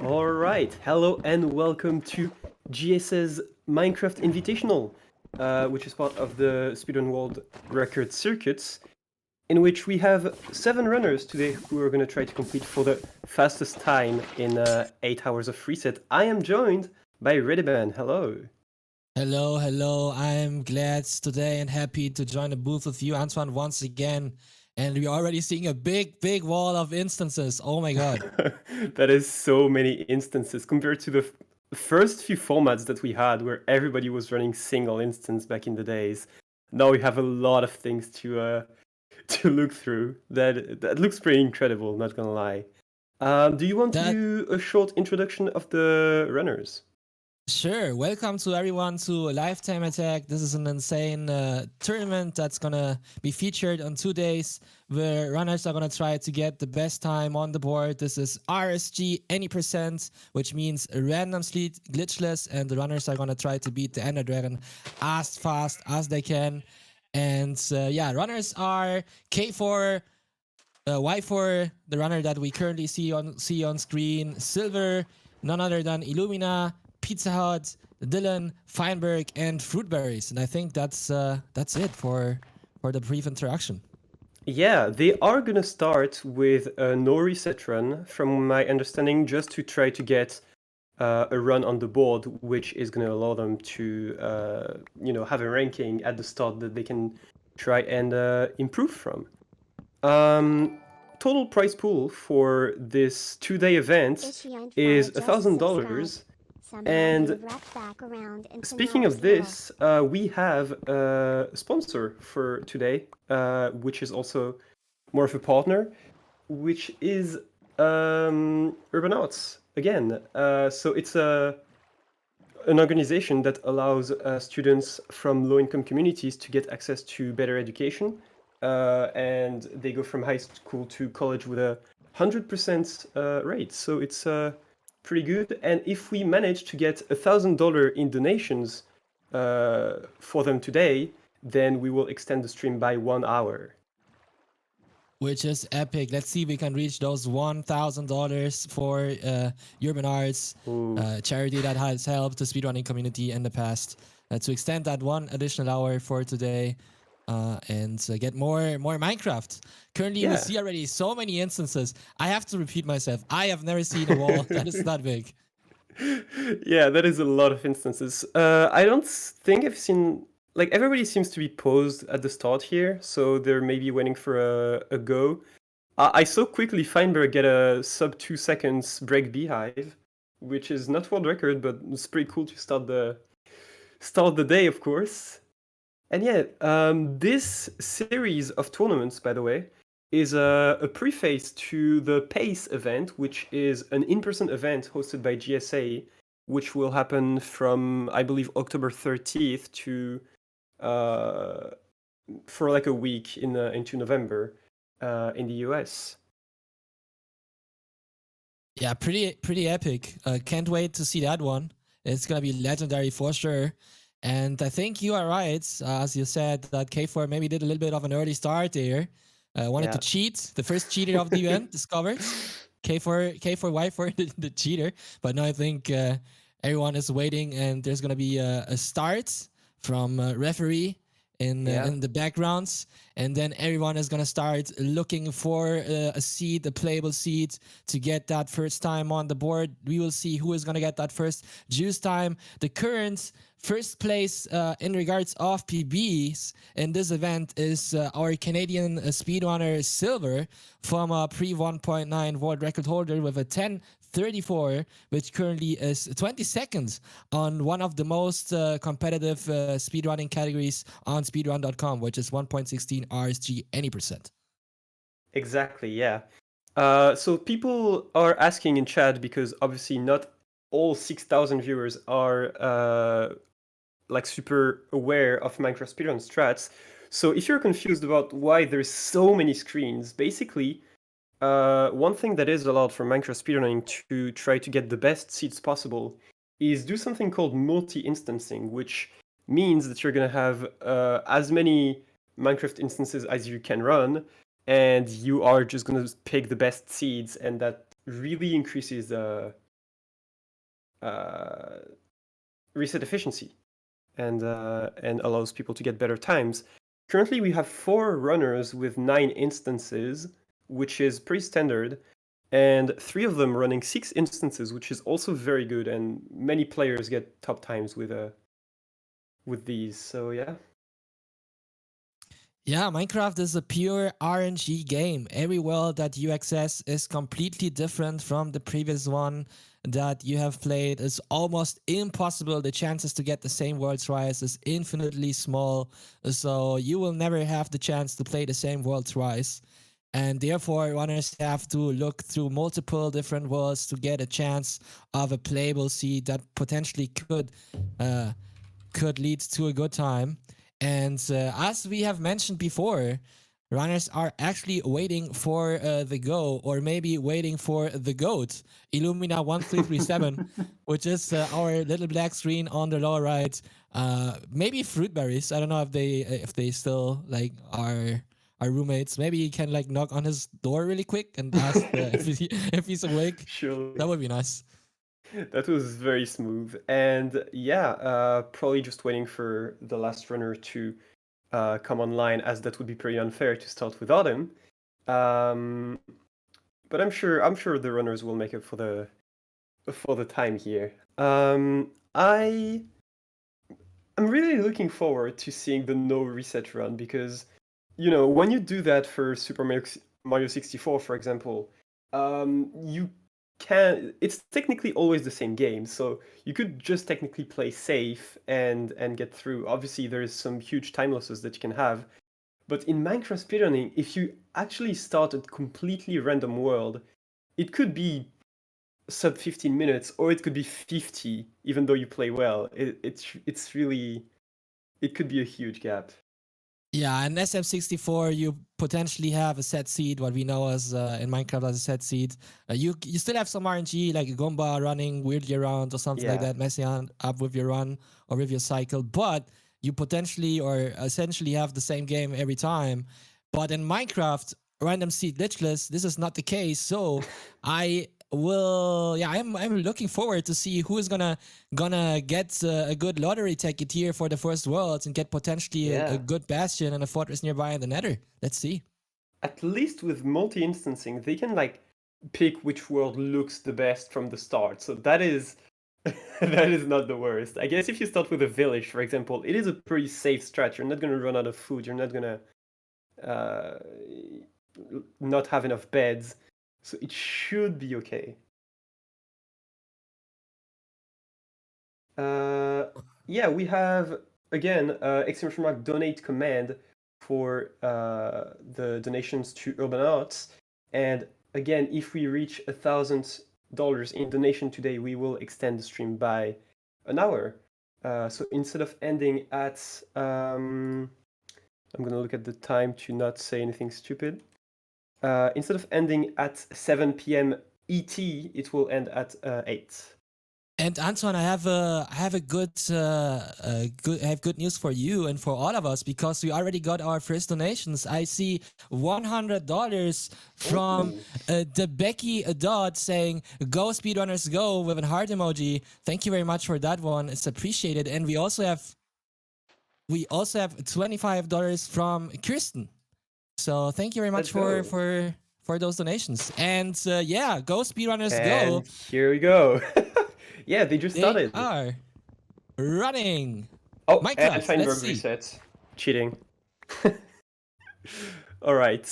All right, hello and welcome to GS's Minecraft Invitational, which is part of the Speedrun World Record Circuits, in which we have 7 runners today who are going to try to compete for the fastest time in 8 hours of reset. I am joined by Rediban. Hello. Hello, hello. I'm glad today and happy to join the booth with you, Antoine, once again. And we're already seeing a big wall of instances. Oh my god. That is so many instances compared to the first few formats that we had where everybody was running single instance back in the days. Now we have a lot of things to to look through. That looks pretty incredible, not gonna lie. Do you want to That do a short introduction of the runners? Sure. Welcome to everyone to Lifetime Attack. This is an insane tournament that's gonna be featured on 2 days, where runners are gonna try to get the best time on the board. This is RSG any percent, which means randomly glitchless, and the runners are gonna try to beat the Ender Dragon as fast as they can. And yeah, runners are K4, Y4, the runner that we currently see on screen, Silver, none other than Illumina, Pizza Hut, Dylan, Feinberg, and Fruitberries. And I think that's it for the brief introduction. Yeah, they are gonna start with a no reset run, from my understanding, just to try to get a run on the board, which is going to allow them to, have a ranking at the start that they can try and improve from. Total prize pool for this 2-day event is $1,000. And speaking of this, we have a sponsor for today, which is also more of a partner, which is Urbanauts again. So it's an organization that allows students from low-income communities to get access to better education, and they go from high school to college with a 100% rate. So it's pretty good. And if we manage to get $1,000 in donations for them today, then we will extend the stream by 1 hour. Which is epic. Let's see if we can reach those $1,000 for Urban Arts, charity that has helped the speedrunning community in the past. To extend that 1 additional hour for today, and get more Minecraft. Currently, we see already so many instances. I have to repeat myself. I have never seen a wall that is that big. Yeah, that is a lot of instances. I don't think I've seen, like, everybody seems to be paused at the start here, so they're maybe waiting for a go. I saw quickly Feinberg get a sub 2 seconds break beehive, which is not world record, but it's pretty cool to start the day, of course. And yeah, this series of tournaments, by the way, is a preface to the PACE event, which is an in-person event hosted by GSA, which will happen from, I believe, October 30th to for like a week into November in the US. Yeah, pretty epic. Can't wait to see that one. It's gonna be legendary for sure. And I think you are right, as you said, that K4 maybe did a little bit of an early start there. Wanted to cheat. The first cheater of the event discovered. K4, Y4, the cheater. But now I think everyone is waiting, and there's gonna be a start from referee in the backgrounds, and then everyone is gonna start looking for a seed, a playable seed, to get that first time on the board. We will see who is gonna get that first juice time. The current first place in regards of PBs in this event is our Canadian speedrunner Silver, from a pre 1.9 world record holder with a 10:34, which currently is 20 seconds on one of the most competitive speedrunning categories on speedrun.com, which is 1.16 RSG any percent. Exactly, yeah. So people are asking in chat, because obviously not all 6,000 viewers are like super aware of Minecraft speedrun strats. So if you're confused about why there's so many screens, basically, one thing that is allowed for Minecraft speedrunning to try to get the best seeds possible is do something called multi-instancing, which means that you're going to have as many Minecraft instances as you can run, and you are just going to pick the best seeds, and that really increases reset efficiency and allows people to get better times. Currently, we have 4 runners with 9 instances, which is pretty standard, and 3 of them running 6 instances, which is also very good, and many players get top times with these. So yeah. Yeah, Minecraft is a pure RNG game. Every world that you access is completely different from the previous one that you have played. It's almost impossible. The chances to get the same world twice is infinitely small. So you will never have the chance to play the same world twice. And therefore, runners have to look through multiple different worlds to get a chance of a playable seed that potentially could lead to a good time. And as we have mentioned before, runners are actually waiting for the go, or maybe waiting for the goat, Illumina 1337, which is our little black screen on the lower right. Maybe fruit berries. I don't know if they still like are roommates. Maybe you can like knock on his door really quick and ask if he's awake. Surely. That would be nice. That was very smooth. And yeah, probably just waiting for the last runner to come online, as that would be pretty unfair to start without him. But I'm sure the runners will make it for the time here. I'm really looking forward to seeing the no reset run, because when you do that for Super Mario 64, for example, you can. It's technically always the same game, so you could just technically play safe and get through. Obviously, there is some huge time losses that you can have, but in Minecraft speedrunning, if you actually start a completely random world, it could be sub 15 minutes, or it could be 50, even though you play well. It's really, it could be a huge gap. Yeah, in SM64, you potentially have a set seed, what we know as in Minecraft as a set seed. You still have some RNG, like a Goomba running weirdly around or something like Yeah. that, messing up with your run or with your cycle. But you potentially or essentially have the same game every time. But in Minecraft, random seed glitchless, this is not the case. So I'm looking forward to see who is gonna get a good lottery ticket here for the first world and get potentially a Yeah. good Bastion and a fortress nearby in the nether. Let's see. At least with multi-instancing, they can like pick which world looks the best from the start. So that is that is not the worst. I guess if you start with a village, for example, it is a pretty safe strat. You're not gonna run out of food. You're not gonna uh, not have enough beds. So it should be okay. Yeah, we have again exclamation mark donate command for the donations to Urban Arts, and again, if we reach $1,000 in donation today, we will extend the stream by an hour. So instead of ending at I'm gonna look at the time to not say anything stupid. Instead of ending at 7 p.m. ET, it will end at 8. And Anton, I have a good news for you and for all of us, because we already got our first donations. I see $100 from the Becky Dodd saying "Go Speedrunners Go" with a heart emoji. Thank you very much for that one. It's appreciated. And we also have $25 from Kirsten. So thank you very much for those donations. And yeah, go Speedrunners Go. And here we go. Yeah, they just started. They are running. Oh, Minecraft. and Feinberg Let's see. reset. Cheating. All right.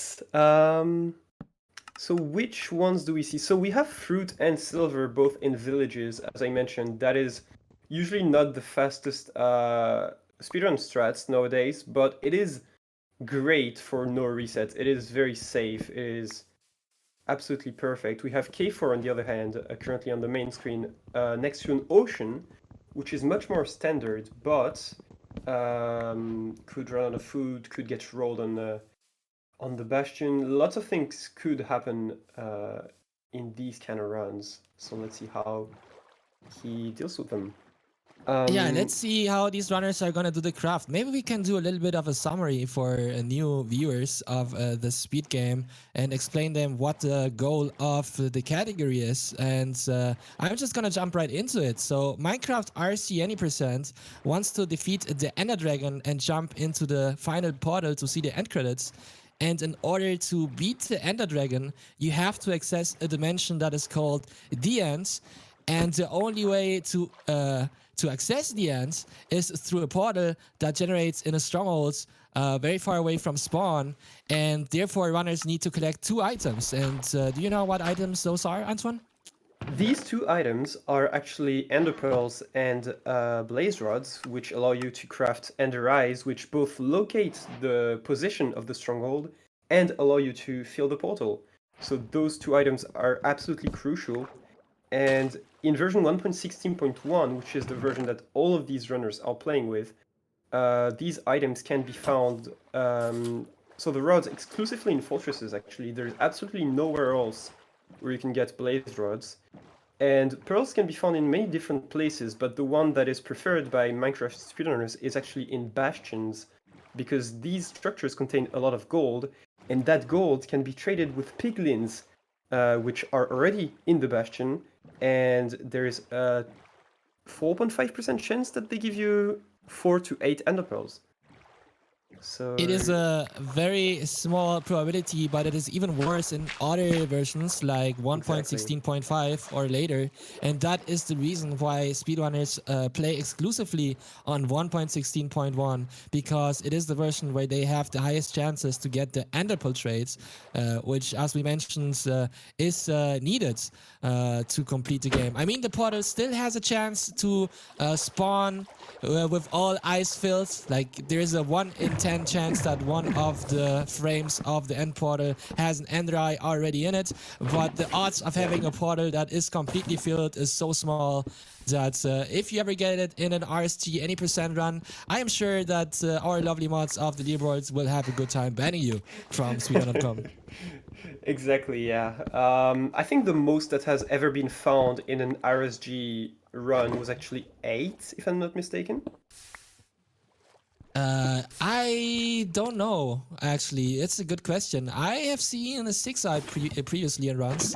So which ones do we see? So we have fruit and silver both in villages, as I mentioned. That is usually not the fastest speedrun strats nowadays, but it is great for no resets. It is very safe. It is absolutely perfect. We have K4 on the other hand, currently on the main screen, next to an ocean, which is much more standard, but could run out of food, could get rolled on the Bastion. Lots of things could happen in these kind of runs. So let's see how he deals with them. Yeah, Um, let's see how these runners are gonna do the craft. Maybe we can do a little bit of a summary for new viewers of the speed game and explain them what the goal of the category is. And I'm just gonna jump right into it. So Minecraft RC any percent wants to defeat the Ender Dragon and jump into the final portal to see the end credits. And in order to beat the Ender Dragon, you have to access a dimension that is called the Ends. And the only way to access the ends is through a portal that generates in a stronghold very far away from spawn, and therefore runners need to collect 2 items. And do you know what items those are, Antoine? these two items are actually ender pearls and blaze rods, which allow you to craft ender eyes, which both locate the position of the stronghold and allow you to fill the portal. So those two items are absolutely crucial. And in version 1.16.1, which is the version that all of these runners are playing with, these items can be found. So the rods exclusively in fortresses, actually. There's absolutely nowhere else where you can get blaze rods. And pearls can be found in many different places, but the one that is preferred by Minecraft speedrunners is actually in bastions, because these structures contain a lot of gold, and that gold can be traded with piglins, which are already in the bastion, and there's a 4.5% chance that they give you 4 to 8 ender pearls. So It is a very small probability, but it is even worse in other versions like 1.16.5 or later. And that is the reason why speedrunners play exclusively on 1.16.1, because it is the version where they have the highest chances to get the ender pearl trades, which, as we mentioned, is needed to complete the game. I mean, the portal still has a chance to spawn with all ice filled. Like, there's a 1 in 10 chance that one of the frames of the end portal has an ender eye already in it, but the odds of having a portal that is completely filled is so small that if you ever get it in an RSG any percent run, I am sure that our lovely mods of the leaderboards will have a good time banning you from speedrun.com. exactly, yeah. I think the most that has ever been found in an RSG run was actually 8, if I'm not mistaken. I don't know, actually. It's a good question. I have seen a 6 eye previously in runs,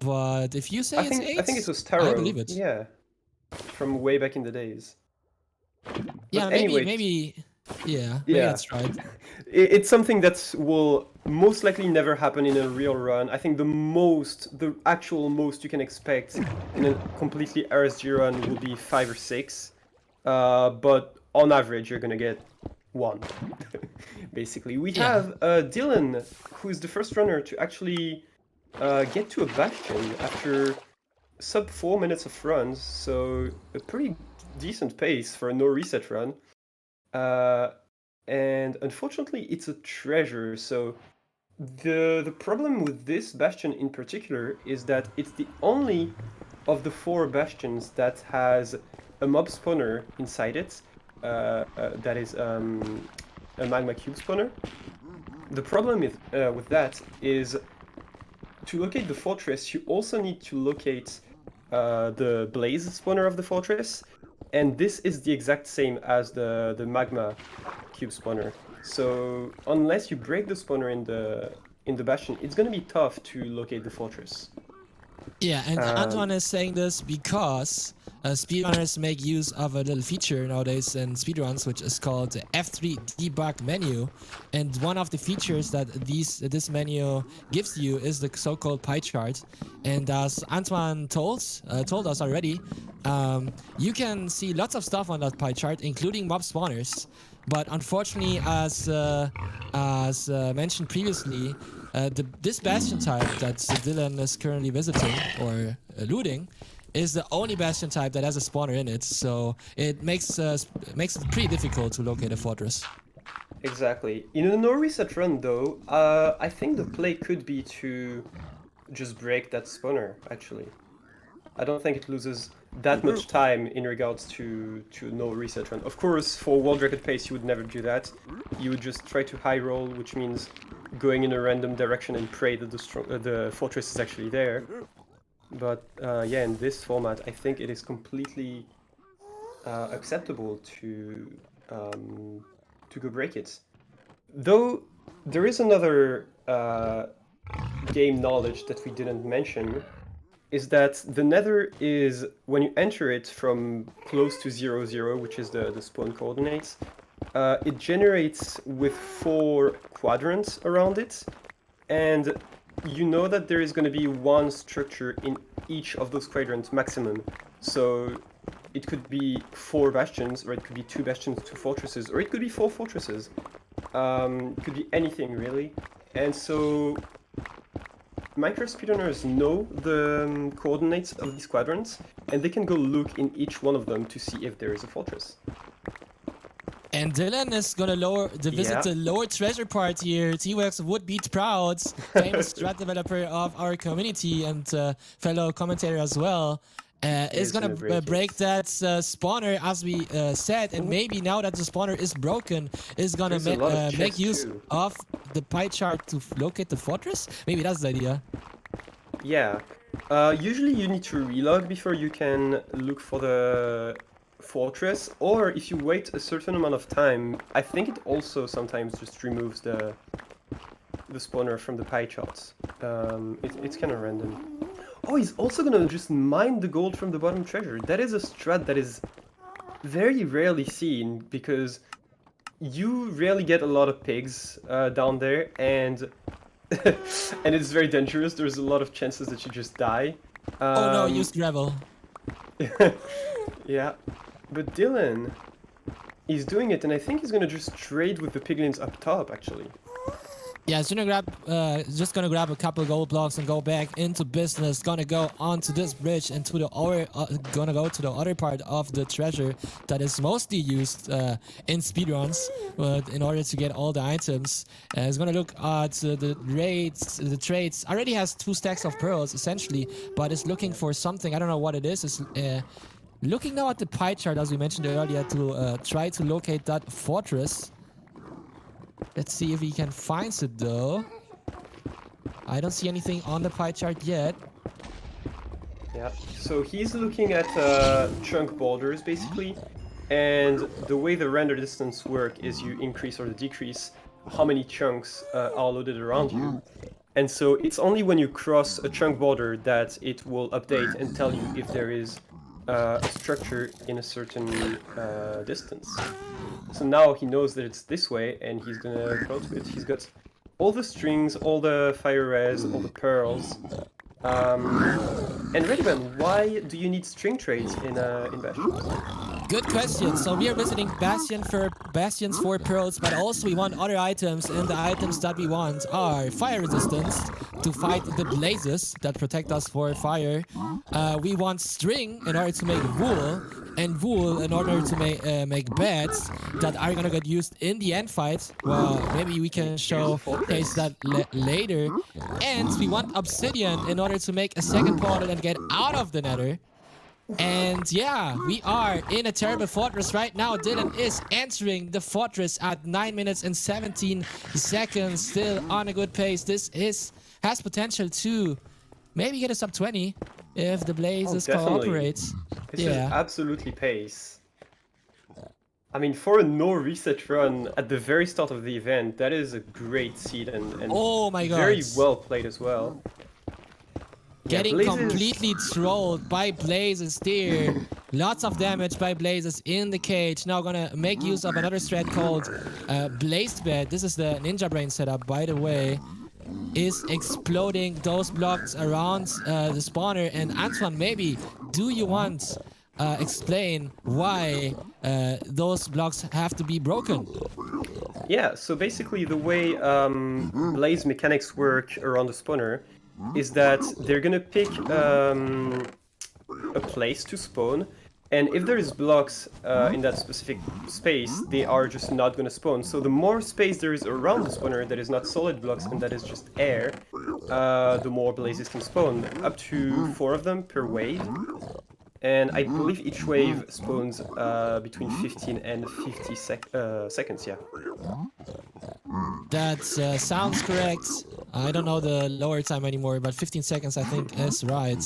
but if you say it's I think it 8, was I Taro, believe it. yeah, from way back in the days. Yeah, But anyway, maybe yeah, that's right. it's something that will most likely never happen in a real run. I think the actual most you can expect in a completely RSG run will be 5 or 6. But on average, you're gonna get 1. Basically, we Yeah. have Dylan, who is the first runner to actually get to a bastion after sub 4 minutes of runs, so a pretty decent pace for a no reset run. Uh, and unfortunately, it's a treasure. So the problem with this bastion in particular is that it's the only of the 4 bastions that has a mob spawner inside it. That is a magma cube spawner. The problem with that is to locate the fortress, you also need to locate the blaze spawner of the fortress, and this is the exact same as the magma cube spawner. So unless you break the spawner in the bastion, it's gonna be tough to locate the fortress. Yeah, and Um, Antoine is saying this because speedrunners make use of a little feature nowadays in speedruns, which is called the F3 debug menu. And one of the features that this menu gives you is the so-called pie chart. And as Antoine told us already, you can see lots of stuff on that pie chart, including mob spawners. But unfortunately, as mentioned previously, this bastion type that Dylan is currently visiting or looting is the only bastion type that has a spawner in it, so it makes it pretty difficult to locate a fortress. exactly. In a no reset run, though, I think the play could be to just break that spawner. Actually, I don't think it loses that much time in regards to no reset run. Of course, for world record pace, you would never do that. You would just try to high roll, which means going in a random direction and pray that the fortress is actually there. But yeah, in this format, I think it is completely acceptable to go break it. Though there is another game knowledge that we didn't mention, is that the nether is, when you enter it from close to 0, which is the spawn coordinates, it generates with 4 quadrants around it, and you know that there is going to be one structure in each of those quadrants maximum. So it could be 4 bastions, or it could be 2 bastions, 2 fortresses, or it could be 4 fortresses. It could be anything really. And so Minecraft speedrunners know the coordinates of these quadrants, and they can go look in each one of them to see if there is a fortress. And Dylan is gonna visit the lower treasure part here. T-Wax would be proud, famous strat developer of our community and fellow commentator as well. Is gonna break that spawner, as we said, and maybe now that the spawner is broken, is gonna make use of the pie chart to locate the fortress. Maybe that's the idea. Yeah. Usually you need to relog before you can look for the fortress, or if you wait a certain amount of time, I think it also sometimes just removes the spawner from the pie charts. It's kind of random. Oh, he's also gonna just mine the gold from the bottom treasure. That is a strat that is very rarely seen, because you rarely get a lot of pigs down there, and and it's very dangerous. There's a lot of chances that you just die. Oh no, use gravel. Yeah, but Dylan is doing it, and I think he's gonna just trade with the piglins up top, actually. Yeah, he's just gonna grab a couple gold blocks and go back into business. Gonna go onto this bridge and to the gonna go to the other part of the treasure that is mostly used in speedruns, in order to get all the items. He's gonna look at the raids, the trades. Already has 2 stacks of pearls essentially, but is looking for something. I don't know what it is. It's, looking now at the pie chart, as we mentioned earlier, to try to locate that fortress. Let's see if he can find it though. I don't see anything on the pie chart yet. Yeah, so he's looking at chunk borders basically, and the way the render distance work is you increase or decrease how many chunks are loaded around you. And so it's only when you cross a chunk border that it will update and tell you if there is a structure in a certain distance. So now he knows that it's this way, and he's gonna go to it. He's got all the strings, all the fire res, all the pearls. And Redman, why do you need string trades in Bastion? Good question. So we are visiting Bastions for pearls, but also we want other items, and the items that we want are fire resistance to fight the blazes that protect us for fire. We want string in order to make wool, and wool in order to make beds that are gonna get used in the end fight. Well, maybe we can showcase that later. And we want obsidian in order to make a second portal and get out of the nether. And yeah, we are in a terrible fortress right now. Dylan is entering the fortress at 9 minutes and 17 seconds, still on a good pace. This has potential to maybe get a sub 20 if the blazes cooperate. This is absolutely pace. I mean, for a no reset run at the very start of the event, that is a great seed, and oh my god, very well played as well. Getting completely trolled by blazes there. Lots of damage by blazes in the cage. Now gonna make use of another strat called Blazed Bed. This is the Ninja Brain setup, by the way. Is exploding those blocks around the spawner. And Antoine, maybe do you want explain why those blocks have to be broken? Yeah, so basically the way blaze mechanics work around the spawner is that they're gonna pick a place to spawn, and if there is blocks in that specific space, they are just not gonna spawn. So the more space there is around the spawner that is not solid blocks and that is just air, the more blazes can spawn. Up to 4 of them per wave. And I believe each wave spawns between 15 and 50 seconds, yeah. That sounds correct. I don't know the lower time anymore, but 15 seconds I think is right.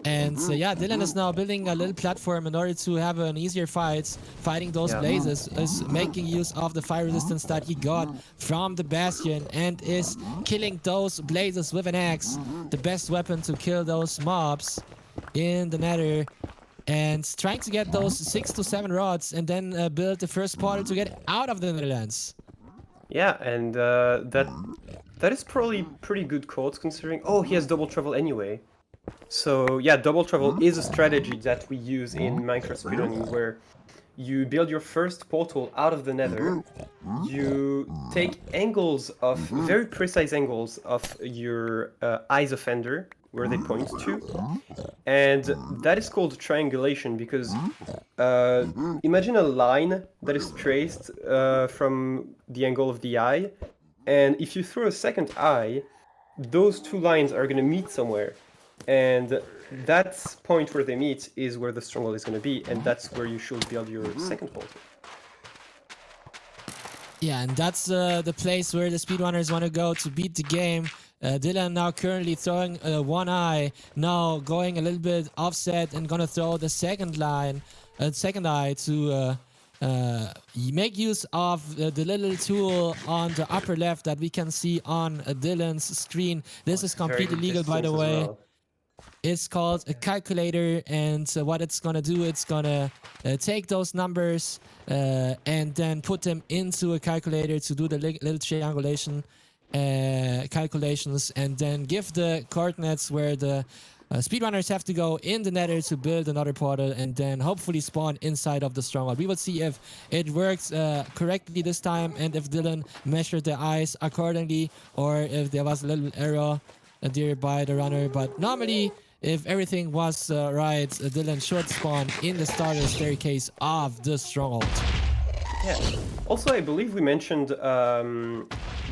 And yeah, Dylan is now building a little platform in order to have an easier fight. Fighting those blazes is making use of the fire resistance that he got from the Bastion and is killing those blazes with an axe. The best weapon to kill those mobs in the nether. And trying to get those 6 to 7 rods and then build the first portal to get out of the Netherlands. Yeah, and that is probably pretty good chords considering... Oh, he has double travel anyway. So yeah, double travel is a strategy that we use in Minecraft speedrunning where you build your first portal out of the nether, you take angles of, very precise angles of your eyes of Ender, where they point to, and that is called triangulation because imagine a line that is traced from the angle of the eye, and if you throw a second eye, those two lines are going to meet somewhere, and that point where they meet is where the stronghold is going to be, and that's where you should build your second portal. Yeah, and that's the place where the speedrunners want to go to beat the game. Dylan now currently throwing one eye, now going a little bit offset and gonna throw the second eye to make use of the little tool on the upper left that we can see on Dylan's screen. This is completely legal, by the way. Well. It's called a calculator, and what it's gonna do, it's gonna take those numbers and then put them into a calculator to do the little triangulation calculations, and then give the coordinates where the speedrunners have to go in the nether to build another portal and then hopefully spawn inside of the stronghold. We will see if it works correctly this time and if Dylan measured the eyes accordingly or if there was a little error there by the runner. But normally, if everything was right, Dylan should spawn in the starter staircase of the stronghold. Yeah. Also, I believe we mentioned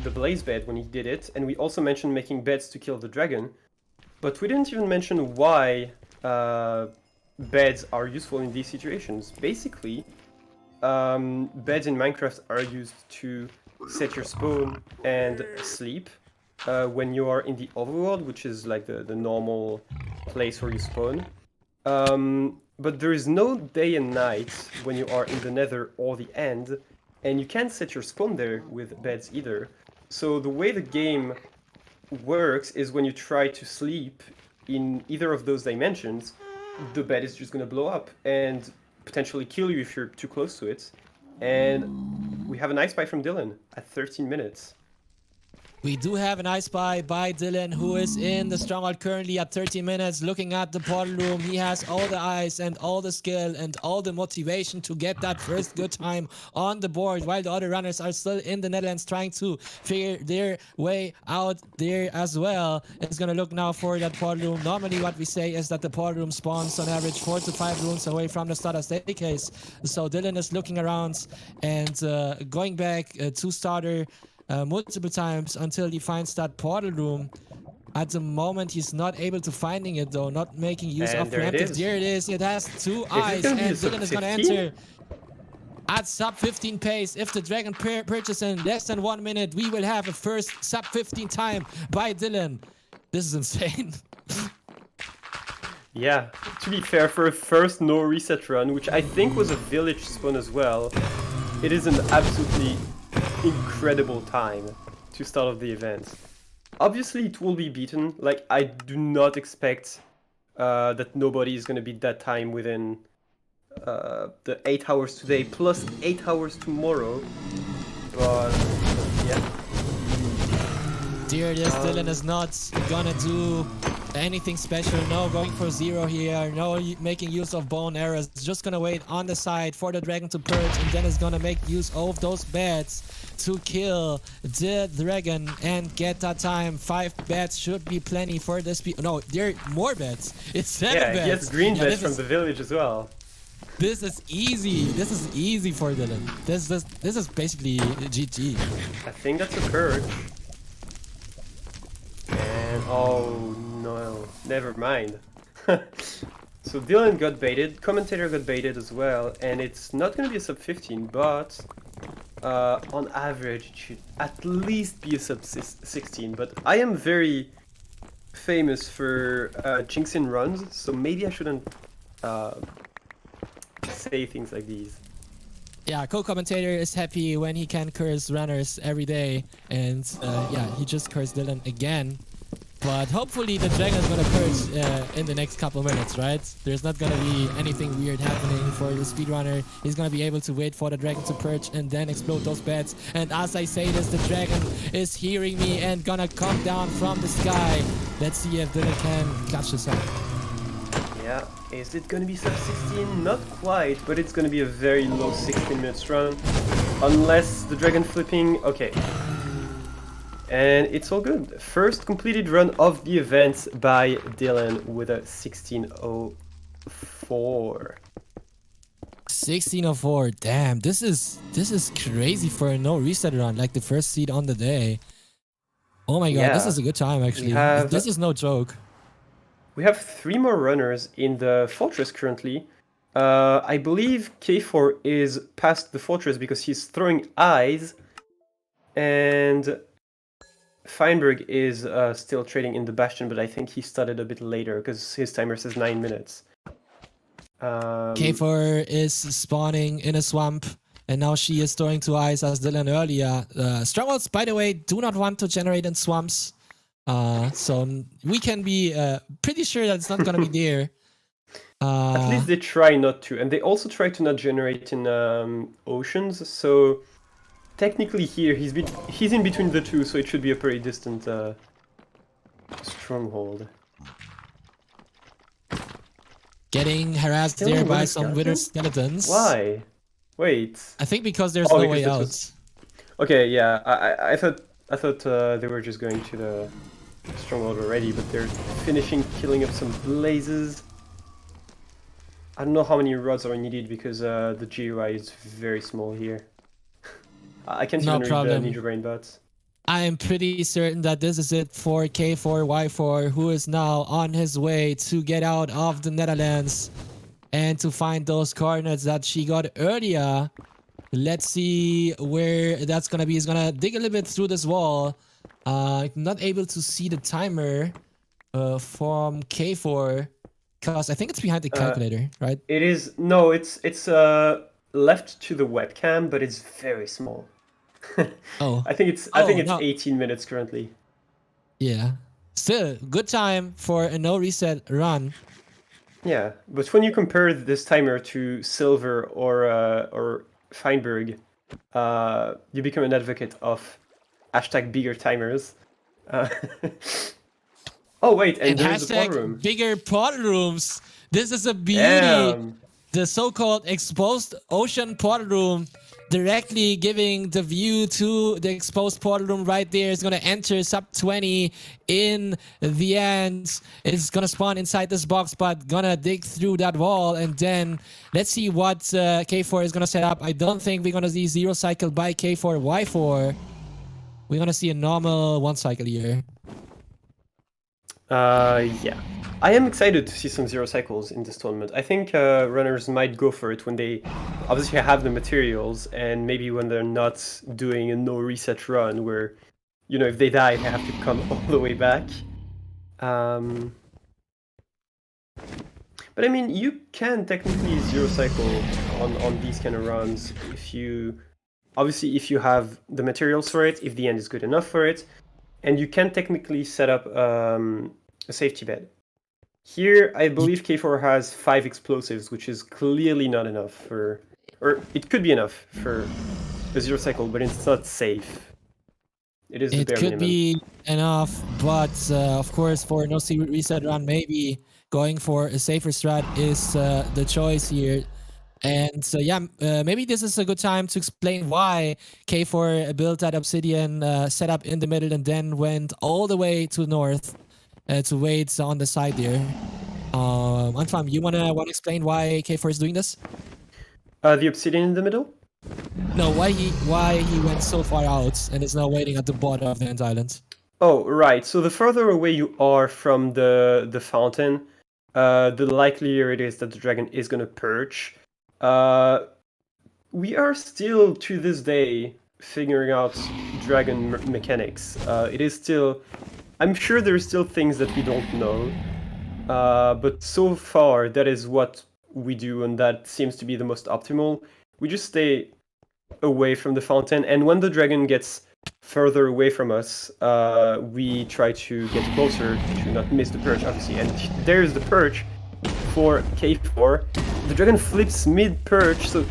the blaze bed when he did it, and we also mentioned making beds to kill the dragon, but we didn't even mention why beds are useful in these situations. Basically, beds in Minecraft are used to set your spawn and sleep when you are in the overworld, which is like the normal place where you spawn. But there is no day and night when you are in the nether or the end, and you can't set your spawn there with beds either. So the way the game works is when you try to sleep in either of those dimensions, the bed is just going to blow up and potentially kill you if you're too close to it. And we have a nice buy from Dylan at 13 minutes. We do have an ice buy by Dylan, who is in the stronghold currently at 30 minutes, looking at the portal room. He has all the eyes and all the skill and all the motivation to get that first good time on the board, while the other runners are still in the Netherlands trying to figure their way out there as well. It's gonna look now for that portal room. Normally what we say is that the portal room spawns on average 4 to 5 rooms away from the starter staircase. So Dylan is looking around and going back to starter multiple times until he finds that portal room. At the moment, he's not able to finding it though, not making use of preemptive. There it is. It has 2 eyes, and Dylan is gonna enter at sub 15 pace. If the dragon purchases in less than 1 minute, we will have a first sub 15 time by Dylan. This is insane. Yeah, to be fair, for a first no reset run, which I think was a village spawn as well, it is an absolutely incredible time to start off the event. Obviously it will be beaten. Like, I do not expect that nobody is going to beat that time within the 8 hours today plus 8 hours tomorrow, but yeah. There it is. Dylan is not gonna do anything special. No going for 0 here. No making use of bone arrows. Just gonna wait on the side for the dragon to purge, and then is gonna make use of those beds to kill the dragon and get that time. 5 beds should be plenty for this. No, there are more beds. It's 7 beds. Yeah, he has green beds from the village as well. This is easy. This is easy for Dylan. This is basically GG. I think that's a purge. And oh no, never mind. So Dylan got baited, commentator got baited as well, and it's not gonna be a sub 15, but on average it should at least be a sub 16. But I am very famous for jinxing runs, so maybe I shouldn't say things like these. Yeah, co-commentator is happy when he can curse runners every day, and yeah, he just cursed Dylan again. But hopefully the dragon is gonna purge in the next couple minutes, right? There's not gonna be anything weird happening for the speedrunner. He's gonna be able to wait for the dragon to purge and then explode those beds. And as I say this, the dragon is hearing me and gonna come down from the sky. Let's see if Dylan can catch this up. Yeah, is it gonna be sub 16? Not quite, but it's gonna be a very low 16 minutes run. Unless the dragon flipping, okay. And it's all good. First completed run of the event by Dylan with a 16:04. 16:04. Damn, this is crazy for a no reset run, like the first seed on the day. Oh my god, Yeah. this is a good time actually. This is no joke. We have 3 more runners in the fortress currently. I believe K4 is past the fortress because he's throwing eyes, and Feinberg is still trading in the Bastion, but I think he started a bit later because his timer says 9 minutes. K4 is spawning in a swamp, and now she is throwing 2 eyes as Dylan earlier. Strongholds, by the way, do not want to generate in swamps. So we can be pretty sure that it's not going to be there. At least they try not to, and they also try to not generate in oceans, so technically here he's in between the two, so it should be a pretty distant stronghold. Getting harassed there by some withered skeletons. Why? Wait. I think because there's no way out. Okay, yeah, I thought they were just going to the stronghold already, but they're finishing killing up some blazes. I don't know how many rods are needed because the GUI is very small here. I can't even read the Ninja Brain bots. I am pretty certain that this is it for K4Y4, who is now on his way to get out of the Netherlands and to find those coordinates that she got earlier. Let's see where that's gonna be. He's gonna dig a little bit through this wall. Not able to see the timer from K4 because I think it's behind the calculator, right? It is. No, it's left to the webcam, but it's very small. Oh, I think it's 18 minutes currently. Yeah, still good time for a no reset run. Yeah, but when you compare this timer to Silver or Feinberg, you become an advocate of #bigger timers. Oh wait, and there's a pod room. Bigger pod rooms. This is a beauty. Damn. The so-called exposed ocean pod room, directly giving the view to the exposed portal room right there. Is gonna enter sub 20 in the end. It's gonna spawn inside this box, but gonna dig through that wall, and then let's see what K4 is gonna set up. I don't think we're gonna see 0 cycle by K4Y4. We're gonna see a normal 1 cycle here. Yeah. I am excited to see some 0 cycles in this tournament. I think runners might go for it when they obviously have the materials, and maybe when they're not doing a no reset run where, you know, if they die, they have to come all the way back. But I mean, you can technically 0 cycle on these kind of runs if you, obviously, if you have the materials for it, if the end is good enough for it, and you can technically set up a safety bed. Here, I believe K4 has 5 explosives, which is clearly not enough for... Or it could be enough for a 0 cycle, but it's not safe. It is the bare minimum. It could be enough, but of course, for no secret reset run, maybe going for a safer strat is the choice here. And so, yeah, maybe this is a good time to explain why K4 built that obsidian setup in the middle and then went all the way to north. To wait on the side there. Antoine, you wanna explain why K4 is doing this? The obsidian in the middle? No, why he went so far out and is now waiting at the bottom of the end island. Oh, right. So the further away you are from the fountain, the likelier it is that the dragon is gonna purge. We are still to this day figuring out dragon mechanics. It is still I'm sure there's still things that we don't know, but so far that is what we do, and that seems to be the most optimal. We just stay away from the fountain, and when the dragon gets further away from us, we try to get closer to not miss the perch, obviously. And there's the perch for K4. The dragon flips mid-perch, so...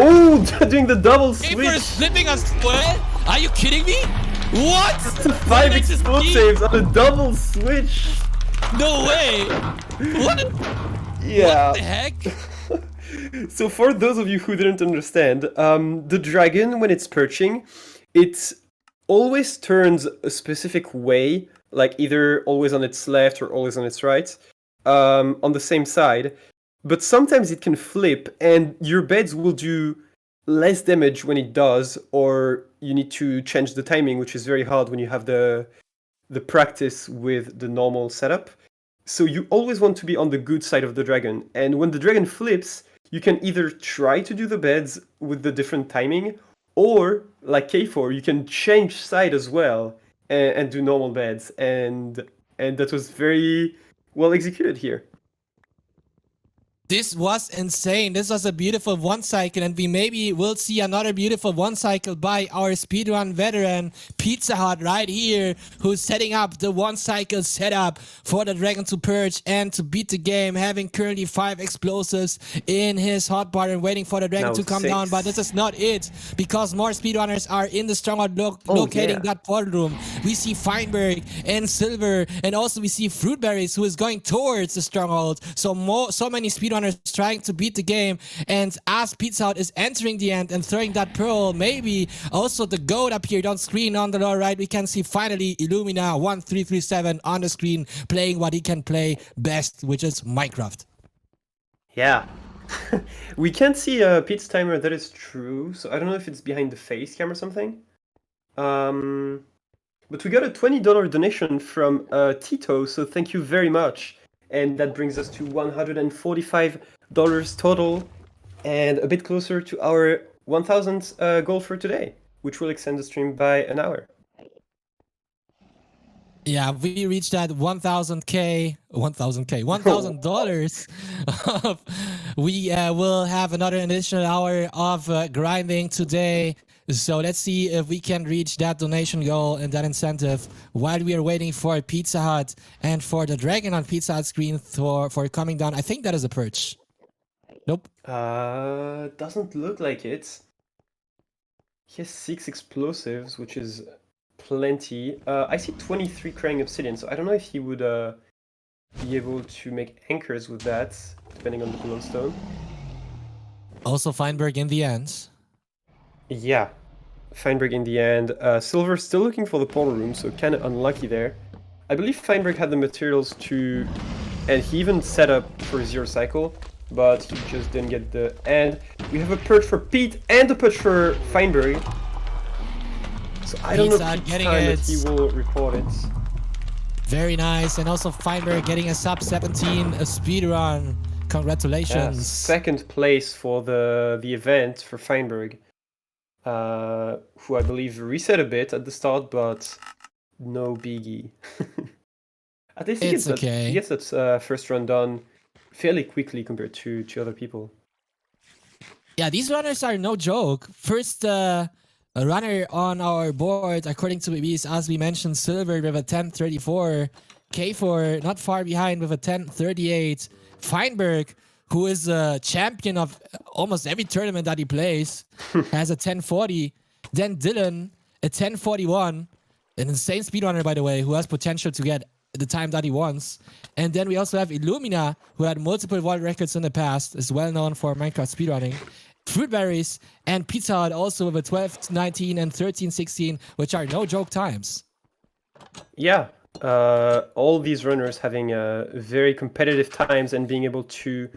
Oh, doing the double switch! K4 is flipping us, what? Are you kidding me? What? That's 5 explosives on a double switch! No way! What? Yeah. What the heck? So for those of you who didn't understand, the dragon, when it's perching, it always turns a specific way, like either always on its left or always on its right, on the same side. But sometimes it can flip, and your beds will do less damage when it does, or you need to change the timing, which is very hard when you have the practice with the normal setup. So you always want to be on the good side of the dragon, and when the dragon flips, you can either try to do the beds with the different timing, or, like K4, you can change side as well and do normal beds, and that was very well executed here. This was insane. This was a beautiful one cycle, and we maybe will see another beautiful one cycle by our speedrun veteran Pizza Hut right here, who's setting up the one cycle setup for the dragon to perch and to beat the game, having currently 5 explosives in his hotbar and waiting for the dragon to come 6. down. But this is not it, because more speedrunners are in the stronghold locating that portal room. We see Feinberg and Silver, and also we see Fruitberries, who is going towards the stronghold. So many speedrunners trying to beat the game, and as Pizza Hut is entering the end and throwing that pearl, maybe also the goat appeared on screen on the lower right. We can see finally Illumina 1337 on the screen playing what he can play best, which is Minecraft. Yeah. We can't see Pete's timer, that is true, so I don't know if it's behind the face cam or something. But we got a $20 donation from Tito, so thank you very much. And that brings us to $145 total, and a bit closer to our 1,000 goal for today, which will extend the stream by an hour. Yeah, we reached that $1,000. We will have another additional hour of grinding today. So let's see if we can reach that donation goal and that incentive while we are waiting for Pizza Hut and for the dragon on Pizza Hut screen for coming down. I think that is a perch. Nope. Doesn't look like it. He has 6 explosives, which is plenty. I see 23 crying obsidian, so I don't know if he would be able to make anchors with that, depending on the glowstone. Also Feinberg in the end. Yeah, Feinberg in the end. Silver still looking for the portal room, so kind of unlucky there. I believe Feinberg had the materials to... and he even set up for 0 cycle, but he just didn't get the end. We have a perch for Pete and a perch for Feinberg. So I don't know if Pete's time that he will record it. Very nice, and also Feinberg getting a sub 17 speedrun. Congratulations. Yeah, second place for the event for Feinberg. Who I believe reset a bit at the start, but no biggie. At least he gets that first run done fairly quickly compared to other people. Yeah, these runners are no joke. First runner on our board, according to BBs, as we mentioned, Silver with a 10:34, K4 not far behind with a 10:38, Feinberg, who is a champion of almost every tournament that he plays, has a 10:40. Then Dylan, a 10:41, an insane speedrunner, by the way, who has potential to get the time that he wants. And then we also have Illumina, who had multiple world records in the past, is well known for Minecraft speedrunning. Fruitberries and Pizza Hut also with a 12:19 and 13:16, which are no joke times. Yeah, all these runners having very competitive times and being able to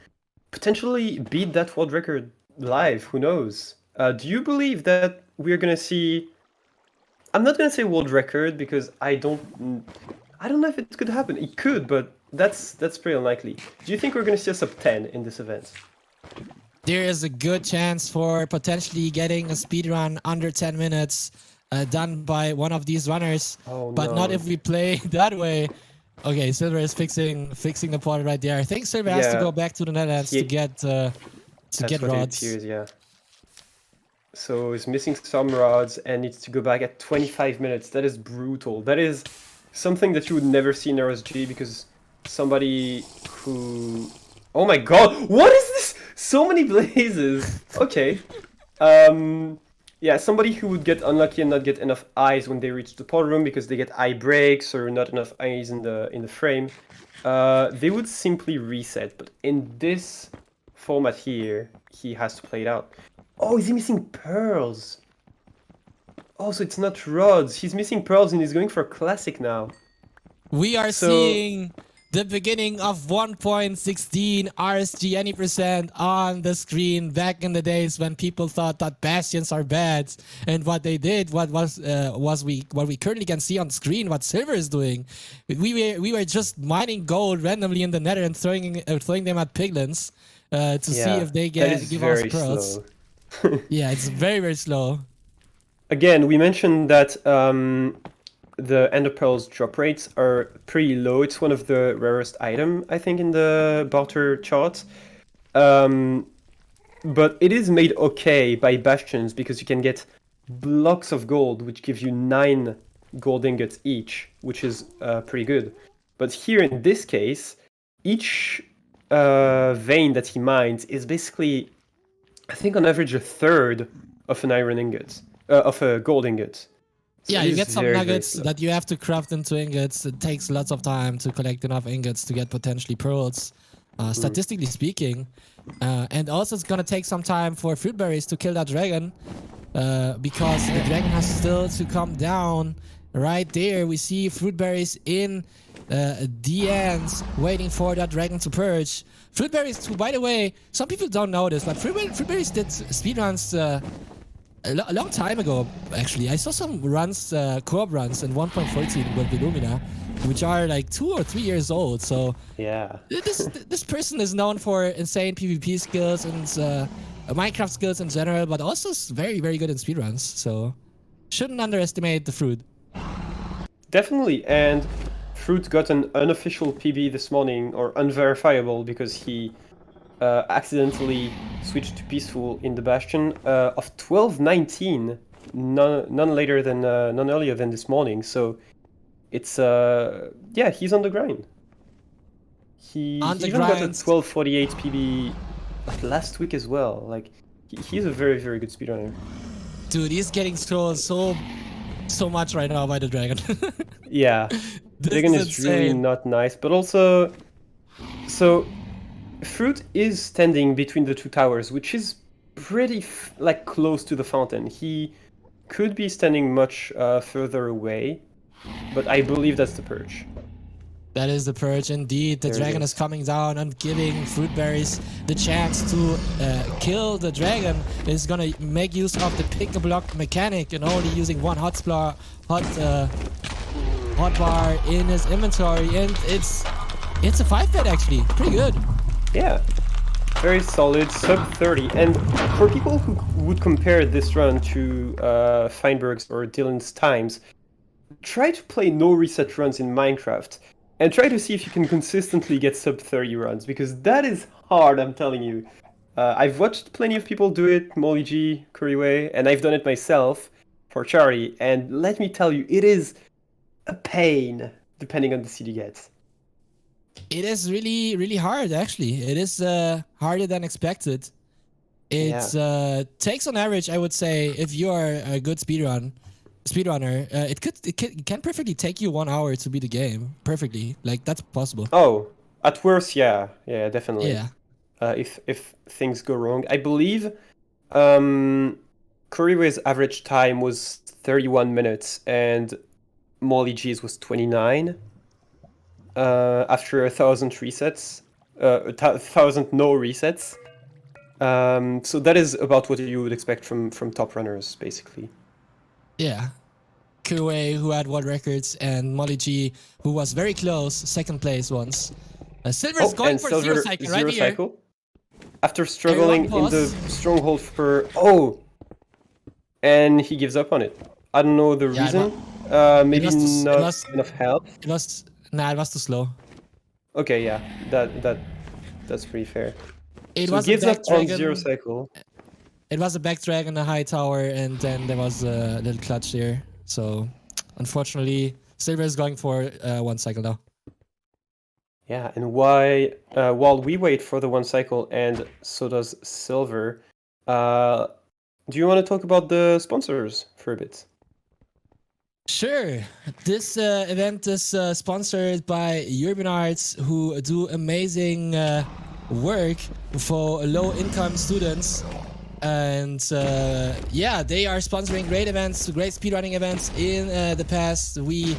potentially beat that world record live, who knows? Do you believe that we're gonna see... I'm not gonna say world record because I don't know if it could happen. It could, but that's pretty unlikely. Do you think we're gonna see a sub 10 in this event? There is a good chance for potentially getting a speedrun under 10 minutes. done by one of these runners, Oh, but no. not if we play that way. Okay, Silver is fixing the portal right there. I think Silver has to Yeah. go back to the Netherlands to get That's what it rods. appears, yeah. So he's missing some rods and needs to go back at 25 minutes. That is brutal. That is something that you would never see in RSG because somebody who... Oh my god! What is this? So many blazes! Okay. Yeah, somebody who would get unlucky and not get enough eyes when they reach the portal room because they get eye breaks or not enough eyes in the frame. They would simply reset, but in this format here, he has to play it out. Oh, is he missing pearls? Oh, so it's not rods. He's missing pearls and he's going for a classic now. We are seeing the beginning of 1.16 RSG any percent on the screen back in the days when people thought that Bastions are bad, and what they did, what we currently can see on screen, what Silver is doing. We were just mining gold randomly in the Nether and throwing them at piglins to see if they give us pearls. Slow. Yeah, it's very, very slow. Again, we mentioned that the Ender Pearls drop rates are pretty low. It's one of the rarest item, I think, in the barter chart. But it is made okay by Bastions because you can get blocks of gold, which gives you 9 gold ingots each, which is pretty good. But here in this case, each vein that he mines is basically, I think on average, a third of an iron ingot, of a gold ingot. So yeah, you get some nuggets that you have to craft into ingots. It takes lots of time to collect enough ingots to get potentially pearls, statistically speaking. And also it's gonna take some time for fruit berries to kill that dragon, because the dragon has still to come down. Right there, we see fruit berries in the ends, waiting for that dragon to purge. Fruit berries, who, by the way, some people don't know this, but fruit berries did speedruns a long time ago, actually. I saw some runs, co-op runs in 1.14 with Illumina, which are like 2 or 3 years old. So yeah, this person is known for insane PvP skills and Minecraft skills in general, but also is very, very good in speedruns. So shouldn't underestimate the Fruit. Definitely, and Fruit got an unofficial PB this morning, or unverifiable, because he accidentally switched to peaceful in the Bastion of 12:19, none earlier than this morning. So it's yeah, he's on the grind. He even got a 12:48 PB like last week as well. Like he's a very, very good speedrunner. Dude, he's getting trolled so much right now by the dragon. Yeah, the dragon is really not nice, but also so. Fruit is standing between the two towers, which is pretty like close to the fountain. He could be standing much further away, but I believe that's the purge. That is the purge, indeed. The dragon is coming down and giving fruit berries the chance to kill the dragon. Is gonna make use of the pick a block mechanic and only using one hot bar in his inventory, and it's a 5-bet actually, pretty good. Yeah, very solid, sub 30. And for people who would compare this run to Feinberg's or Dylan's times, try to play no reset runs in Minecraft and try to see if you can consistently get sub 30 runs, because that is hard, I'm telling you. I've watched plenty of people do it, Molly G, Kuriway, and I've done it myself for charity, and let me tell you, it is a pain depending on the seed you get. It is really, really hard, actually. It is harder than expected. It takes on average, I would say, if you are a good speedrunner, it can perfectly take you 1 hour to beat the game. Perfectly. Like, that's possible. Oh, at worst, yeah. Yeah, definitely. Yeah. If things go wrong. I believe Kuriway's average time was 31 minutes and Molly G's was 29. After 1,000 resets, 1,000 no resets. So that is about what you would expect from top runners, basically. Yeah. Kuwei, who had world records, and Molly G, who was very close, second place once. Silver's going for zero cycle right here. After struggling in the stronghold for... Oh! And he gives up on it. I don't know the Yeah, reason. Maybe not enough health. It was too slow. Okay, yeah, that's pretty fair. It So was it gives a up back on dragon. 0 cycle. It was a back dragon, a high tower, and then there was a little clutch here. So, unfortunately, Silver is going for 1 cycle now. Yeah, and while we wait for the 1 cycle, and so does Silver, do you want to talk about the sponsors for a bit? Sure. This event is sponsored by Urban Arts, who do amazing work for low-income students. And yeah, they are sponsoring great events, great speedrunning events. In the past, we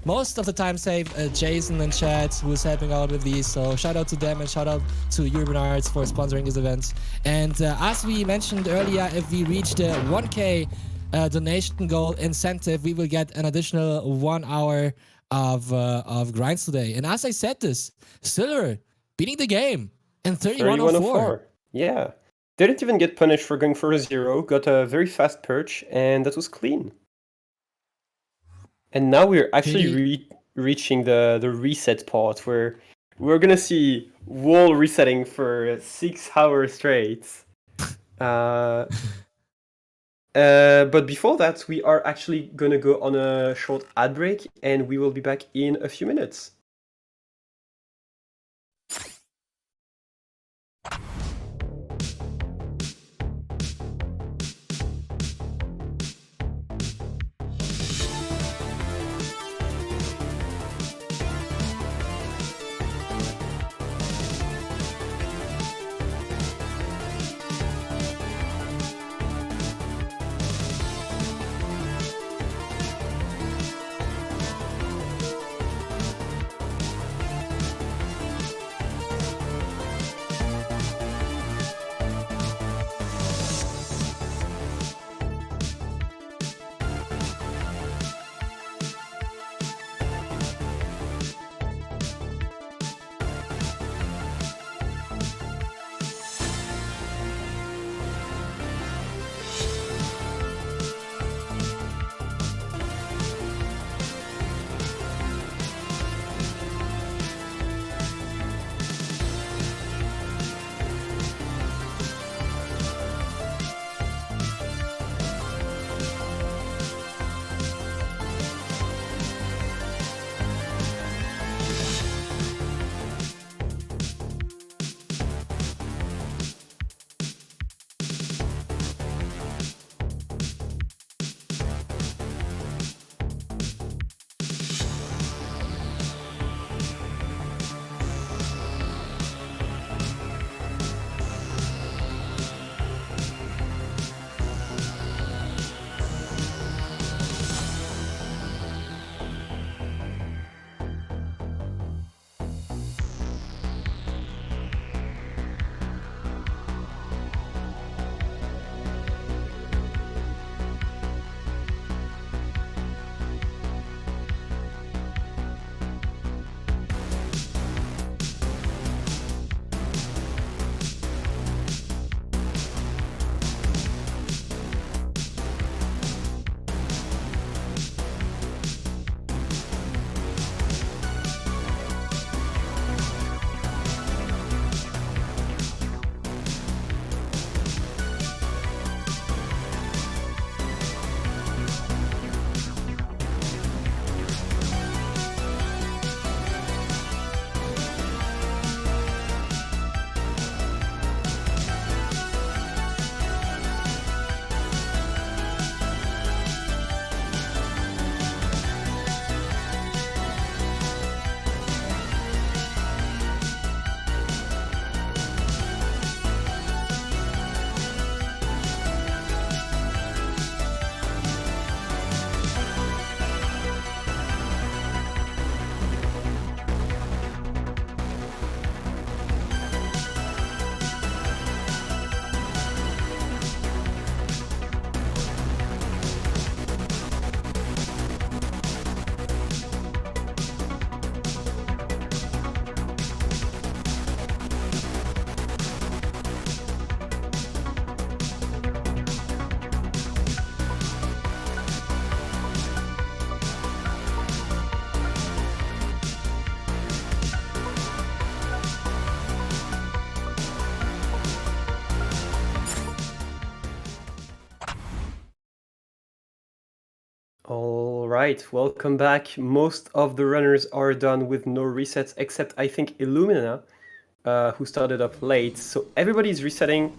most of the time save Jason and Chad, who is helping out with these. So shout out to them and shout out to Urban Arts for sponsoring these events. And as we mentioned earlier, if we reach the 1K donation goal incentive, we will get an additional 1 hour of grinds today. And as I said this, Silver beating the game in 31:04. Yeah. Didn't even get punished for going for a 0, got a very fast perch, and that was clean. And now we're actually reaching the reset part where we're gonna see wall resetting for 6 hours straight. But before that, we are actually gonna go on a short ad break, and we will be back in a few minutes. All right, welcome back. Most of the runners are done with no resets, except I think Illumina, who started up late. So everybody's resetting.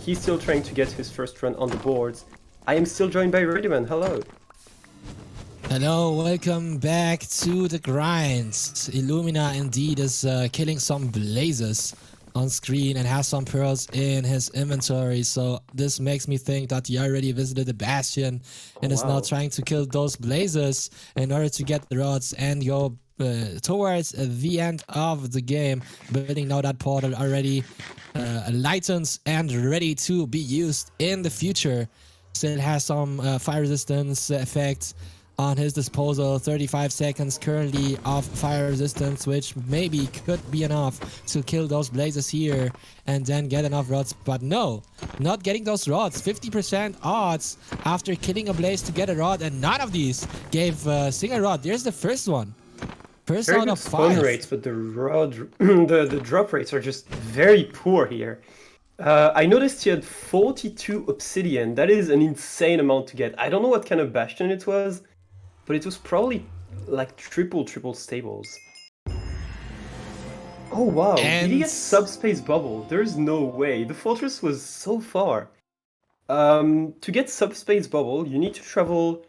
He's still trying to get his first run on the boards. I am still joined by Radiman. Hello. Hello, welcome back to the grind. Illumina indeed is killing some blazes on screen and has some pearls in his inventory. So this makes me think that he already visited the Bastion and is now wow. trying to kill those blazes in order to get the rods and go towards the end of the game. Building now that portal already lightened and ready to be used in the future. Still has some fire resistance effects on his disposal. 35 seconds currently of fire resistance, which maybe could be enough to kill those blazes here and then get enough rods. But no, not getting those rods. 50% odds after killing a blaze to get a rod, and none of these gave a single rod. There's the first one. First Very out good of spawn 5. rates, but the the drop rates are just very poor here. I noticed he had 42 obsidian. That is an insane amount to get. I don't know what kind of bastion it was, but it was probably like triple stables. Oh wow, did he get subspace bubble? There's no way. The fortress was so far. To get subspace bubble, you need to travel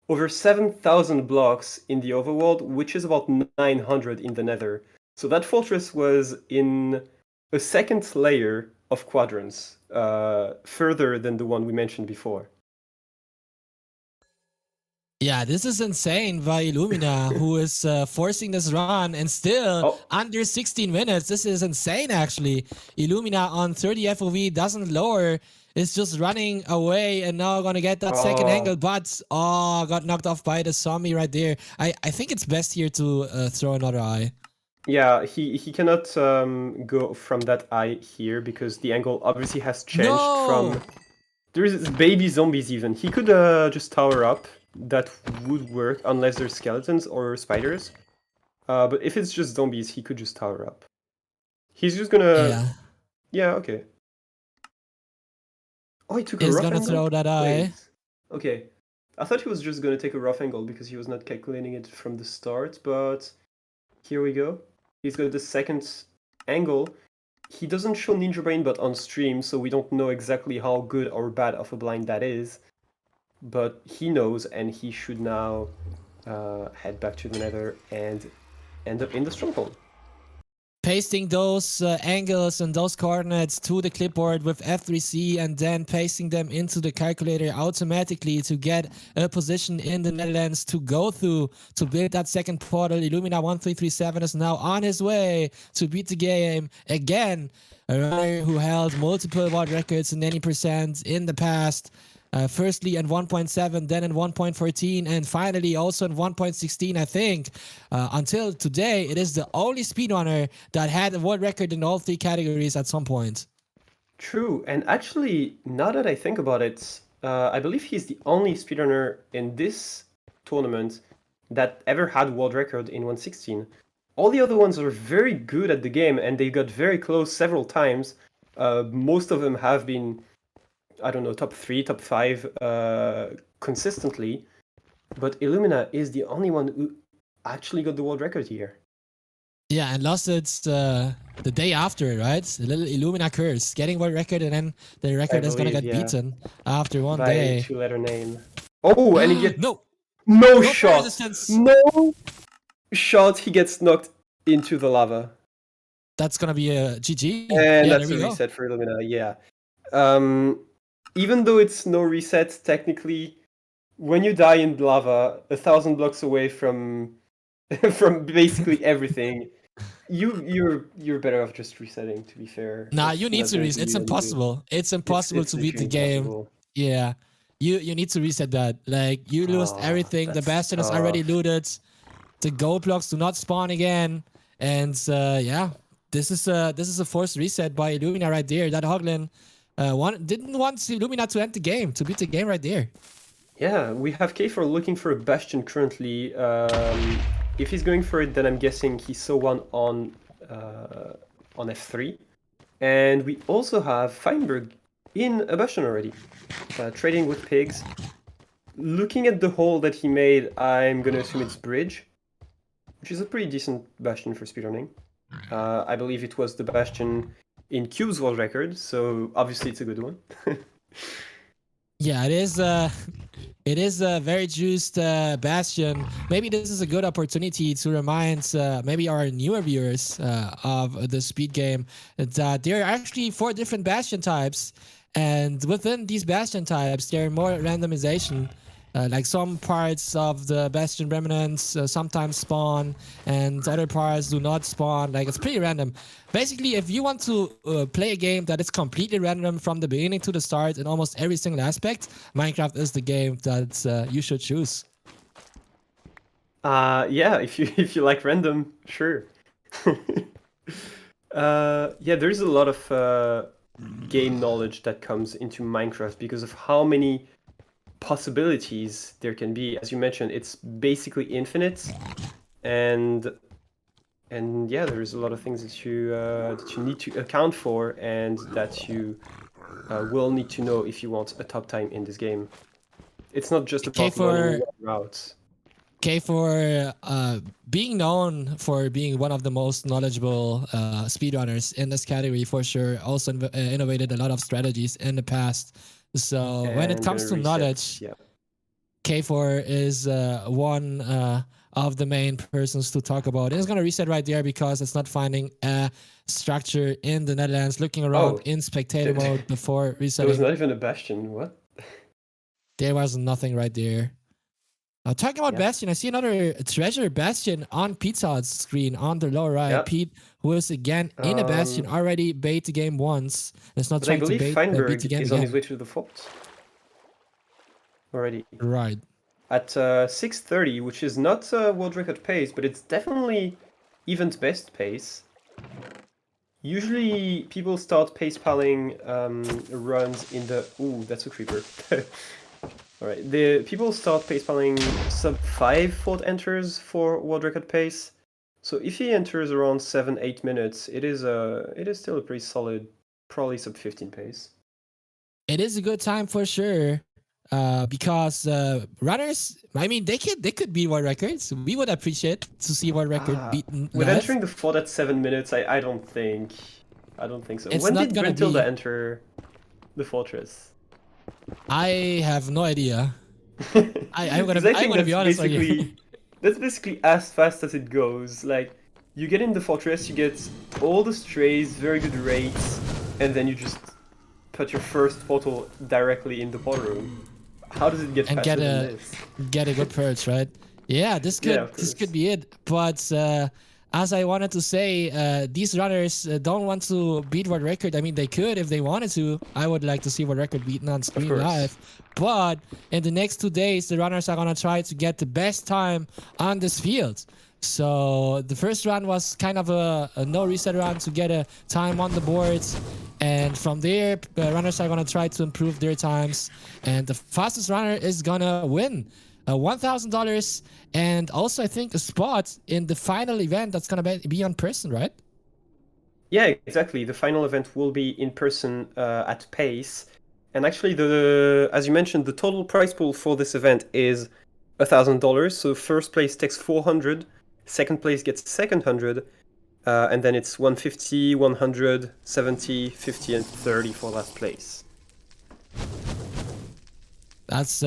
over 7,000 blocks in the overworld, which is about 900 in the nether. So that fortress was in a second layer of quadrants, further than the one we mentioned before. Yeah, this is insane by Illumina, who is forcing this run and still under 16 minutes. This is insane, actually. Illumina on 30 FOV doesn't lower. It's just running away and now gonna get that second angle, but got knocked off by the zombie right there. I think it's best here to throw another eye. Yeah, he cannot go from that eye here because the angle obviously has changed from... There's baby zombies even. He could just tower up. That would work unless there's skeletons or spiders. But if it's just zombies, he could just tower up. He's just gonna... Yeah, okay. Oh, he took a rough angle? He's gonna throw that eye. Wait. Okay. I thought he was just gonna take a rough angle because he was not calculating it from the start, but here we go. He's got the second angle. He doesn't show Ninja Brain but on stream, so we don't know exactly how good or bad of a blind that is. But he knows, and he should now head back to the nether and end up in the stronghold. Pasting those angles and those coordinates to the clipboard with F3C and then pasting them into the calculator automatically to get a position in the Netherlands to go through to build that second portal. Illumina 1337 is now on his way to beat the game again. A runner who held multiple world records in 90% in the past. Firstly in 1.7, then in 1.14, and finally also in 1.16, I think. Until today, it is the only speedrunner that had a world record in all 3 categories at some point. True, and actually, now that I think about it, I believe he's the only speedrunner in this tournament that ever had world record in 1.16. All the other ones are very good at the game, and they got very close several times. Most of them have been... I don't know, top 3, top 5 consistently. But Illumina is the only one who actually got the world record here. Yeah, and lost it the day after, right? The little Illumina curse. Getting world record and then the record is going to get beaten after one day. By a 2-letter name. Oh, and he gets... No shot! No shot! He gets knocked into the lava. That's going to be a GG. And that's a reset for Illumina, yeah. Even though it's no reset, technically, when you die in lava, 1,000 blocks away from from basically everything, you're better off just resetting. To be fair, nah, you need to reset. It's impossible. It's impossible to beat the game. Yeah, you need to reset that. Like you lost everything. The Bastion is already looted. The gold blocks do not spawn again, and yeah, this is a forced reset by Illumina right there. That Hoglin. Didn't want Illumina to end the game, to beat the game right there. Yeah, we have K4 looking for a Bastion currently. If he's going for it, then I'm guessing he saw one on F3. And we also have Feinberg in a Bastion already, trading with pigs. looking at the hole that he made, I'm gonna assume it's bridge, which is a pretty decent bastion for speedrunning. I believe it was the bastion in Cube's world record, so obviously it's a good one. Yeah, it is. It is a very juiced Bastion. Maybe this is a good opportunity to remind maybe our newer viewers of the speed game that there are actually 4 different Bastion types, and within these Bastion types, there are more randomization. Like some parts of the Bastion remnants sometimes spawn, and other parts do not spawn. Like it's pretty random. Basically, if you want to play a game that is completely random from the beginning to the start in almost every single aspect, Minecraft is the game that you should choose. Yeah, if you like random, sure. Yeah, there's a lot of game knowledge that comes into Minecraft because of how many possibilities there can be. As you mentioned, it's basically infinite, and yeah, there's a lot of things that you need to account for and that you will need to know if you want a top time in this game. It's not just about learning routes. Okay, for being known for being one of the most knowledgeable speedrunners in this category, for sure, also innovated a lot of strategies in the past. So when it comes to knowledge, yeah. K4 is one of the main persons to talk about. It's going to reset right there because it's not finding a structure in the Netherlands, looking around in spectator mode before resetting. There was not even a bastion, what? There was nothing right there. Talking about Bastion, I see another treasure Bastion on Pete's screen on the lower right. Yep. Pete, who is again in a Bastion, already bait the game once. It's not trying to bait the game is on his way to the fort already. Right. At 6:30, which is not world record pace, but it's definitely event best pace. Usually people start pace palling runs in the... Ooh, that's a creeper. Alright, the people start pace palling sub 5 fort enters for world record pace. So if he enters around 7-8 minutes, it is still a pretty solid, probably sub 15 pace. It is a good time for sure. Because runners, I mean, they could beat world records. We would appreciate to see world record beaten. With entering the fort at 7 minutes, I don't think so. When did Brentilda enter the fortress? I have no idea. I'm gonna be honest with you. That's basically as fast as it goes. Like, you get in the fortress, you get all the strays, very good rates, and then you just put your first portal directly in the portal room. How does it get faster than this? Get a good perch, right? Yeah, this could be it. But as I wanted to say, these runners don't want to beat world record. I mean, they could if they wanted to. I would like to see world record beaten on screen live. But in the next 2 days, the runners are gonna try to get the best time on this field. So the first run was kind of a no reset run to get a time on the boards. And from there, runners are gonna try to improve their times. And the fastest runner is gonna win $1,000 and also I think a spot in the final event that's gonna be in person, right? Yeah, exactly. The final event will be in person at pace. And actually, as you mentioned, the total prize pool for this event is $1,000. So first place takes 400, second place gets second 100, and then it's 150, 100, 70, 50, and 30 for last place. That's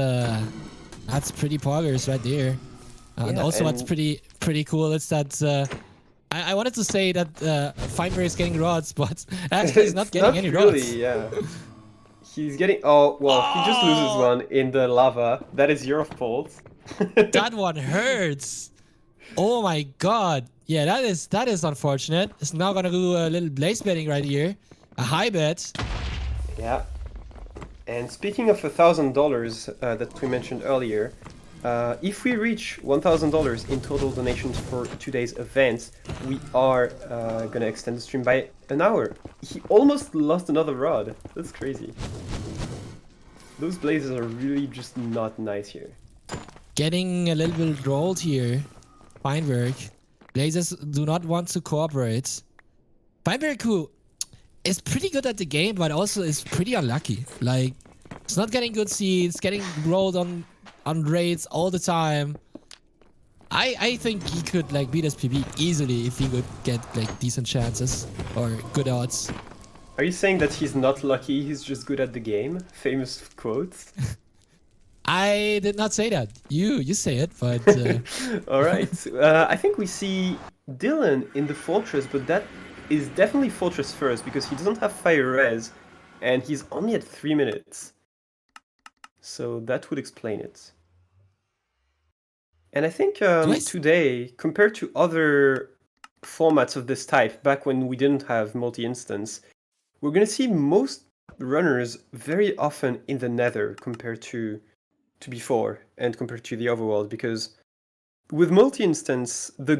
pretty poggers right there. And also what's pretty cool is that I wanted to say that Feinberg is getting rods, but actually he's not getting any rods. Yeah. He's getting... Oh, well, he just loses one in the lava. That is your fault. That one hurts. Oh my god. Yeah, that is unfortunate. It's now gonna do a little blaze betting right here. A high bet. Yeah. And speaking of $1,000 that we mentioned earlier, if we reach $1,000 in total donations for today's event, we are gonna extend the stream by an hour. He almost lost another rod. That's crazy. Those blazes are really just not nice here. Getting a little bit rolled here. Feinberg. Blazes do not want to cooperate. Feinberg, who is pretty good at the game, but also is pretty unlucky. Like, it's not getting good seeds, getting rolled on on raids all the time. I think he could like beat SPB easily if he could get like decent chances or good odds. Are you saying that he's not lucky, he's just good at the game? Famous quotes. I did not say that. You say it, but All right. I think we see Dylan in the fortress, but that is definitely fortress first because he doesn't have fire res, and he's only at 3 minutes. So that would explain it. And I think today, compared to other formats of this type, back when we didn't have multi-instance, we're going to see most runners very often in the nether compared to before and compared to the overworld, because with multi-instance, the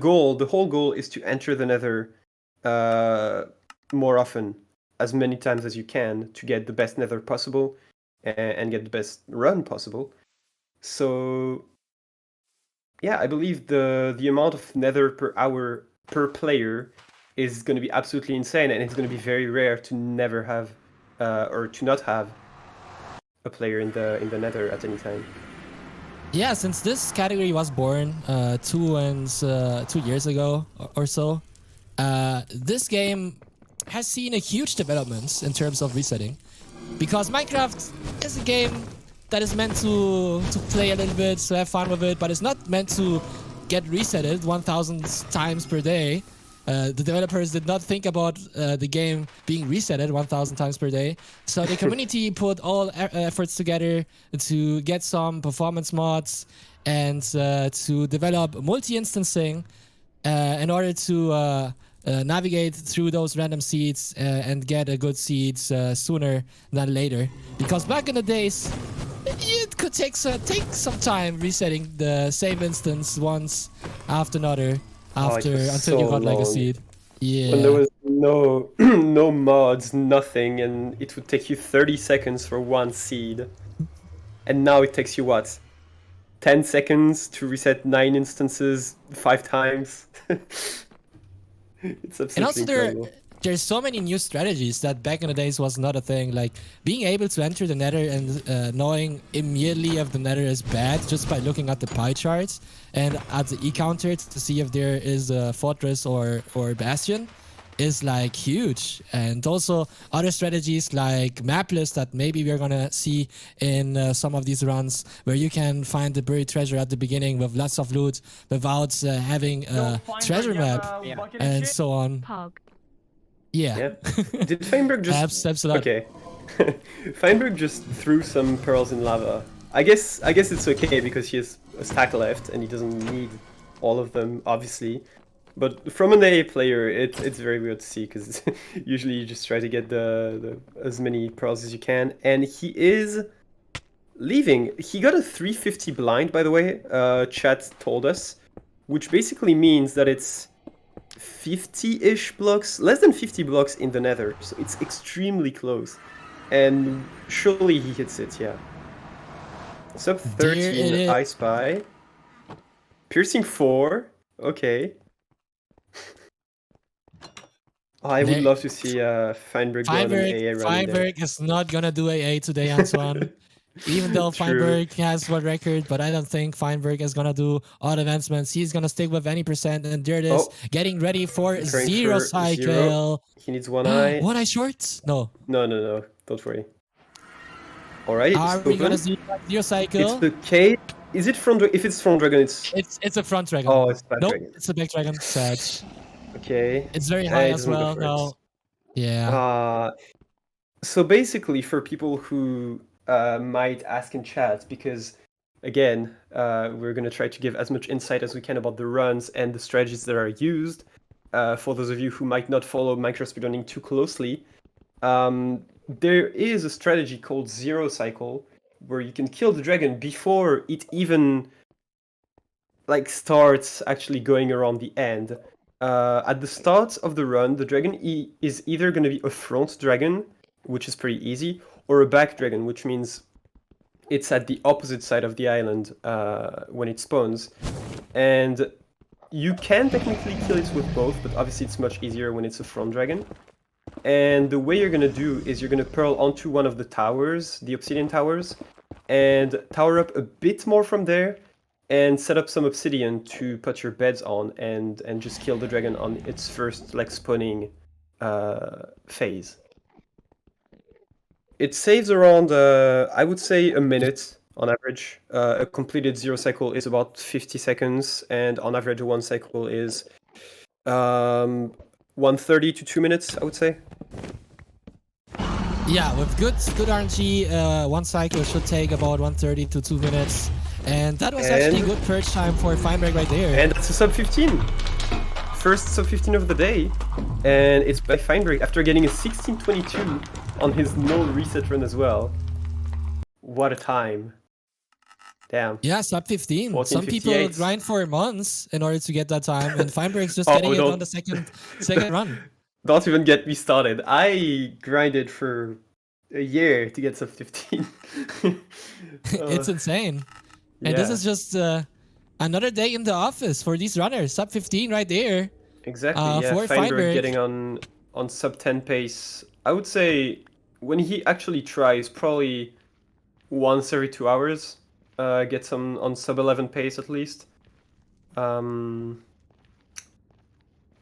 whole goal is to enter the nether more often, as many times as you can, to get the best nether possible and get the best run possible. So yeah, I believe the amount of nether per hour per player is going to be absolutely insane, and it's going to be very rare to never have or to not have a player in the nether at any time. yeah, since this category was born 2 years ago or so, this game has seen a huge developments in terms of resetting, because Minecraft is a game that is meant to play a little bit, to have fun with it, but it's not meant to get resetted 1,000 times per day. The developers did not think about the game being resetted 1,000 times per day. So the community put all efforts together to get some performance mods and to develop multi-instancing in order to navigate through those random seeds and get a good seeds sooner than later. Because back in the days, it could take some time resetting the same instance once after another. Until you got like a seed. Yeah. When there was no mods, nothing, and it would take you 30 seconds for one seed. And now it takes you what? 10 seconds to reset 9 instances 5 times. It's absolutely and also incredible. there's so many new strategies that back in the days was not a thing. Like being able to enter the nether and knowing immediately if the nether is bad just by looking at the pie charts and at the E counter to see if there is a fortress or bastion is like huge. And also other strategies like map list that maybe we're gonna see in some of these runs, where you can find the buried treasure at the beginning with lots of loot without having a treasure map and so on. Yeah. Did Feinberg just... Okay. Feinberg just threw some pearls in lava. I guess it's okay because he has a stack left and he doesn't need all of them, obviously. But from an AA player, it's very weird to see, because usually you just try to get as many pearls as you can. And he is leaving. He got a 350 blind, by the way, chat told us, which basically means that it's 50-ish blocks, less than 50 blocks in the nether, so it's extremely close. And surely he hits it, yeah. Sub 13, I spy. Piercing 4, okay. I would love to see Feinberg go on an AA run. Feinberg is not gonna do AA today, Antoine. Even though Feinberg has one record, but I don't think Feinberg is gonna do odd advancements. He's gonna stick with any percent, and there it is, getting ready for zero cycle. Zero. He needs one eye. One eye short? No. No. Don't worry. Alright, are we gonna see zero cycle? It's the K. Is it front? If it's front dragon, it's a front dragon. Oh, it's back dragon. It's a back dragon. Sad. Okay. It's very high as well. No. Yeah. So basically, for people who might ask in chat, because again, we're going to try to give as much insight as we can about the runs and the strategies that are used. For those of you who might not follow Minecraft speedrunning too closely, there is a strategy called zero cycle, where you can kill the dragon before it even like starts actually going around the end. At the start of the run, the dragon is either going to be a front dragon, which is pretty easy, or a back dragon, which means it's at the opposite side of the island when it spawns. And you can technically kill it with both, but obviously it's much easier when it's a front dragon. And the way you're going to do is you're going to pearl onto one of the towers, the obsidian towers, and tower up a bit more from there, and set up some obsidian to put your beds on, and just kill the dragon on its first like spawning phase. It saves around, I would say, a minute on average. A completed 0 cycle is about 50 seconds, and on average, a 1 cycle is 130 to 2 minutes, I would say. Yeah, with good RNG, 1 cycle should take about 130 to 2 minutes. And that was actually good purge time for Feinberg right there. And it's a sub 15. First sub 15 of the day. And it's by Feinberg after getting a 16:22 on his null reset run as well. What a time. Damn. Yeah, sub 15. 14, Some people 58. grind for months in order to get that time, and Feinberg's just getting it on the second run. Don't even get me started. I grinded for a year to get sub 15. It's insane. And this is just another day in the office for these runners. Sub 15 right there. Exactly, yeah. For Feinberg getting on sub 10 pace. I would say when he actually tries, probably once every 2 hours, gets on sub 11 pace at least. And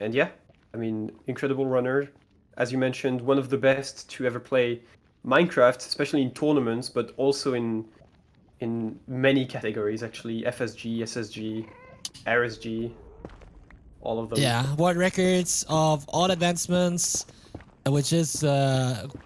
yeah, I mean, incredible runner. As you mentioned, one of the best to ever play Minecraft, especially in tournaments, but also in many categories actually. FSG, SSG, RSG, all of them. Yeah, world records of all advancements, which is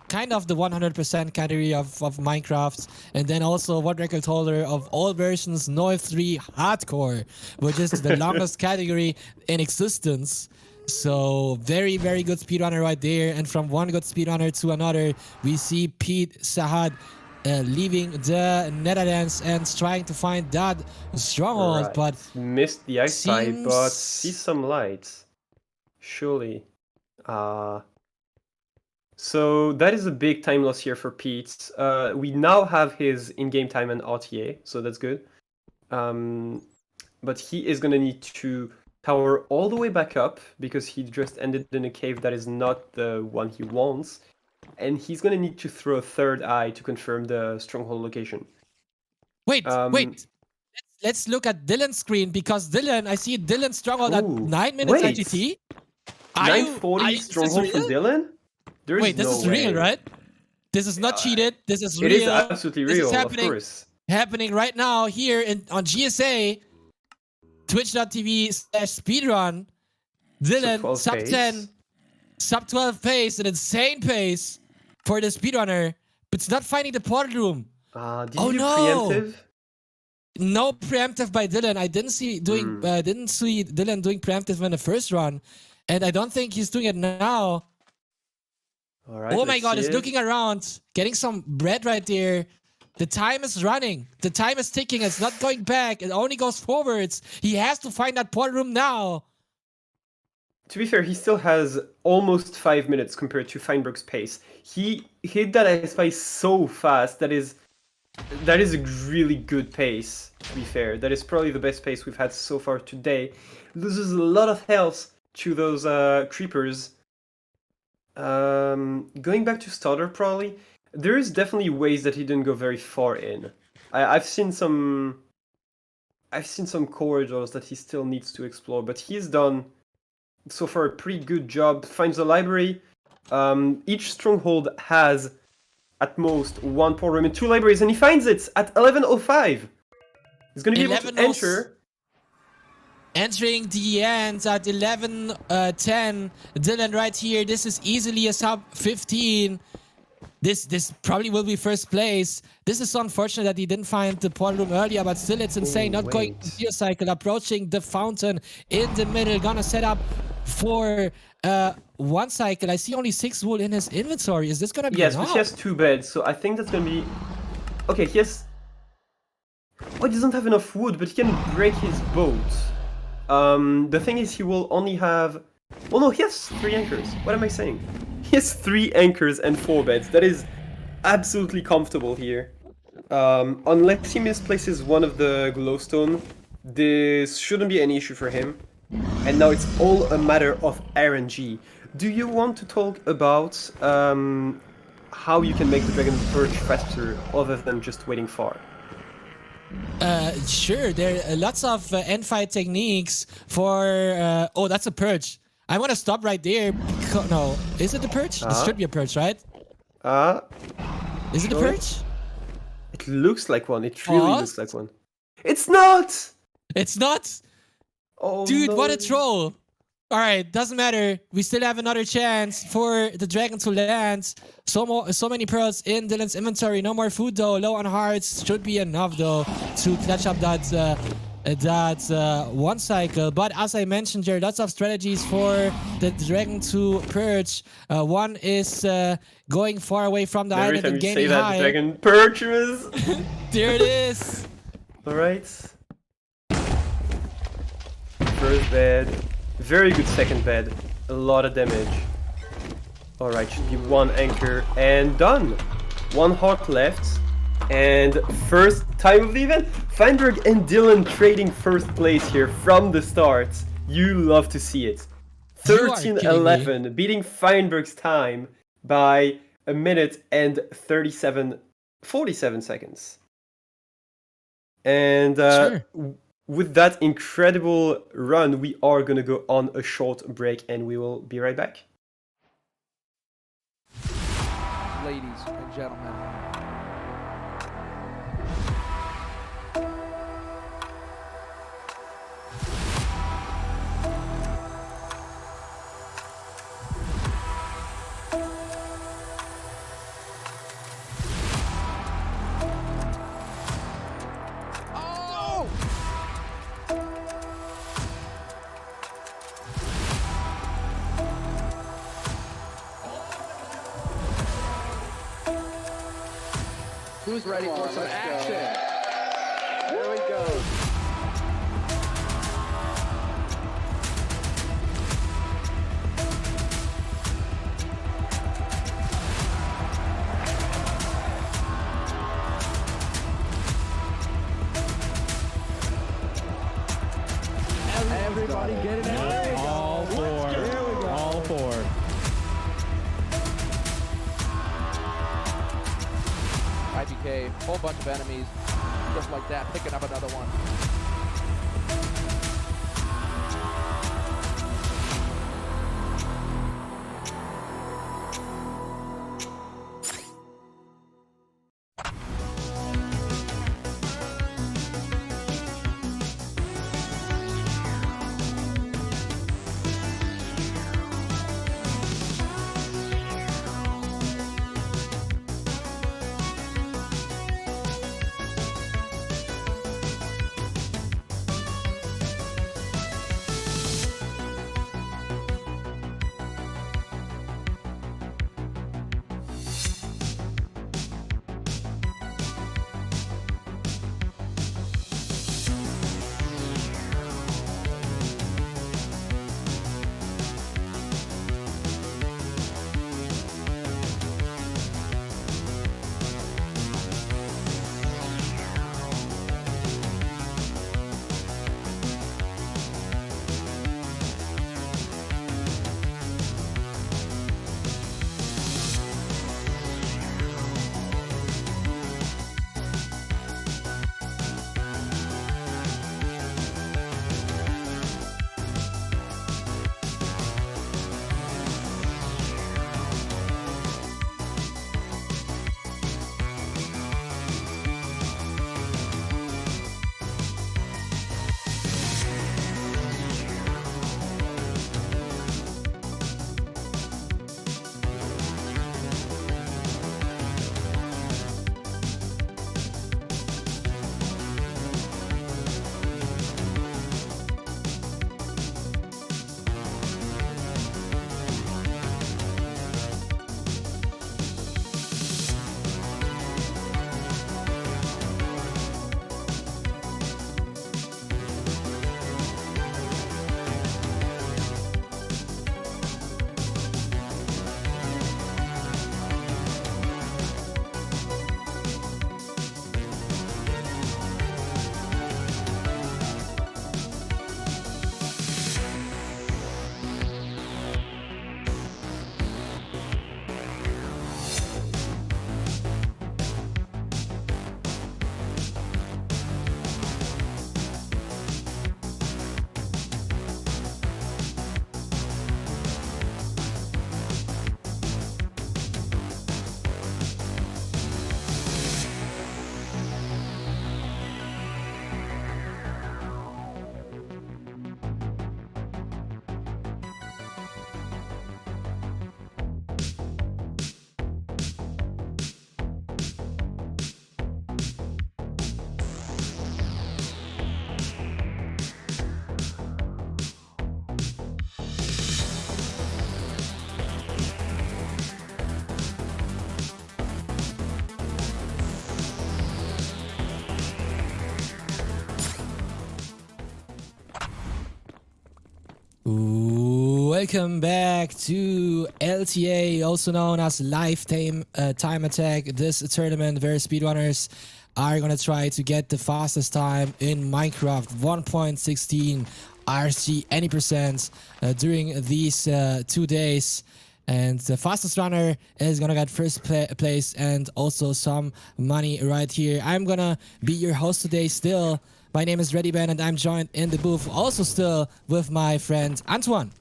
kind of the 100% category of Minecraft, and then also world record holder of all versions NoF3 Hardcore, which is the longest category in existence. So very, very good speedrunner right there. And from one good speedrunner to another, we see Pete Sahad leaving the Netherlands and trying to find that stronghold, Right. but missed the eyesight, but sees some lights. Surely. So that is a big time loss here for Pete. We now have his in-game time and RTA, so that's good. But he is gonna need to tower all the way back up because he just ended in a cave that is not the one he wants. And he's gonna need to throw a third eye to confirm the stronghold location. Wait. Let's look at Dylan's screen, because Dylan, I see Dylan stronghold at 9 minutes IGT. 940 stronghold from Dylan? Wait, this is real, right? This is not cheated. This is real. It is absolutely real, is happening, of course. Happening right now here on GSA, twitch.tv/speedrun. Dylan, sub 10, sub 12 pace, an insane pace for the speedrunner, but it's not finding the portal room. Did you do preemptive? No preemptive by Dylan. I didn't see Dylan doing preemptive in the first run, and I don't think he's doing it now. All right, oh my god, he's looking around, getting some bread right there. The time is running. The time is ticking. It's not going back. It only goes forwards. He has to find that portal room now. To be fair, he still has almost 5 minutes compared to Feinberg's pace. He hit that SPy so fast. That is a really good pace, to be fair. That is probably the best pace we've had so far today. Loses a lot of health to those creepers. Going back to starter, probably. There is definitely ways that he didn't go very far in. I've seen some corridors that he still needs to explore, but he's done so far a pretty good job. Finds the library. Each stronghold has at most one portal room and 2 libraries, and he finds it at 11:05. He's gonna be able to enter. Entering the end at 11:10. Dylan right here. This is easily a sub 15. This probably will be first place. This is so unfortunate that he didn't find the portal room earlier, but still it's insane. Not going geocycle, approaching the fountain in the middle. Gonna set up for 1 cycle. I see only 6 wool in his inventory. Is this gonna be Yes, enough? but he has 2 beds, so I think that's gonna be... Okay, he has... Oh, he doesn't have enough wood, but he can break his boat. The thing is, he will only have... Well, no, he has 3 anchors. What am I saying? He has 3 anchors and 4 beds. That is absolutely comfortable here. Unless he misplaces one of the glowstone, this shouldn't be an issue for him. And now it's all a matter of RNG. Do you want to talk about how you can make the dragon perch faster other than just waiting far. Sure, there are lots of end fight techniques for... oh, that's a perch. I want to stop right there. No, is it the perch? It should be a perch, right? Is it a perch? It looks like one. It really looks like one. It's not! It's not? Oh, dude, no. what a troll. All right, doesn't matter. We still have another chance for the dragon to land. So many pearls in Dylan's inventory. No more food though. Low on hearts. Should be enough though to clutch up that one cycle. But as I mentioned, there are lots of strategies for the dragon to perch. One is going far away from the island and gaining high. Every time you say that, the dragon perches. There it is. All right. First bed. Very good second bed. A lot of damage. Alright, should be one anchor and done. One heart left. And first time of the event. Feinberg and Dylan trading first place here from the start. You love to see it. 13-11, beating Feinberg's time by 1 minute and 47 seconds. And sure. With that incredible run, we are going to go on a short break and we will be right back. Ladies and gentlemen. Who's ready for some action? There we go. Everybody get it out. All four. There we go. All four. IPK, whole bunch of enemies, just like that, picking up another one. Welcome back to LTA, also known as Lifetime Time Attack. This tournament where speedrunners are gonna try to get the fastest time in Minecraft 1.16 RC any percent during these 2 days. And the fastest runner is gonna get first place and also some money right here. I'm gonna be your host today still. My name is ReadyBen and I'm joined in the booth also still with my friend Antoine.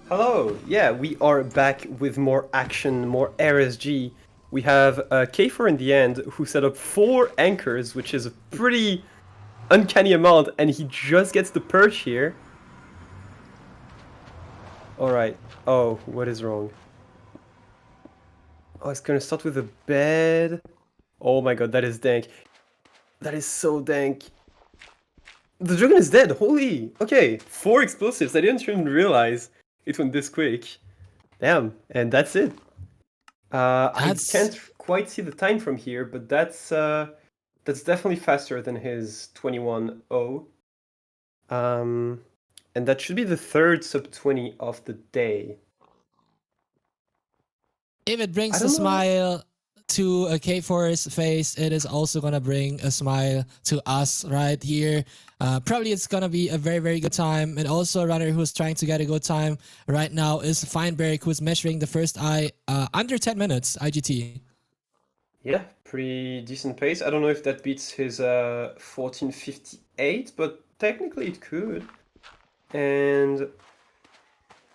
Hello, yeah, we are back with more action, more RSG. We have K4 in the end who set up 4 anchors, which is a pretty uncanny amount, and he just gets the perch here. Alright, oh, what is wrong? Oh, it's gonna start with a bed. Oh my god, that is dank. That is so dank. The dragon is dead, holy! Okay, 4 explosives, I didn't even realize it went this quick. Damn, and that's it. I can't quite see the time from here, but that's definitely faster than his 21.0. And that should be the 3rd sub 20 of the day. If it brings a smile to a K4's face, it is also gonna bring a smile to us right here. Probably it's gonna be a very, very good time. And also a runner who's trying to get a good time right now is Feinberg, who's measuring the first eye under 10 minutes IGT. Yeah, pretty decent pace. I don't know if that beats his 14:58, but technically it could. And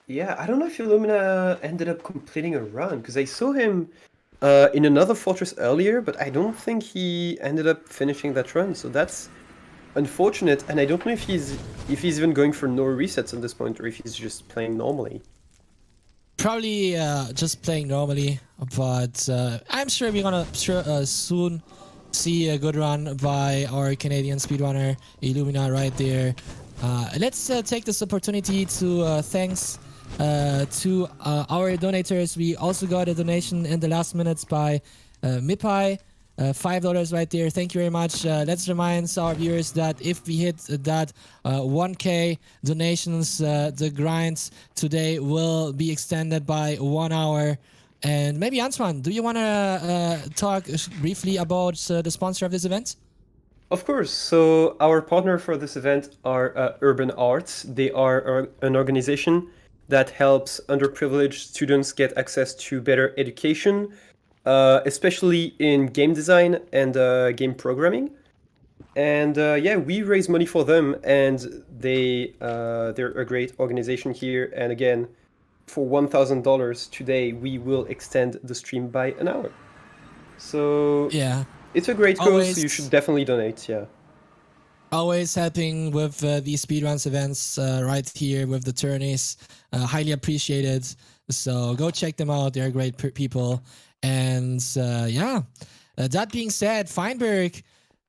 yeah, I don't know if Illumina ended up completing a run, because I saw him in another fortress earlier, but I don't think he ended up finishing that run, so that's unfortunate, and I don't know if he's even going for no resets at this point, or if he's just playing normally. Probably just playing normally, but I'm sure we're gonna soon see a good run by our Canadian speedrunner Illumina right there. Let's take this opportunity to thanks to our donators. We also got a donation in the last minutes by Mipai, $5 right there. Thank you very much. Let's remind our viewers that if we hit that 1K donations, the grind today will be extended by 1 hour. And maybe Antoine, do you want to talk briefly about the sponsor of this event? Of course. So our partner for this event are Urban Arts. They are an organization that helps underprivileged students get access to better education, especially in game design and game programming. And yeah, we raise money for them, and they're a great organization here. And again, for $1,000 today, we will extend the stream by an hour. So yeah, it's a great cause, so you should definitely donate, yeah. Always helping with these speedruns events right here with the tourneys. Highly appreciated. So go check them out. They're great people. And yeah, that being said, Feinberg,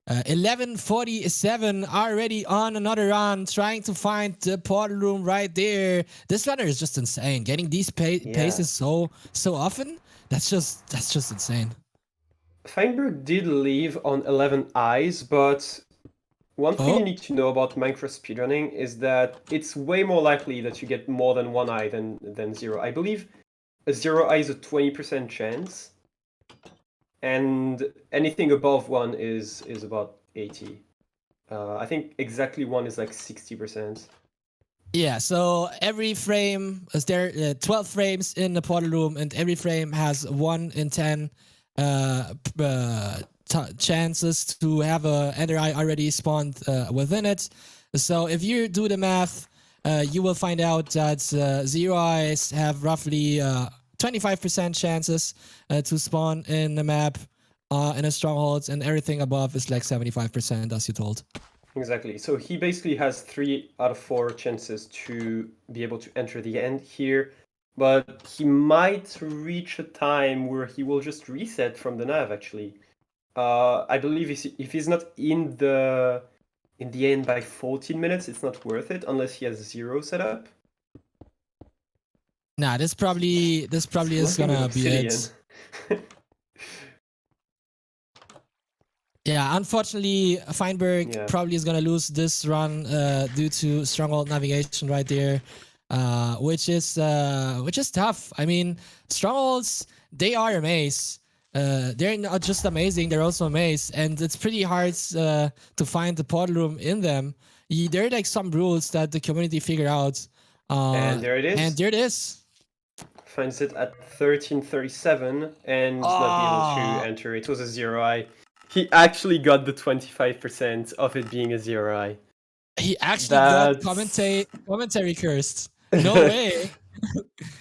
11:47, already on another run, trying to find the portal room right there. This runner is just insane. Getting these paces so often, that's just insane. Feinberg did leave on 11 eyes, but one thing you need to know about Minecraft speedrunning is that it's way more likely that you get more than 1 eye than 0. I believe a 0 eye is a 20% chance, and anything above 1 is about 80. I think exactly 1 is like 60%. Yeah, so every frame is there 12 frames in the portal room, and every frame has 1 in 10 chances to have a ender eye already spawned within it. So if you do the math, you will find out that 0 eyes have roughly 25% chances to spawn in the map in a stronghold, and everything above is like 75%, as you told. Exactly. So he basically has 3 out of 4 chances to be able to enter the end here. But he might reach a time where he will just reset from the nav, actually. I believe if he's not in the end by 14 minutes, it's not worth it unless he has 0 set up. Nah, this probably is gonna be it. Yeah, unfortunately, Feinberg probably is gonna lose this run due to stronghold navigation right there. which is tough. I mean, strongholds, they are a maze. They're not just amazing; they're also a maze, and it's pretty hard to find the portal room in them. There are like some rules that the community figure out. And there it is. And there it is. Finds it at 1337 and not able to enter. It was a 0i. He actually got the 25% of it being a 0i. He actually got commentary cursed. No way.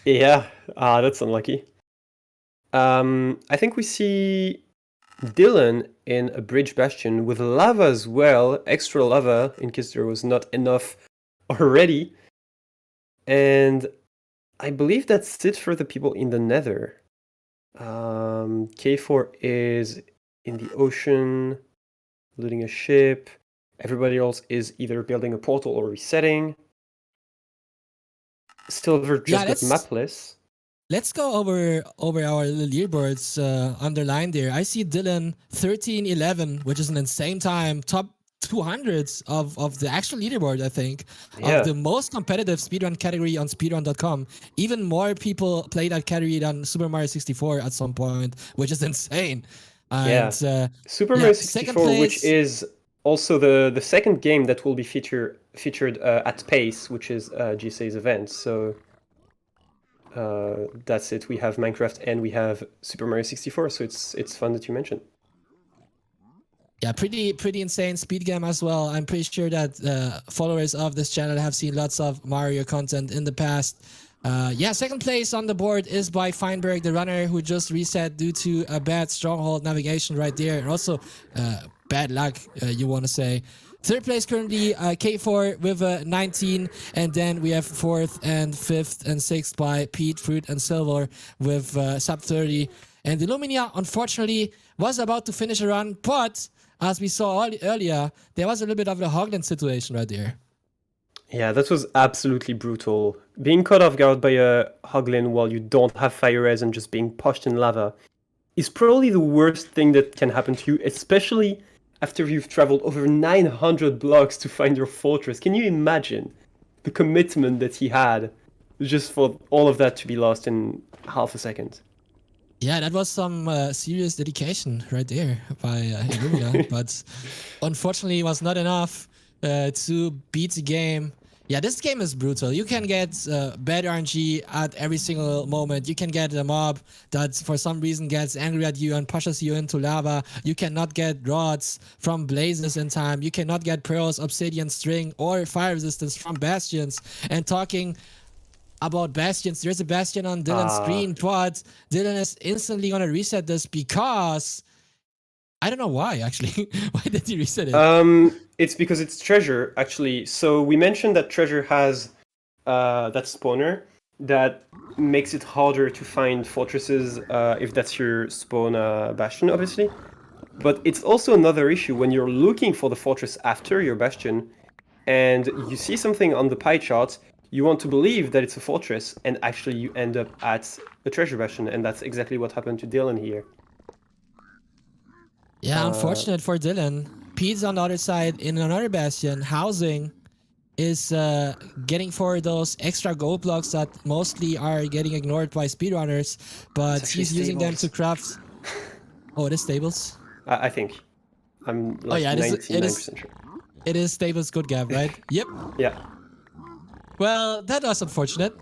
Yeah, that's unlucky. I think we see Dylan in a bridge bastion with lava as well, extra lava in case there was not enough already. And I believe that's it for the people in the nether. K4 is in the ocean, looting a ship. Everybody else is either building a portal or resetting. Silver just got mapless. Let's go over our little leaderboards underlined there. I see Dylan 13-11, which is an insane time. Top 200s of the actual leaderboard, I think. Yeah. Of the most competitive speedrun category on speedrun.com. Even more people play that category than Super Mario 64 at some point, which is insane. And, Super Mario 64, which is also the second game that will be featured at PACE, which is GSA's event. So that's it. We have Minecraft and we have Super Mario 64. So it's fun that you mentioned. Yeah, pretty insane speed game as well. I'm pretty sure that followers of this channel have seen lots of Mario content in the past. Second place on the board is by Feinberg, the runner who just reset due to a bad stronghold navigation right there. And also bad luck, you want to say. Third place currently K4 with 19, and then we have fourth and fifth and sixth by Pete, Fruit, and Silver with sub 30. And Illumina, unfortunately, was about to finish a run, but as we saw earlier, there was a little bit of a Hogland situation right there. Yeah, that was absolutely brutal. Being caught off guard by a Hoglin while you don't have fire res and just being pushed in lava is probably the worst thing that can happen to you, especially after you've traveled over 900 blocks to find your fortress. Can you imagine the commitment that he had just for all of that to be lost in half a second? Yeah, that was some serious dedication right there by Illumina, but unfortunately it was not enough to beat the game. Yeah, this game is brutal. You can get bad RNG at every single moment. You can get a mob that for some reason gets angry at you and pushes you into lava. You cannot get rods from blazes in time. You cannot get pearls, obsidian, string, or fire resistance from bastions. And talking about bastions, there's a bastion on Dylan's screen, but Dylan is instantly going to reset this because I don't know why, actually. Why did he reset it? It's because it's treasure, actually. So we mentioned that treasure has that spawner that makes it harder to find fortresses if that's your spawn bastion, obviously. But it's also another issue when you're looking for the fortress after your bastion and you see something on the pie chart. You want to believe that it's a fortress, and actually you end up at a treasure bastion, and that's exactly what happened to Dylan here. Yeah, unfortunate for Dylan. Pete's on the other side in another bastion. Housing is getting for those extra gold blocks that mostly are getting ignored by speedrunners, but he's using them to craft... Oh, it is stables? I think. I'm like 99% sure. It is stables good gap, right? Yep. Yeah. Well, that was unfortunate.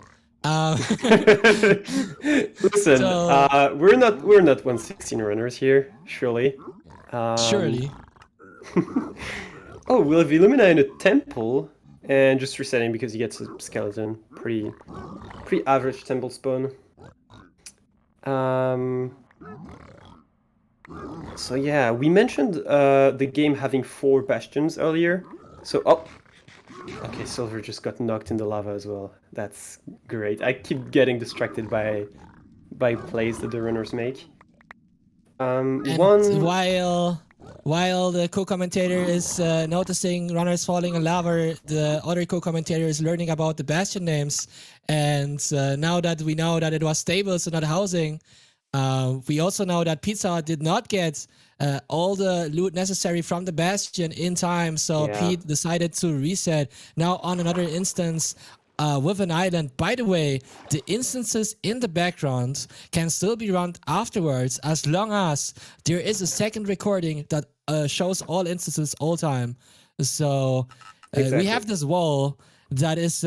Listen, so, we're not 116 runners here, surely. Surely. Oh, we'll have Illumina in a temple and just resetting because he gets a skeleton. Pretty average temple spawn. So yeah, we mentioned the game having 4 bastions earlier. So okay, Silver just got knocked in the lava as well. That's great. I keep getting distracted by plays that the runners make. And while the co-commentator is noticing runners falling in lava, the other co-commentator is learning about the bastion names. And now that we know that it was stables and not housing, we also know that Pizza Hut did not get all the loot necessary from the bastion in time, so Pete decided to reset. Now on another instance with an island. By the way, the instances in the background can still be run afterwards as long as there is a second recording that shows all instances all time. So we have this wall that is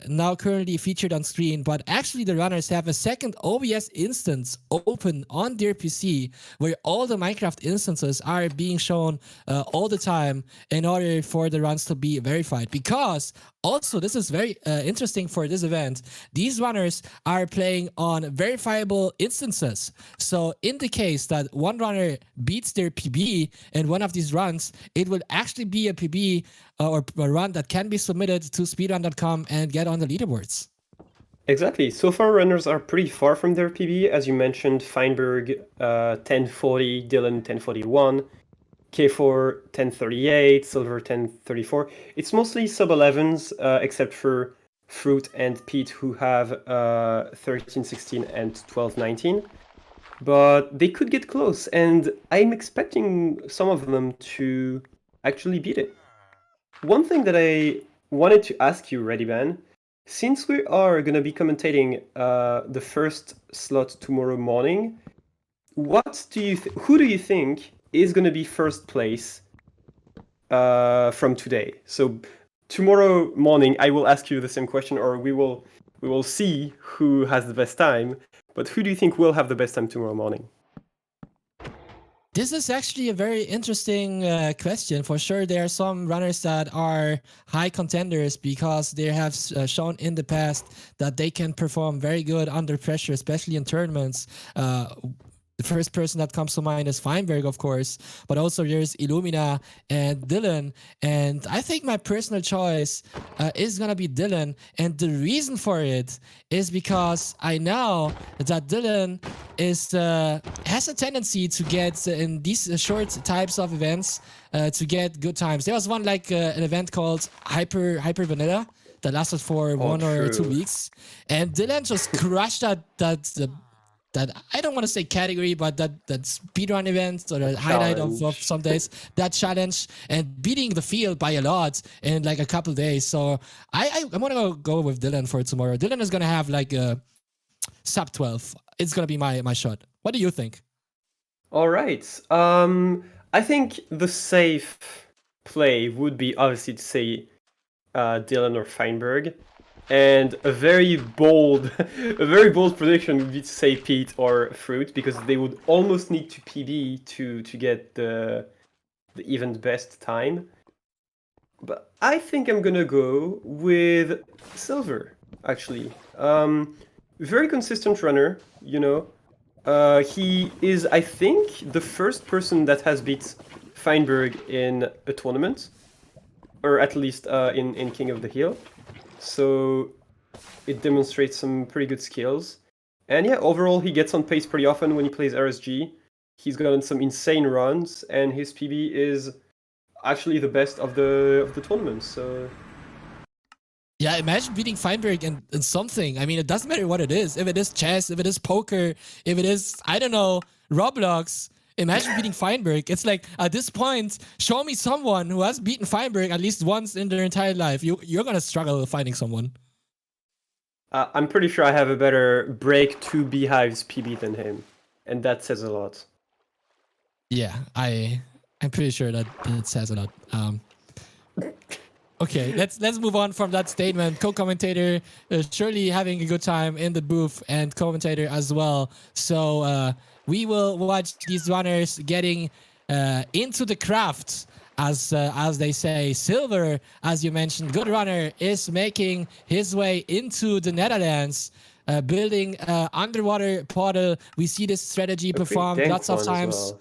now currently featured on screen, but actually the runners have a second OBS instance open on their PC where all the Minecraft instances are being shown all the time in order for the runs to be verified. Because also, this is very interesting for this event, these runners are playing on verifiable instances. So in the case that one runner beats their PB in one of these runs, it will actually be a PB or a run that can be submitted to speedrun.com and get on the leaderboards. Exactly. So far, runners are pretty far from their PB. As you mentioned, Feinberg 1040, Dylan 1041, K4 1038, Silver 1034. It's mostly sub-11s, except for Fruit and Pete, who have 1316 and 1219. But they could get close, and I'm expecting some of them to actually beat it. One thing that I wanted to ask you, Readyman, since we are going to be commentating the first slot tomorrow morning, who do you think is going to be first place from today? So tomorrow morning, I will ask you the same question, or we will see who has the best time. But who do you think will have the best time tomorrow morning? This is actually a very interesting question. For sure, there are some runners that are high contenders because they have shown in the past that they can perform very good under pressure, especially in tournaments. The first person that comes to mind is Feinberg, of course, but also there's Illumina and Dylan. And I think my personal choice is going to be Dylan. And the reason for it is because I know that Dylan has a tendency to get in these short types of events to get good times. There was one like an event called Hyper Vanilla that lasted for 1 or 2 weeks. And Dylan just crushed that I don't want to say category, but that speedrun event or the highlight of some days, that challenge, and beating the field by a lot in like a couple days. So I'm gonna go with Dylan for tomorrow. Dylan is gonna have like a sub 12. It's gonna be my shot. What do you think? All right. I think the safe play would be obviously to say Dylan or Feinberg. And a very bold prediction would be to say Pete or Fruit, because they would almost need to PB to get the event best time. But I think I'm gonna go with Silver, actually. Very consistent runner, you know. He is, I think, the first person that has beat Feinberg in a tournament, or at least in King of the Hill. So it demonstrates some pretty good skills. And yeah, overall he gets on pace pretty often when he plays RSG. He's gotten some insane runs, and his PB is actually the best of the tournament. So yeah, imagine beating Feinberg in something. I mean, it doesn't matter what it is. If it is chess, if it is poker, if it is, I don't know, Roblox. Imagine beating Feinberg. It's like, at this point, show me someone who has beaten Feinberg at least once in their entire life. You're going to struggle finding someone. I'm pretty sure I have a better break 2 beehives PB than him. And that says a lot. Yeah, I'm pretty sure that says a lot. Okay, let's move on from that statement. Co-commentator surely having a good time in the booth, and commentator as well. So we will watch these runners getting into the craft, as they say. Silver, as you mentioned, good runner, is making his way into the Netherlands, building underwater portal. We see this strategy performed lots of times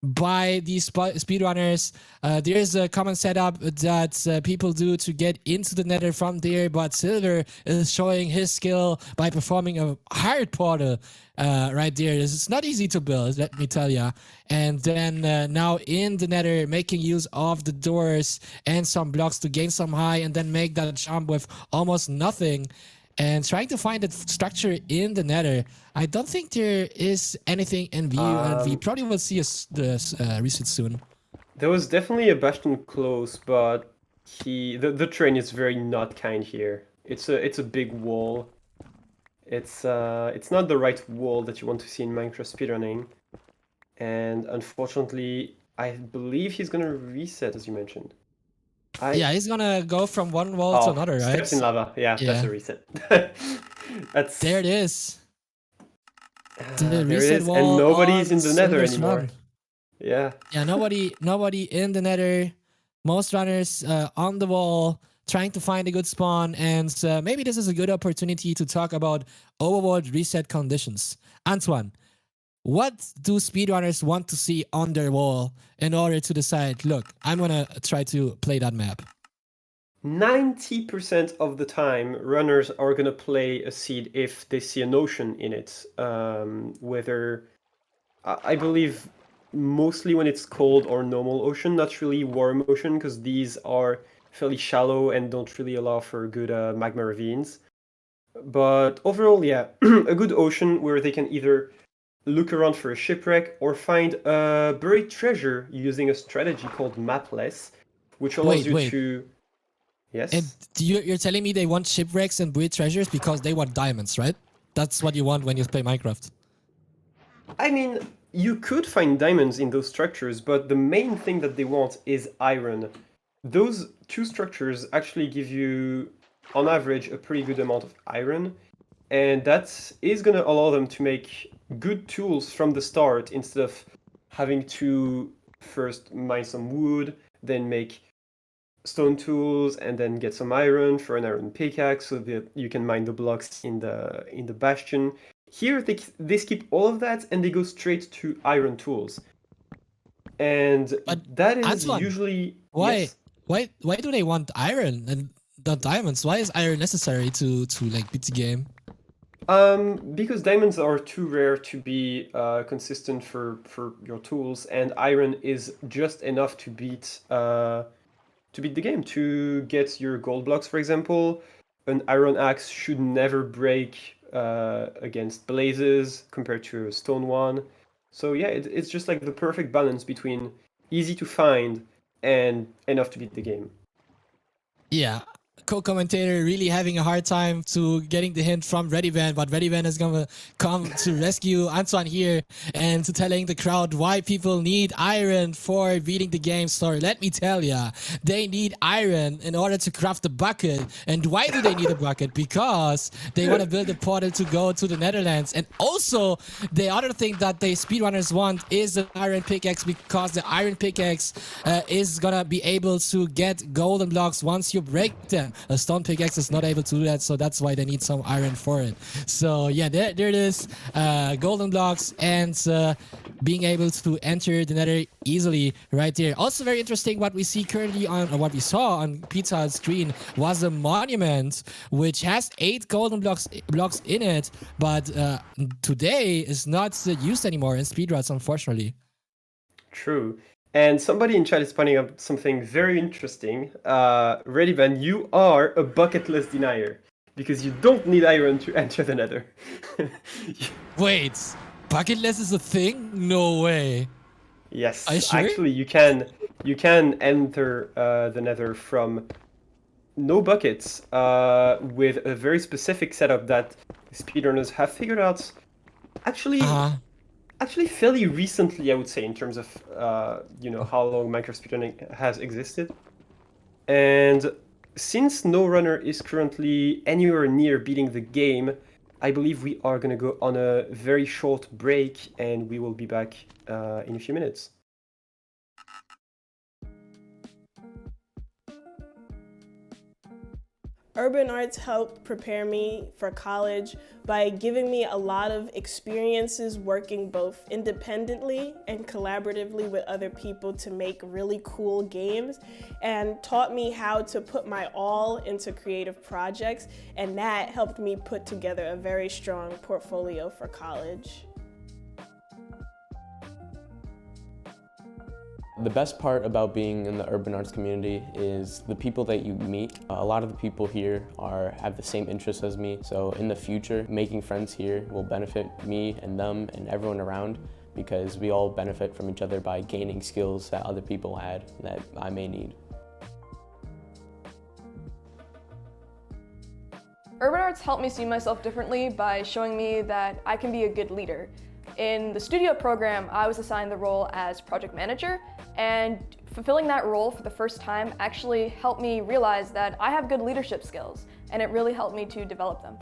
by these speedrunners. There is a common setup that people do to get into the nether from there, but Silver is showing his skill by performing a hard portal right there. It's not easy to build, let me tell ya. And then now in the nether, making use of the doors and some blocks to gain some high, and then make that jump with almost nothing, and trying to find the structure in the nether. I don't think there is anything in view, and we probably will see the reset soon. There was definitely a Bastion close, but the train is very not kind here. It's a big wall. It's not the right wall that you want to see in Minecraft speedrunning. And unfortunately, I believe he's gonna reset, as you mentioned. Yeah, he's gonna go from one wall to another, right? Steps in lava. Yeah, that's Yeah. a reset. That's There it is. The there it reset is, and wall nobody's on in the nether Silver's anymore. run. Yeah. Yeah, nobody in the nether. Most runners on the wall trying to find a good spawn, and maybe this is a good opportunity to talk about overworld reset conditions. Antoine, what do speedrunners want to see on their wall in order to decide, look, I'm gonna try to play that map? 90% of the time, runners are gonna play a seed if they see an ocean in it. Whether I believe mostly when it's cold or normal ocean, not really warm ocean, because these are fairly shallow and don't really allow for good magma ravines. But overall, yeah, a good ocean where they can either look around for a shipwreck or find a buried treasure using a strategy called mapless, which allows you Wait. to... Yes? And you're telling me they want shipwrecks and buried treasures because they want diamonds, right? That's what you want when you play Minecraft. I mean, you could find diamonds in those structures, but the main thing that they want is iron. Those two structures actually give you, on average, a pretty good amount of iron, and that is going to allow them to make good tools from the start instead of having to first mine some wood, then make stone tools, and then get some iron for an iron pickaxe so that you can mine the blocks in the bastion. Here they skip all of that and they go straight to iron tools. And But that is Antoine, usually... Why? Yes? Why do they want iron and not diamonds? Why is iron necessary to like beat the game? Because diamonds are too rare to be consistent for your tools, and iron is just enough to beat the game. To get your gold blocks, for example, an iron axe should never break against blazes compared to a stone one. So yeah, it's just like the perfect balance between easy to find and enough to beat the game. Yeah. Co-commentator really having a hard time to getting the hint from Readyvan, but Readyvan is gonna come to rescue Antoine here and to telling the crowd why people need iron for beating the game. Sorry, let me tell ya, they need iron in order to craft a bucket. And why do they need a bucket? Because they want to build a portal to go to the Netherlands. And also, the other thing that they speedrunners want is an iron pickaxe, because the iron pickaxe is gonna be able to get golden blocks once you break them. A stone pickaxe is not able to do that, so that's why they need some iron for it. So yeah, there it is. Golden blocks and being able to enter the nether easily right there. Also very interesting, what we see currently on, or what we saw on Pizza's screen was a monument which has 8 golden blocks in it, but today is not used anymore in speedruns, unfortunately. True. And somebody in chat is pointing out something very interesting. Readyvan, you are a bucketless denier because you don't need iron to enter the nether. Wait, bucketless is a thing? No way. Yes, Are you sure? actually, you can enter the nether from no buckets with a very specific setup that speedrunners have figured out. Actually, fairly recently, I would say, in terms of how long Minecraft speedrunning has existed. And since no runner is currently anywhere near beating the game, I believe we are going to go on a very short break, and we will be back in a few minutes. Urban arts helped prepare me for college by giving me a lot of experiences working both independently and collaboratively with other people to make really cool games, and taught me how to put my all into creative projects, and that helped me put together a very strong portfolio for college. The best part about being in the urban arts community is the people that you meet. A lot of the people here have the same interests as me, so in the future, making friends here will benefit me and them and everyone around, because we all benefit from each other by gaining skills that other people had that I may need. Urban arts helped me see myself differently by showing me that I can be a good leader. In the studio program, I was assigned the role as project manager, and fulfilling that role for the first time actually helped me realize that I have good leadership skills, and it really helped me to develop them.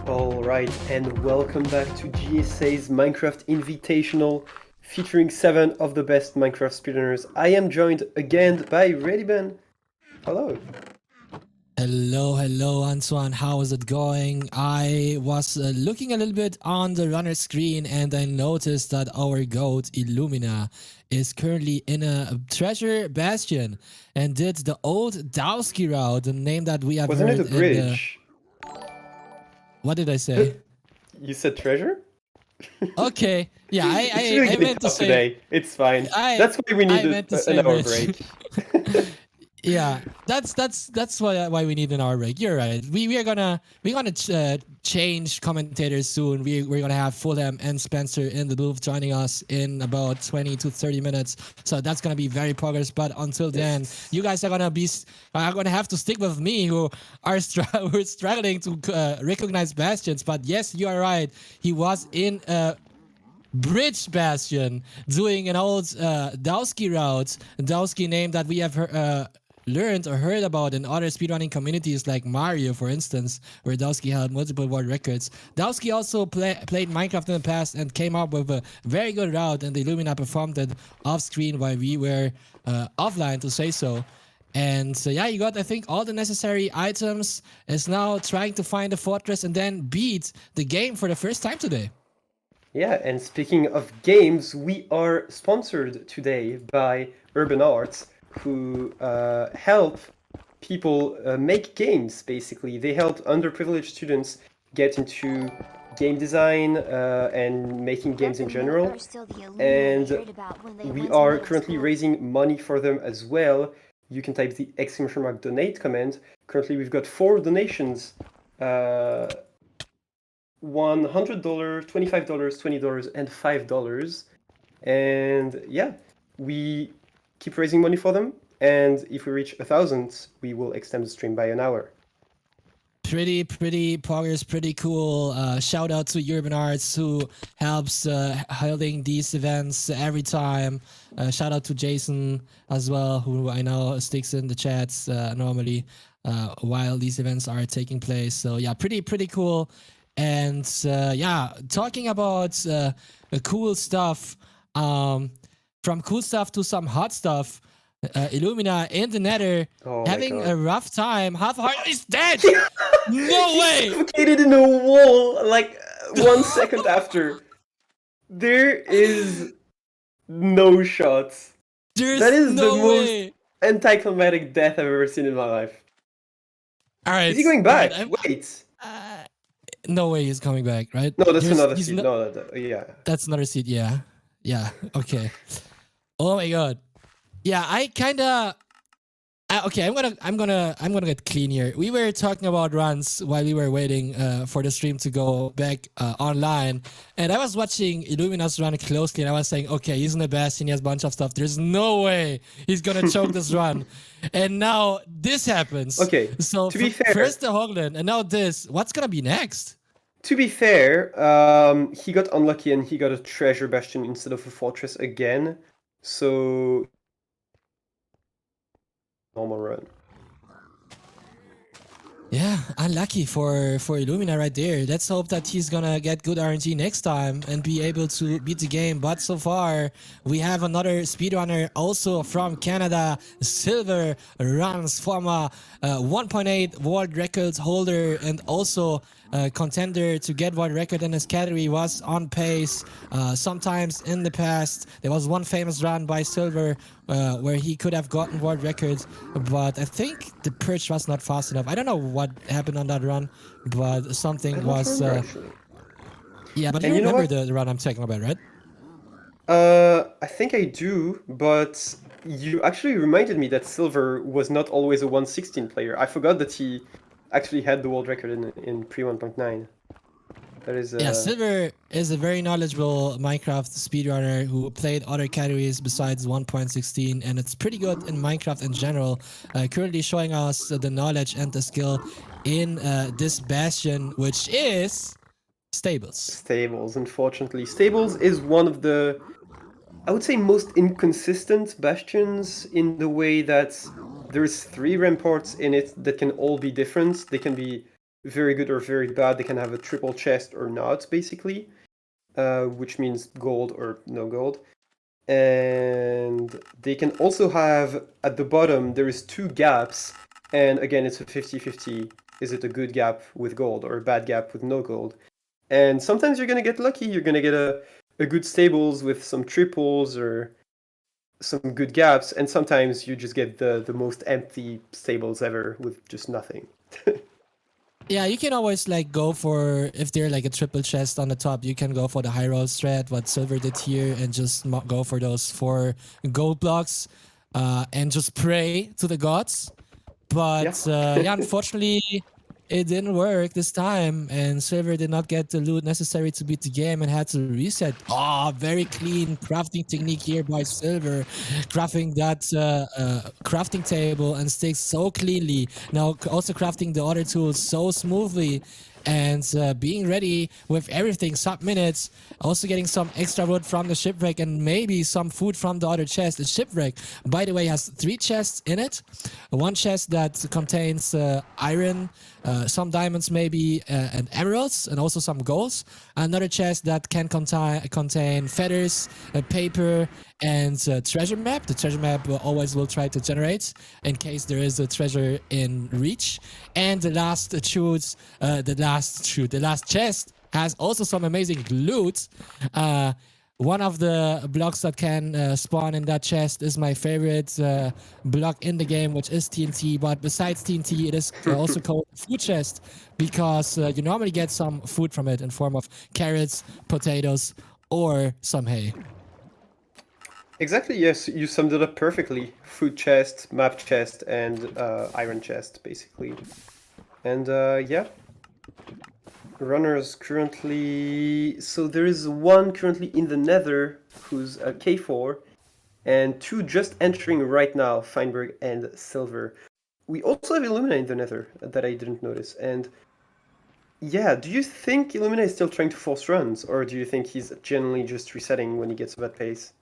Alright, and welcome back to GSA's Minecraft Invitational, featuring 7 of the best Minecraft speedrunners. I am joined again by ReadyBen. Hello. Hello, Antoine. How is it going? I was looking a little bit on the runner screen and I noticed that our goat, Illumina, is currently in a treasure bastion and did the old Dowski route, the name that we have Wasn't heard it a bridge? What did I say? You said treasure? Okay. Yeah, It's really I getting meant to tough say... today. It's fine. That's why we need an hour break. Yeah, that's why we need an hour break. You're right. We're gonna change commentators soon. We're gonna have Fulham and Spencer in the booth joining us in about 20 to 30 minutes. So that's gonna be very progress. But until then, you guys are gonna have to stick with me, who are we're struggling to recognize bastions. But yes, you are right. He was in a bridge bastion doing an old Dowski route, Dowski name that we have learned or heard about in other speedrunning communities like Mario, for instance, where Dowski held multiple world records. Dowski also played Minecraft in the past and came up with a very good route, and the Illumina performed it off screen while we were offline, to say so. And so yeah, you got, I think, all the necessary items, is now trying to find a fortress and then beat the game for the first time today. Yeah, and speaking of games, we are sponsored today by Urban Arts, who help people make games, basically. They help underprivileged students get into game design and making games in general. And we are currently raising money for them as well. You can type the ! donate command. Currently, we've got 4 donations. $100, $25, $20, and $5. And yeah, we keep raising money for them. And if we reach 1,000, we will extend the stream by an hour. Pretty poggers, pretty cool. Shout out to Urban Arts, who helps holding these events every time. Shout out to Jason as well, who I know sticks in the chats normally while these events are taking place. So yeah, pretty cool. And yeah, talking about cool stuff, from cool stuff to some hot stuff, Illumina in the nether, having a rough time. Half-Heart is dead! No way! Suffocated in a wall, like 1 second after. There is no shots. That is no the way. most anticlimactic death I've ever seen in my life. Alright. Is he going back? Wait. No way he's coming back, right? No, that's another seed. No, yeah. That's another seed, yeah. Yeah, okay. Oh my god. Yeah, I kinda... okay, I'm gonna get clean here. We were talking about runs while we were waiting for the stream to go back online, and I was watching Illumina's run closely, and I was saying, okay, he's in the Bastion, he has a bunch of stuff. There's no way he's gonna choke this run. And now this happens. Okay, so to be fair, first the Hogland, and now this. What's gonna be next? To be fair, he got unlucky and he got a treasure bastion instead of a fortress again. So normal run. Yeah, unlucky for Illumina right there. Let's hope that he's gonna get good RNG next time and be able to beat the game. But so far, we have another speedrunner also from Canada, Silver Runs, former 1.8 world records holder and also contender to get world record in his category, was on pace. Sometimes in the past, there was one famous run by Silver where he could have gotten world records, but I think the perch was not fast enough. I don't know what happened on that run, but something was... yeah, but you remember the run I'm talking about, right? I think I do, but you actually reminded me that Silver was not always a 1:16 player. I forgot that he actually had the world record in pre-1.9. That is yeah, Silver is a very knowledgeable Minecraft speedrunner who played other categories besides 1.16, and it's pretty good in Minecraft in general. Currently showing us the knowledge and the skill in this Bastion, which is Stables. Stables, unfortunately. Stables is one of the, I would say, most inconsistent bastions in the way that there's 3 ramparts in it that can all be different. They can be very good or very bad. They can have a triple chest or not, basically, which means gold or no gold. And they can also have, at the bottom, there is 2 gaps. And again, it's a 50-50. Is it a good gap with gold or a bad gap with no gold? And sometimes you're going to get lucky. You're going to get a good stables with some triples or some good gaps. And sometimes you just get the most empty stables ever with just nothing. Yeah, you can always like go for, if they're like a triple chest on the top, you can go for the high roll strat, what Silver did here, and just go for those 4 gold blocks and just pray to the gods. But yeah, unfortunately, it didn't work this time, and Silver did not get the loot necessary to beat the game and had to reset. Oh, very clean crafting technique here by Silver, crafting that crafting table and sticks so cleanly. Now also crafting the other tools so smoothly, and being ready with everything, sub-minutes, also getting some extra wood from the shipwreck and maybe some food from the other chest. The shipwreck, by the way, has 3 chests in it. One chest that contains iron, some diamonds maybe, and emeralds, and also some golds. Another chest that can contain feathers, paper, and treasure map. The treasure map always will try to generate in case there is a treasure in reach. And the last chest has also some amazing loot. One of the blocks that can spawn in that chest is my favorite block in the game, which is TNT. But besides TNT, it is also called food chest because you normally get some food from it in form of carrots, potatoes, or some hay. Exactly, yes, you summed it up perfectly. Food chest, map chest, and iron chest, basically. And yeah. Runners currently... So there is one currently in the nether, who's a K4, and 2 just entering right now, Feinberg and Silver. We also have Illumina in the nether, that I didn't notice. And yeah, do you think Illumina is still trying to force runs, or do you think he's generally just resetting when he gets a bad pace?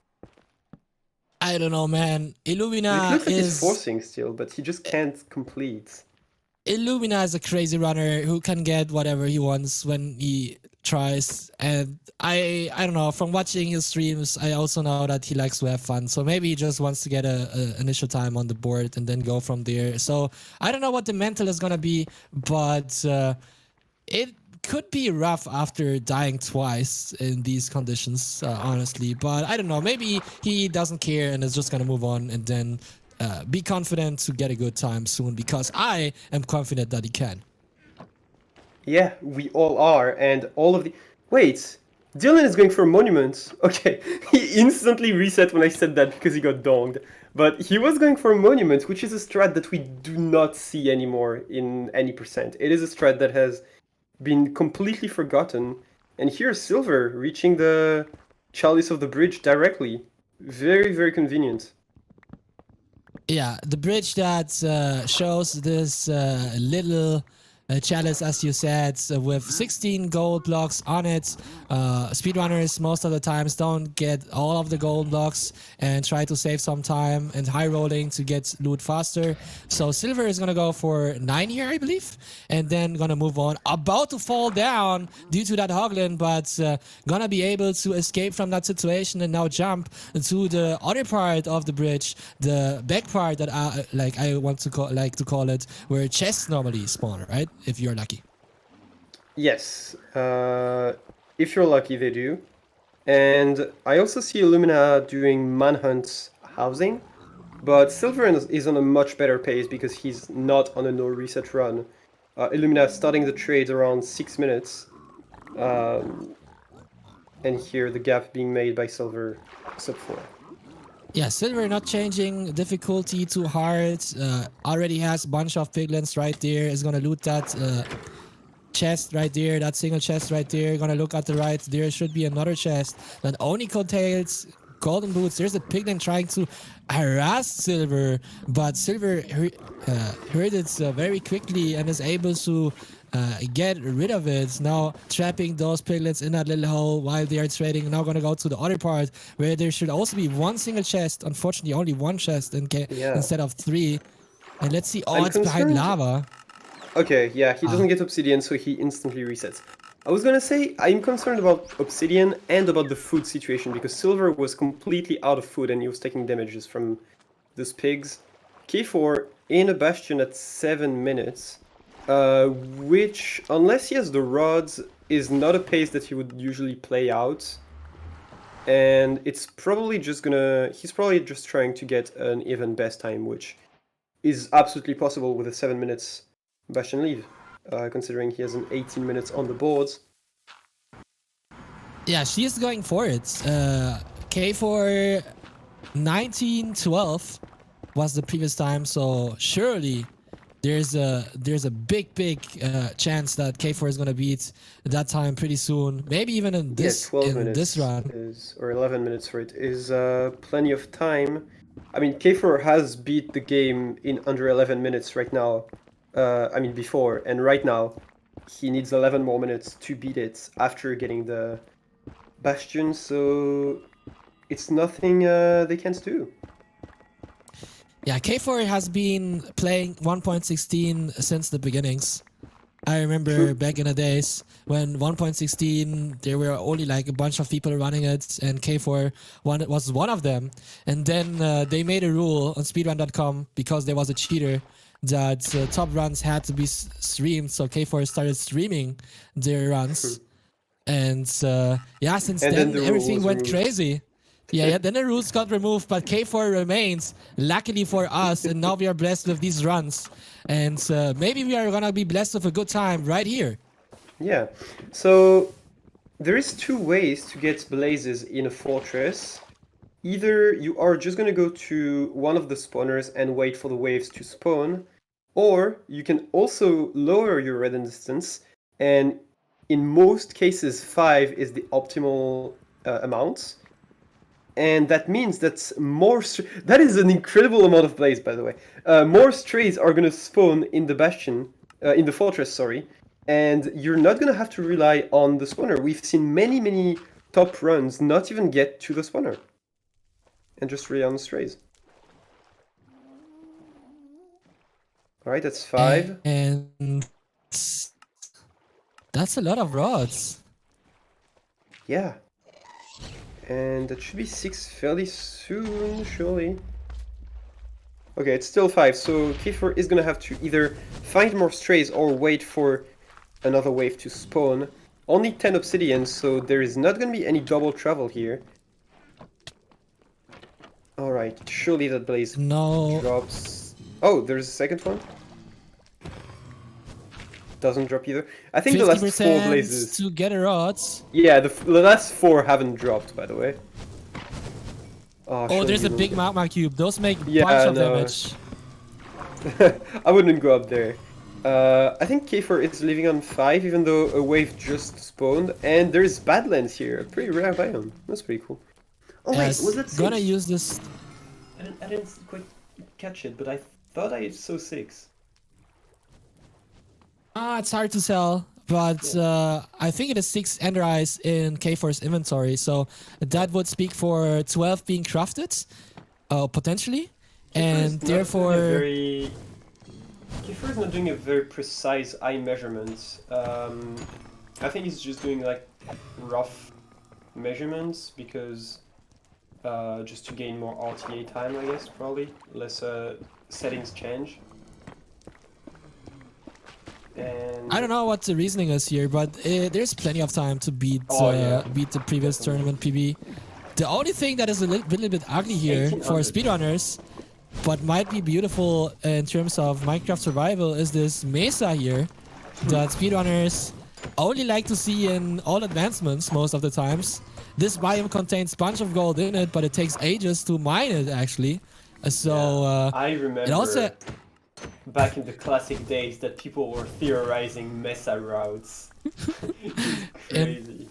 I don't know, man. Illumina It looks like is... he's forcing still, but he just can't complete. Illumina is a crazy runner who can get whatever he wants when he tries. And I don't know, from watching his streams, I also know that he likes to have fun. So maybe he just wants to get a initial time on the board and then go from there. So I don't know what the mental is going to be, but it could be rough after dying twice in these conditions, honestly. But I don't know, maybe he doesn't care and is just going to move on and then be confident to get a good time soon, because I am confident that he can. Yeah, we all are, and all of the... Wait, Dylan is going for a monument. Okay, he instantly reset when I said that because he got donged. But he was going for a monument, which is a strat that we do not see anymore in any percent. It is a strat that has been completely forgotten. And here's Silver reaching the chalice of the bridge directly. Very, very convenient. Yeah, the bridge that shows this little chalice, as you said, with 16 gold blocks on it. Speedrunners most of the times don't get all of the gold blocks and try to save some time and high rolling to get loot faster. So Silver is gonna go for 9 here, I believe, and then gonna move on. About to fall down due to that hoglin, but gonna be able to escape from that situation and now jump to the other part of the bridge, the back part that I want to call it, where chests normally spawn, right? If you're lucky. Yes, if you're lucky, they do. And I also see Illumina doing Manhunt housing, but Silver is on a much better pace because he's not on a no reset run. Illumina starting the trade around 6 minutes, and here the gap being made by Silver sub 4. Yeah, Silver not changing difficulty too hard. Already has a bunch of piglins right there. Is gonna loot that chest right there, that single chest right there. Gonna look at the right. There should be another chest that only contains golden boots. There's a piglin trying to harass Silver, but Silver heard it very quickly and is able to get rid of it. Now trapping those piglets in that little hole while they are trading. Now gonna go to the other part where there should also be one single chest. Unfortunately, only one chest instead of 3. And let's see. Oh, it's behind lava. Okay, yeah, he doesn't get obsidian, so he instantly resets. I was gonna say, I'm concerned about obsidian and about the food situation, because Silver was completely out of food and he was taking damages from those pigs. K4 in a Bastion at 7 minutes, which, unless he has the rods, is not a pace that he would usually play out. And it's probably just he's probably just trying to get an even best time, which is absolutely possible with a 7 minutes Bastion lead, considering he has an 18 minutes on the boards. Yeah, she is going for it. K4 1912 was the previous time, so surely there's a big chance that K4 is gonna beat that time pretty soon. Maybe even in this 12 minutes this run. or 11 minutes for it is plenty of time. I mean, K4 has beat the game in under 11 minutes right now. Before, and right now he needs 11 more minutes to beat it after getting the Bastion, so it's nothing they can't do. Yeah, K4 has been playing 1.16 since the beginnings. I remember back in the days when 1.16 there were only like a bunch of people running it, and K4 was one of them. And then they made a rule on speedrun.com because there was a cheater that top runs had to be streamed, so K4 started streaming their runs. And yeah, since then everything went crazy. Yeah, then the rules got removed, but K4 remains, luckily for us, and now we are blessed with these runs. And maybe we are gonna be blessed with a good time right here. Yeah, so there is two ways to get blazes in a fortress. Either you are just gonna go to one of the spawners and wait for the waves to spawn, or you can also lower your redundance, and in most cases 5 is the optimal amount. And that means that more... That is an incredible amount of blaze, by the way. More strays are going to spawn in the Bastion, in the fortress, sorry. And you're not going to have to rely on the spawner. We've seen many, many top runs not even get to the spawner. And just rely on the strays. Alright, that's 5. And that's a lot of rods. Yeah. And that should be 6 fairly soon, surely. Okay, it's still 5, so K4 is gonna have to either find more strays or wait for another wave to spawn. Only 10 obsidian, so there is not gonna be any double travel here. Alright, surely that blaze drops. Oh, there's a second one? Doesn't drop either. I think the last 4 blazes to get a rods. Yeah, the last 4 haven't dropped, by the way. Oh, there's a big magma cube. Those make bunch of damage. I wouldn't go up there. I think K4 is living on 5, even though a wave just spawned, and there's Badlands here, a pretty rare biome. That's pretty cool. Oh wait, was that 6? Gonna use this. I didn't quite catch it, but I thought I saw 6. It's hard to tell, but I think it is 6 ender eyes in K4's inventory, so that would speak for 12 being crafted, potentially, and therefore... K4 is not doing a very precise eye measurement. I think he's just doing like rough measurements because just to gain more RTA time, I guess, probably. Less settings change. And I don't know what the reasoning is here, but there's plenty of time to beat beat the previous tournament PB. The only thing that is a little bit ugly here for speedrunners, but might be beautiful in terms of Minecraft survival, is this mesa here that speedrunners only like to see in all advancements most of the times. This biome contains a bunch of gold in it, but it takes ages to mine it actually. So I remember it also back in the classic days that people were theorizing mesa routes. Crazy.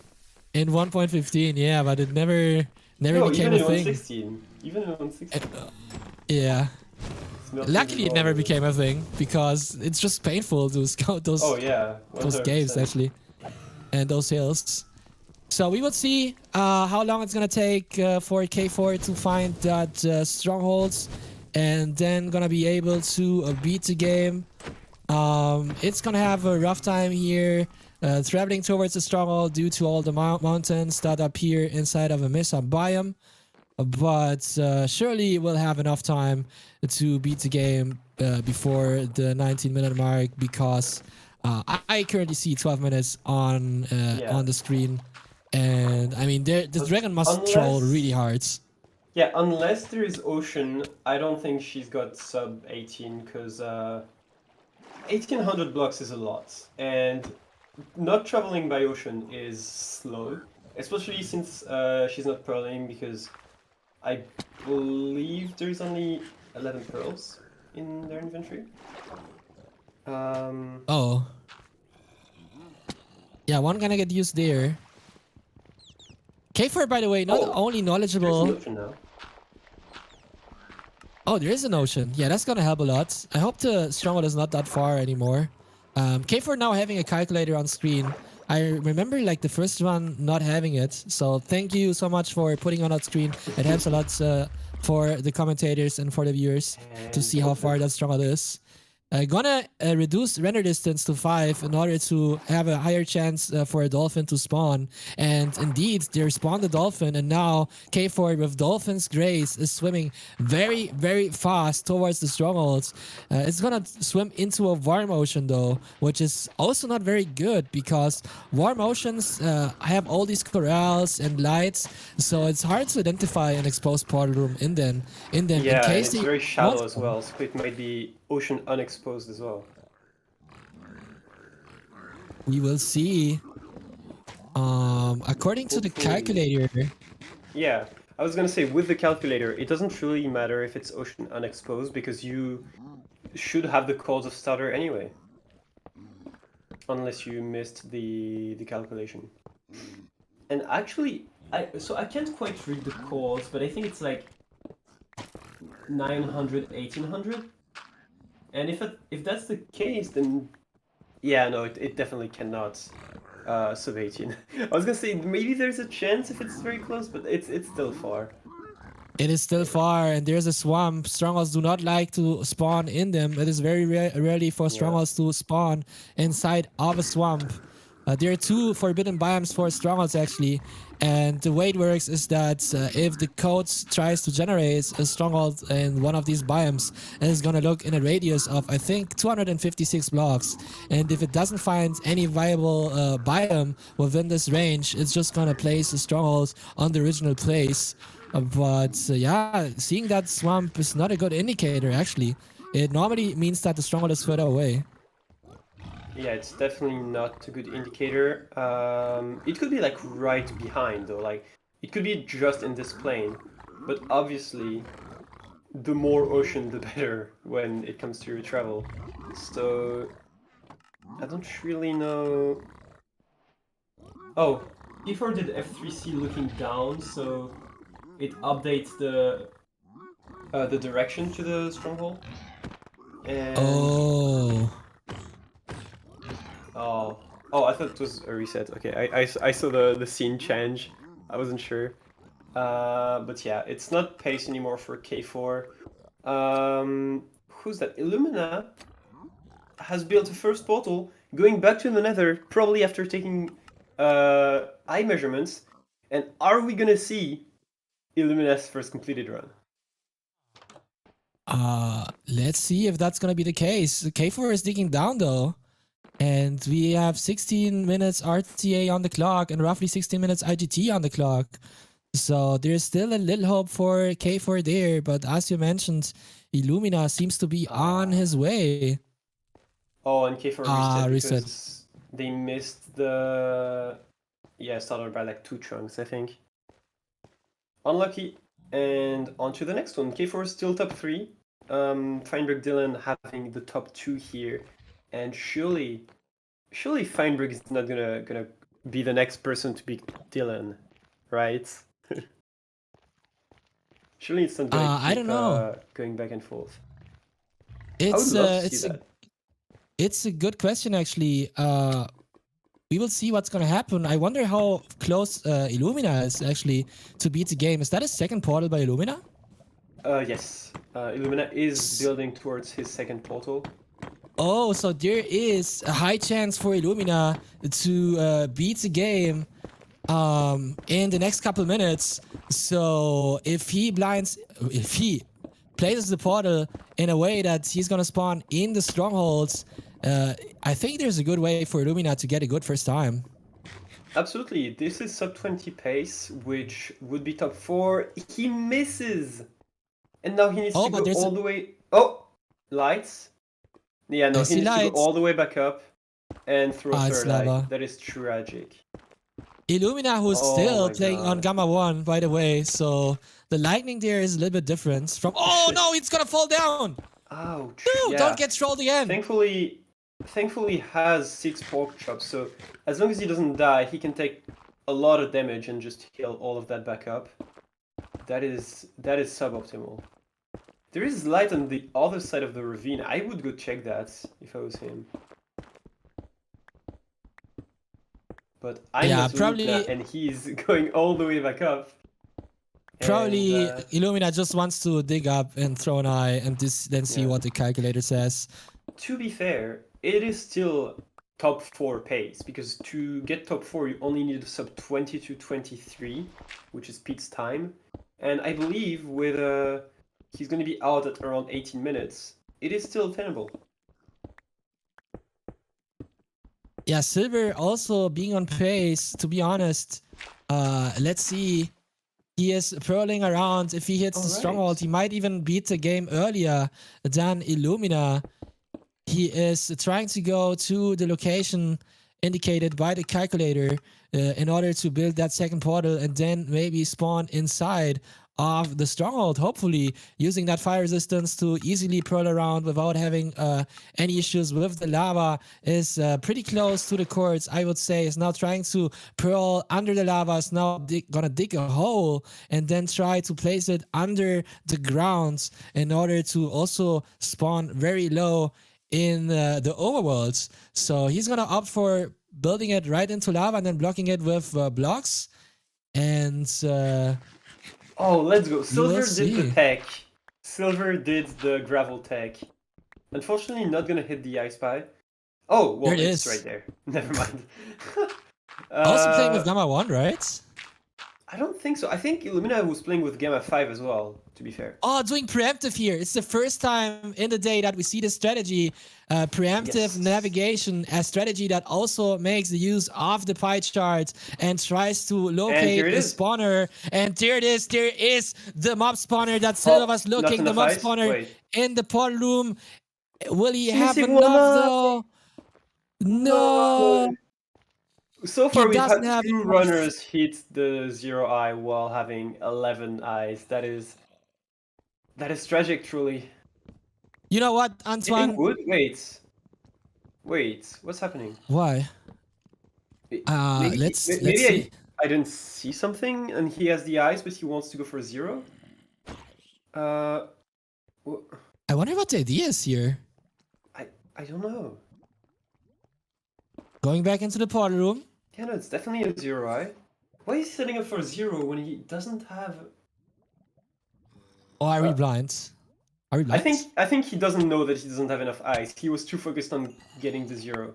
In 1.15, yeah, but it never became a thing. Even in 1.16. Yeah. Luckily, it never became a thing because it's just painful to scout those. Those caves actually, and those hills. So we will see how long it's gonna take for K4 to find that strongholds, and then gonna be able to beat the game. It's gonna have a rough time here, traveling towards the stronghold due to all the mountains that appear inside of a mesa biome. But surely we'll have enough time to beat the game before the 19-minute mark, because I currently see 12 minutes on the screen, and I mean the dragon must troll really hard. Yeah, unless there is Ocean, I don't think she's got sub 18, because 1800 blocks is a lot, and not traveling by Ocean is slow, especially since she's not pearling, because I believe there's only 11 pearls in their inventory. Oh. Yeah, one gonna get used there. K4, by the way, not only knowledgeable. There's an ocean now. Oh, there is an ocean. Yeah, that's gonna help a lot. I hope the stronghold is not that far anymore. K4 now having a calculator on screen. I remember like the first one not having it. So thank you so much for putting on that screen. It helps a lot for the commentators and for the viewers to see how far that stronghold is. Gonna reduce render distance to 5 in order to have a higher chance for a dolphin to spawn. And indeed, they spawned the dolphin, and now K4 with Dolphin's Grace is swimming very, very fast towards the strongholds. It's gonna swim into a warm ocean though, which is also not very good because warm oceans have all these corals and lights, so it's hard to identify an exposed portal room in them. Yeah, in and case it's they very shallow want as well, so it might be ocean unexposed as well. We will see. According to the calculator, Yeah, I was gonna say with the calculator, it doesn't really matter if it's ocean unexposed because you should have the codes of starter anyway, unless you missed the calculation. And actually, I can't quite read the codes, but I think it's like 900, 1800. And if that's the case, then yeah, no, it definitely cannot sub 18. I was gonna say maybe there's a chance if it's very close, but it's still far. it is still far, and there's a swamp. Strongholds do not like to spawn in them. It is very rarely for strongholds to spawn inside of a swamp. There are 2 forbidden biomes for strongholds actually, and the way it works is that if the code tries to generate a stronghold in one of these biomes, it is gonna look in a radius of I think 256 blocks, and if it doesn't find any viable biome within this range, it's just gonna place the stronghold on the original place. Yeah, seeing that swamp is not a good indicator actually. It normally means that the stronghold is further away. Yeah, it's definitely not a good indicator. It could be like right behind though, like it could be just in this plane. But obviously, the more ocean, the better when it comes to your travel. So I don't really know. Oh, K4 did F3C looking down, so it updates the direction to the stronghold. And Oh, I thought it was a reset. Okay, I saw the scene change. I wasn't sure. But yeah, it's not pace anymore for K4. Who's that? Illumina has built a first portal, going back to the nether, probably after taking eye measurements. And are we gonna see Illumina's first completed run? Let's see if that's gonna be the case. K4 is digging down though. And we have 16 minutes RTA on the clock and roughly 16 minutes IGT on the clock. So there's still a little hope for K4 there, but as you mentioned, Illumina seems to be on his way. Oh, and K4 reset because they missed the starter by like 2 chunks, I think. Unlucky. And on to the next one. K4 is still top 3. Feinberg Dylan having the top 2 here. And surely Feinberg is not gonna be the next person to beat Dylan, right? Surely it's not gonna keep, I don't know. Going back and forth. It's I would love to see that. It's a good question actually. We will see what's gonna happen. I wonder how close Illumina is actually to beat the game. Is that a second portal by Illumina? Yes. Illumina is building towards his second portal. Oh, so there is a high chance for Illumina to beat the game in the next couple minutes. So if he places the portal in a way that he's gonna spawn in the strongholds, I think there's a good way for Illumina to get a good first time. Absolutely. This is sub 20 pace, which would be top 4. He misses! And now he needs to go all the way... Oh! Lights. Yeah, no, he needs to go all the way back up and throw a third eye. That is tragic. Illumina, who's still playing on Gamma 1, by the way, so the lightning there is a little bit different from... Oh no, it's gonna fall down! Ouch. No, yeah. Don't get trolled again! Thankfully he has 6 pork chops, so as long as he doesn't die, he can take a lot of damage and just heal all of that back up. That is suboptimal. There is light on the other side of the ravine. I would go check that if I was him. But I'm Yeah, not probably- Illumina, and he's going all the way back up. Probably And, Illumina just wants to dig up and throw an eye and then see Yeah. what the calculator says. to be fair, it is still top 4 pace, because to get top 4 you only need a sub 20 to 23, which is Pete's time. And I believe with he's going to be out at around 18 minutes. It is still tenable. Yeah, Silver also being on pace, to be honest. Let's see. He is pearling around. If he hits the Alright. stronghold, he might even beat the game earlier than Illumina. He is trying to go to the location indicated by the calculator in order to build that second portal and then maybe spawn inside of the stronghold, hopefully using that fire resistance to easily pearl around without having any issues with the lava. Is pretty close to the courts, I would say. Is now trying to pearl under the lava, is now gonna dig a hole and then try to place it under the ground in order to also spawn very low in the overworlds. So he's gonna opt for building it right into lava and then blocking it with blocks. And Oh, let's go. Silver did see. the tech. Silver did the gravel tech. Unfortunately, not gonna hit the ice pie. Oh, well, There it it's is. right there. Never mind. also playing with Gamma 1, right? I don't think so. I think Illumina was playing with Gamma 5 as well, to be fair. Oh, doing preemptive here. It's the first time in the day that we see this strategy. Preemptive Yes. navigation, a strategy that also makes the use of the pie chart and tries to locate here it a is. spawner. And there it is. There is the mob spawner that Silva was not looking. The enough mob ice? spawner Wait. in the portal room. Will he have Missing enough one though? No. So far, we've doesn't had have 2 enough. runners hit the 0 eye while having 11 eyes. That is tragic, truly. You know what, Hitting Antoine? wood? Wait, what's happening? Why? Maybe, Let's maybe see. I didn't see something, and he has the eyes, but he wants to go for 0. I wonder what the idea is here. I don't know. Going back into the portal room. Yeah, no, it's definitely a 0 eye. Why is he setting up for 0 when he doesn't have? Or are we blind? Are we blind? I think he doesn't know that he doesn't have enough eyes. He was too focused on getting the 0.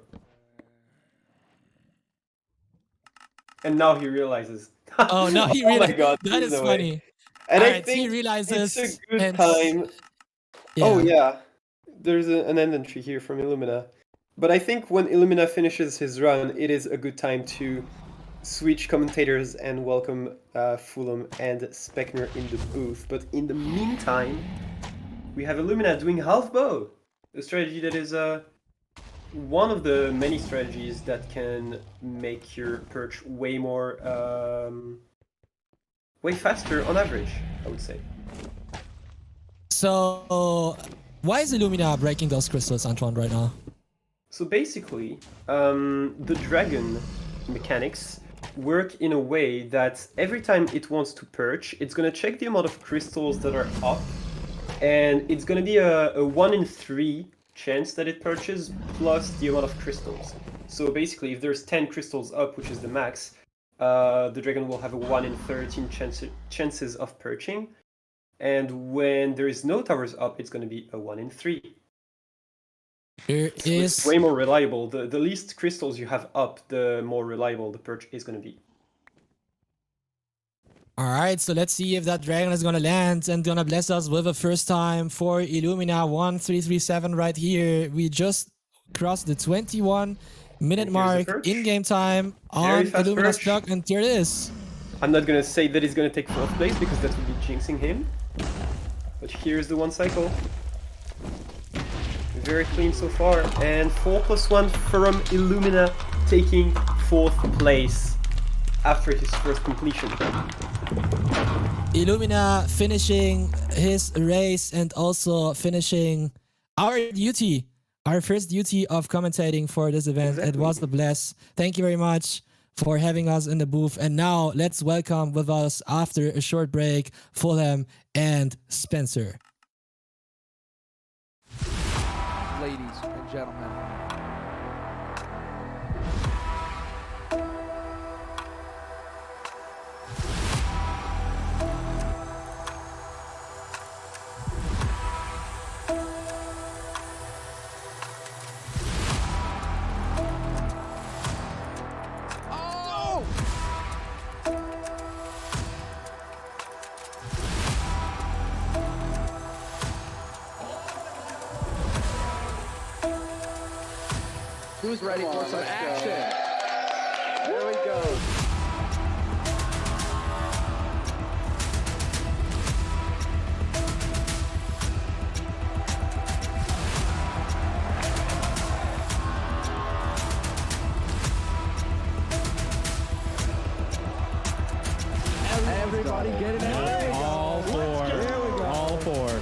And now he realizes. Oh no, he Oh my realized. God, That is there's no way. funny. And I Alright, think he realizes. it's a good and- time. Yeah. Oh yeah, there's an end entry here from Illumina. But I think when Illumina finishes his run, it is a good time to switch commentators and welcome Fulham and Speckner in the booth. But in the meantime, we have Illumina doing half bow, a strategy that is one of the many strategies that can make your perch way more, way faster on average, I would say. So, why is Illumina breaking those crystals, Antoine, right now? So basically, the dragon mechanics work in a way that every time it wants to perch, it's going to check the amount of crystals that are up, and it's going to be a 1 in 3 chance that it perches plus the amount of crystals. So basically, if there's 10 crystals up, which is the max, the dragon will have a 1 in 13 chances of perching, and when there is no towers up, it's going to be a 1 in 3. There So it's is. way more reliable. The least crystals you have up, the more reliable the perch is going to be. Alright, so let's see if that dragon is gonna land and gonna bless us with a first time for Illumina 1337 right here. We just crossed the 21-minute And here's the mark perch. in game time Very on fast Illumina's perch. clock, and here it is. I'm not going to say that he's going to take 4th place because that would be jinxing him. But here's the 1 cycle. Very clean so far. And 4+1 from Illumina taking 4th place after his first completion. Illumina finishing his race and also finishing our duty, our first duty of commentating for this event. It Exactly. was a bless. Thank you very much for having us in the booth. And now let's welcome with us after a short break, Fulham and Spencer. Ladies and gentlemen, Who's ready for some action? There we go. Everybody get it out. All four. There we go. All four.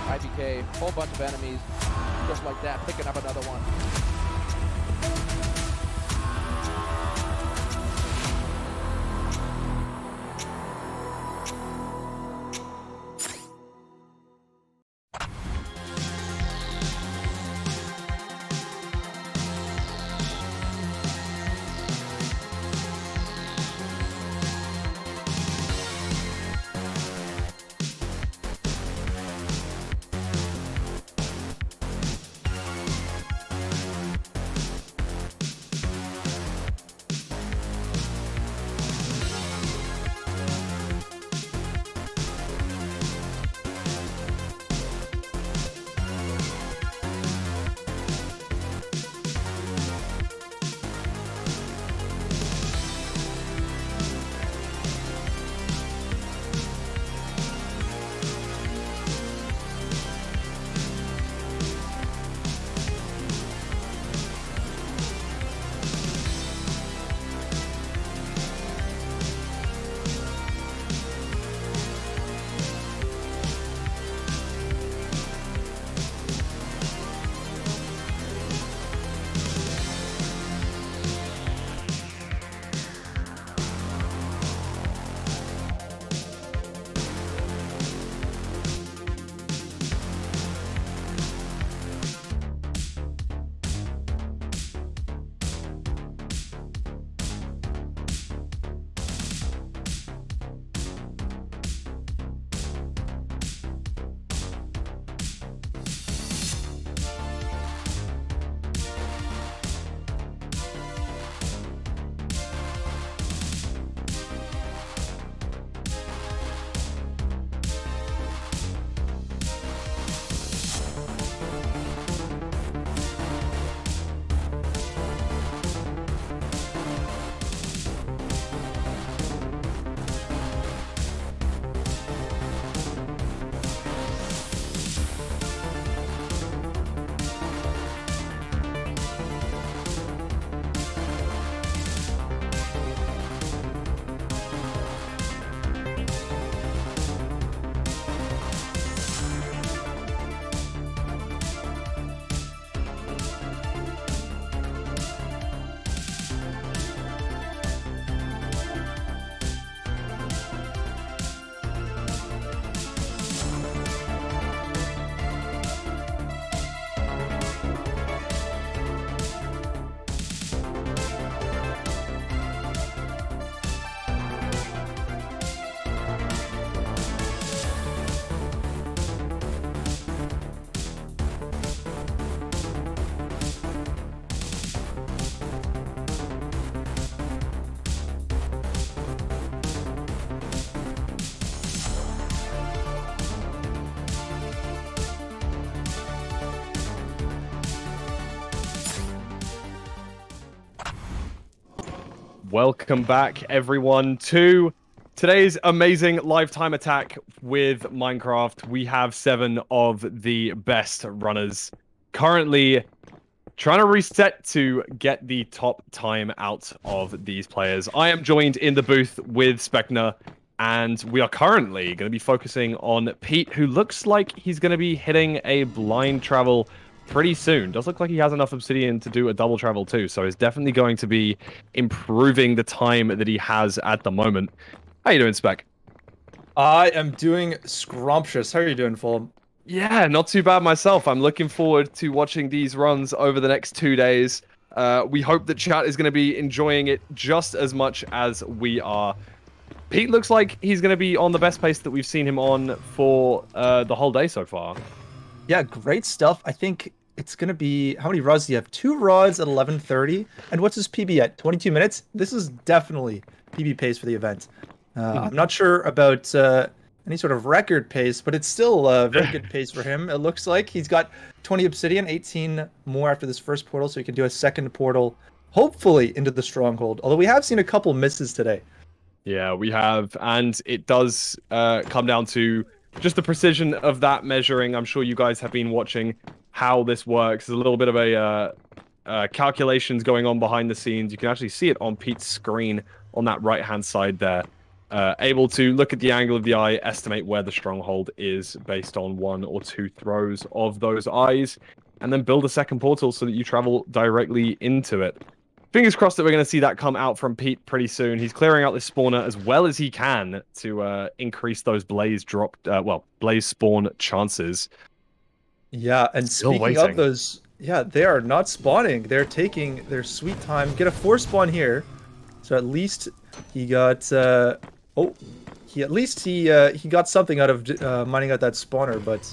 IPK, whole bunch of enemies, just like that, picking up another one. Welcome back, everyone, to today's amazing lifetime attack with Minecraft. We have 7 of the best runners currently trying to reset to get the top time out of these players. I am joined in the booth with Specna, and we are currently going to be focusing on Pete, who looks like he's going to be hitting a blind travel pretty soon. Does look like he has enough obsidian to do a double travel too, so he's definitely going to be improving the time that he has at the moment. How you doing, Spec? I am doing scrumptious. How are you doing, Fulham? Yeah, not too bad myself. I'm looking forward to watching these runs over the next 2 days. We hope that chat is going to be enjoying it just as much as we are. Pete looks like he's going to be on the best pace that we've seen him on for the whole day so far. Yeah, great stuff. I think it's going to be... How many rods do you have? 2 rods at 11:30. And what's his PB at? 22 minutes? This is definitely PB pace for the event. I'm not sure about any sort of record pace, but it's still a very good pace for him. It looks like he's got 20 obsidian, 18 more after this first portal, so he can do a second portal, hopefully into the stronghold. Although we have seen a couple misses today. Yeah, we have, and it does come down to just the precision of that measuring. I'm sure you guys have been watching how this works. There's a little bit of a calculations going on behind the scenes. You can actually see it on Pete's screen on that right-hand side there. Able to look at the angle of the eye, estimate where the stronghold is based on 1 or 2 throws of those eyes, and then build a second portal so that you travel directly into it. Fingers crossed that we're going to see that come out from Pete pretty soon. He's clearing out this spawner as well as he can to increase those blaze blaze spawn chances. Yeah, and Still speaking waiting. of those, yeah, they are not spawning. They're taking their sweet time. Get a 4 spawn here. So at least he got he got something out of mining out that spawner, but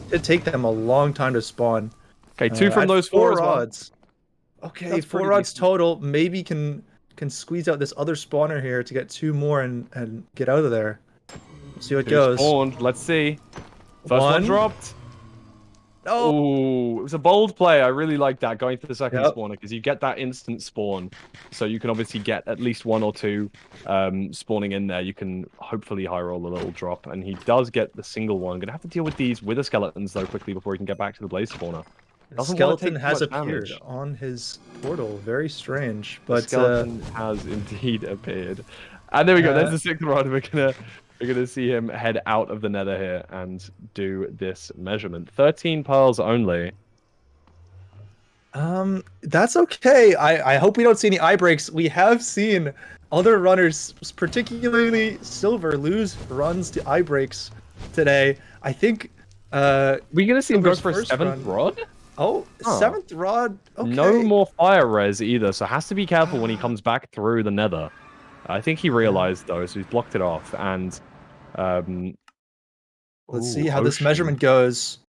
it'd take them a long time to spawn. Okay, 2 from those 4 rods. Okay, That's 4 pretty rods decent. total. Maybe can squeeze out this other spawner here to get 2 more and get out of there. See how it 2 goes. spawned. Let's see. First one dropped. Oh, Ooh, it was a bold play. I really like that, going for the second Yep. spawner, because you get that instant spawn. So you can obviously get at least 1 or 2 spawning in there. You can hopefully high roll a little drop. And he does get the single one. Gonna have to deal with these wither skeletons, though, quickly before he can get back to the blaze spawner. the Doesn't wanna skeleton take too has much appeared damage. on his portal. Very strange, The but skeleton has indeed appeared. And there we go. There's the 6th rod. We're gonna see him head out of the nether here and do this measurement. 13 pearls only. that's okay. I hope we don't see any eye breaks. We have seen other runners, particularly Silver, lose runs to eye breaks today. I think We're gonna see him go Silver's for a first 7th rod. oh, Huh. 7th rod. Okay. No more fire res either, so has to be careful when he comes back through the nether. I think he realized though, so he's blocked it off. And Let's ooh, see how this Ocean. measurement goes.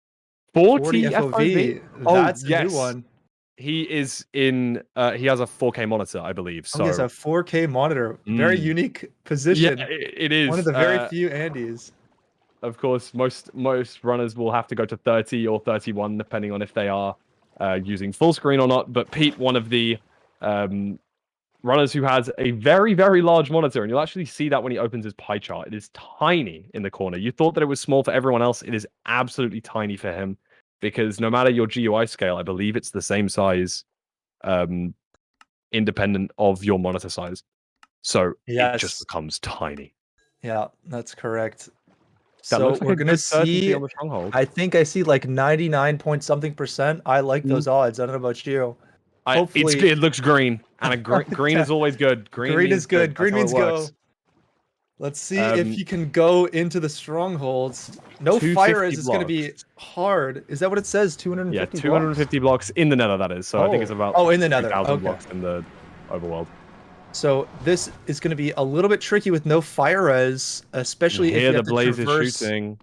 40 FOV. Oh, That's a yes. new one. He is in. He has a 4K monitor, I believe. So Oh, he has a 4K monitor. Very unique position. yeah, it is One of the very few Andys. Of course, most runners will have to go to 30 or 31, depending on if they are using full screen or not. But Pete, one of the runners who has a very, very large monitor, and you'll actually see that when he opens his pie chart. It is tiny in the corner. You thought that it was small for everyone else. It is absolutely tiny for him, because no matter your GUI scale, I believe it's the same size, independent of your monitor size. So it just becomes tiny. Yeah, that's correct. That So looks like we're a gonna good 30 see. on the stronghold. I think I see like 99 point something %. I like those odds. I don't know about you. Hopefully, It looks green, and green is always good. Green is means good. Green That's means how it go. works. Let's see if he can go into the strongholds. No 250 fire is going to be blocks. hard. Is that what it says? 250 Yeah, blocks? 250 blocks in the nether, that is. So I think it's about in the nether. 2,000 Okay. blocks in the overworld. So this is going to be a little bit tricky with no fire res, especially if you Here have the to blaze is traverse shooting.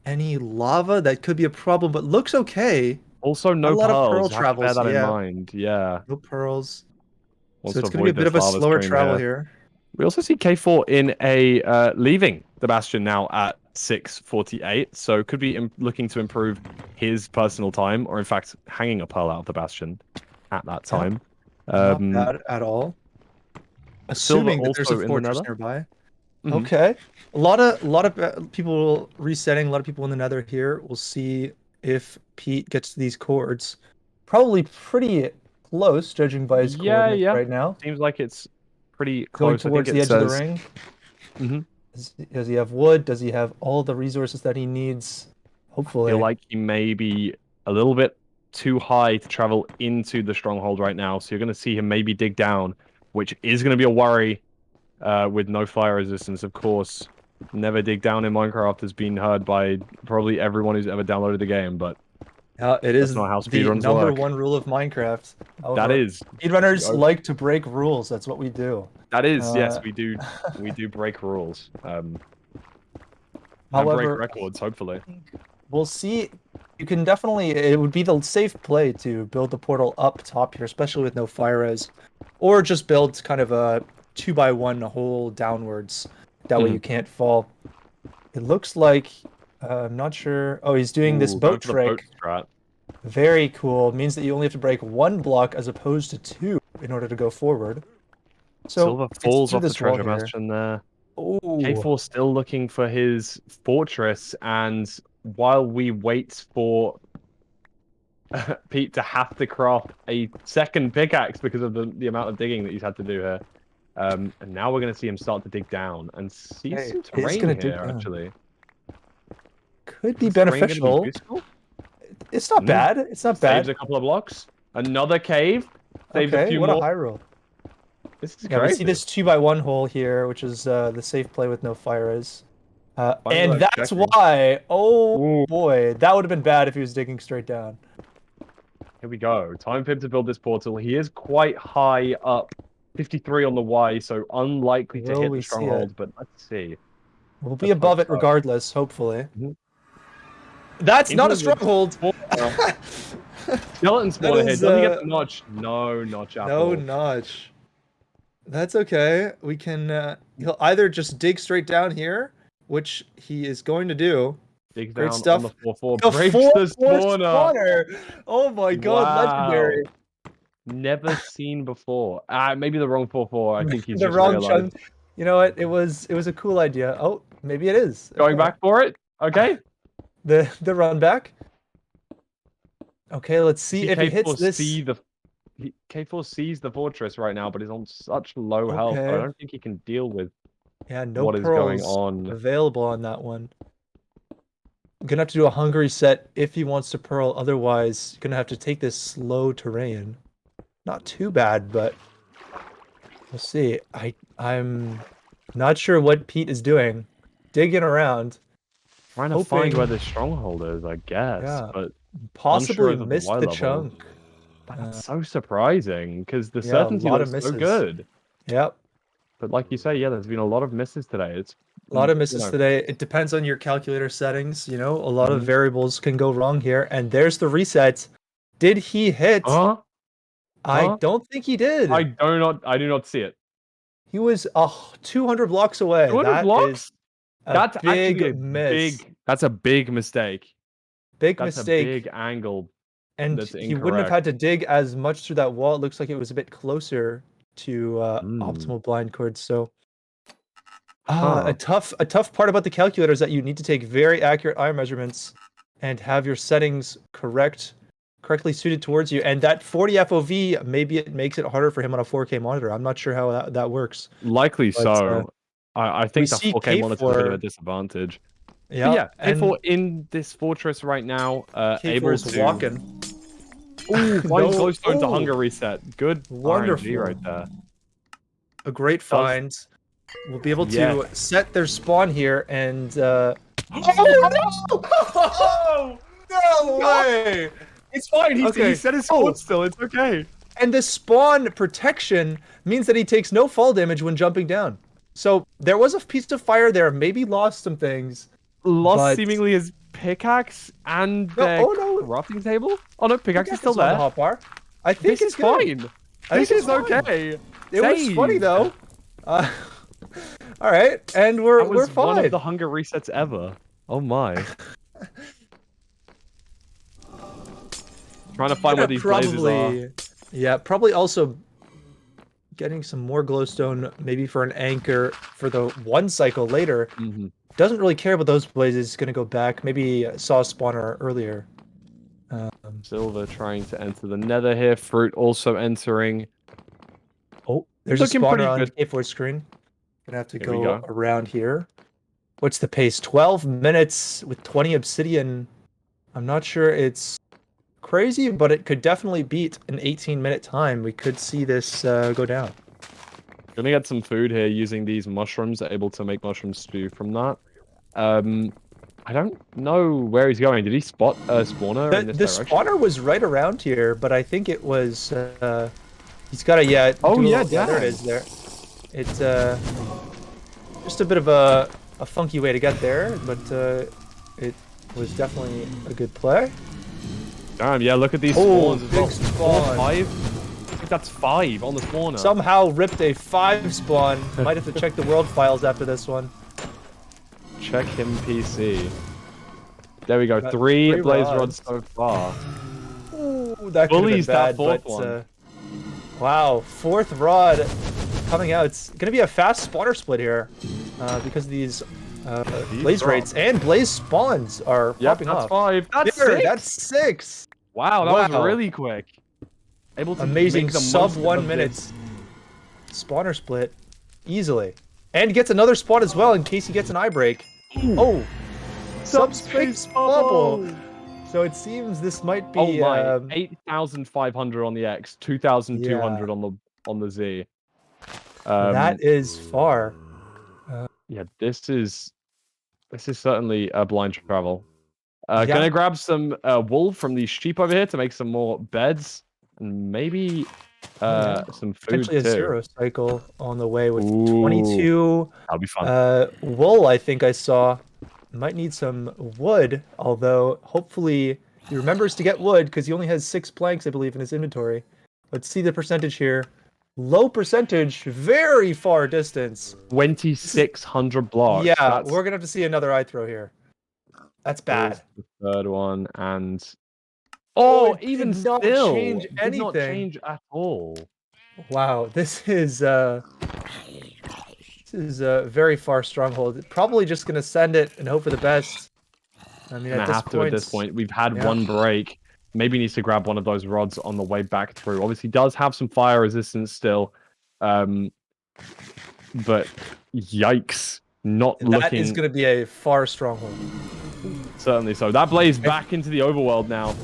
any lava. That could be a problem, but looks okay. Also, no a lot pearls. of pearl Have to bear travels. that in Yeah, mind. Yeah. no pearls. Wants So it's to going to be a avoid bit this of a lava slower stream travel here. We also see K4 in a leaving the Bastion now at 6:48, so could be looking to improve his personal time, or in fact, hanging a pearl out of the Bastion at that time. Not bad at all. Assuming that there's also a in the fortress nether. nearby. Mhm. Okay, a lot of people resetting. A lot of people in the nether here. We'll see if Pete gets to these chords. Probably pretty close, judging by his coordinates right now. Seems like it's pretty Going close. towards I the think edge it of the says, ring. Mhm. Does he have wood? Does he have all the resources that he needs? Hopefully. feel like he may be a little bit too high to travel into the stronghold right now. So you're going to see him maybe dig down, which is going to be a worry with no fire resistance, of course. Never dig down in Minecraft has been heard by probably everyone who's ever downloaded the game, but it is that's not how the speedruns number work. one rule of Minecraft. That However, is. speedrunners like to break rules. That's what we do. That is, yes, we do. We do break rules. And break However, records, hopefully. we'll see. You can definitely. It would be the safe play to build the portal up top here, especially with no fire res, or just build kind of a 2x1 hole downwards. That way you can't fall. It looks like I'm not sure. Oh, he's doing this Ooh, going boat for the boat trick. strat. Very cool. It means that you only have to break 1 block as opposed to 2 in order to go forward. So Silver it's falls through off the this wall treasure here. bastion there. Oh, K4 still looking for his fortress, and while we wait for Pete to have to craft a second pickaxe because of the amount of digging that he's had to do here. And now we're going to see him start to dig down and see Hey, some he's terrain gonna here, dig down. actually. Could be Is terrain gonna be beneficial. useful? It's not bad. It's not Saves bad. a couple of blocks. Another cave. Saved a Okay, few what more. a high roll. This is Yeah, we crazy. see this 2x1 hole here, which is the safe play with no fire is. Finally, And like, that's checking. why. Oh Ooh. boy, that would have been bad if he was digging straight down. Here we go. Time for him to build this portal. He is quite high up. 53 on the Y, so unlikely to Will hit we the see stronghold, it? but let's see. We'll be Let's above hope it so. regardless, hopefully. Mhm. That's not a Into the stronghold. Skeleton spawner here. is, Does he get the notch? No notch at No all. notch. That's okay. We can. He'll either just dig straight down here, which he is going to do. Digs Great down stuff. on the 4-4. The Breaks 4-4 the spawner. spawner. Oh my god, Wow. legendary. Never seen before. Maybe the wrong 4-4. I think he's The just wrong realized. chunk. You know what? It was a cool idea. Oh, maybe it is. Going Okay. back for it? Okay. The run back. Okay, let's see if he hits this. K4 sees the fortress right now, but he's on such low health. Okay. I don't think he can deal with Yeah, no what is going pearls on. available on that one. Gonna have to do a hunger reset if he wants to pearl. Otherwise, gonna have to take this slow terrain. Not too bad, but we'll see. I'm not sure what Pete is doing. Digging around. Trying to find hoping- where the stronghold is, I guess. Yeah. But Possibly unsure of missed Y the level. chunk. That's so surprising because the Yeah, a certainty lot of looks so misses. good. Yep. But like you say, yeah, there's been a lot of misses today. It's A lot of you misses know, today. It depends on your calculator settings. You know, a lot of Mhm. variables can go wrong here. And there's the reset. Did he hit? Huh? I Huh? don't think he did. I do not see it. He was 200 blocks away. 200 That blocks? is a That's big actually a miss. That's a big mistake. Big That's mistake. a big angle. And that's he wouldn't have incorrect. had to dig as much through that wall. It looks like it was a bit closer to optimal blind cords. So a tough part about the calculator is that you need to take very accurate eye measurements and have your settings correctly suited towards you. And that 40 FOV, maybe it makes it harder for him on a 4K monitor. I'm not sure how that works. Likely But, so. I think the see 4K monitor is a bit of a K4 disadvantage. Yeah, But yeah, and K4 in this fortress right now, K4 able is to walking. Ooh, find No- glowstone to ooh. hunger reset. Good Wonderful. RNG right there. A great find. We'll be able to Yeah. set their spawn here and Oh no way! It's fine. Okay. He set his Oh. sword still. It's okay. And the spawn protection means that he takes no fall damage when jumping down. So there was a piece of fire there, maybe lost some things. Lost but- seemingly his pickaxe and No, their oh, no. crafting table. Oh no, pickaxe is It's still on the there. hotbar. I think This it's is good. fine. I This think is it's fine. okay. It was funny Saved. though. All right, and we're That was fine. one of the hunger resets ever. Oh my. Trying to find where these blazes are. Yeah, probably also getting some more glowstone, maybe for an anchor for the one cycle later. Mm-hmm. Doesn't really care about those blazes. Gonna go back. Maybe saw a spawner earlier. Silver trying to enter the nether here. Fruit also entering. Oh, there's a Looking pretty spawner on good. K4 screen. Gonna have to Here we go go. around here. What's the pace? 12 minutes with 20 obsidian. I'm not sure it's crazy, but it could definitely beat an 18-minute time. We could see this go down. Gonna get some food here using these mushrooms. Able to make mushroom stew from that. I don't know where he's going. Did he spot a spawner in this The direction? spawner was right around here, but I think it was. He's got a Oh, yeah, there it is. There, it's just a bit of a funky way to get there, but it was definitely a good play. Damn, yeah. Look at these Oh, spawns as big well. spawn. 5. I think that's 5 on the spawner. Somehow ripped a 5 spawn. Might have to check the world files after this one. check him PC. There we go. Got Three three blaze rods. rods so far. Ooh, that could have been Bullies that bad, fourth but one. wow, fourth rod coming out. It's gonna be a fast spawner split here because of these blaze rates and blaze spawns are Yep, popping that's off. 5. That's There, 6. that's 6. Wow, that was Wow. really quick. Able to Amazing make the sub most 1 of minute this. spawner split easily, and gets another spawn as well in case he gets an eye break. Oh, subspace bubble. So it seems this might be. Oh my! 8,500 on the X, 2,200 on the Z. That is far. Yeah, this is certainly a blind travel. Yeah. Gonna grab some wool from these sheep over here to make some more beds and maybe some food Potentially a too. zero cycle on the way with Ooh, 22 that'll be fun. wool. I think I saw. Might need some wood, although hopefully he remembers to get wood because he only has 6 planks, I believe, in his inventory. Let's see the percentage here. Low percentage, very far distance. 2,600 blocks. Yeah, we're gonna have to see another eye throw here. That's bad. The third one, and it even did not still, change did not anything. change at all. Wow, this is a very far stronghold. Probably just gonna send it and hope for the best. I mean, At this point, we've had one break. Maybe needs to grab one of those rods on the way back through. Obviously, does have some fire resistance still, but yikes, not that looking. is gonna be a far stronghold. Certainly so. That blaze back into the overworld now.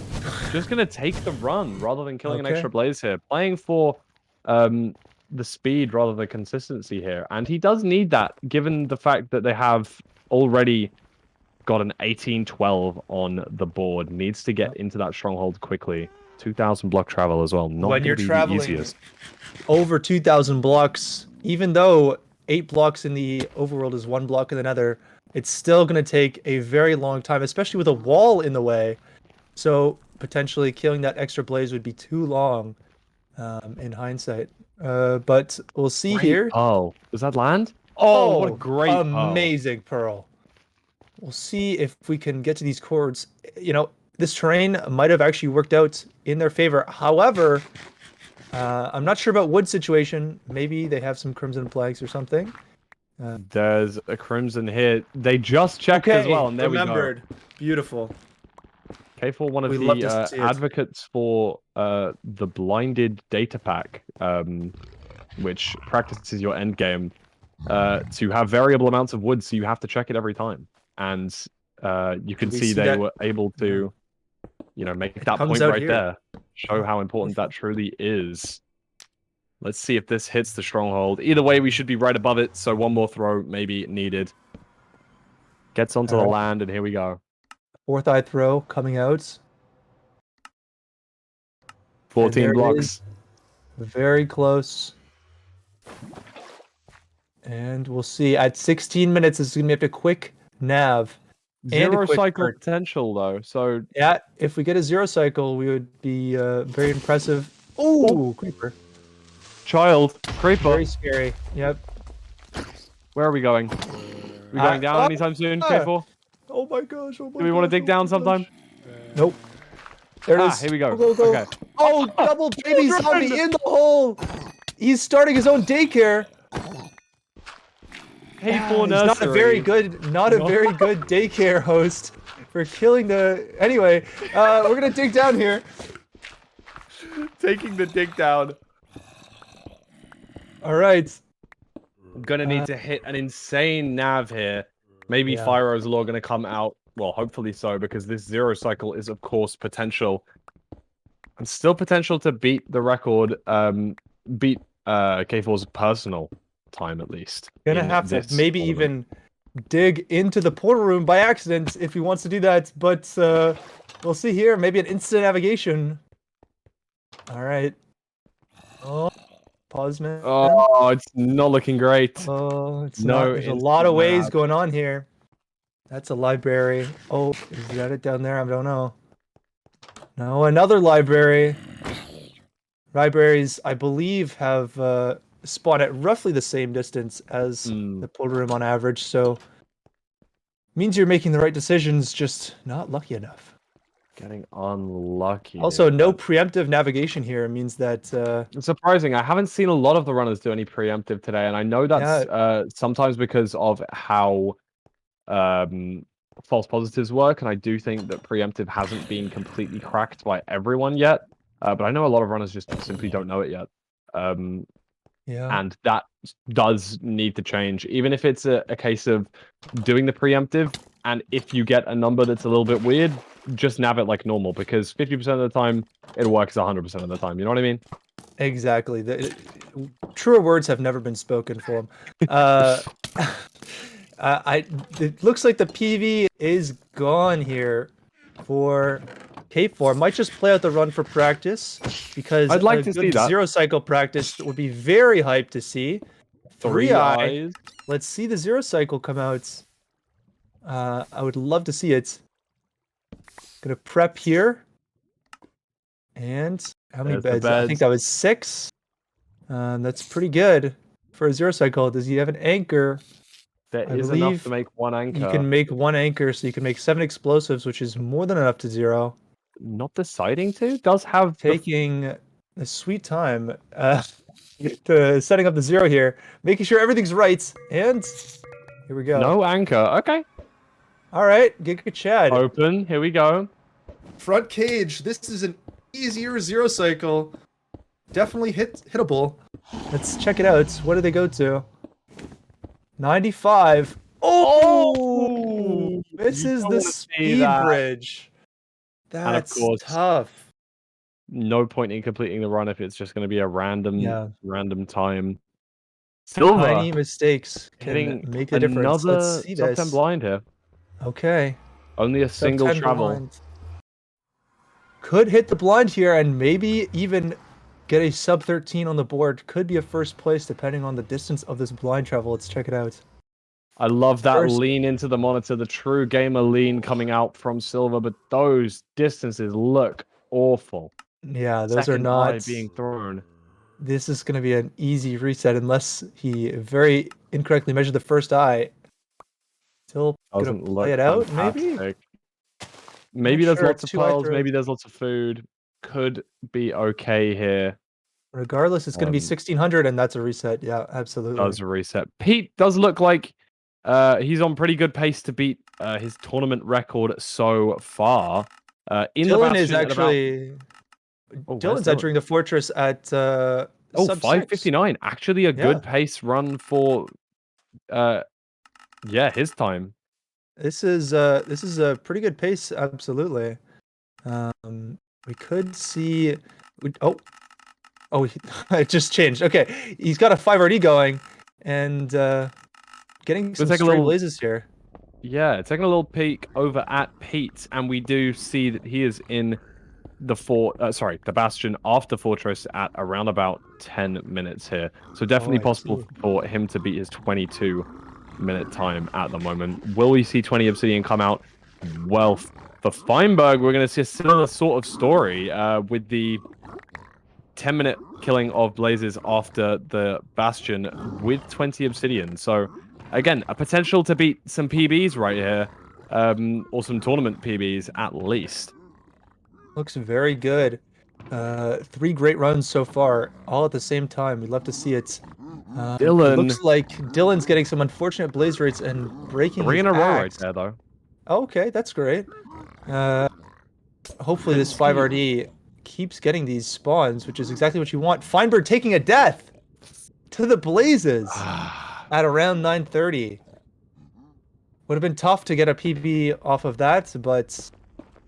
Just gonna take the run rather than killing an extra blaze here. Playing for the speed rather than consistency here, and he does need that given the fact that they have already got an 18-12 on the board. Needs to get into that stronghold quickly. 2,000 block travel as well. Not When gonna you're be the traveling easiest. over 2,000 blocks, even though 8 blocks in the overworld is 1 block in the nether, it's still going to take a very long time, especially with a wall in the way. So potentially killing that extra blaze would be too long in hindsight. But we'll see here. Oh, does that land? Oh, what a great amazing pearl. We'll see if we can get to these chords. You know, this terrain might have actually worked out in their favor. However, I'm not sure about wood situation. Maybe they have some crimson plagues or something. There's a crimson here. They just checked as well, and there we go. Beautiful. K4, one of love to the see it. advocates for the blinded data pack, which practices your end game to have variable amounts of wood, so you have to check it every time. And you can see they were able to, make that point right there, show how important that truly is. Let's see if this hits the stronghold. Either way, we should be right above it, so one more throw maybe needed. Gets onto the land, and here we go. 4th eye throw coming out. 14 blocks. Very close. And we'll see. At 16 minutes, this is going to be a quick nav. Zero cycle potential, though. So yeah, if we get a 0 cycle, we would be very impressive. Oh, creeper. Child. Creeper. Very scary. Yep. Where are we going? Are we going down anytime soon, K4? Oh my gosh. Oh my Do we want to dig down sometime? Nope. There it is. Here we go. Go, go, go. Okay. Oh, double baby zombie in the hole. He's starting his own daycare. K4 He's nursery. not a very good daycare host for killing the. Anyway, we're gonna dig down here. Taking the dig down. All right. I'm gonna need to hit an insane nav here. Maybe Fyro's Law gonna come out. Well, hopefully so, because this 0 cycle is, of course, potential. And still potential to beat the record. Beat K4's personal time, at least. Gonna have to maybe even dig into the portal room by accident if he wants to do that. But we'll see here. Maybe an instant navigation. All right. Oh. Pause, man. Oh, it's not looking great. Oh, it's not. There's a lot of ways going on here. That's a library. Oh, is that it down there? I don't know. No, another library. Libraries, I believe, have spawned at roughly the same distance as the portal room on average. So Means you're making the right decisions, just not lucky enough. Getting unlucky. Also, here. no preemptive navigation here means that It's surprising. I haven't seen a lot of the runners do any preemptive today, and I know that's sometimes because of how false positives work, and I do think that preemptive hasn't been completely cracked by everyone yet. But I know a lot of runners just simply don't know it yet. And that does need to change, even if it's a case of doing the preemptive, and if you get a number that's a little bit weird, just nav it like normal, because 50% of the time it works 100% of the time. You know what I mean? Exactly. Truer words have never been spoken for him. It looks like the PV is gone here for K4. Might just play out the run for practice, because I'd like a to good see that. zero cycle practice would be very hyped to see. Three eyes. Let's see the zero cycle come out. I would love to see it. Gonna prep here. And how many There's the beds? I think that was 6. That's pretty good for a zero cycle. Does he have an anchor? There I is believe enough to make one anchor. You can make 1 anchor, so you can make 7 explosives, which is more than enough to zero. Not deciding to? Does have taking a sweet time to setting up the zero here, making sure everything's right, and here we go. No anchor. Okay. All right, Giga Chad. Open. Here we go. Front cage. This is an easier zero cycle. Definitely hittable. Let's check it out. What do they go to? 95. Oh! This is the speed bridge. That's tough. No point in completing the run if it's just going to be a random time. Silver. Tiny mistakes can make the difference. Let's see top 10 blind here. Okay. Only a single travel. Blind. Could hit the blind here and maybe even get a sub 13 on the board. Could be a first place depending on the distance of this blind travel. Let's check it out. I love that lean into the monitor, the true gamer lean coming out from Silver, but those distances look awful. Yeah, those are not being thrown. This is going to be an easy reset unless he very incorrectly measured the first eye. Still going to play it out, maybe? Maybe there's lots of pearls, maybe there's lots of food. Could be okay here. Regardless, it's going to be 1600, and that's a reset. Yeah, absolutely. Does a reset. Pete does look like he's on pretty good pace to beat his tournament record so far. Dylan is actually... Dylan's entering the fortress at sub 5:59. Actually a good pace run for his time. This is a pretty good pace, absolutely. We could see it just changed. Okay, he's got a 5RD going and getting some stray blazes here. Yeah, taking a little peek over at Pete, and we do see that he is in the Bastion after Fortress at around about 10 minutes here. So definitely possible for him to beat his 22-minute time at the moment. Will we see 20 Obsidian come out? Well, for Feinberg, we're going to see a similar sort of story with the 10-minute killing of Blazes after the Bastion with 20 Obsidian. So again, a potential to beat some PBs right here, or some tournament PBs at least. Looks very good. 3 great runs so far, all at the same time. We'd love to see it. Dylan. It looks like Dylan's getting some unfortunate blaze rates and breaking 3 in a row right there, though. Okay, that's great. Hopefully this 5RD keeps getting these spawns, which is exactly what you want. Feinberg taking a death to the blazes at around 9:30. Would have been tough to get a PB off of that, but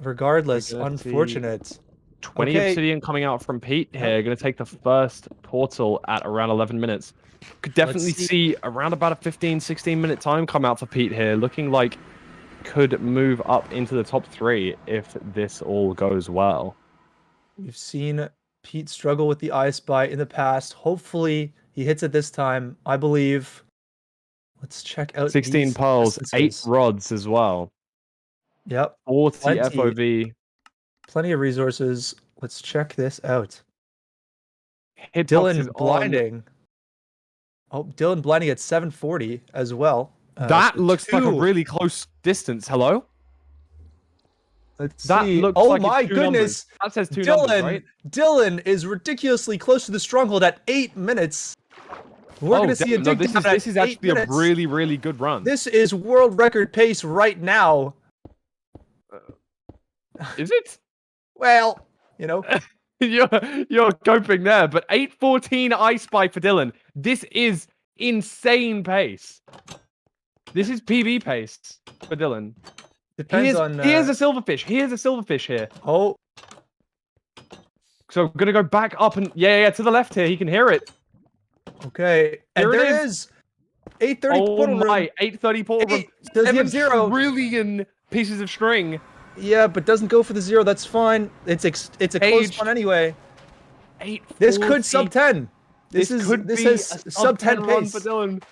regardless, unfortunate. 20 Obsidian coming out from Pete here. Going to take the first portal at around 11 minutes. Could definitely see around about a 15-16 minute time come out for Pete here. Looking like could move up into the top 3 if this all goes well. We've seen Pete struggle with the I Spy in the past. Hopefully he hits it this time, I believe. Let's check out 16 pearls, 8 rods as well. Yep. 40 FOV. Plenty of resources. Let's check this out. Hitbox Dylan blinding. Oh, Dylan blinding at 740 as well. That So looks like a 2. really close distance. Hello? Let's That see. looks Oh like it's my 2 goodness! numbers. That says 2 numbers, Dylan, right? Dylan is ridiculously close to the stronghold at 8 minutes. We're gonna see a no, dig this down is at 8 actually a minutes. really, really good run. This is world record pace right now. Is it? Well, you know. You're coping there, but 8:14 I Spy for Dylan. This is insane pace. This is PB pace for Dylan. Depends on. Here's a silverfish. Here's a silverfish here. Oh, So I'm gonna go back up and yeah, to the left here. He can hear it. okay. And Here it there is 8:30 Oh portal room. my! 8:30 portal room. Does he have 7 0? trillion pieces of string. Yeah, but doesn't go for the 0. That's fine. It's a close Aged. one anyway. 840. This could sub 10. This could this be has a sub 10 run pace. for Dylan.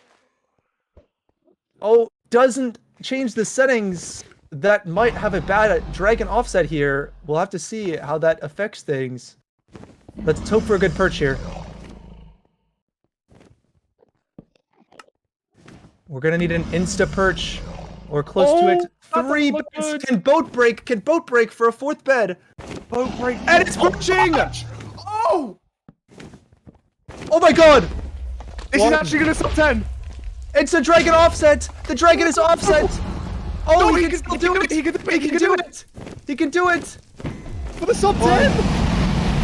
Oh, doesn't change the settings. That might have a bad dragon offset here. We'll have to see how that affects things. Let's hope for a good perch here. We're gonna need an insta perch or close to it. that 3 doesn't look beds. good. Can boat break? Can boat break for a 4th bed? Boat break. And it's perching! Oh! Oh my god! This is actually gonna sub 10. It's a dragon offset! The dragon is offset! Oh, No, he he can can- still he do can it! do it, he can do it, He he can can do do it! He can do it! For the sub 10.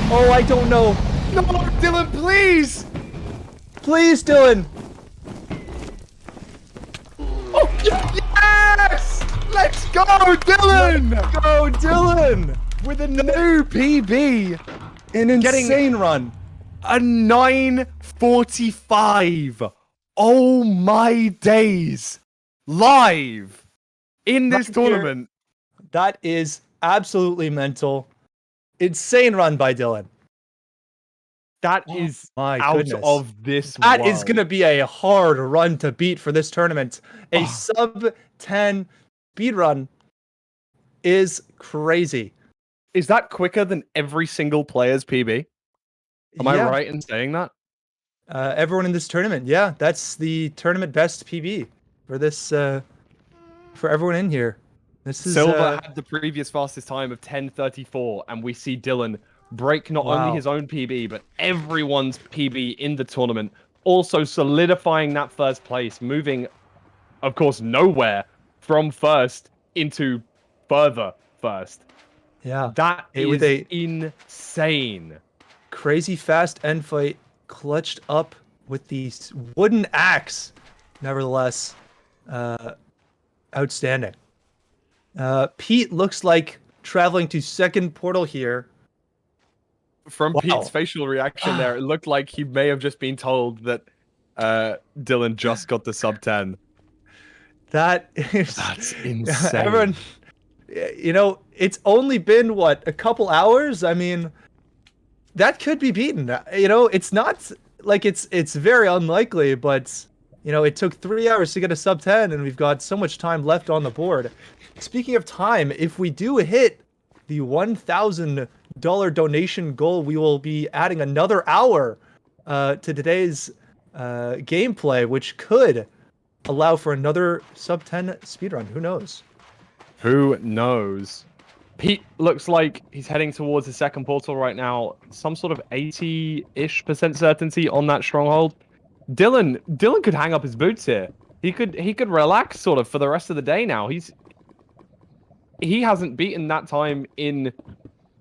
Oh, I don't know. No, Dylan, please. Please, Dylan! Oh, yes! Let's go, Dylan! Go, Dylan! With a new PB. An insane run. A 9:45. Oh my days. Live in this Right here. tournament. That is absolutely mental. Insane run by Dylan. That is My out goodness. of this That world. is going to be a hard run to beat for this tournament. A Oh. sub 10 speed run is crazy. Is that quicker than every single player's PB? Am I Yeah. right in saying that? Everyone in this tournament, yeah, that's the tournament best PB for this, for everyone in here. This is Silver had the previous fastest time of 10:34, and we see Dylan break not only Wow. his own PB, but everyone's PB in the tournament, also solidifying that first place, moving, of course, nowhere from first into further first. yeah, That with is a insane. crazy fast end fight, clutched up with the wooden axe. Nevertheless, outstanding. Pete looks like traveling to second portal here. From Wow. Pete's facial reaction there, it looked like he may have just been told that Dylan just got the sub 10. That is That's insane. everyone. You know, it's only been what, a couple hours. I mean, that could be beaten. You know, it's not like it's very unlikely, but you know, it took 3 hours to get a sub 10, and we've got so much time left on the board. Speaking of time, if we do hit the $1,000 donation goal, we will be adding another hour to today's gameplay, which could allow for another sub 10 speedrun. Who knows? Who knows? Pete looks like he's heading towards the second portal right now. Some sort of 80-ish% certainty on that stronghold. Dylan could hang up his boots here. He could relax sort of for the rest of the day now. He hasn't beaten that time in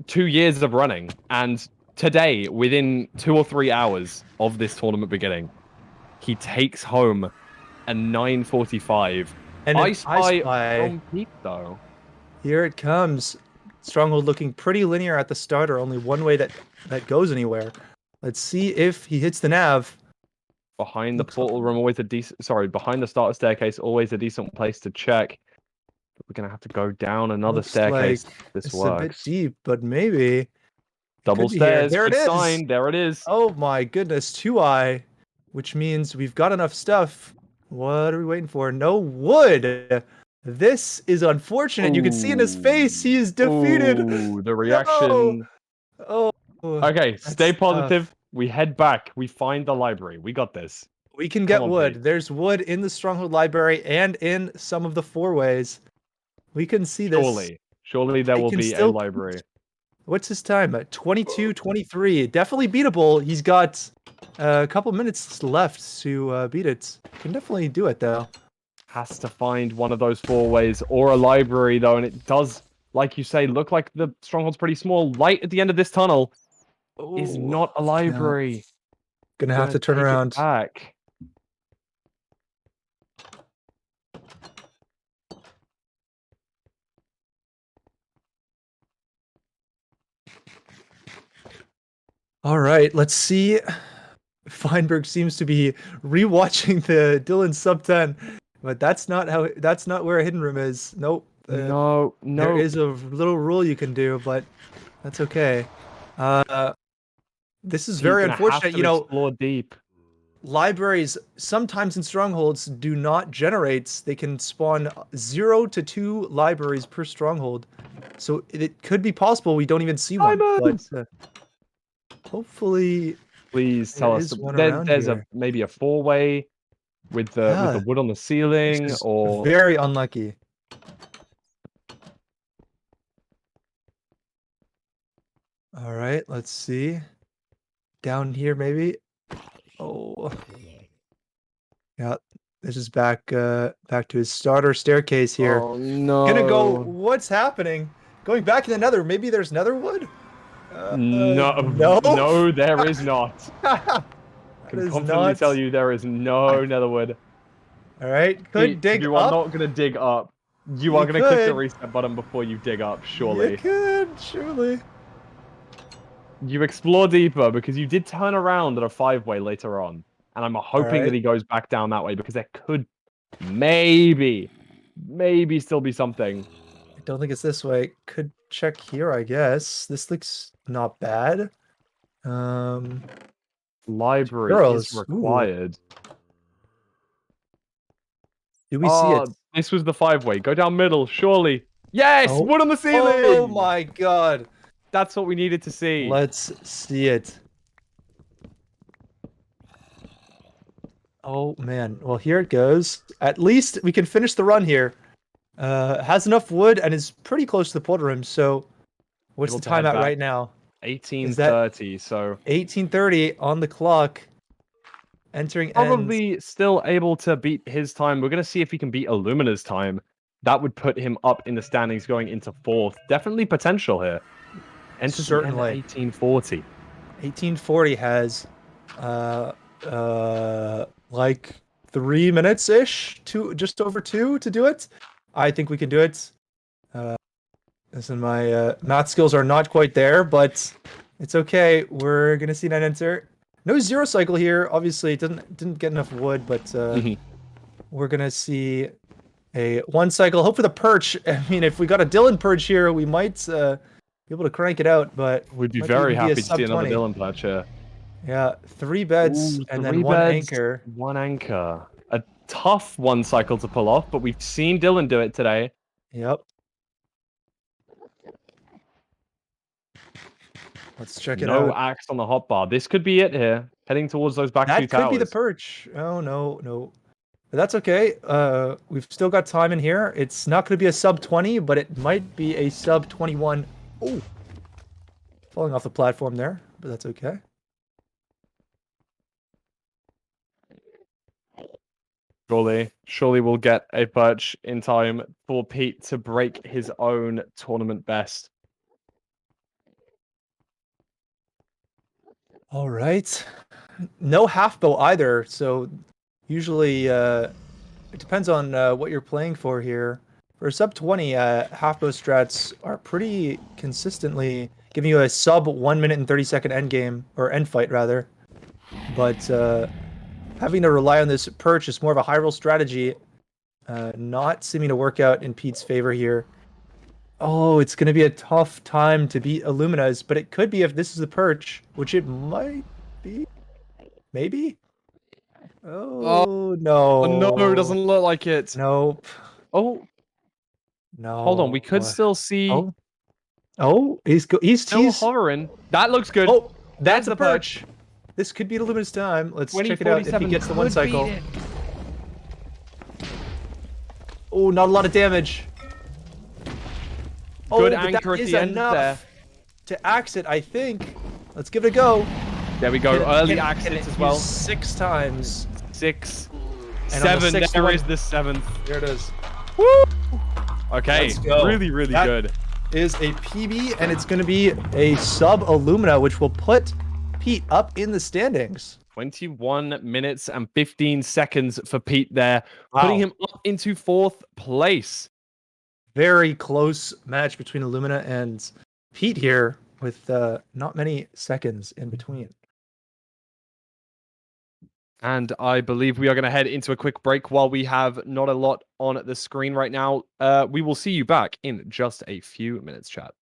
2 years of running, and today, within 2 or 3 hours of this tournament beginning, he takes home a 9:45. And I an spy Spy. from Pete though. Here it comes. Stronghold looking pretty linear at the start, or only one way that goes anywhere. Let's see if he hits the nav. Behind the Looks portal room, always a decent. Sorry, behind the starter staircase, always a decent place to check. But we're gonna have to go down another Looks staircase. like This It's a bit works. deep, but maybe. Double could be here. stairs. There it good is. sign. There it is. Oh my goodness, 2i, which means we've got enough stuff. What are we waiting for? No wood. This is unfortunate. You can see in his face he is defeated. Ooh, the reaction. Oh. Okay, stay That's positive. We head back. We find the library. We got this. We can Come get on, wood. Pete. There's wood in the Stronghold library and in some of the four-ways. We can see this. Surely there He will can be a still- library. What's his time? 22-23. Definitely beatable. He's got a couple minutes left to beat it. Can definitely do it, though. Has to find one of those four-ways or a library, though, and it does, like you say, look like the stronghold's pretty small. Light at the end of this tunnel is Ooh, not a library. Gonna have to turn take it around. back. All right, let's see. Feinberg seems to be rewatching the Dylan sub 10, but that's not where a hidden room is. Nope. No. There is a little rule you can do, but that's okay. This is very unfortunate. You know, explore deep. libraries sometimes in strongholds do not generate. They can spawn 0 to 2 libraries per stronghold, so it could be possible we don't even see one. Diamonds! But hopefully, Please there tell us. is one around There's here. maybe a four-way with the wood on the This ceiling, is or very unlucky. All right, let's see. Down here, maybe. Oh, yeah. This is back to his starter staircase here. Oh no! Gonna go. What's happening? Going back in the Nether. Maybe there's Netherwood. No, there is not. That Can is confidently not. tell you there is no Netherwood. All right, could Pete, dig you up. are not gonna dig up. You You are gonna click the could. reset button before you dig up. You Surely. could, surely. You explore deeper because you did turn around at a five-way later on, and I'm hoping that right. he goes back down that way because there could maybe still be something. I don't think it's this way. Could check here, I guess. This looks not bad. Library is Girls. Ooh. required. Do we see it? This was the five-way. Go down middle, surely. Yes! Oh. Wood on the ceiling! Oh my god. That's what we needed to see. Let's see it. Oh man. Well, here it goes. At least we can finish the run here. Has enough wood and is pretty close to the portal room. So, what's Able the to time head at back. right now? 18:30, so 18:30 on the clock. Entering end. probably still able to beat his time. We're going to see if he can beat Illumina's time. That would put him up in the standings going into fourth. Definitely potential here. Enters the end at Certainly. 1840. 1840 has like 3 minutes ish, just over 2 to do it. I think we can do it. Listen, my math skills are not quite there, but it's okay. We're gonna see that enter. No zero cycle here. Obviously, it didn't get enough wood, but we're gonna see a 1 cycle. Hope for the perch. I mean, if we got a Dylan perch here, we might be able to crank it out. But We'd be might very even be a happy to sub see another 20. Dylan Pledge here. Yeah, 3 beds Ooh, and 3 then 1 beds, anchor. 1 anchor. A tough 1 cycle to pull off, but we've seen Dylan do it today. Yep. Let's check it No out. axe on the hotbar. This could be it here. Heading towards those back 2 That towers. could be the perch. Oh no, no. But that's okay. We've still got time in here. It's not going to be a sub 20, but it might be a sub 21. Oh, falling off the platform there, but that's okay. Surely we'll get a perch in time for Pete to break his own tournament best. All right. No half bow either. So usually it depends on what you're playing for here. For sub 20, half bow strats are pretty consistently giving you a sub 1 minute and 30-second end game, or end fight rather. But having to rely on this perch is more of a high roll strategy, not seeming to work out in Pete's favor here. Oh, it's going to be a tough time to beat Illumina's, but it could be if this is the perch, which it might be. Maybe? Oh, no. Oh, no, doesn't look like it. Nope. Oh, no. hold on. We could still see. Oh, he's still hovering. That looks good. Oh, that's the perch. This could be Illumina's time. Let's 20, check it out if he 47 gets the one could cycle. beat it. Oh, not a lot of damage. Good but anchor that at is the end enough there. to axe it, I think. Let's give it a go. There we go. Can it- Early can it- axe can hits it as well. use 6 times. 6, And on the 7. sixth There one- is the 7th. There it is. Okay, Let's go. really That- good. Is a PB, and it's going to be a sub Illumina, which will put Pete up in the standings. 21 minutes and 15 seconds for Pete there, putting Wow. him up into 4th place. Very close match between Illumina and Pete here, with not many seconds in between. And I believe we are going to head into a quick break while we have not a lot on the screen right now. We will see you back in just a few minutes, chat.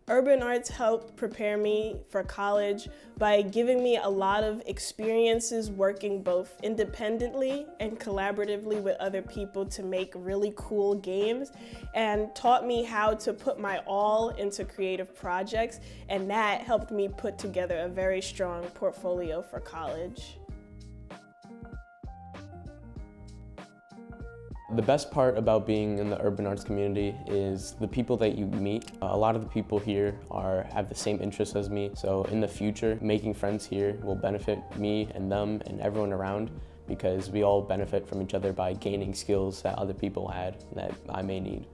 Urban arts helped prepare me for college by giving me a lot of experiences working both independently and collaboratively with other people to make really cool games, and taught me how to put my all into creative projects, and that helped me put together a very strong portfolio for college. The best part about being in the urban arts community is the people that you meet. A lot of the people here have the same interests as me, so in the future, making friends here will benefit me and them and everyone around, because we all benefit from each other by gaining skills that other people had that I may need.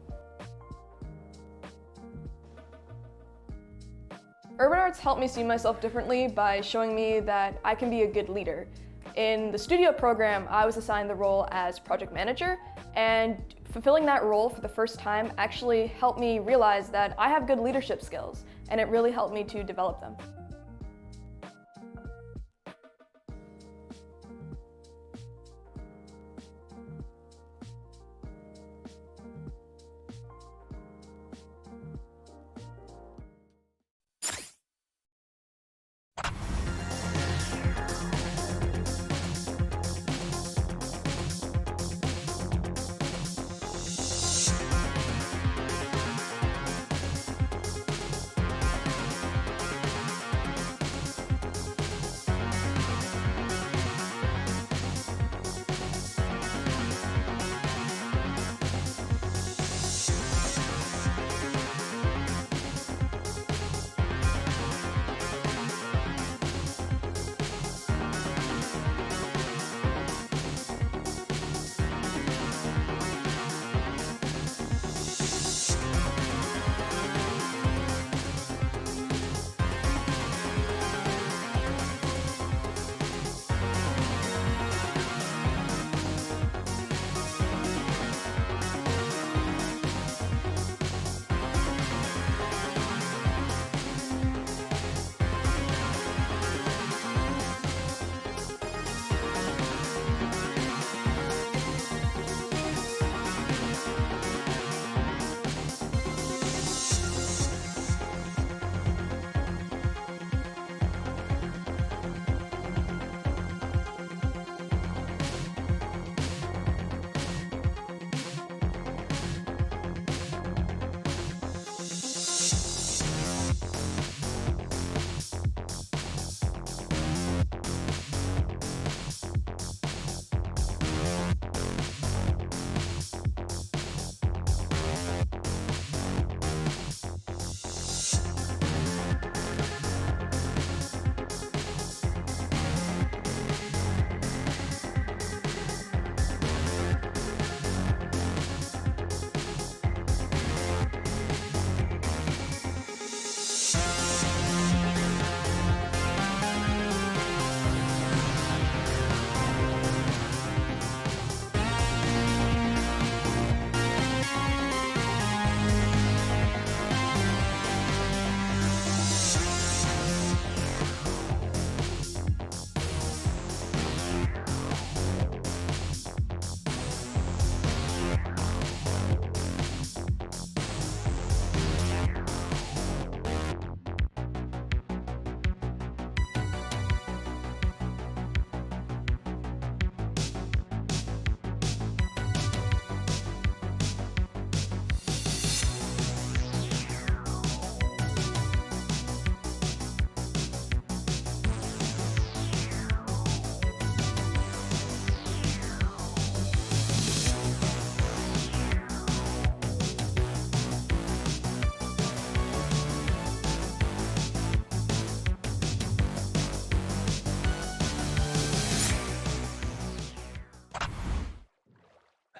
Urban arts helped me see myself differently by showing me that I can be a good leader. In the studio program, I was assigned the role as project manager, and fulfilling that role for the first time actually helped me realize that I have good leadership skills, and it really helped me to develop them.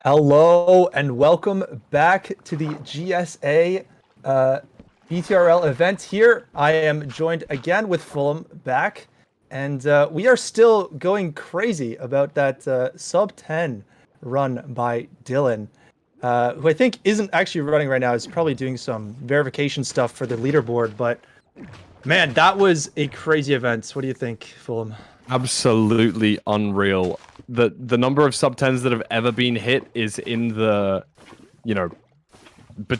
Hello and welcome back to the GSA BTRL event here. I am joined again with Fulham back, and we are still going crazy about that sub 10 run by Dylan, who I think isn't actually running right now. Is probably doing some verification stuff for the leaderboard, but man, that was a crazy event. What do you think, Fulham? Absolutely unreal. The number of sub 10s that have ever been hit is in the,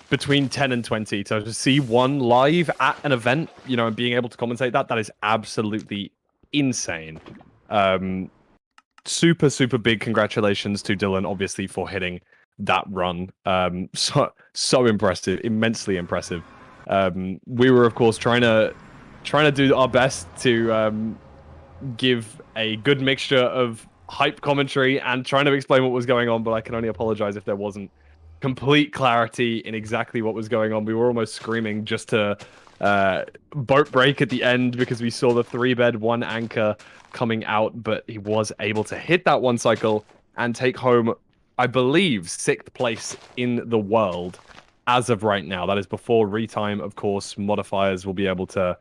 between 10 and 20. So to see one live at an event, and being able to commentate that is absolutely insane. Super, super big congratulations to Dylan, obviously, for hitting that run. So impressive, immensely impressive. We were, of course, trying to do our best to give a good mixture of hype commentary and trying to explain what was going on, but I can only apologize if there wasn't complete clarity in exactly what was going on. We were almost screaming just to boat break at the end because we saw the 3-bed 1 anchor coming out, but he was able to hit that one cycle and take home, I believe, 6th place in the world as of right now. That is before retime, of course. Modifiers will be able to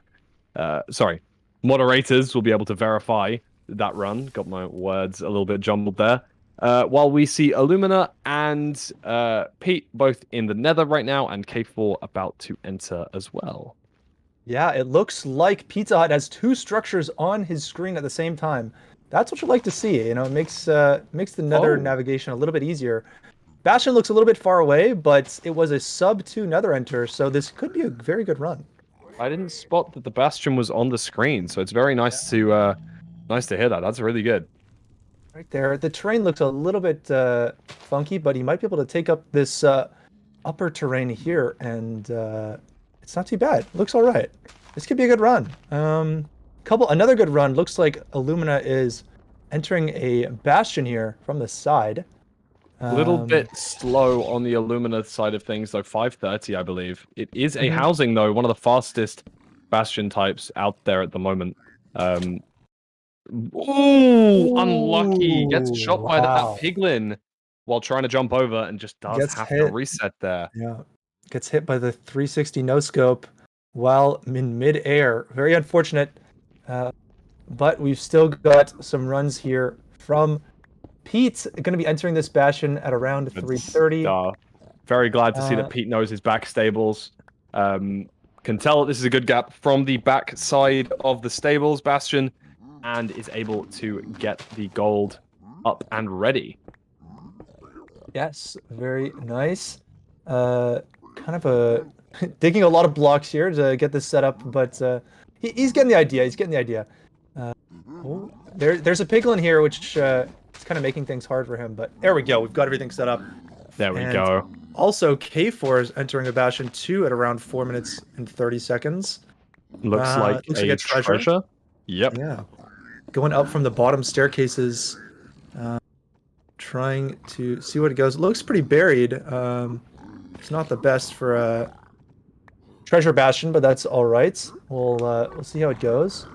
moderators will be able to verify that run. Got my words a little bit jumbled there. While we see Illumina and Pete both in the nether right now, and K4 about to enter as well. Yeah, it looks like Pizza Hut has 2 structures on his screen at the same time. That's what you like to see. It makes the nether navigation a little bit easier. Bastion looks a little bit far away, but it was a sub 2 nether enter, so this could be a very good run. I didn't spot that the Bastion was on the screen, so it's very nice to hear that. That's really good. Right there. The terrain looks a little bit funky, but he might be able to take up this upper terrain here, and it's not too bad. Looks all right. This could be a good run. Another good run. Looks like Illumina is entering a Bastion here from the side. A little bit slow on the Illumina side of things, though. 530, I believe. It is a housing, though, one of the fastest Bastion types out there at the moment. Unlucky. Gets shot by that piglin while trying to jump over and just does have to reset there. Yeah, gets hit by the 360 no scope while in mid-air. Very unfortunate, but we've still got some runs here from Pete's going to be entering this Bastion at around 330. Very glad to see that Pete knows his back stables. Can tell that this is a good gap from the back side of the stables, Bastion, and is able to get the gold up and ready. Yes, very nice. Kind of digging a lot of blocks here to get this set up, but he's getting the idea. He's getting the idea. There's a piglin here, which it's kind of making things hard for him, but there we go. We've got everything set up. There we go. Also, K4 is entering a Bastion 2 at around 4 minutes and 30 seconds. Looks like a treasure. Yep. Yeah. Going up from the bottom staircases, trying to see what it goes. It looks pretty buried. It's not the best for a treasure Bastion, but that's all right. We'll see how it goes.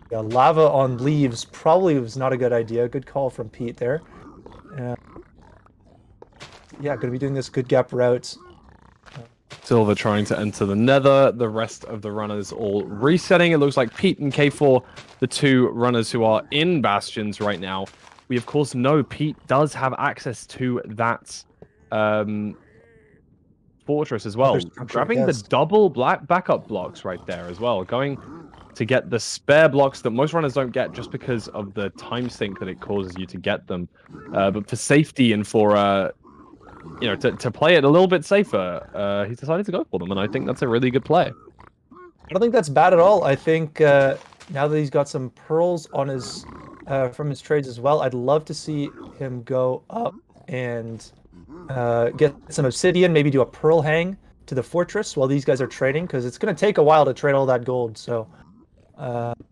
Yeah, lava on leaves probably was not a good idea. Good call from Pete there. Yeah, going to be doing this good gap route. Silver trying to enter the nether. The rest of the runners all resetting. It looks like Pete and K4, the 2 runners who are in Bastions right now. We, of course, know Pete does have access to that fortress as well. Grabbing the double backup blocks right there as well. Going to get the spare blocks that most runners don't get just because of the time sink that it causes you to get them. But for safety and for to play it a little bit safer, he's decided to go for them, and I think that's a really good play. I don't think that's bad at all. I think now that he's got some pearls on his from his trades as well, I'd love to see him go up and get some obsidian, maybe do a pearl hang to the fortress while these guys are trading, because it's going to take a while to trade all that gold. So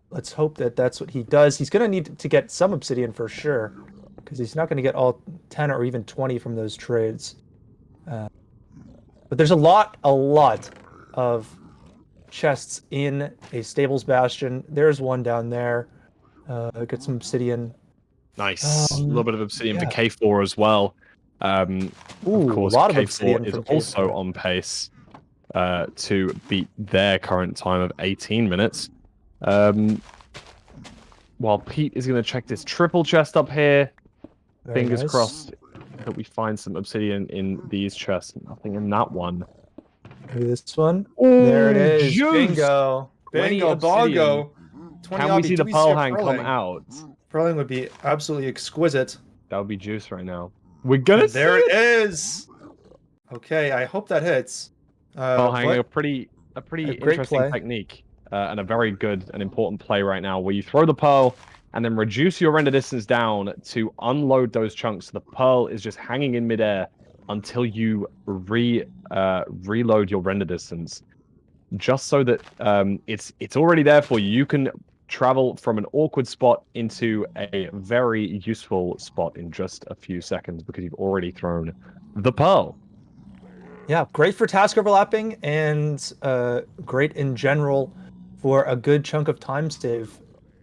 let's hope that that's what he does. He's going to need to get some obsidian for sure, because he's not going to get all 10 or even 20 from those trades. But there's a lot of chests in a stables Bastion. There's one down there. Get some obsidian Nice. A little bit of obsidian yeah. for K4 as well. Of Ooh, course, a lot of K4 obsidian is from also K4. on pace to beat their current time of 18 minutes. While Pete is going to check this triple chest up here. Very Fingers nice. crossed that we find some obsidian in these chests. Nothing in that one. Maybe this one. Ooh, There it is. juice! Bingo. 20 Bingo. obsidian. Bongo. 20 Can we obby. see Do the pearl a hang come pearling? out? Pearling would be absolutely exquisite. That would be juice right now. We're gonna And there see it is. Okay, I hope that hits. pearl hang, But a pretty great interesting play. technique and a very good and important play right now, where you throw the pearl and then reduce your render distance down to unload those chunks. So the pearl is just hanging in midair until you reload your render distance, just so that it's already there for you. You can travel from an awkward spot into a very useful spot in just a few seconds because you've already thrown the pearl. Yeah, great for task overlapping and great in general for a good chunk of time save.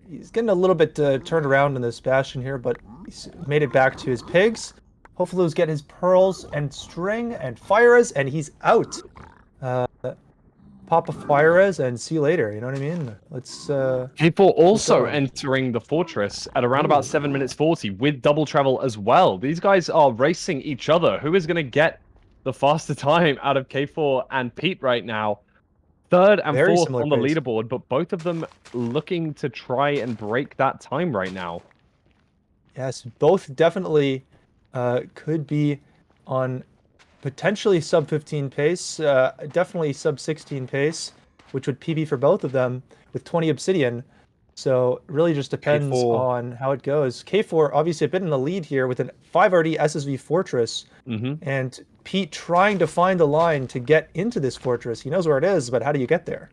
He's getting a little bit turned around in this Bastion here, but he's made it back to his pigs. Hopefully he'll get his pearls and string and fire res, and he's out. Pop a fire res and see you later, you know what I mean? Let's People also go. entering the fortress at around about 7 minutes 40 with double travel as well. These guys are racing each other. Who is going to get the faster time out of K4 and Pete right now? Third and Very fourth similar on the pace. leaderboard, but both of them looking to try and break that time right now. Yes, both definitely could be on potentially sub 15 pace, definitely sub 16 pace, which would PB for both of them with 20 obsidian. So it really just depends K4. on how it goes. K4 obviously a bit in the lead here with a 5 RD SSV fortress, and Pete trying to find a line to get into this fortress. He knows where it is, but how do you get there?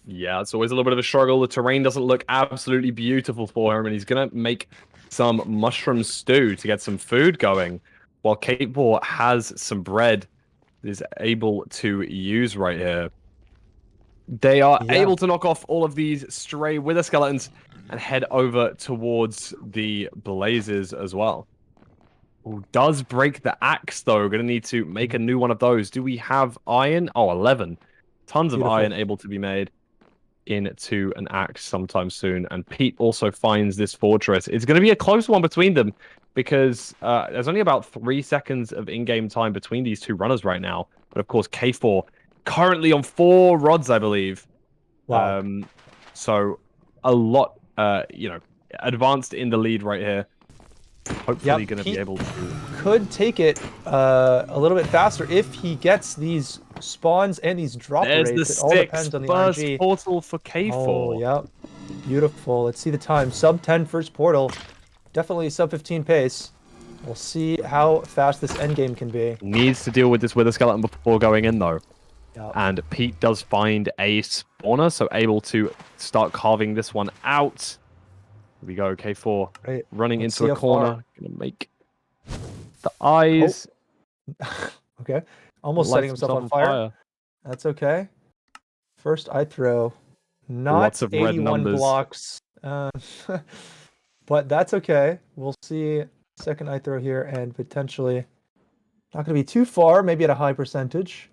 Yeah, it's always a little bit of a struggle. The terrain doesn't look absolutely beautiful for him, and he's going to make some mushroom stew to get some food going, while K4 has some bread that is able to use right here. They are able to knock off all of these stray wither skeletons and head over towards the blazes as well. Ooh, does break the axe, though. Going to need to make a new one of those. Do we have iron? Oh, 11. Tons of iron able to be made into an axe sometime soon. And Pete also finds this fortress. It's going to be a close one between them because there's only about 3 seconds of in-game time between these two runners right now. But of course, K4 currently on 4 rods, I believe. Wow. So a lot, advanced in the lead right here. Hopefully going to be able to... Could take it a little bit faster if he gets these spawns and these drop There's rates. the It all depends on the first RNG. portal for K4. Oh, yeah. Beautiful. Let's see the time. Sub 10 first portal. Definitely sub 15 pace. We'll see how fast this endgame can be. Needs to deal with this wither skeleton before going in, though. Yep. And Pete does find a spawner, so able to start carving this one out. Here we go, K4 Right. running Let's into see a how corner. far. Gonna make the eyes. Okay. Almost setting himself on fire. That's okay. First eye throw. Not Lots of red 81 numbers. blocks. But that's okay. We'll see second eye throw here and potentially not going to be too far, maybe at a high percentage.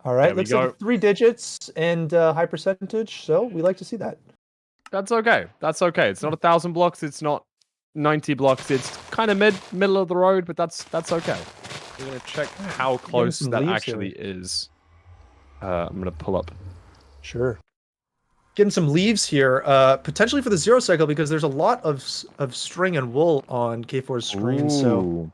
All right, There we looks go. like 3 digits and high percentage, so we like to see that. That's okay. That's okay. It's not 1,000 blocks. It's not 90 blocks. It's kind of middle of the road, but that's okay. We're gonna check how close some that leaves actually is. I'm gonna pull up. Sure. Getting some leaves here, potentially for the 0 cycle because there's a lot of string and wool on K4's screen. So Ooh.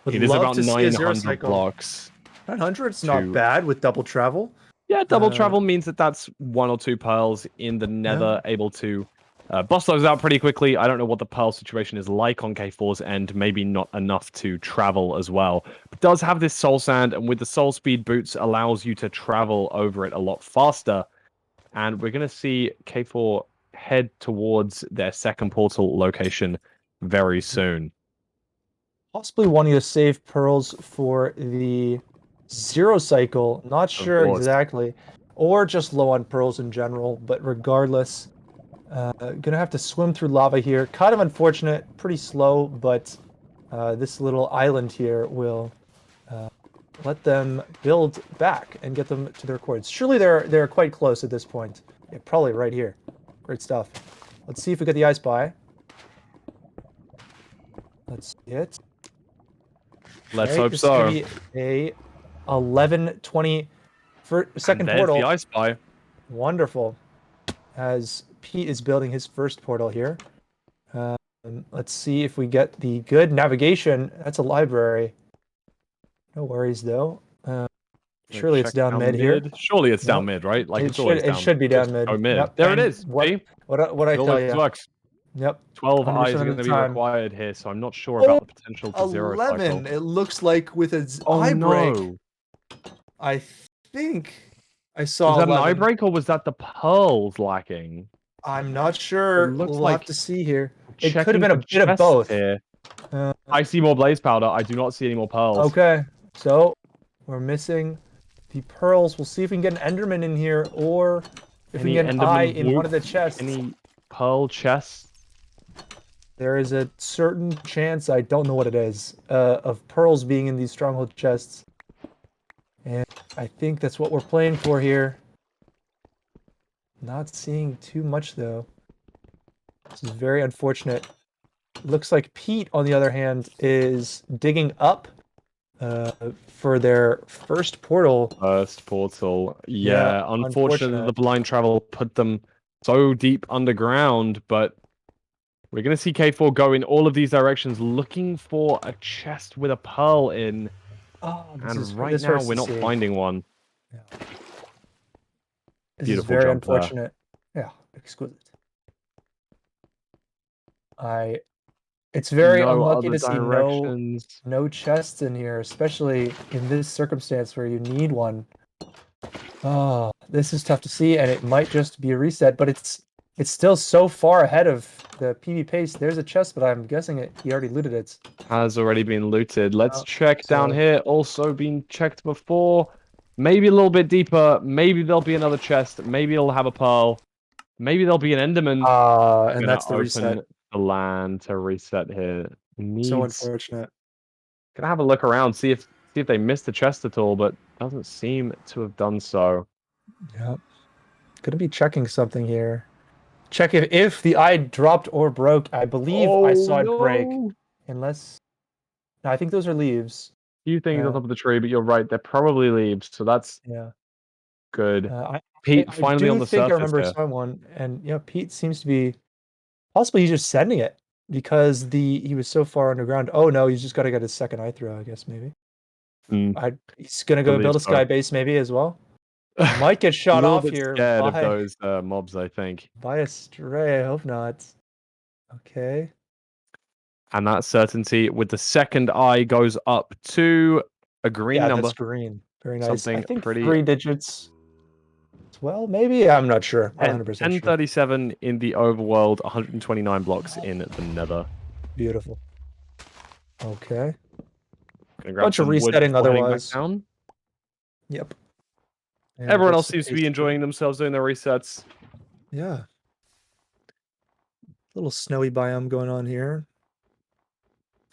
would It is love about to see a 0 900 cycle. blocks. 900, it's not to- bad with double travel. Yeah, double travel means that's 1 or 2 pearls in the nether, able to bust those out pretty quickly. I don't know what the pearl situation is like on K4's end. Maybe not enough to travel as well. But does have this soul sand, and with the soul speed boots, allows you to travel over it a lot faster. And we're going to see K4 head towards their second portal location very soon. Possibly wanting to save pearls for the 0 cycle. Not sure course. exactly. Or just low on pearls in general. But regardless, Gonna have to swim through lava here. Kind of unfortunate, pretty slow, but this little island here will let them build back and get them to their coords. Surely they're quite close at this point. Yeah, probably right here. Great stuff. Let's see if we get the ice by. Let's see it. Let's Okay, hope this so. is gonna be a 11:20 for second And there's portal. the ice spy. Wonderful. As Pete is building his first portal here. Let's see if we get the good navigation. That's a library. No worries though. Surely it's Check down mid here. Surely it's down Nope. mid, right? Like It it's always down. it should be down Just mid. go mid. Yep. There and it is. See? What I It tell always you. works. Yep. 12 eyes 100% are of going the to be time. required here, so I'm not sure about the potential to zero 11. cycle. It looks like with its Oh eye break. no! I think I saw Was that 11. an eye break or was that the pearls lacking? I'm not sure. It looks We'll like have to see here. It could Checking have been a for bit of chests both. Here. Uh, I see more blaze powder. I do not see any more pearls. Okay, so we're missing the pearls. We'll see if we can get an Enderman in here, or if we Any can get an Enderman eye in one whoop? of the chests. Any pearl chests? There is a certain chance, I don't know what it is, of pearls being in these stronghold chests. And I think that's what we're playing for here. Not seeing too much, though. This is very unfortunate. Looks like Pete, on the other hand, is digging up for their first portal. First portal. Yeah, Yeah, unfortunately, the blind travel put them so deep underground, but we're going to see K4 go in all of these directions looking for a chest with a pearl in. Oh, And right now, we're not finding one. Yeah. This Beautiful is very jump there. unfortunate. Yeah, exquisite. It's very No unlucky other to see directions. no chests in here, especially in this circumstance where you need one. Oh, this is tough to see, and it might just be a reset, but it's still so far ahead of the PV pace. There's a chest, but I'm guessing he already looted it. Has already been looted. Let's Oh, check down so- here. Also been checked before. Maybe a little bit deeper. Maybe there'll be another chest. Maybe it'll have a pearl. Maybe there'll be an Enderman. And that's the reset. The land to reset here. So unfortunate. Gonna have a look around, see if they missed the chest at all, but doesn't seem to have done so. Yep. Gonna be checking something here. Check if the eye dropped or broke. I believe I saw it break. Unless... No, I think those are leaves. Few things on top of the tree, but you're right. They're probably leaves, so that's good. Pete finally on the surface. I think I remember someone, and yeah, Pete seems to be possibly he's just sending it because he was so far underground. Oh no, he's just got to get his second eye through. I guess maybe. He's gonna go build a sky base maybe as well. Might get shot off here. Scared of those mobs, I think. By a stray. I hope not. Okay. And that certainty with the second eye goes up to a green number. That's green. Very nice. Something I think pretty... 3 digits. Well, maybe. I'm not sure. 100% sure. 1037 in the overworld, 129 blocks in the nether. Beautiful. Okay. Bunch of resetting otherwise. Yep. And everyone else seems to be enjoying themselves doing their resets. Yeah. Little snowy biome going on here.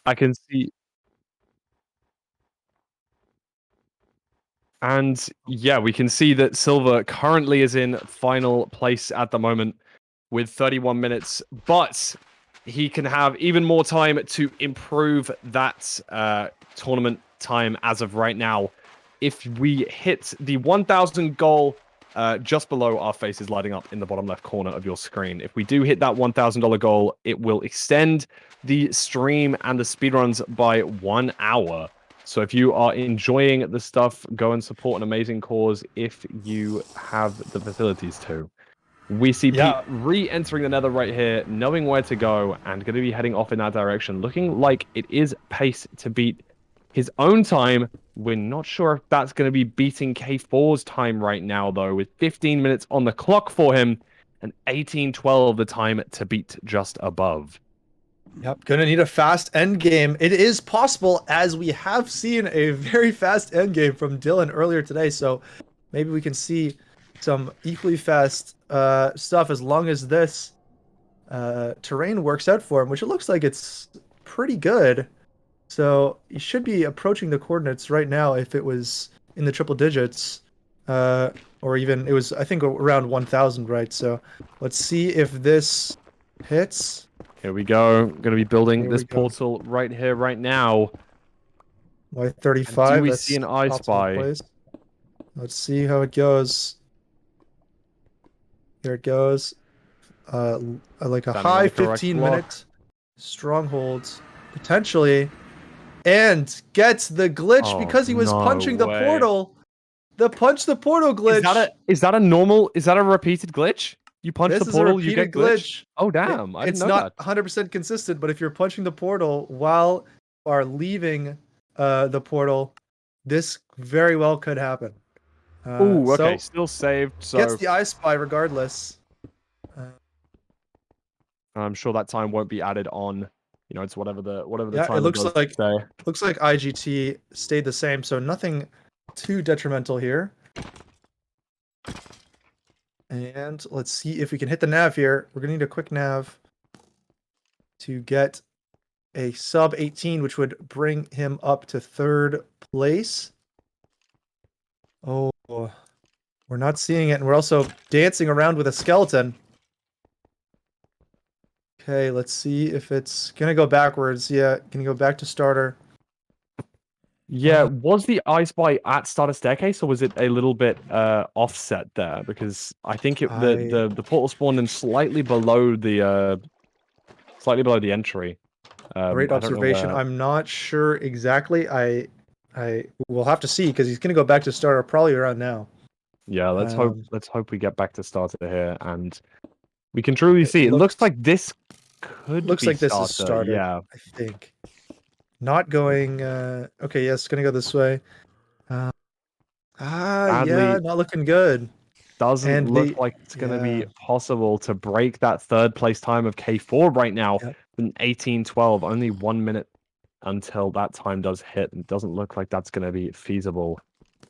I can see. And yeah, we can see that Silver currently is in final place at the moment with 31 minutes, but he can have even more time to improve that tournament time as of right now. If we hit the 1,000 goal just below our faces lighting up in the bottom left corner of your screen, if we do hit that $1,000 goal, it will extend the stream and the speedruns by 1 hour. So if you are enjoying the stuff, go and support an amazing cause if you have the facilities to. We see Pete re-entering the nether right here, knowing where to go, and going to be heading off in that direction, looking like it is pace to beat his own time. We're not sure if that's going to be beating K4's time right now, though, with 15 minutes on the clock for him, and 18:12 the time to beat just above. Yep, gonna need a fast end game. It is possible, as we have seen a very fast end game from Dylan earlier today, so maybe we can see some equally fast stuff as long as this terrain works out for him, which it looks like it's pretty good. So he should be approaching the coordinates right now if it was in the triple digits. Or even, it was, I think, around 1,000, right? So let's see if this hits. Here we go. Going to be building Here this we go. portal right here, right now. Y35. And do we that's see an I optimal Spy? place. Let's see how it goes. Here it goes. Like a Standing on high the correct 15-minute strongholds, potentially, and gets the glitch Oh, because he was no punching the way. portal. The punch the portal glitch. Is that a repeated glitch? You punch This the is a portal, you get repeated glitch. Oh damn! I didn't It's know not that. 100% consistent, but if you're punching the portal while you are leaving the portal, this very well could happen. Ooh, okay, So still saved. So gets the I Spy regardless. I'm sure that time won't be added on. You know, it's whatever the Yeah, time it looks does like say. IGT stayed the same, so nothing too detrimental here. And let's see if we can hit the nav here. We're gonna need a quick nav to get a sub 18, which would bring him up to 3rd place. Oh, we're not seeing it, and we're also dancing around with a skeleton. Okay, let's see if it's gonna go backwards. Yeah, can you go back to starter? Yeah, was the I Spy at starter staircase, or was it a little bit offset there? Because I think the portal spawned in slightly below the entry. Great I don't know observation. where- I'm not sure exactly. I will have to see because he's gonna go back to starter probably around now. Yeah, let's Um, hope we get back to starter here and we can truly see. It looks like this could looks be like this starter. is starter. Yeah. I think. Not going. Okay, yes, gonna go this way. Sadly, Yeah, not looking good. Doesn't And look like it's going to be possible to break that 3rd place time of K4 right now. Yep. In 18:12, only 1 minute until that time does hit. It doesn't look like that's going to be feasible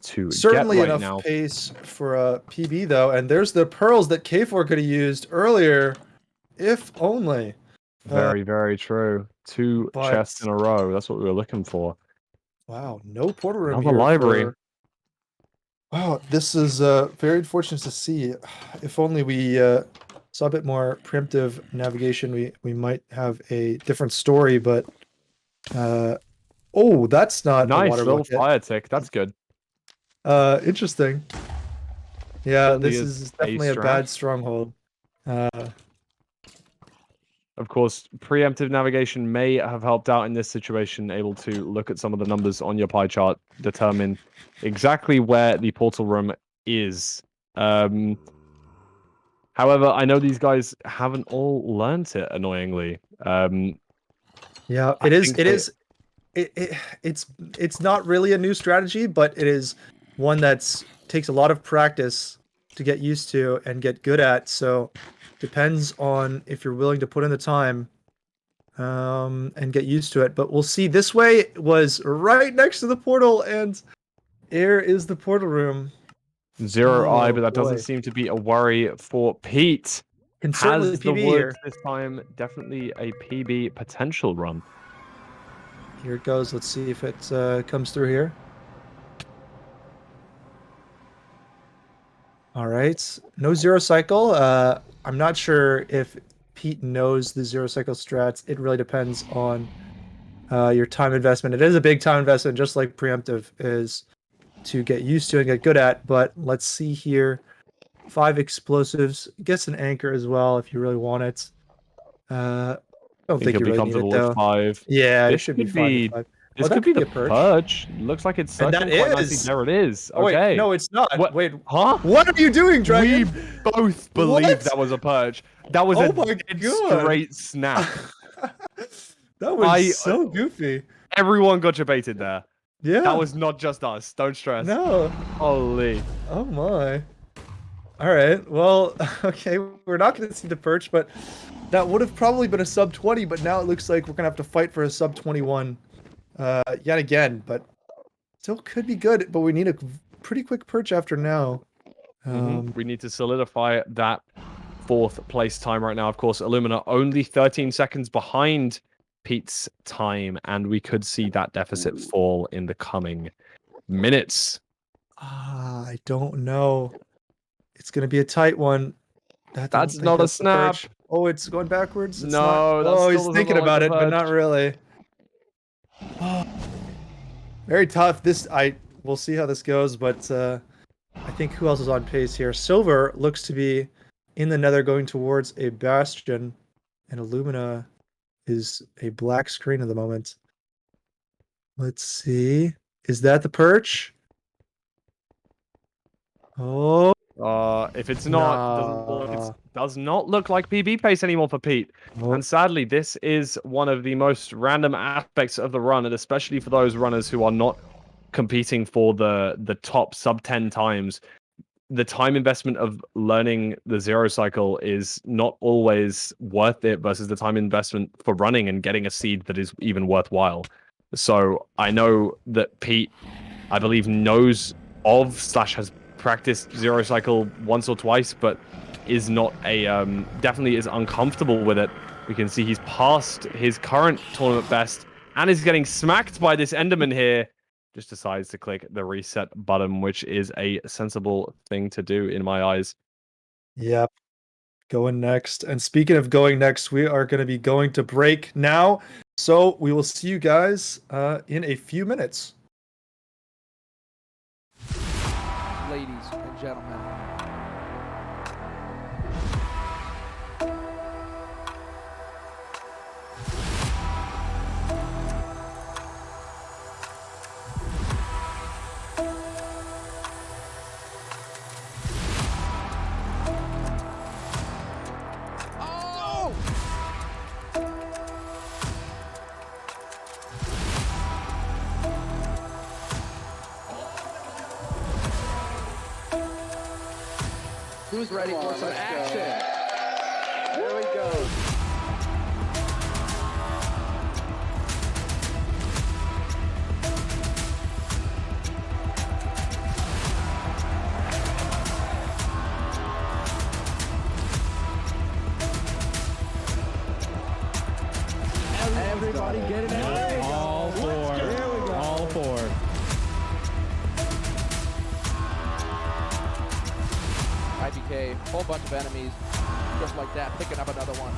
to Certainly get right enough now. pace for a PB though, and there's the pearls that K4 could have used earlier, if only. Very, very true. 2 but- chests in a row. That's what we were looking for. Wow, no portal room Another here. library. Wow, this is very unfortunate to see. If only we saw a bit more preemptive navigation, we might have a different story. But oh, that's not a Nice water little bucket. fire tick. That's good. Interesting. Yeah, Certainly this is is a definitely a strat. bad stronghold. Of course, preemptive navigation may have helped out in this situation, able to look at some of the numbers on your pie chart, determine exactly where the portal room is. However, I know these guys haven't all learnt it, annoyingly. Yeah, it's not really a new strategy, but it is one that's takes a lot of practice to get used to and get good at. So depends on if you're willing to put in the time and get used to it. But we'll see. This way was right next to the portal, and here is the portal room. 0i, but that boy. doesn't seem to be a worry for Pete. Can certainly Has the PB woods here. this time definitely a PB potential run? Here it goes. Let's see if it comes through here. All right. No zero cycle. I'm not sure if Pete knows the zero cycle strats. It really depends on your time investment. It is a big time investment, just like preemptive is to get used to and get good at. But let's see here. 5 explosives. Gets an anchor as well if you really want it. I don't think you be really need it comfortable though. with 5. Yeah, it This should be could fine be- with 5. This that could be could the be a perch. purge. Looks like it's And circling that quite nicely. is- There it is. Oh, Okay. wait, no, it's not. What? Wait, Huh? what are you doing, Dragon? We both believed What? that was a purge. That was Oh a my dead God. straight snap. That was I- so goofy. Everyone got debated there. Yeah. That was not just us. Don't stress. No. Holy. Oh my. All right. Well, okay. We're not going to see the perch, but that would have probably been a sub 20. But now it looks like we're going to have to fight for a sub 21 yet again. But still could be good. But we need a pretty quick perch after now. We need to solidify that 4th place time right now. Of course, Illumina only 13 seconds behind Pete's time, and we could see that deficit fall in the coming minutes. I don't know. It's gonna be a tight one. That's not a the snap. perch. Oh, it's going backwards. It's No, not. that Oh, still he's doesn't thinking look like about the it, but not perch. really. Very tough. We'll see how this goes, but I think who else is on pace here? Silver looks to be in the nether going towards a Bastion, and Illumina is a black screen at the moment. Let's see. Is that the perch? Oh. If it's not, it does not look like PB pace anymore for Pete. Oh. And sadly, this is one of the most random aspects of the run, and especially for those runners who are not competing for the top sub 10 times. The time investment of learning the zero cycle is not always worth it versus the time investment for running and getting a seed that is even worthwhile. So I know that Pete, I believe, knows of / has practiced zero cycle once or twice, but is not a definitely is uncomfortable with it. We can see he's passed his current tournament best and is getting smacked by this Enderman here. Just decides to click the reset button, which is a sensible thing to do in my eyes. Yep. Going next. And speaking of going next, we are going to be going to break now. So we will see you guys in a few minutes. Ladies and gentlemen. Oh! Who's ready for some action? There we go. Everybody get it out. All four. All four. IPK, whole bunch of enemies, just like that, picking up another one.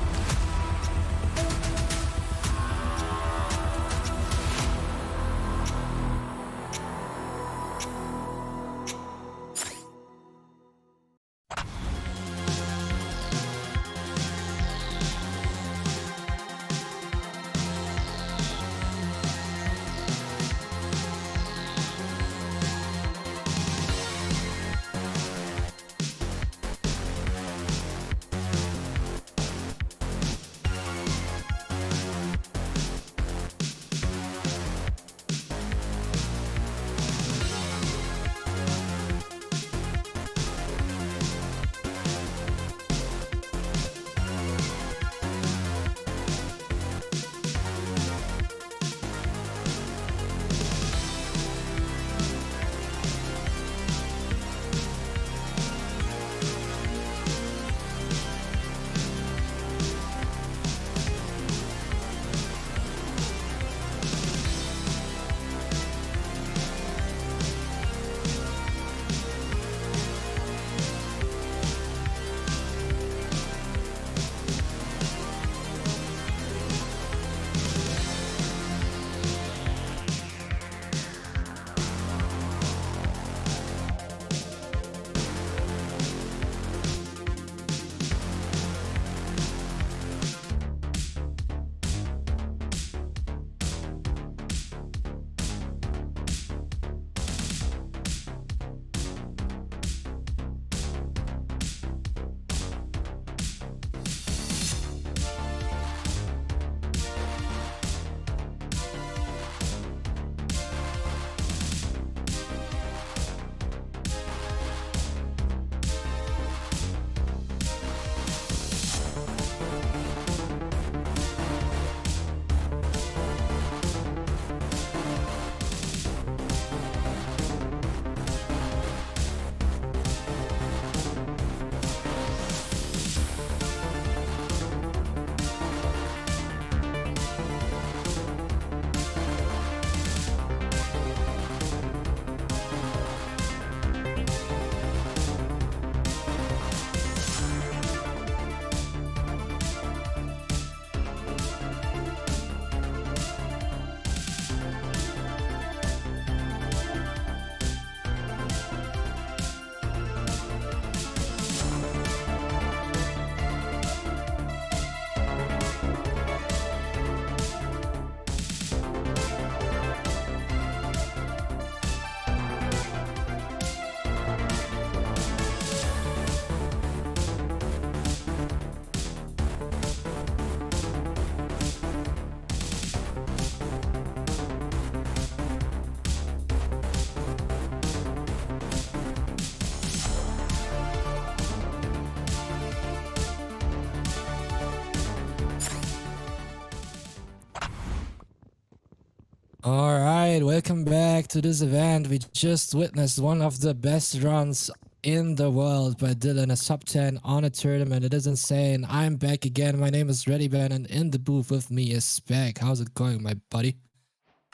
All right, welcome back to this event. We just witnessed one of the best runs in the world by Dylan, a sub 10 on a tournament. It is insane. I'm back again. My name is ReadyBen, and in the booth with me is Spec. How's it going, my buddy?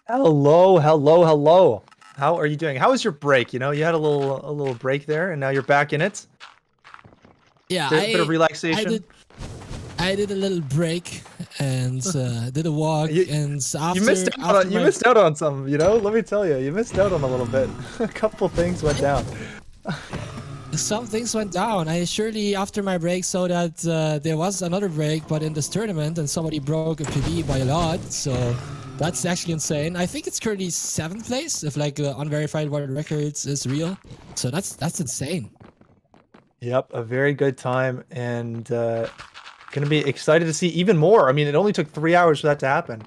Hello, hello, hello. How are you doing? How was your break? You know, you had a little break there, and now you're back in it. Yeah, Bit of relaxation. I did a little break and did a walk, and after you missed out on some. You know, let me tell you, you missed out on a little bit. A couple things went down. Some things went down. I surely, after my break, saw that there was another break, but in this tournament, and somebody broke a PB by a lot. So that's actually insane. I think it's currently 7th place, if like unverified world records is real. So that's insane. Yep, a very good time, and gonna be excited to see even more. I mean, it only took 3 hours for that to happen,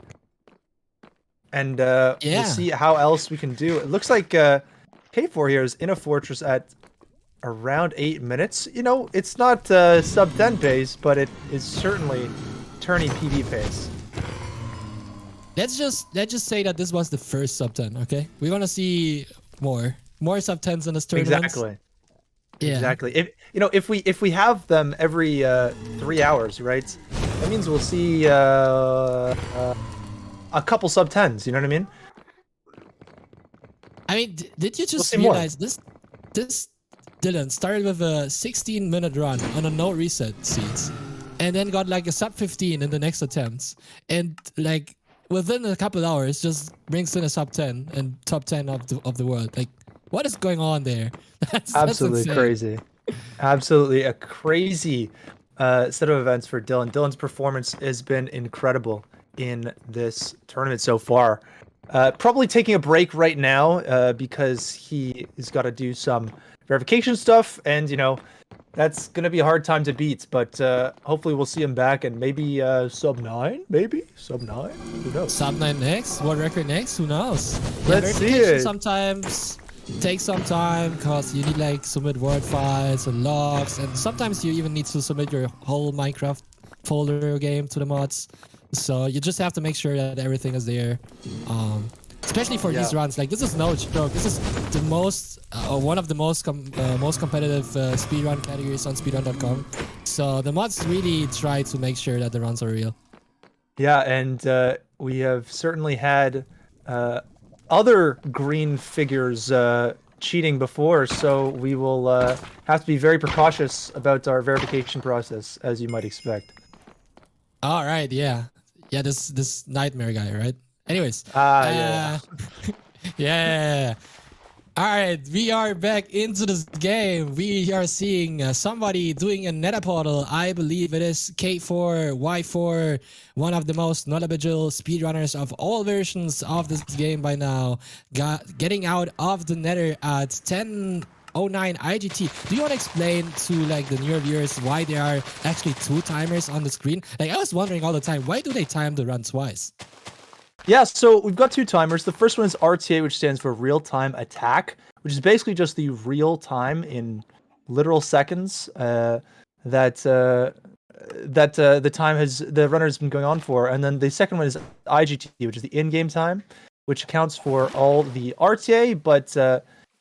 and we'll see how else we can do. It looks like K4 here is in a fortress at around 8 minutes. You know, it's not sub 10 pace, but it is certainly turning PB pace. Let's just say that this was the first sub 10. Okay, we want to see more sub 10s in this tournament. Exactly. Yeah. Exactly. If we have them every 3 hours, right? That means we'll see a couple sub 10s. You know what I mean? I mean, did you just realize this Dylan started with a 16-minute run on a no reset seeds, and then got like a sub 15 in the next attempts, and like within a couple hours just brings in a sub 10 and top 10 of the world. Like, what is going on there? That's absolutely crazy. Absolutely a crazy set of events for Dylan. Dylan's performance has been incredible in this tournament so far. Probably taking a break right now because he has got to do some verification stuff, and you know that's gonna be a hard time to beat. But hopefully we'll see him back, and maybe sub 9, maybe sub 9. Who knows? Sub 9 next? World record next? Who knows? Let's see it. Sometimes takes some time because you need like submit word files and logs, and sometimes you even need to submit your whole Minecraft folder game to the mods. So you just have to make sure that everything is there. Especially for these runs, like this is no joke. This is the most, one of the most competitive speedrun categories on speedrun.com. So the mods really try to make sure that the runs are real. Yeah, and we have certainly had other green figures cheating before, so we will have to be very precautious about our verification process, as you might expect. All right, yeah, this nightmare guy, right? Anyways, yeah. yeah. All right, we are back into this game. We are seeing somebody doing a nether portal. I believe it is K4, Y4, one of the most knowledgeable speedrunners of all versions of this game by now. Getting out of the nether at 10:09 IGT. Do you want to explain to like the newer viewers why there are actually 2 timers on the screen? Like I was wondering all the time, why do they time the run twice? Yeah, so we've got 2 timers. The first one is RTA, which stands for real-time attack, which is basically just the real time in literal seconds that the runner has been going on for. And then the second one is IGT, which is the in-game time, which accounts for all the RTA, but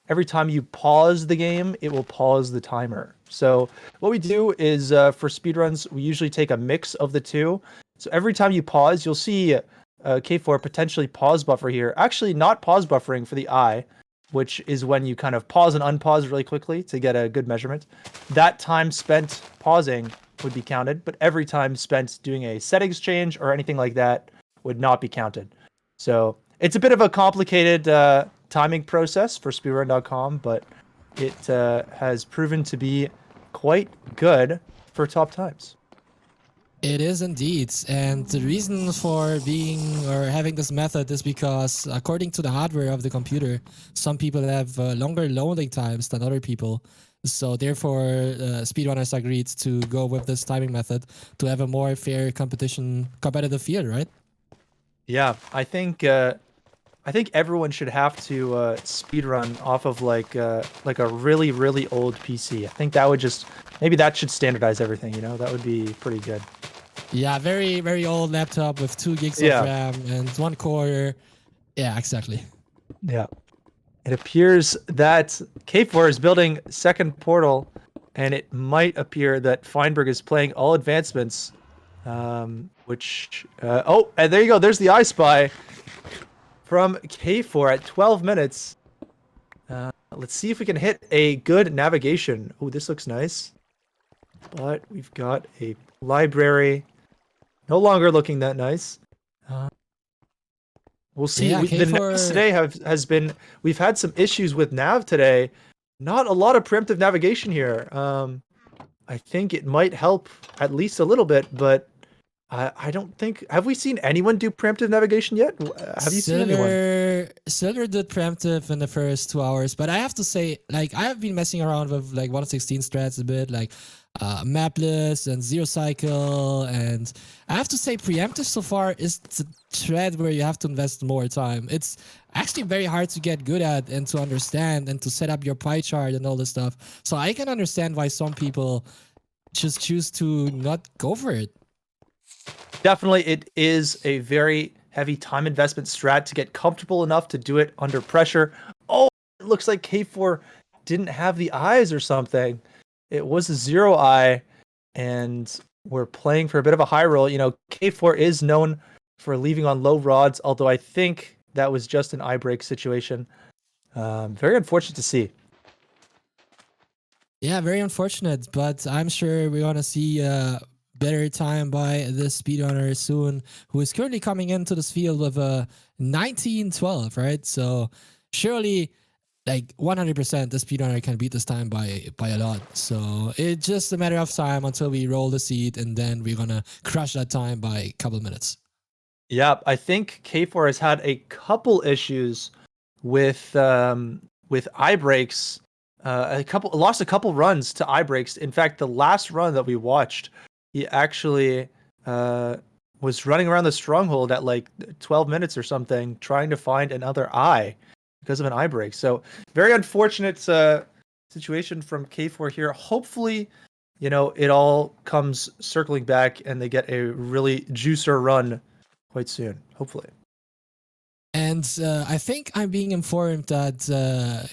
every time you pause the game, it will pause the timer. So what we do is for speedruns, we usually take a mix of the 2. So every time you pause, you'll see K4 potentially pause buffer here. Actually, not pause buffering for the eye, which is when you kind of pause and unpause really quickly to get a good measurement. That time spent pausing would be counted, but every time spent doing a settings change or anything like that would not be counted. So it's a bit of a complicated timing process for speedrun.com, but it has proven to be quite good for top times. It is indeed, and the reason for being or having this method is because according to the hardware of the computer, some people have longer loading times than other people. So therefore, speedrunners agreed to go with this timing method to have a more fair competitive field, right? Yeah, I think everyone should have to speedrun off of like a really, really old PC. I think that would maybe that should standardize everything, you know? That would be pretty good. Yeah, very, very old laptop with 2 gigs of RAM and 1 core. Yeah, exactly. Yeah. It appears that K4 is building second portal, and it might appear that Feinberg is playing all advancements, oh, and there you go. There's the I Spy from K4 at 12 minutes. Let's see if we can hit a good navigation. Oh, this looks nice. But we've got a library. No longer looking that nice. We'll see. Yeah, The navs today has been. We've had some issues with nav today. Not a lot of preemptive navigation here. I think it might help at least a little bit, but I don't think. Have we seen anyone do preemptive navigation yet? Have you seen anyone? Silver did preemptive in the first 2 hours, but I have to say, like, I have been messing around with like 1.16 strats a bit, like mapless and zero cycle, and I have to say preemptive so far is the thread where you have to invest more time. It's actually very hard to get good at and to understand and to set up your pie chart and all this stuff. So I can understand why some people just choose to not go for it. Definitely, it is a very heavy time investment strat to get comfortable enough to do it under pressure. Oh, it looks like K4 didn't have the eyes or something. It was a 0 eye, and we're playing for a bit of a high roll. You know, K4 is known for leaving on low rods, although I think that was just an eye break situation. Very unfortunate to see. Yeah, very unfortunate, but I'm sure we're going to see better time by the speedrunner soon, who is currently coming into this field with a 1912, right? So surely, like 100%, the speedrunner can beat this time by a lot. So it's just a matter of time until we roll the seed, and then we're gonna crush that time by a couple minutes. Yeah, I think K4 has had a couple issues with eye breaks. Lost a couple runs to eye breaks. In fact, the last run that we watched, he actually was running around the stronghold at like 12 minutes or something, trying to find another eye because of an eye break. So very unfortunate situation from K4 here. Hopefully, you know, it all comes circling back and they get a really juicer run quite soon, hopefully. And I think I'm being informed that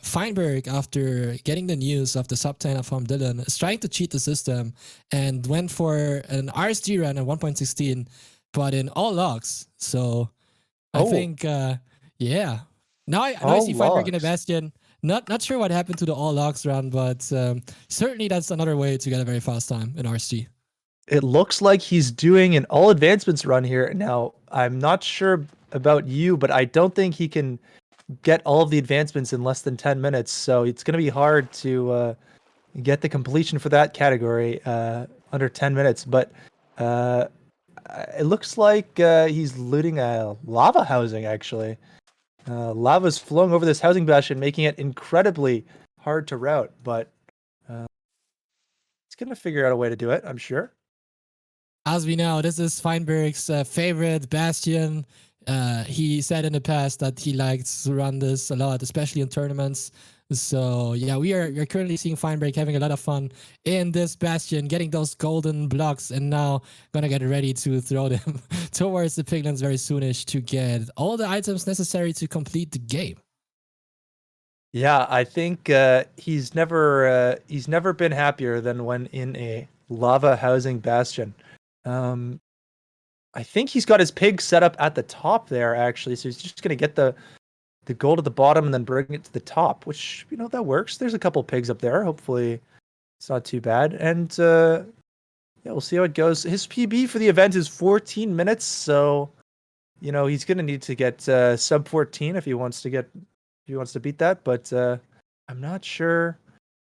Feinberg, after getting the news of the sub 10 from Dylan, is trying to cheat the system and went for an RSG run at 1.16, but in all logs. So I think, yeah. Now I see Feinberg in a Bastion. Not sure what happened to the all logs run, but certainly that's another way to get a very fast time in RSG. It looks like he's doing an all advancements run here. Now, I'm not sure about you, but I don't think he can get all of the advancements in less than 10 minutes. So it's going to be hard to get the completion for that category under 10 minutes. But it looks like he's looting a lava housing, actually. Lava's flowing over this housing bastion, making it incredibly hard to route. But he's going to figure out a way to do it, I'm sure. As we know, this is Feinberg's favorite Bastion. He said in the past that he likes to run this a lot, especially in tournaments. So yeah, we're currently seeing Feinberg having a lot of fun in this Bastion, getting those golden blocks, and now gonna get ready to throw them towards the piglins very soonish to get all the items necessary to complete the game. Yeah, I think he's never been happier than when in a lava housing Bastion. I think he's got his pig set up at the top there, actually. So he's just going to get the gold at the bottom and then bring it to the top, which, you know, that works. There's a couple pigs up there. Hopefully it's not too bad. And yeah, we'll see how it goes. His PB for the event is 14 minutes. So, you know, he's going to need to get sub 14 if he wants to beat that. But I'm not sure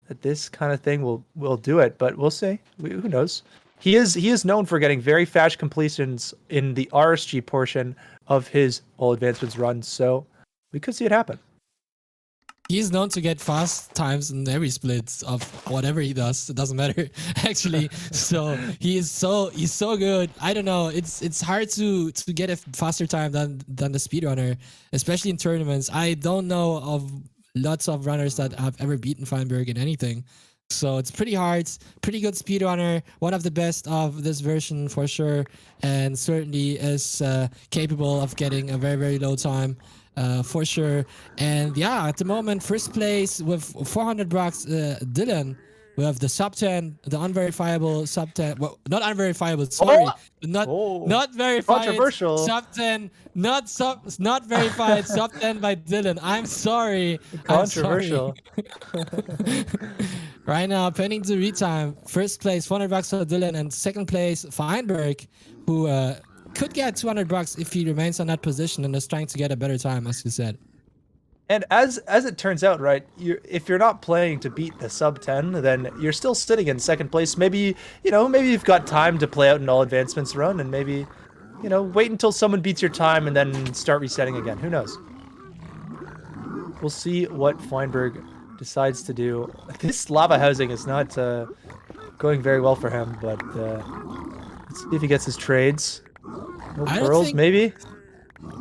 that this kind of thing will do it, but we'll see. Who knows? He is known for getting very fast completions in the RSG portion of his all advancements run, so we could see it happen. He's known to get fast times in every split of whatever he does. It doesn't matter, actually. So he's so good. I don't know. It's hard to get a faster time than the speedrunner, especially in tournaments. I don't know of lots of runners that have ever beaten Feinberg in anything. So it's pretty hard, pretty good speedrunner, one of the best of this version for sure, and certainly is capable of getting a very, very low time for sure. And yeah, at the moment, first place with 400 bucks, Dylan. We have the sub 10, the unverifiable sub 10. Well, not unverifiable, sorry. Not verified. Controversial. Sub 10, not verified sub 10 by Dylan. I'm sorry. Controversial. I'm sorry. Right now, pending the retime. First place, 400 bucks for Dylan, and second place, Feinberg, who could get 200 bucks if he remains on that position and is trying to get a better time, as you said. And as it turns out, right, if you're not playing to beat the sub 10, then you're still sitting in second place. Maybe, maybe you've got time to play out an all advancements run, and maybe, wait until someone beats your time and then start resetting again. Who knows? We'll see what Feinberg decides to do. This lava housing is not going very well for him, but let's see if he gets his trades. No pearls, maybe?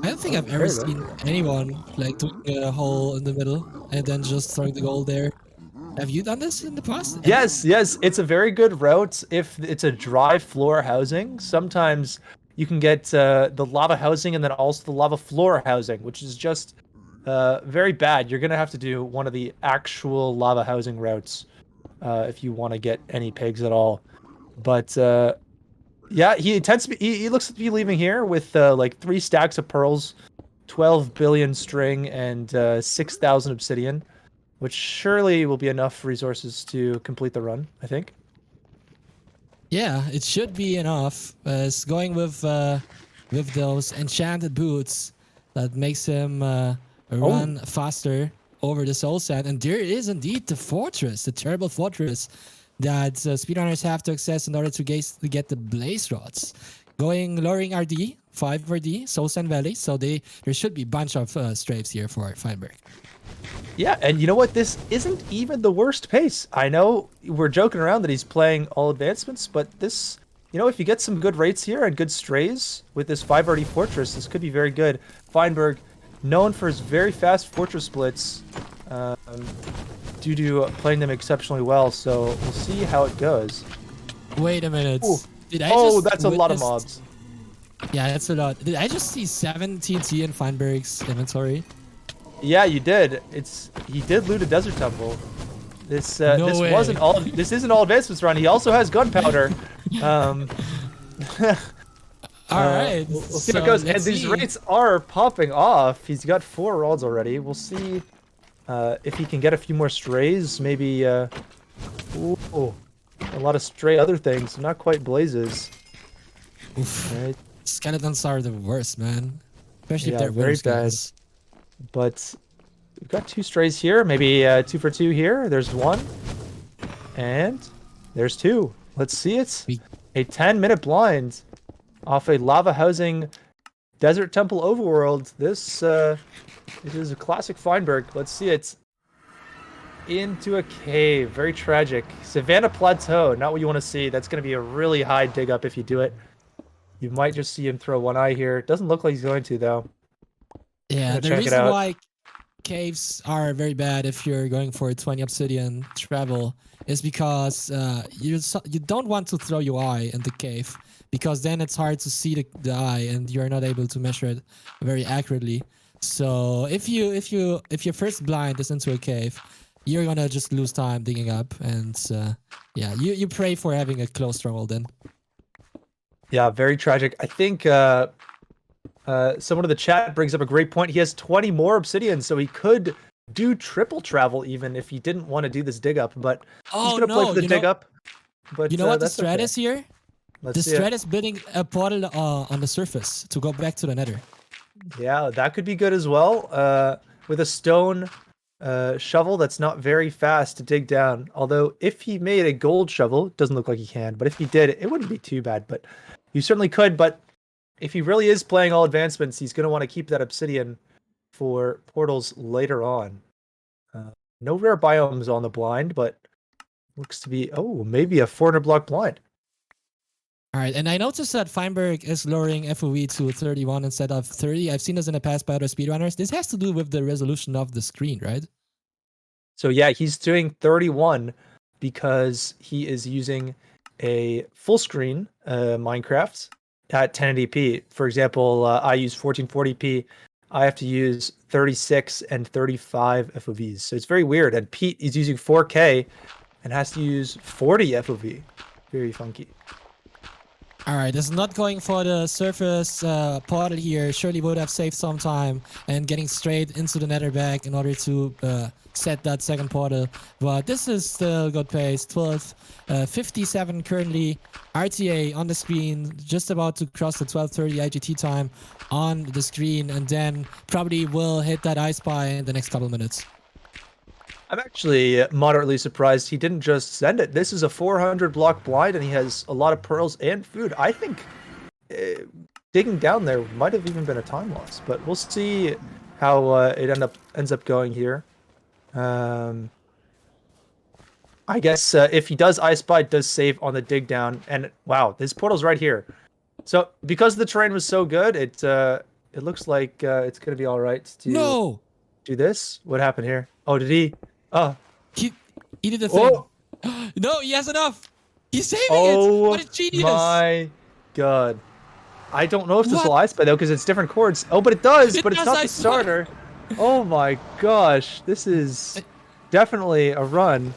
I don't think I've ever seen anyone like doing a hole in the middle and then just throwing the gold there. Have you done this in the past? Yes, it's a very good route if it's a dry floor housing. Sometimes you can get the lava housing and then also the lava floor housing, which is just very bad. You're gonna have to do one of the actual lava housing routes if you want to get any pigs at all. But yeah, he tends to be. He looks to be leaving here with like 3 stacks of pearls, 12 billion string, and 6,000 obsidian, which surely will be enough resources to complete the run, I think. Yeah, it should be enough. It's going with those enchanted boots that makes him run faster over the soul sand. And there is indeed the fortress, the terrible fortress that speedrunners have to access in order to get the blaze rods. Lowering RD, 5 RD, Soul Sand Valley, so there should be a bunch of strafes here for Feinberg. Yeah, and you know what? This isn't even the worst pace. I know we're joking around that he's playing all advancements, but this, if you get some good rates here and good strays with this 5 RD fortress, this could be very good. Feinberg, known for his very fast fortress splits, due to playing them exceptionally well, so we'll see how it goes. Wait a minute. Ooh. That's a lot of mobs. Yeah, that's a lot. Did I just see 7 TNT in Feinberg's inventory? Yeah, you did. He did loot a desert temple. This isn't all advancements run. He also has gunpowder. All right. We'll see how it goes. And these rates are popping off. He's got 4 rods already. We'll see if he can get a few more strays. Maybe a lot of stray other things. Not quite blazes. Oof. Right. Skeletons are the worst, man. Especially if they're very bad. But we've got 2 strays here. Maybe 2 for 2 here. There's 1. And there's 2. Let's see it. A 10-minute blind off a lava housing desert temple overworld. This is a classic Feinberg. Let's see it. Into a cave. Very tragic. Savannah Plateau. Not what you want to see. That's going to be a really high dig up if you do it. You might just see him throw one eye here. Doesn't look like he's going to, though. Yeah, the reason why caves are very bad if you're going for a 20 obsidian travel is because you don't want to throw your eye in the cave, because then it's hard to see the eye and you're not able to measure it very accurately. So if your first blind is into a cave, you're gonna just lose time digging up, and yeah, you pray for having a close stronghold then. Yeah, very tragic. I think someone in the chat brings up a great point. He has 20 more obsidian, so he could do triple travel even if he didn't want to do this dig up. But he's gonna play for the dig up. But you know what the strat is here? The strat is building a portal on the surface to go back to the nether. Yeah, that could be good as well. With a stone shovel that's not very fast to dig down. Although if he made a gold shovel, it doesn't look like he can. But if he did, it wouldn't be too bad. But you certainly could. But if he really is playing all advancements, he's going to want to keep that obsidian for portals later on. No rare biomes on the blind, but looks to be, maybe a 400 block blind. All right, and I noticed that Feinberg is lowering FOV to 31 instead of 30. I've seen this in the past by other speedrunners. This has to do with the resolution of the screen, right? So yeah, he's doing 31. because he is using a full screen Minecraft at 1080p. For example, I use 1440p. I have to use 36 and 35 FOVs. So it's very weird. And Pete is using 4K and has to use 40 FOV. Very funky. All right, this is not going for the surface portal here. Surely would have saved some time and getting straight into the nether bag in order to set that second portal. But this is still good pace. 12:57 currently. RTA on the screen, just about to cross the 12:30 IGT time on the screen, and then probably will hit that ice spy in the next couple minutes. I'm actually moderately surprised he didn't just send it. This is a 400 block blind, and he has a lot of pearls and food. I think digging down there might have even been a time loss, but we'll see how it ends up going here. I guess if he does I Spy, it does save on the dig down, and wow, this portal's right here. So because the terrain was so good, it looks like it's gonna be all right to do this. What happened here? Oh, did he? Oh, he did the thing. Oh. No, he has enough. He's saving it. Oh What a genius! my god! I don't know if this will I Spy though, because it's different chords. Oh, but it does. It But it's does not I the Spy. starter. Oh my gosh! This is definitely a run.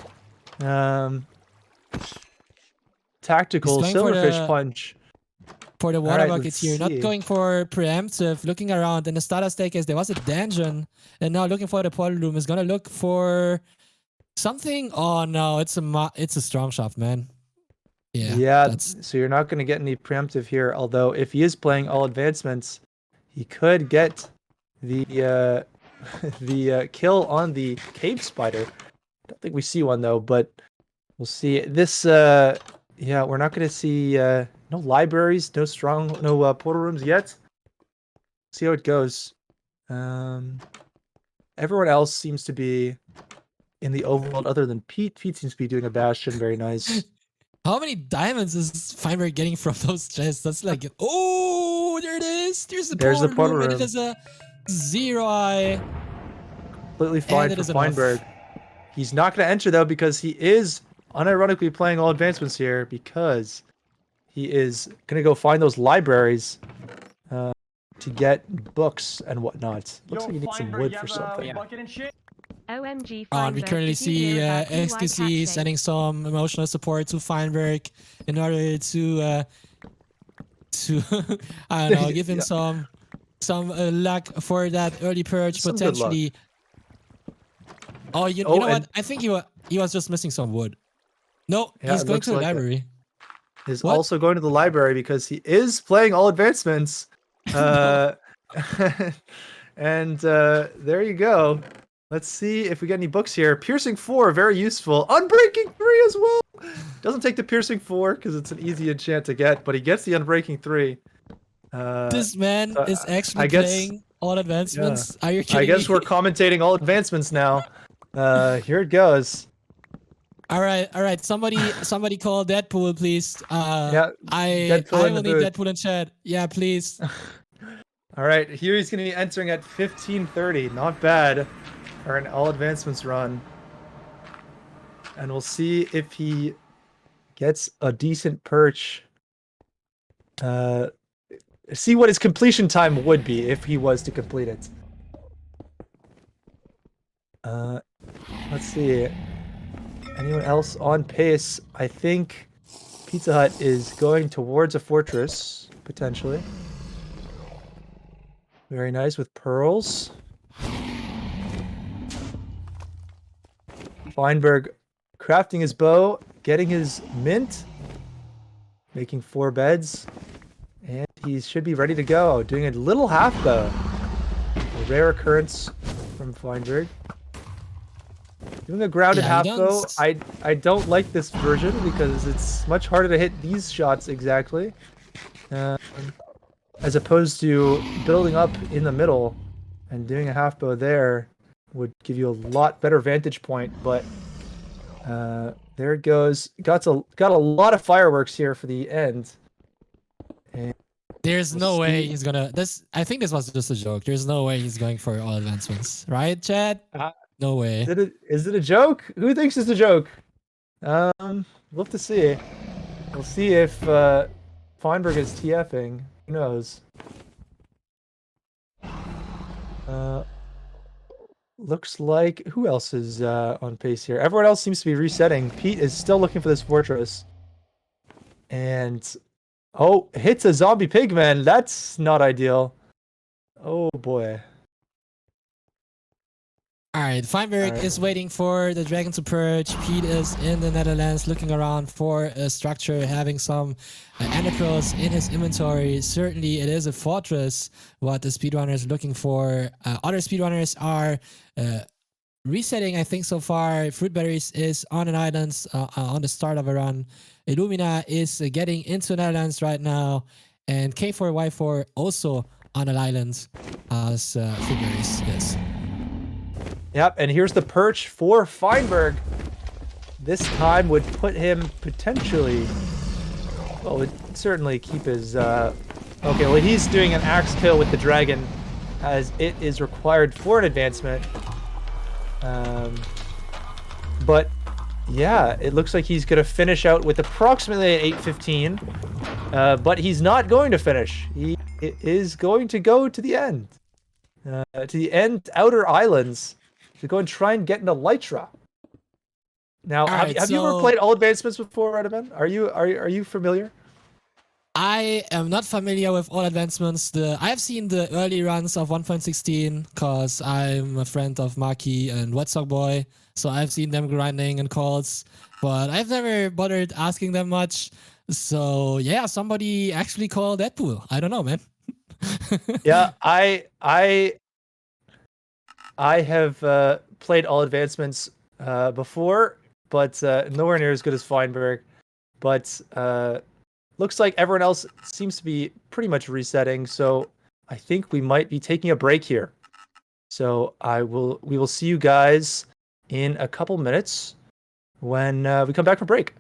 Tactical He's going for silverfish the- punch. For the water Alright, buckets let's here, not see. going for preemptive, looking around. In the starter staircase, there was a dungeon, and now looking for the portal room is gonna look for something. Oh no, it's a strong shot, man. Yeah, that's So you're not going to get any preemptive here. Although if he is playing all advancements, he could get the the kill on the cave spider. I don't think we see one though, but we'll see. This yeah, we're not going to see no libraries, no portal rooms yet. See how it goes. Everyone else seems to be in the overworld other than Pete. Pete seems to be doing a Bastion, very nice. how many diamonds is Feinberg getting from those chests? That's like, oh, there it is. There's the portal room, and it is a 0i. Completely fine it for is enough. Feinberg. He's not going to enter though because he is unironically playing all advancements here because he is going to go find those libraries to get books and whatnot. Looks like he needs some wood for something. OMG. And we currently see XQC sending some emotional support to Feinberg in order to I don't know, give him some luck for that early purge Some good luck. potentially. Oh, you know what? I think he was just missing some wood. No, Yeah, he's it going looks to the like it. library. He's What? also going to the library because he is playing all advancements. And there you go. Let's see if we get any books here. Piercing 4, very useful. Unbreaking 3 as well. Doesn't take the Piercing 4 because it's an easy enchant to get, but he gets the Unbreaking 3. This man so is actually I guess- playing all advancements. Are you kidding I guess me? we're commentating all advancements now. Here it goes. All right. Somebody call Deadpool, please. Yeah, I Deadpool in will the need booth. Deadpool in chat. Yeah, please. All right, here he's going to be entering at 15:30. Not bad for an all advancements run. And we'll see if he gets a decent perch. See what his completion time would be if he was to complete it. Let's see. Anyone else on pace? I think Pizza Hut is going towards a fortress, potentially. Very nice with pearls. Feinberg crafting his bow, getting his mint, making 4 beds, and he should be ready to go. Doing a little half bow. A rare occurrence from Feinberg. Doing a grounded Yeah, half he bow. does- I don't like this version because it's much harder to hit these shots exactly. As opposed to building up in the middle and doing a half bow there would give you a lot better vantage point, but there it goes. Got a lot of fireworks here for the end. And There's We'll no way see. he's gonna. I think this was just a joke. There's no way he's going for all advancements, right, Chad? No way. is it a joke? Who thinks it's a joke? We'll have to see. We'll see if Feinberg is TFing. Who knows? Looks like who else is on pace here? Everyone else seems to be resetting. Pete is still looking for this fortress. And oh, hits a zombie pigman. That's not ideal. Oh boy. All right, Feinberg is waiting for the dragon to purge. Pete is in the Netherlands looking around for a structure, having some ender pearls in his inventory. Certainly, it is a fortress, what the speedrunner is looking for. Other speedrunners are resetting, I think, so far. Fruitberries is on an island on the start of a run. Illumina is getting into Netherlands right now. And K4Y4 also on an island as Fruitberries is. Yep, and here's the perch for Feinberg. This time would put him potentially... Well, would certainly keep his... Okay, well, he's doing an axe kill with the dragon as it is required for an advancement. But, yeah, it looks like he's going to finish out with approximately an 8:15. But he's not going to finish. He is going to go to the end. To the end, outer islands. To go and try and get into Lytra. Now, have you ever played all advancements before, Radaman? Are you familiar? I am not familiar with all advancements. I have seen the early runs of 1.16 because I'm a friend of Maki and Wetsock Boy, so I've seen them grinding and calls, but I've never bothered asking them much. So yeah, somebody actually called Deadpool. I don't know, man. Yeah, I have played all advancements before, but nowhere near as good as Feinberg. But looks like everyone else seems to be pretty much resetting, so I think we might be taking a break here. So we will see you guys in a couple minutes when we come back from break.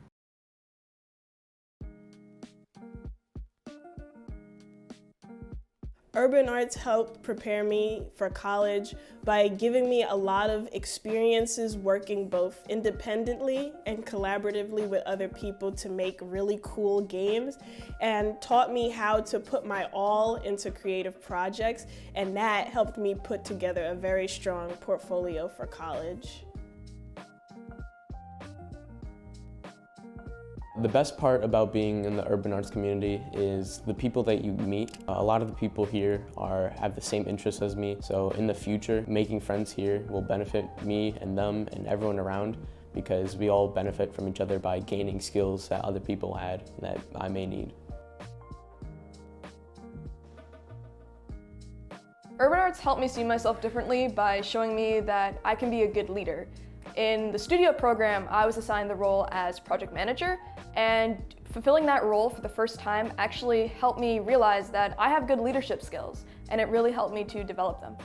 Urban arts helped prepare me for college by giving me a lot of experiences working both independently and collaboratively with other people to make really cool games, and taught me how to put my all into creative projects, and that helped me put together a very strong portfolio for college. The best part about being in the urban arts community is the people that you meet. A lot of the people here have the same interests as me, so in the future, making friends here will benefit me and them and everyone around, because we all benefit from each other by gaining skills that other people had that I may need. Urban arts helped me see myself differently by showing me that I can be a good leader. In the studio program, I was assigned the role as project manager, and fulfilling that role for the first time actually helped me realize that I have good leadership skills, and it really helped me to develop them.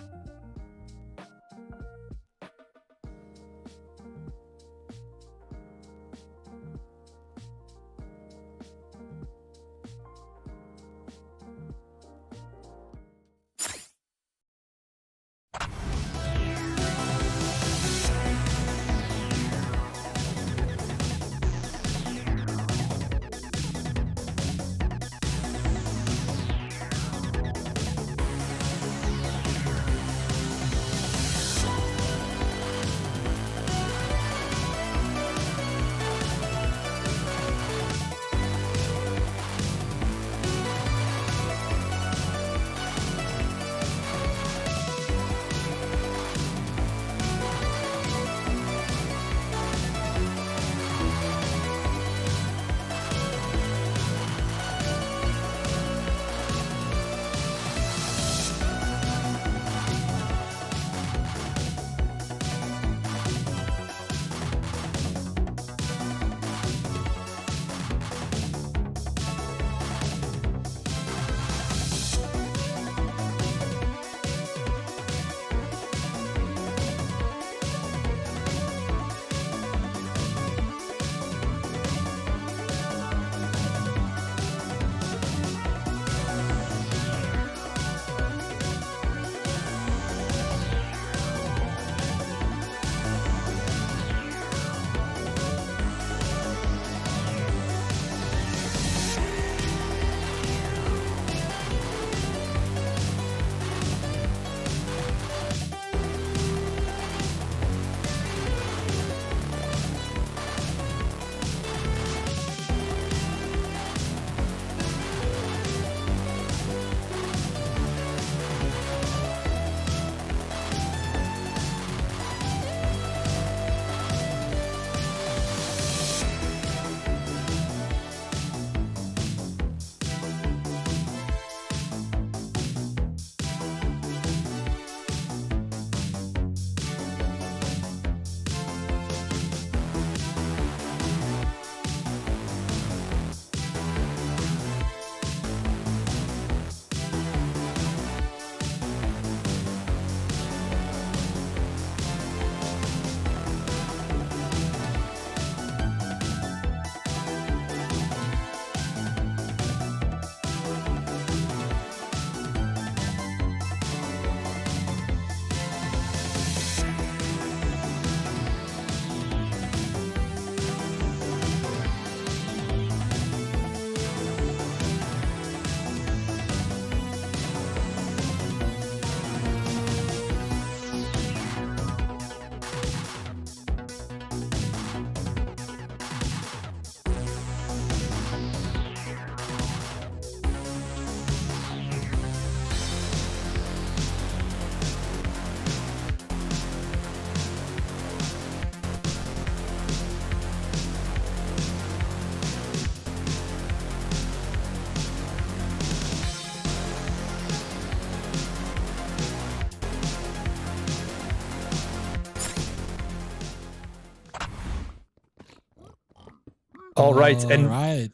All right, and right.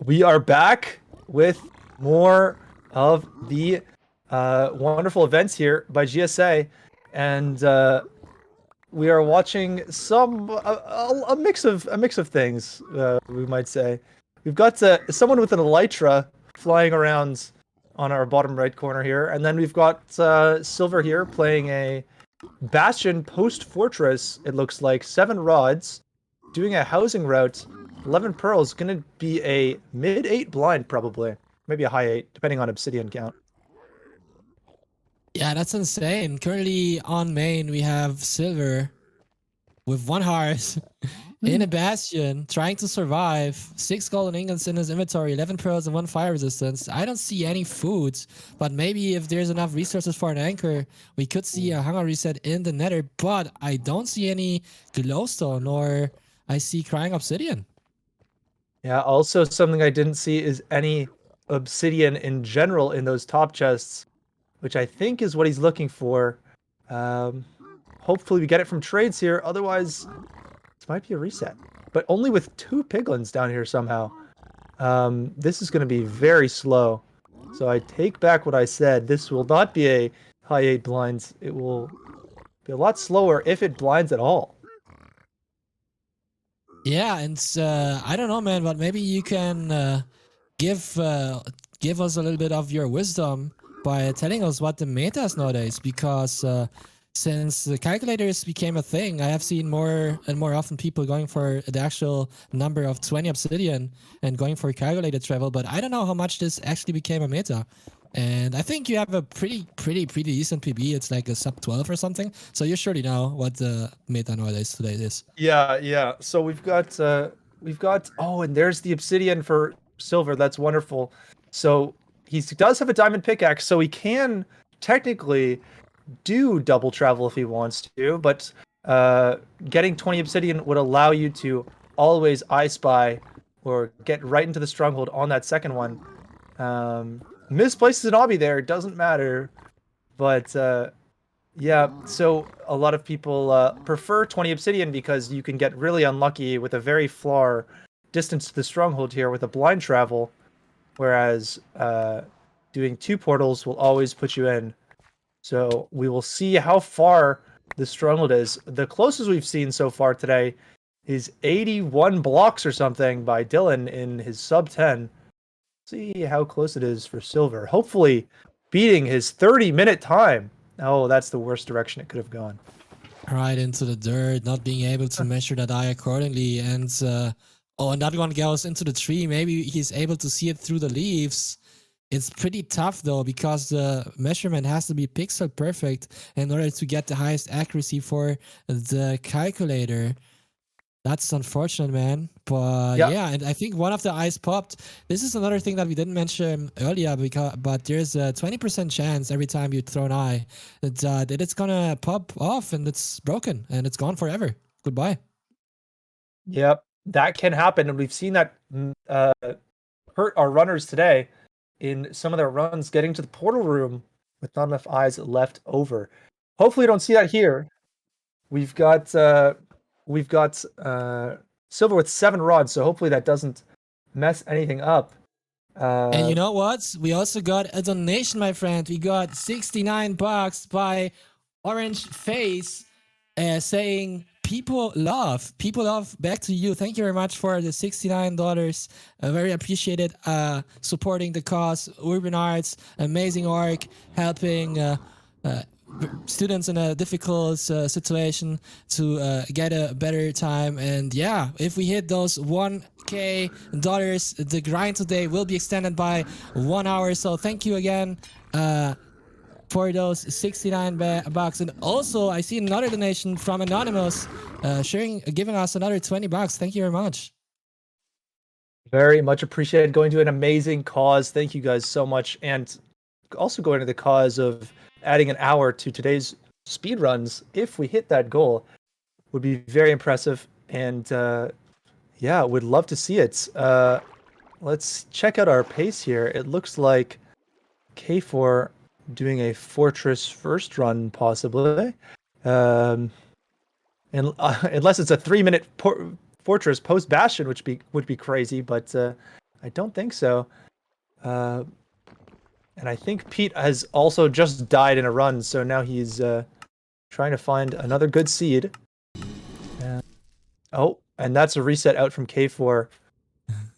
we are back with more of the wonderful events here by GSA, and we are watching some a mix of things. We might say we've got someone with an elytra flying around on our bottom right corner here, and then we've got Silver here playing a Bastion post fortress. It looks like 7 rods, doing a housing route. 11 pearls, gonna be a mid 8 blind probably, maybe a high 8 depending on obsidian count. Yeah, that's insane. Currently on main, we have Silver with 1 heart in a Bastion, trying to survive. 6 golden ingots in his inventory, 11 pearls and 1 fire resistance. I don't see any food, but maybe if there's enough resources for an anchor, we could see a hunger reset in the nether, but I don't see any glowstone, or I see crying obsidian. Yeah, also something I didn't see is any obsidian in general in those top chests, which I think is what he's looking for. Hopefully we get it from trades here, otherwise this might be a reset. But only with 2 piglins down here somehow. This is going to be very slow. So I take back what I said. This will not be a high 8 blinds. It will be a lot slower if it blinds at all. Yeah, and I don't know, man, but maybe you can give us a little bit of your wisdom by telling us what the meta is nowadays, because since the calculators became a thing, I have seen more and more often people going for the actual number of 20 obsidian and going for calculated travel, but I don't know how much this actually became a meta. And I think you have a pretty decent PB. It's like a sub 12 or something. So you surely know what the meta nowadays today is. Yeah. So we've got oh, and there's the obsidian for Silver. That's wonderful. So he does have a diamond pickaxe, so he can technically do double travel if he wants to, but getting 20 obsidian would allow you to always I spy or get right into the stronghold on that second one. Misplaces an obby there, doesn't matter, but yeah, so a lot of people prefer 20 obsidian because you can get really unlucky with a very far distance to the stronghold here with a blind travel, whereas doing 2 portals will always put you in. So we will see how far the stronghold is. The closest we've seen so far today is 81 blocks or something by Dylan in his sub 10. See how close it is for Silver. Hopefully beating his 30-minute time. Oh, that's the worst direction it could have gone. Right into the dirt, not being able to measure that eye accordingly. And and that one goes into the tree. Maybe he's able to see it through the leaves. It's pretty tough though, because the measurement has to be pixel perfect in order to get the highest accuracy for the calculator. That's unfortunate, man. But yeah, and I think one of the eyes popped. This is another thing that we didn't mention earlier, but there's a 20% chance every time you throw an eye that it's gonna pop off and it's broken and it's gone forever. Goodbye. Yep, that can happen, and we've seen that hurt our runners today in some of their runs getting to the portal room with not enough eyes left over. Hopefully, you don't see that here. We've got Silver with 7 rods, so hopefully that doesn't mess anything up. And you know what? We also got a donation, my friend. We got $69 by Orange Face saying, people love, back to you. Thank you very much for the $69. Very appreciated supporting the cause. Urban Arts, amazing org, helping students in a difficult situation to get a better time. And yeah, if we hit those $1K, the grind today will be extended by 1 hour. So thank you again for those $69. And also I see another donation from Anonymous giving us another $20. Thank you very much. Very much appreciated. Going to an amazing cause. Thank you guys so much. And also going to the cause of adding an hour to today's speed runs, if we hit that goal, would be very impressive. And yeah, would love to see it. Let's check out our pace here. It looks like K4 doing a fortress first run, possibly. And unless it's a 3-minute fortress post Bastion, which would be crazy, but I don't think so. And I think Pete has also just died in a run, so now he's trying to find another good seed. Oh, and that's a reset out from K4,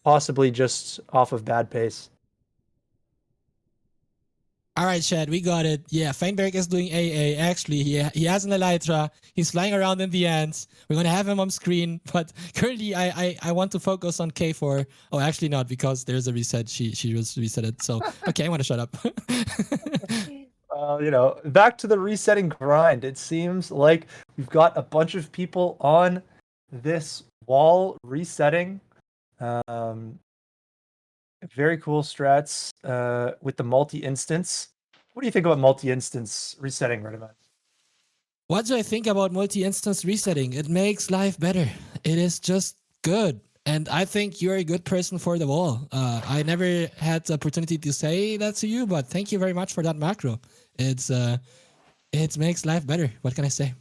possibly just off of bad pace. All right, Chad, we got it. Yeah, Feinberg is doing AA. Actually, he has an Elytra. He's flying around in the ends. We're going to have him on screen. But currently, I want to focus on K4. Oh, actually not, because there's a reset. She was resetted. So, okay, I want to shut up. You know, back to the resetting grind. It seems like we've got a bunch of people on this wall resetting. Very cool strats with the multi-instance. What do you think about multi-instance resetting, Rediman? What do I think about multi-instance resetting? It makes life better. It is just good. And I think you're a good person for the wall. I never had the opportunity to say that to you, but thank you very much for that macro. It makes life better. What can I say?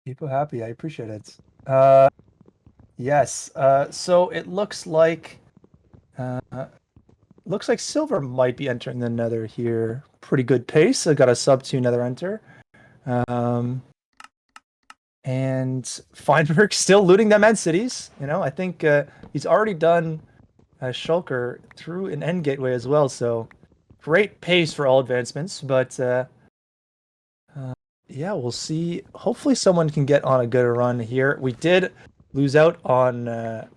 People happy. I appreciate it. Yes. So it looks like Silver might be entering the Nether here. Pretty good pace. I got a sub 2 Nether enter. And Feinberg still looting them end cities. You know, I think he's already done Shulker through an end gateway as well. So great pace for all advancements. But yeah, we'll see. Hopefully someone can get on a good run here. We did lose out on a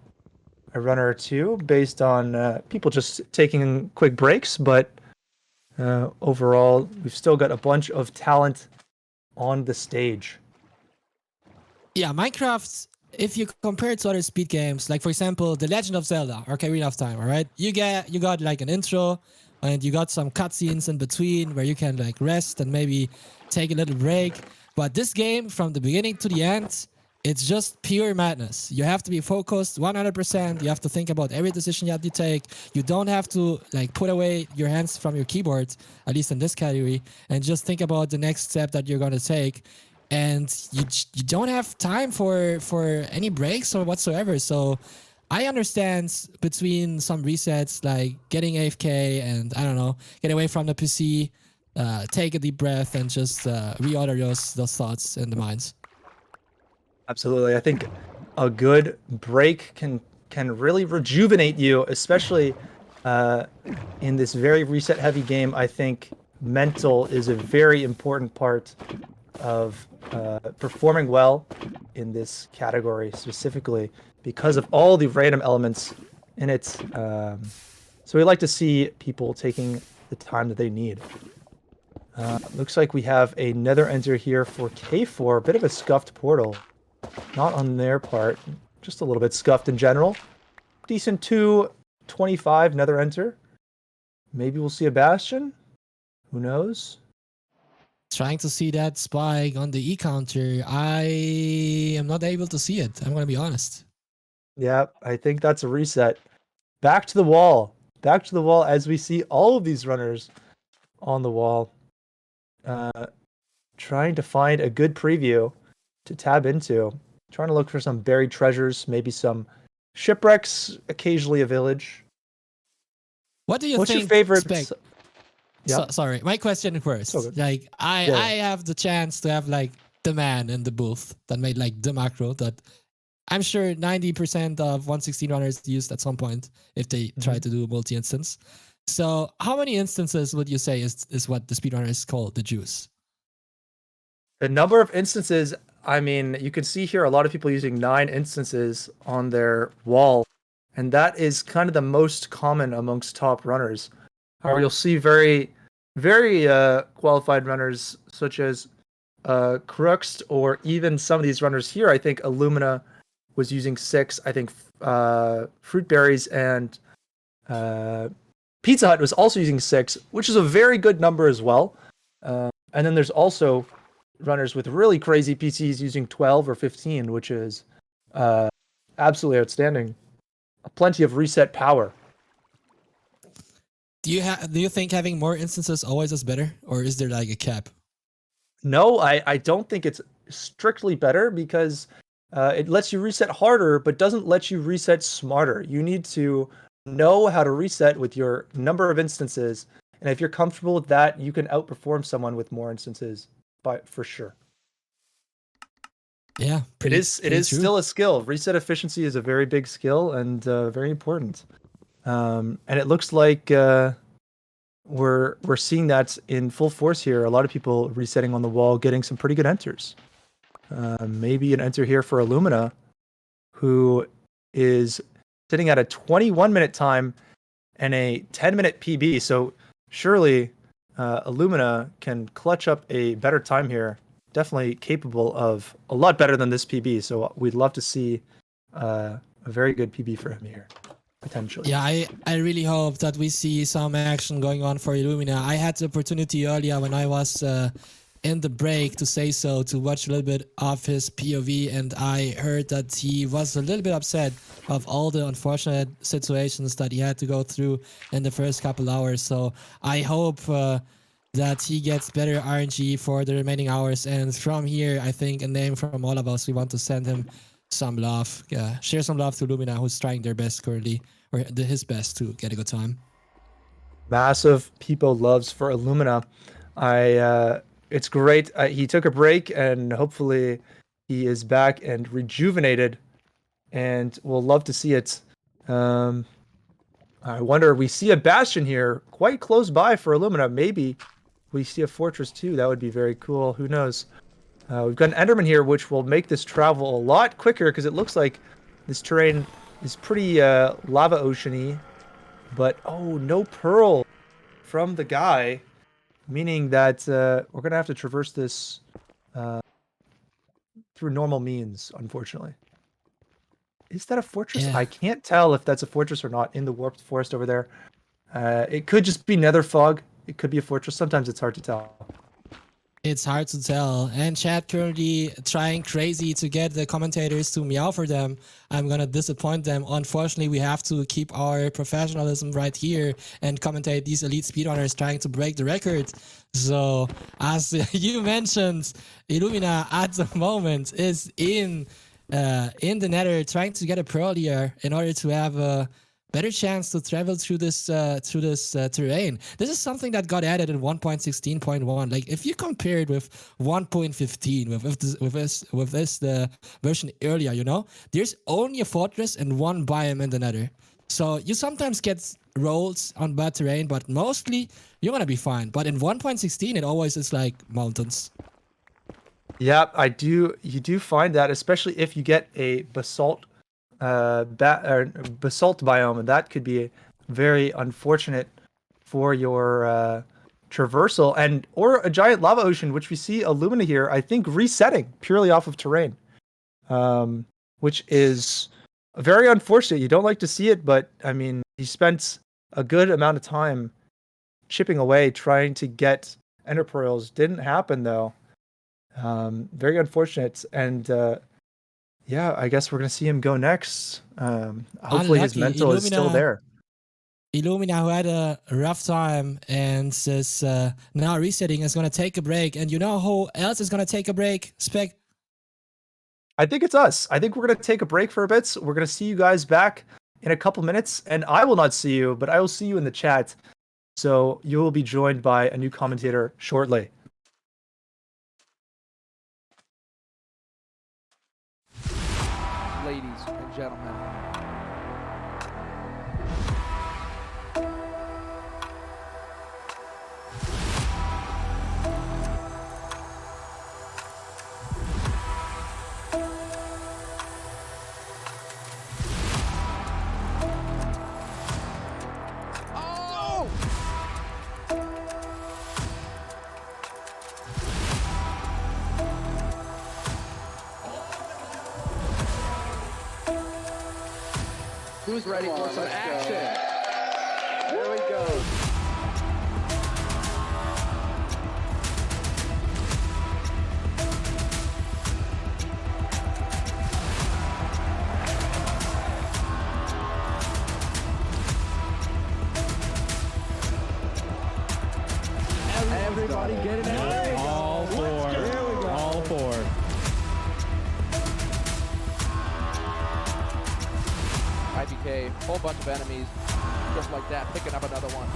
runner or two based on people just taking quick breaks. But overall, we've still got a bunch of talent on the stage. Yeah, Minecraft, if you compare it to other speed games, like for example, The Legend of Zelda, Ocarina of Time, all right? You got like an intro, and you got some cutscenes in between where you can like rest and maybe take a little break. But this game, from the beginning to the end, it's just pure madness. You have to be focused 100%. You have to think about every decision that you take. You don't have to like put away your hands from your keyboard, at least in this category, and just think about the next step that you're going to take. And you don't have time for any breaks or whatsoever. So I understand between some resets, like getting AFK and, I don't know, get away from the PC, take a deep breath and just reorder those thoughts in the minds. Absolutely. I think a good break can really rejuvenate you, especially in this very reset heavy game. I think mental is a very important part of performing well in this category specifically because of all the random elements in it. So we like to see people taking the time that they need. Looks like we have a Nether enter here for K4, a bit of a scuffed portal. Not on their part, just a little bit scuffed in general. Decent 225 Nether enter. Maybe we'll see a Bastion. Who knows? Trying to see that spike on the E counter. I am not able to see it. I'm going to be honest. Yeah, I think that's a reset. Back to the wall. Back to the wall as we see all of these runners on the wall. Trying to find a good preview to tab into. Trying to look for some buried treasures, maybe some shipwrecks, occasionally a village. What do you What's think? Your favorite? Yeah. Sorry, my question first. Like I have the chance to have like the man in the booth that made like the macro that I'm sure 90% of 116 runners used at some point if they try to do multi-instance. So how many instances would you say is what the speedrunners call the juice? The number of instances, I mean, you can see here a lot of people using 9 instances on their wall, and that is kind of the most common amongst top runners. However, you'll see very, very qualified runners such as Crux, or even some of these runners here. I think Illumina was using 6. I think Fruitberries and Pizza Hut was also using 6, which is a very good number as well. And then there's also runners with really crazy PCs using 12 or 15, which is absolutely outstanding. Plenty of reset power. Do you think having more instances always is better, or is there like a cap? No, I don't think it's strictly better, because It lets you reset harder, but doesn't let you reset smarter. You need to know how to reset with your number of instances, and if you're comfortable with that, you can outperform someone with more instances, for sure. Yeah, It is true. still a skill. Reset efficiency is a very big skill and very important. And it looks like we're seeing that in full force here. A lot of people resetting on the wall, getting some pretty good enters. Maybe an enter here for Illumina, who is sitting at a 21-minute time and a 10-minute PB. So surely Illumina can clutch up a better time here. Definitely capable of a lot better than this PB. So we'd love to see a very good PB for him here, potentially. Yeah, I really hope that we see some action going on for Illumina. I had the opportunity earlier when I was in the break to say so, to watch a little bit of his POV, and I heard that he was a little bit upset of all the unfortunate situations that he had to go through in the first couple hours. So I hope that he gets better RNG for the remaining hours. And from here, I think a name from all of us, we want to send him some love. Share some love to Illumina, who's trying their best currently, or his best to get a good time. Massive people loves for Illumina. It's great. He took a break, and hopefully he is back and rejuvenated, and we'll love to see it. I wonder, we see a Bastion here quite close by for Illumina. Maybe we see a Fortress too. That would be very cool. Who knows? We've got an Enderman here, which will make this travel a lot quicker, because it looks like this terrain is pretty lava ocean-y. But, oh, no Pearl from the guy, meaning that we're going to have to traverse this through normal means, unfortunately. Is that a fortress? Yeah. I can't tell if that's a fortress or not in the warped forest over there. It could just be nether fog. It could be a fortress. Sometimes it's hard to tell. It's hard to tell. And chat currently trying crazy to get the commentators to meow for them. I'm gonna disappoint them. Unfortunately, we have to keep our professionalism right here and commentate these elite speedrunners trying to break the record. So, as you mentioned, Illumina at the moment is in the nether trying to get a pearl here in order to have a better chance to travel through this terrain. This is something that got added in 1.16.1. Like, if you compare it with 1.15, with this the version earlier, you know, there's only a fortress and one biome in the nether. So you sometimes get rolls on bad terrain, but mostly you're gonna be fine. But in 1.16, it always is like mountains. Yeah, you do find that, especially if you get a basalt basalt biome, and that could be very unfortunate for your traversal, or a giant lava ocean, which we see Illumina here, I think, resetting purely off of terrain, which is very unfortunate. You don't like to see it, but I mean, he spent a good amount of time chipping away trying to get ender pearls. Didn't happen though. Very unfortunate, and yeah, I guess we're gonna see him go next. Hopefully his mental is still there. Illumina, who had a rough time and is now resetting, is gonna take a break. And you know who else is gonna take a break? Spec. I think it's us. I think we're gonna take a break for a bit. So we're gonna see you guys back in a couple minutes, and I will not see you, but I will see you in the chat. So you will be joined by a new commentator shortly. Ladies and gentlemen. Oh! Who's ready for some action? There we go. Everybody get it out. All four. All four. Whole bunch of enemies. Just like that, picking up another one.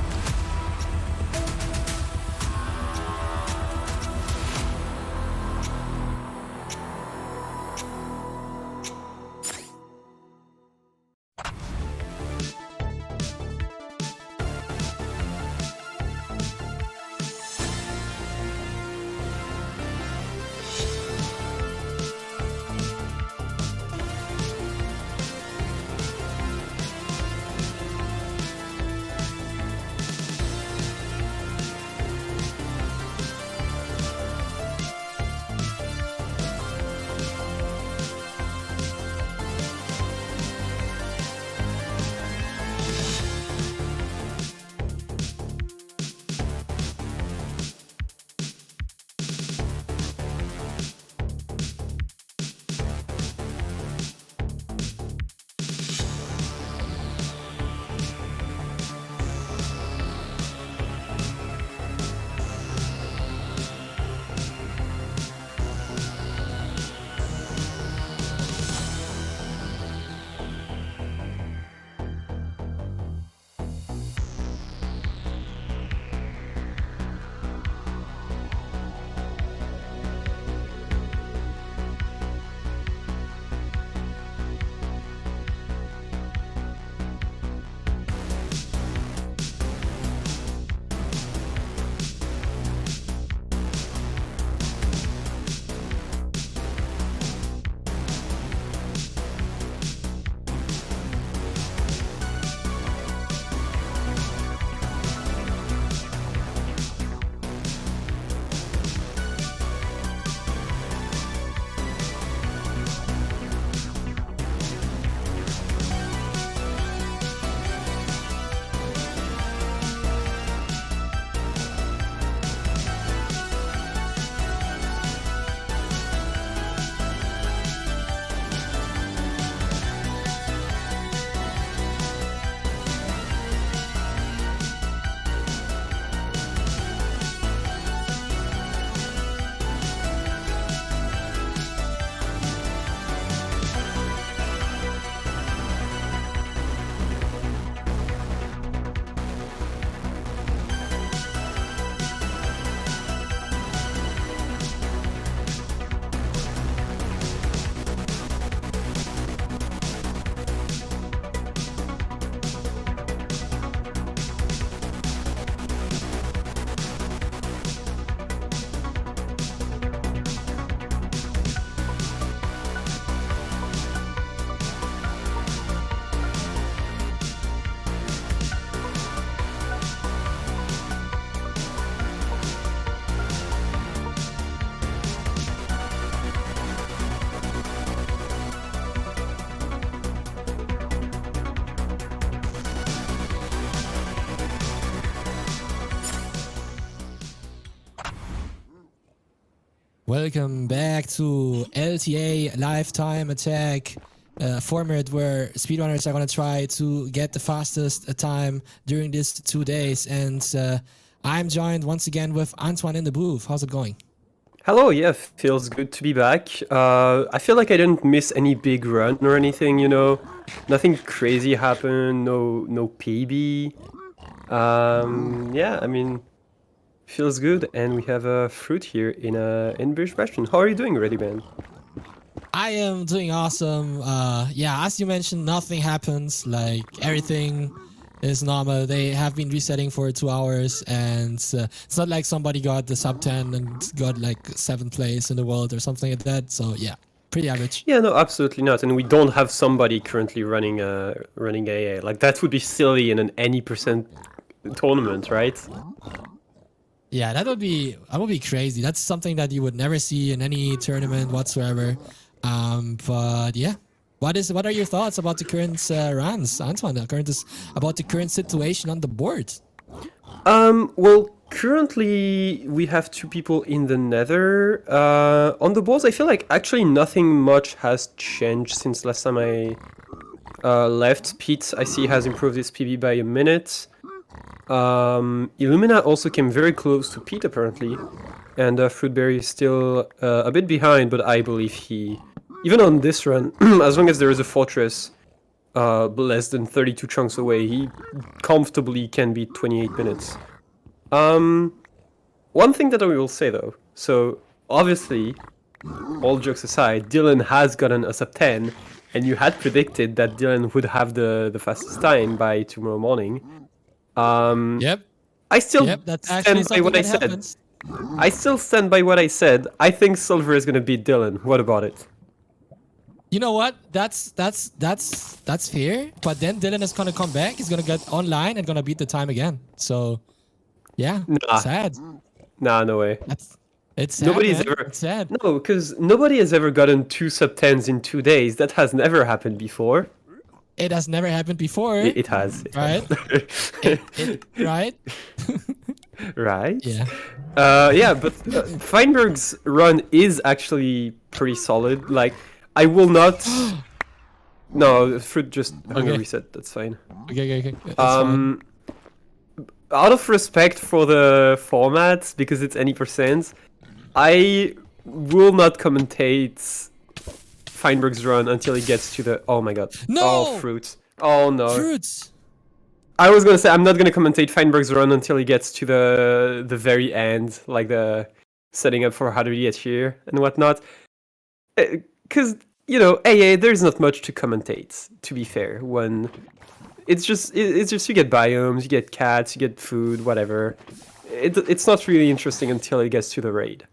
Welcome back to LTA Lifetime Attack, format where speedrunners are going to try to get the fastest time during these 2 days. And I'm joined once again with Antoine in the booth. How's it going? Hello, yeah, feels good to be back. I feel like I didn't miss any big run or anything, you know. Nothing crazy happened, no PB. Yeah, I mean, feels good, and we have a fruit here in British Bastion. How are you doing, Ready Man? I am doing awesome. Yeah, as you mentioned, nothing happens. Like, everything is normal. They have been resetting for 2 hours, and it's not like somebody got the sub 10 and got like 7th place in the world or something like that. So yeah, pretty average. Yeah, no, absolutely not. And we don't have somebody currently running AA. Like, that would be silly in an any percent tournament, right? Yeah, that would be crazy. That's something that you would never see in any tournament whatsoever. But yeah, what are your thoughts about the current runs, Antoine? About the current situation on the board? Well, currently we have 2 people in the nether. On the boards, I feel like actually nothing much has changed since last time I left. Pete, I see, has improved his PB by a minute. Illumina also came very close to Pete apparently, and Fruitberry is still a bit behind, but I believe he, even on this run, as long as there is a fortress, less than 32 chunks away. He comfortably can beat 28 minutes. One thing that I will say though, so obviously, all jokes aside, Dylan has gotten a sub 10, and you had predicted that Dylan would have the fastest time by tomorrow morning. Yep. I still That's actually stand by what I something that said. happens. I still stand by what I said. I think Silver is gonna beat Dylan. What about it? You know what? That's fair. But then Dylan is gonna come back. He's gonna get online and gonna beat the time again. So, yeah, Nah. sad. Nah, no way. It's sad. Nobody's man. ever. It's sad. No, because nobody has ever gotten 2 sub 10s in 2 days. That has never happened before. It has never happened before. It has. It Right? has. Right? Right? Yeah. Yeah, but Feinberg's run is actually pretty solid. Like, I will not. No, Fruit just hunger Okay. reset. That's fine. Okay. That's fine. Out of respect for the format, because it's any percent, I will not commentate Feinberg's run until he gets to the. Oh my god. No! Oh, Fruit. Oh no. Fruits. I was gonna say I'm not gonna commentate Feinberg's run until he gets to the very end, like the setting up for how to get here and whatnot. Because AA, there's not much to commentate. To be fair, when it's just you get biomes, you get cats, you get food, whatever. It's not really interesting until it gets to the raid.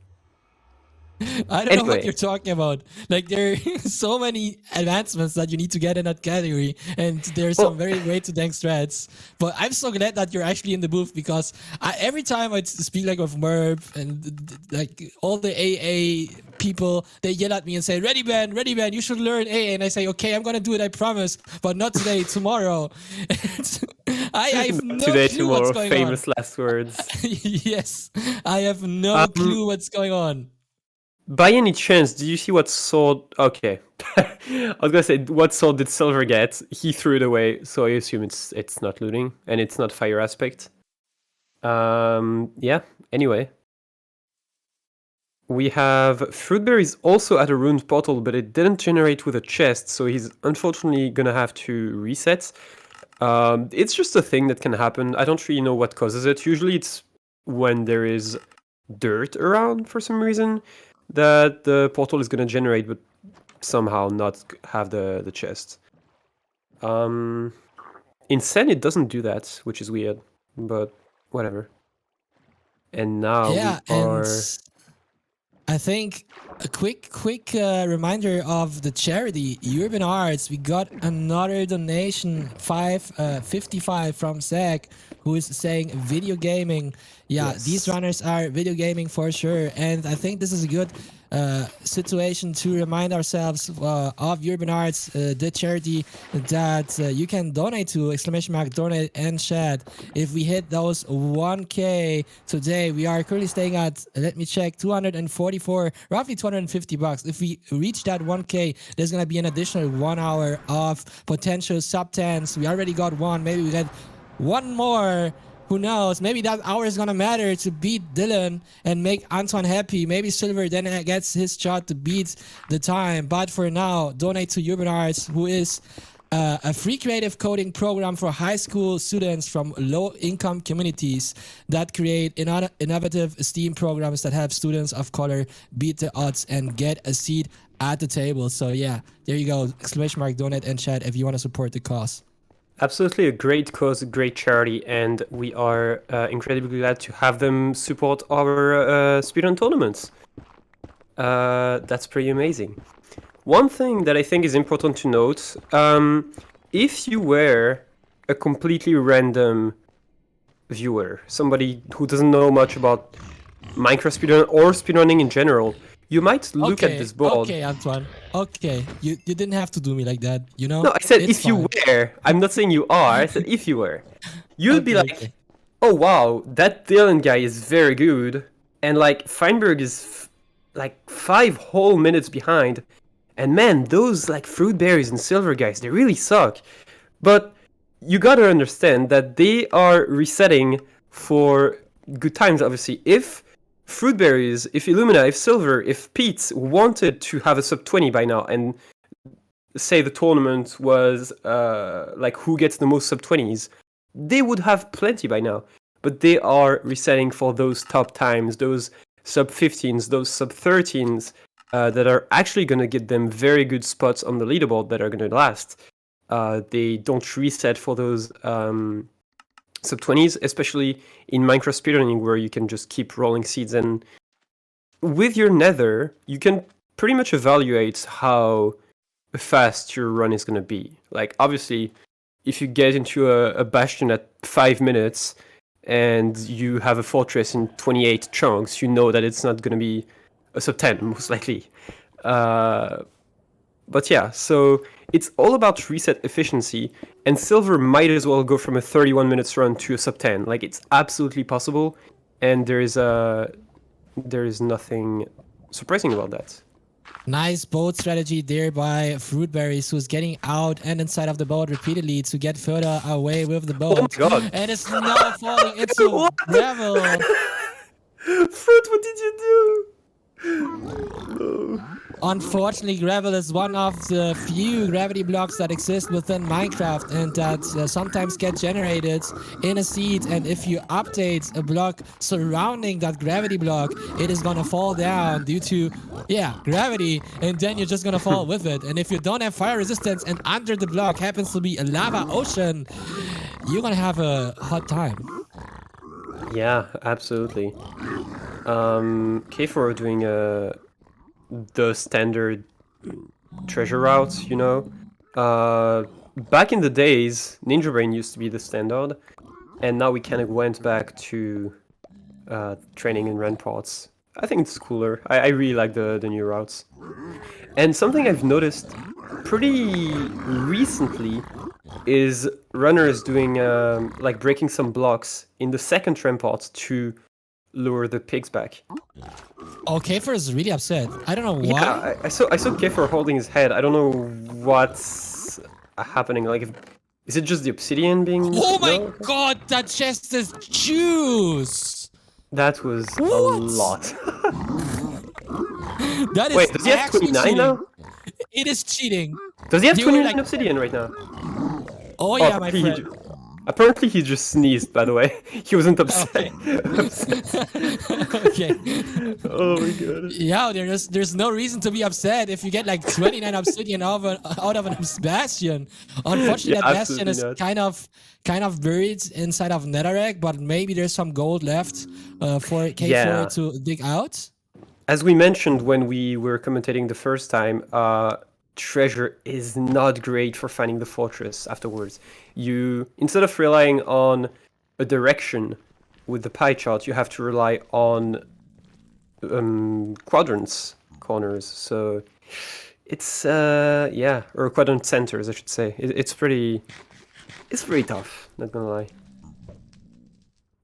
I don't know what Anyway. you're talking about. Like, there are so many advancements that you need to get in that category, and there's some very great to thank strats. But I'm so glad that you're actually in the booth, because every time I speak like with Merv and like all the AA people, they yell at me and say, ready man, you should learn AA. And I say, okay, I'm gonna do it, I promise, but not today, tomorrow. I have no Today, clue what's tomorrow, going famous last words. on. Yes, I have no clue what's going on. By any chance, did you see what sword? Okay, I was gonna say what sword did Silver get? He threw it away, so I assume it's not looting and it's not fire aspect. Yeah. Anyway, we have Fruitberry's also at a ruined portal, but it didn't generate with a chest, so he's unfortunately gonna have to reset. It's just a thing that can happen. I don't really know what causes it. Usually, it's when there is dirt around for some reason that the portal is going to generate, but somehow not have the chest. In Sen, it doesn't do that, which is weird, but whatever. And now we are... and I think a quick reminder of the charity, Urban Arts. We got another donation, 55 from Zach, who is saying video gaming. Yeah, Yes. These runners are video gaming for sure. And I think this is a good situation to remind ourselves of Urban Arts, the charity that you can donate to, !donate and chat. If we hit those 1K today, we are currently staying at, let me check, 244, roughly $250. If we reach that 1K, there's gonna be an additional 1 hour of potential sub 10s. We already got one, maybe we get one more. Who knows? Maybe that hour is gonna matter to beat Dylan and make Anton happy. Maybe Silver then gets his shot to beat the time. But for now, donate to Urban Arts, who is a free creative coding program for high school students from low-income communities that create innovative STEAM programs that have students of color beat the odds and get a seat at the table. So yeah, there you go. !donate and chat if you want to support the cause. Absolutely a great cause, a great charity, and we are incredibly glad to have them support our speedrun tournaments. That's pretty amazing. One thing that I think is important to note, if you were a completely random viewer, somebody who doesn't know much about Minecraft speedrun or speedrunning in general, you might look at this board. Okay, Antoine. Okay, you didn't have to do me like that, you know? No, I said It's if you fine. were. I'm not saying you are. I said if you were. You'd be Okay, like, okay. oh wow, that Dylan guy is very good. And like, Feinberg is like 5 whole minutes behind. And man, those like Fruitberries and Silver guys, they really suck. But you gotta understand that they are resetting for good times, obviously. If Fruitberries, if Illumina, if Silver, if Pete wanted to have a sub 20 by now and say the tournament was like who gets the most sub-20s, they would have plenty by now. But they are resetting for those top times, those sub-15s, those sub-13s that are actually going to get them very good spots on the leaderboard that are going to last. They don't reset for those sub-20s, especially in Minecraft speedrunning, where you can just keep rolling seeds. And with your nether, you can pretty much evaluate how fast your run is going to be. Like, obviously, if you get into a bastion at 5 minutes and you have a fortress in 28 chunks, you know that it's not going to be a sub-10, most likely. But yeah, so it's all about reset efficiency, and Silver might as well go from a 31 minutes run to a sub-10. Like, it's absolutely possible, and there is nothing surprising about that. Nice boat strategy there by Fruitberries, who's getting out and inside of the boat repeatedly to get further away with the boat. Oh my god. And it's now falling into gravel. Fruit, what did you do? No. Unfortunately, gravel is one of the few gravity blocks that exist within Minecraft and that sometimes get generated in a seed. And if you update a block surrounding that gravity block, it is gonna fall down due to, gravity, and then you're just gonna fall with it. And if you don't have fire resistance and under the block happens to be a lava ocean, you're gonna have a hot time. Yeah, absolutely. K4 doing the standard treasure route, you know. Back in the days, Ninja Brain used to be the standard, and now we kind of went back to training in ramparts. I think it's cooler. I really like the new routes. And something I've noticed pretty recently is runners doing like breaking some blocks in the second rampart to lure the pigs back. Oh, Kfer is really upset. I don't know why. Yeah, I saw Kfer holding his head. I don't know what's happening. Like, is it just the obsidian being? Oh my god, that chest is juice! That was a lot. That is Wait, does he have 29 cheating. now? It is cheating. Does he have They were 29 like- obsidian right now? Oh yeah, my friend. Apparently he just sneezed, by the way. He wasn't upset. Okay. Oh my god. Yeah, there's no reason to be upset if you get like 29 obsidian out of an Bastion. Unfortunately, Yeah, that Bastion is absolutely kind of buried inside of netherrack, but maybe there's some gold left for K4 Yeah. to dig out. As we mentioned when we were commentating the first time, treasure is not great for finding the fortress afterwards. You, instead of relying on a direction with the pie chart, you have to rely on quadrants, corners. So it's or quadrant centers, I should say. It's pretty tough, not gonna lie.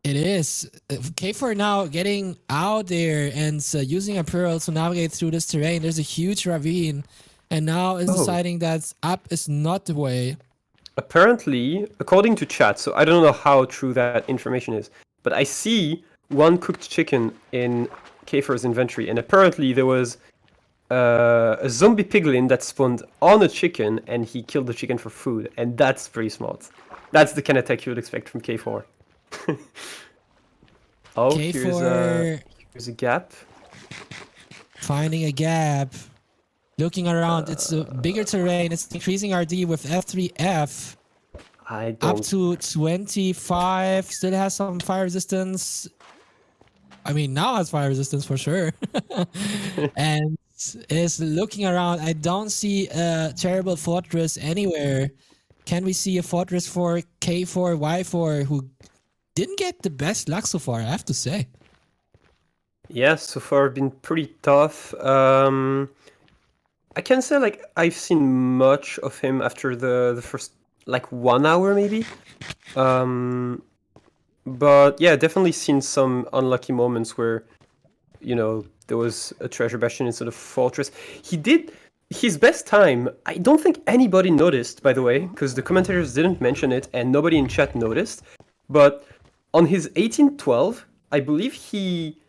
It is. K4 now getting out there and using a pearl to navigate through this terrain. There's a huge ravine, and now is deciding that up is not the way. Apparently, according to chat, so I don't know how true that information is, but I see one cooked chicken in K4's inventory, and apparently there was a zombie piglin that spawned on a chicken, and he killed the chicken for food, and that's pretty smart. That's the kind of tech you would expect from K4. Oh, K4 here's a gap. finding a gap. Looking around, it's a bigger terrain. It's increasing RD with F3F. I don't. Up to 25. Still has some fire resistance. I mean, now has fire resistance for sure. And is looking around. I don't see a terrible fortress anywhere. Can we see a fortress for K4, Y4, who didn't get the best luck so far, I have to say. Yeah, so far been pretty tough. I can say like I've seen much of him after the first like 1 hour maybe. But yeah, definitely seen some unlucky moments where, you know, there was a treasure bastion instead of fortress. He did his best time. I don't think anybody noticed, by the way, because the commentators didn't mention it and nobody in chat noticed. But on his 1812, I believe he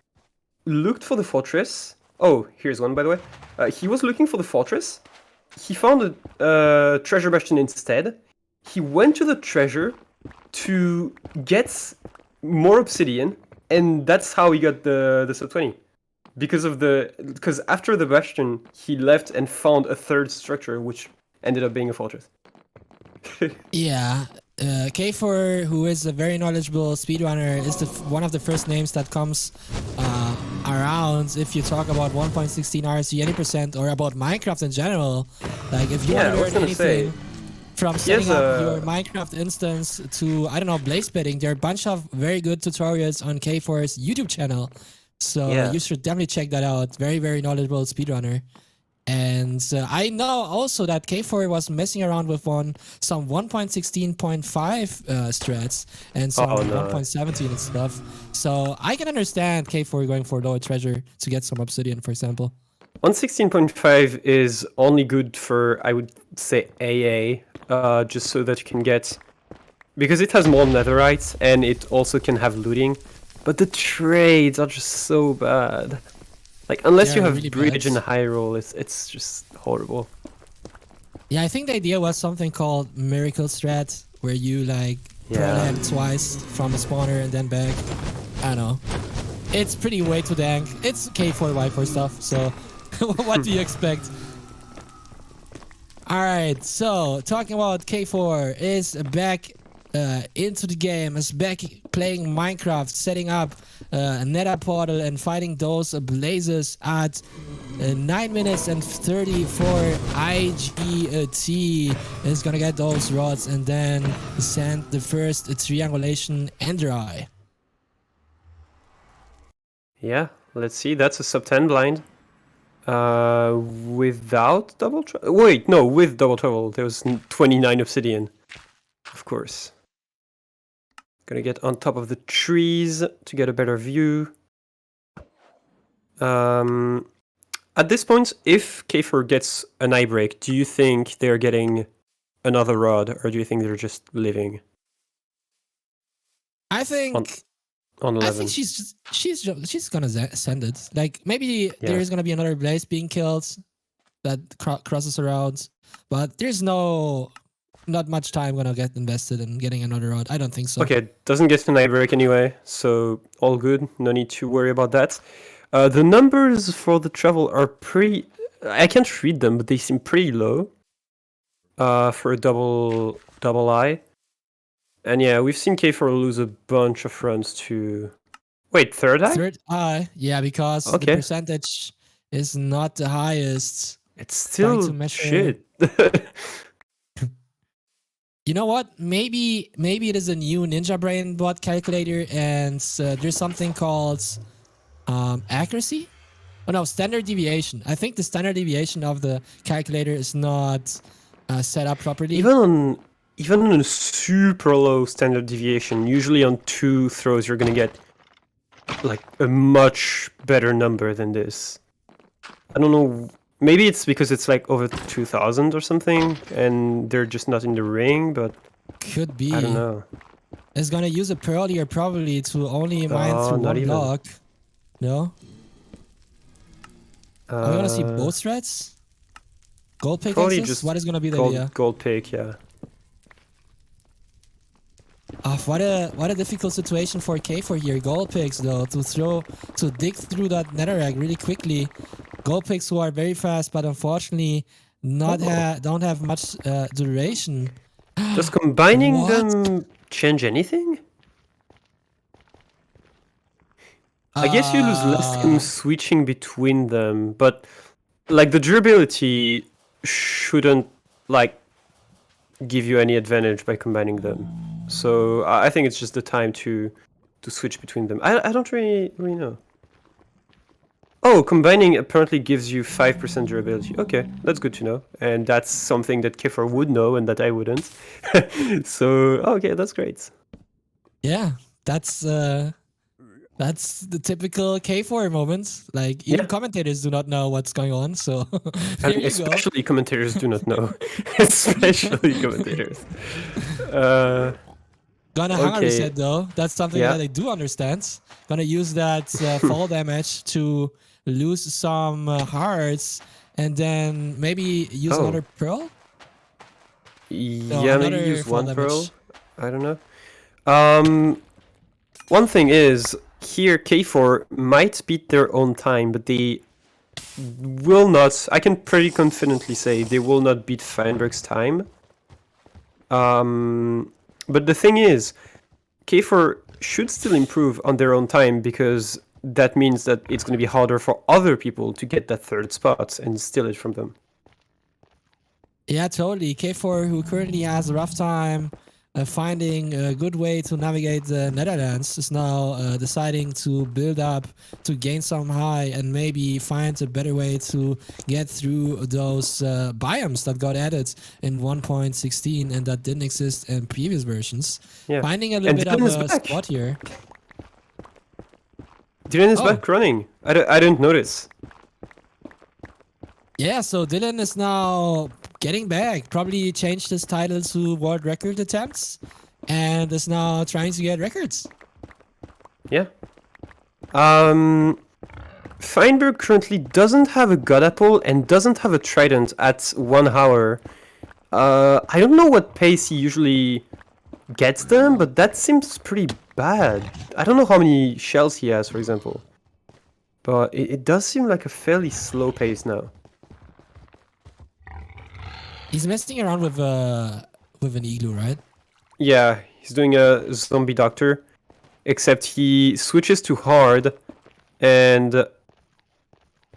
looked for the fortress. Oh, here's one, by the way. He was looking for the fortress, he found a treasure bastion instead. He went to the treasure to get more obsidian, and that's how he got the sub 20. Because after the bastion, he left and found a third structure, which ended up being a fortress. Yeah, K4, who is a very knowledgeable speedrunner, is one of the first names that comes around if you talk about 1.16 RC any percent or about Minecraft in general. Like if you want to learn anything from setting up your Minecraft instance to, I don't know, blaze bedding, there are a bunch of very good tutorials on K4's YouTube channel. So you should definitely check that out. Very, very knowledgeable speedrunner. And I know also that K4 was messing around with some 1.16.5 strats and some 1.17 and stuff. So I can understand K4 going for lower treasure to get some obsidian, for example. 116.5 is only good for, I would say, AA, just so that you can get... Because it has more netherite and it also can have looting. But the trades are just so bad. Like, unless you have really bridge and high roll, it's just horrible. Yeah, I think the idea was something called miracle strat, where you like land twice from the spawner and then back. I don't know. It's pretty way too dank. It's K4Y4 stuff, so what do you expect? Alright, so talking about K4 is back into the game, is back playing Minecraft, setting up a nether portal and fighting those blazes at 9 minutes and 34 IGT. Is gonna get those rods and then send the first triangulation ender eye. Yeah, let's see. That's a sub 10 blind. Without double trouble. Wait, no, with double trouble. There was 29 obsidian. Of course. Gonna get on top of the trees to get a better view. At this point, if K4 gets an eye break, do you think they're getting another rod, or do you think they're just living? I think on 11. I think she's gonna send it. Like maybe there is gonna be another blaze being killed that crosses around, but there's not much time gonna get invested in getting another rod. I don't think so. Okay, doesn't get an eye break anyway, so all good. No need to worry about that. The numbers for the travel are pretty... I can't read them, but they seem pretty low for a double eye. And yeah, we've seen K4 lose a bunch of runs to... Wait, third eye? Third eye, yeah, because the percentage is not the highest. It's still shit. You know what? Maybe it is a new Ninja Brain bot calculator, and there's something called accuracy. Oh no, standard deviation. I think the standard deviation of the calculator is not set up properly. Even on a super low standard deviation, usually on 2 throws, you're gonna get like a much better number than this. I don't know. Maybe it's because it's like over 2,000 or something, and they're just not in the ring, but... Could be. I don't know. It's gonna use a pearl here probably to only mine through one block. No? Are we gonna see both threads? Gold pick access? What is gonna be the idea? Gold pick, yeah. What a difficult situation for K4 here. Gold picks though, to dig through that netherrack really quickly. Gold picks who are very fast, but unfortunately don't have much duration. Does combining them change anything? I guess you lose less time switching between them, but like the durability shouldn't like give you any advantage by combining them. So I think it's just the time to switch between them. I don't really know. Oh, combining apparently gives you 5% durability. Okay, that's good to know. And that's something that K4 would know and that I wouldn't. So, okay, that's great. Yeah, that's the typical K4 moment. Like, even commentators do not know what's going on, so and especially commentators do not know. Especially commentators. Gonna hunger reset though. That's something that I do understand. Gonna use that fall damage to lose some hearts and then maybe use another pearl. Yeah, maybe another use fall one pearl. damage. I don't know. One thing is, here K4 might beat their own time, but they will not, I can pretty confidently say, they will not beat Feinberg's time. But the thing is, K4 should still improve on their own time, because that means that it's going to be harder for other people to get that third spot and steal it from them. Yeah, totally. K4, who currently has a rough time finding a good way to navigate the Netherlands, is now deciding to build up, to gain some high, and maybe find a better way to get through those biomes that got added in 1.16 and that didn't exist in previous versions. Yeah. Finding a little And bit Dylan is of a back. spot here. Dylan is back running. I didn't notice. Yeah, so Dylan is now getting back. Probably changed his title to world record attempts and is now trying to get records. Yeah. Feinberg currently doesn't have a God Apple and doesn't have a Trident at 1 hour. I don't know what pace he usually gets them, but that seems pretty bad. I don't know how many shells he has, for example. But it does seem like a fairly slow pace now. He's messing around with an igloo, right? Yeah, he's doing a zombie doctor, except he switches to hard and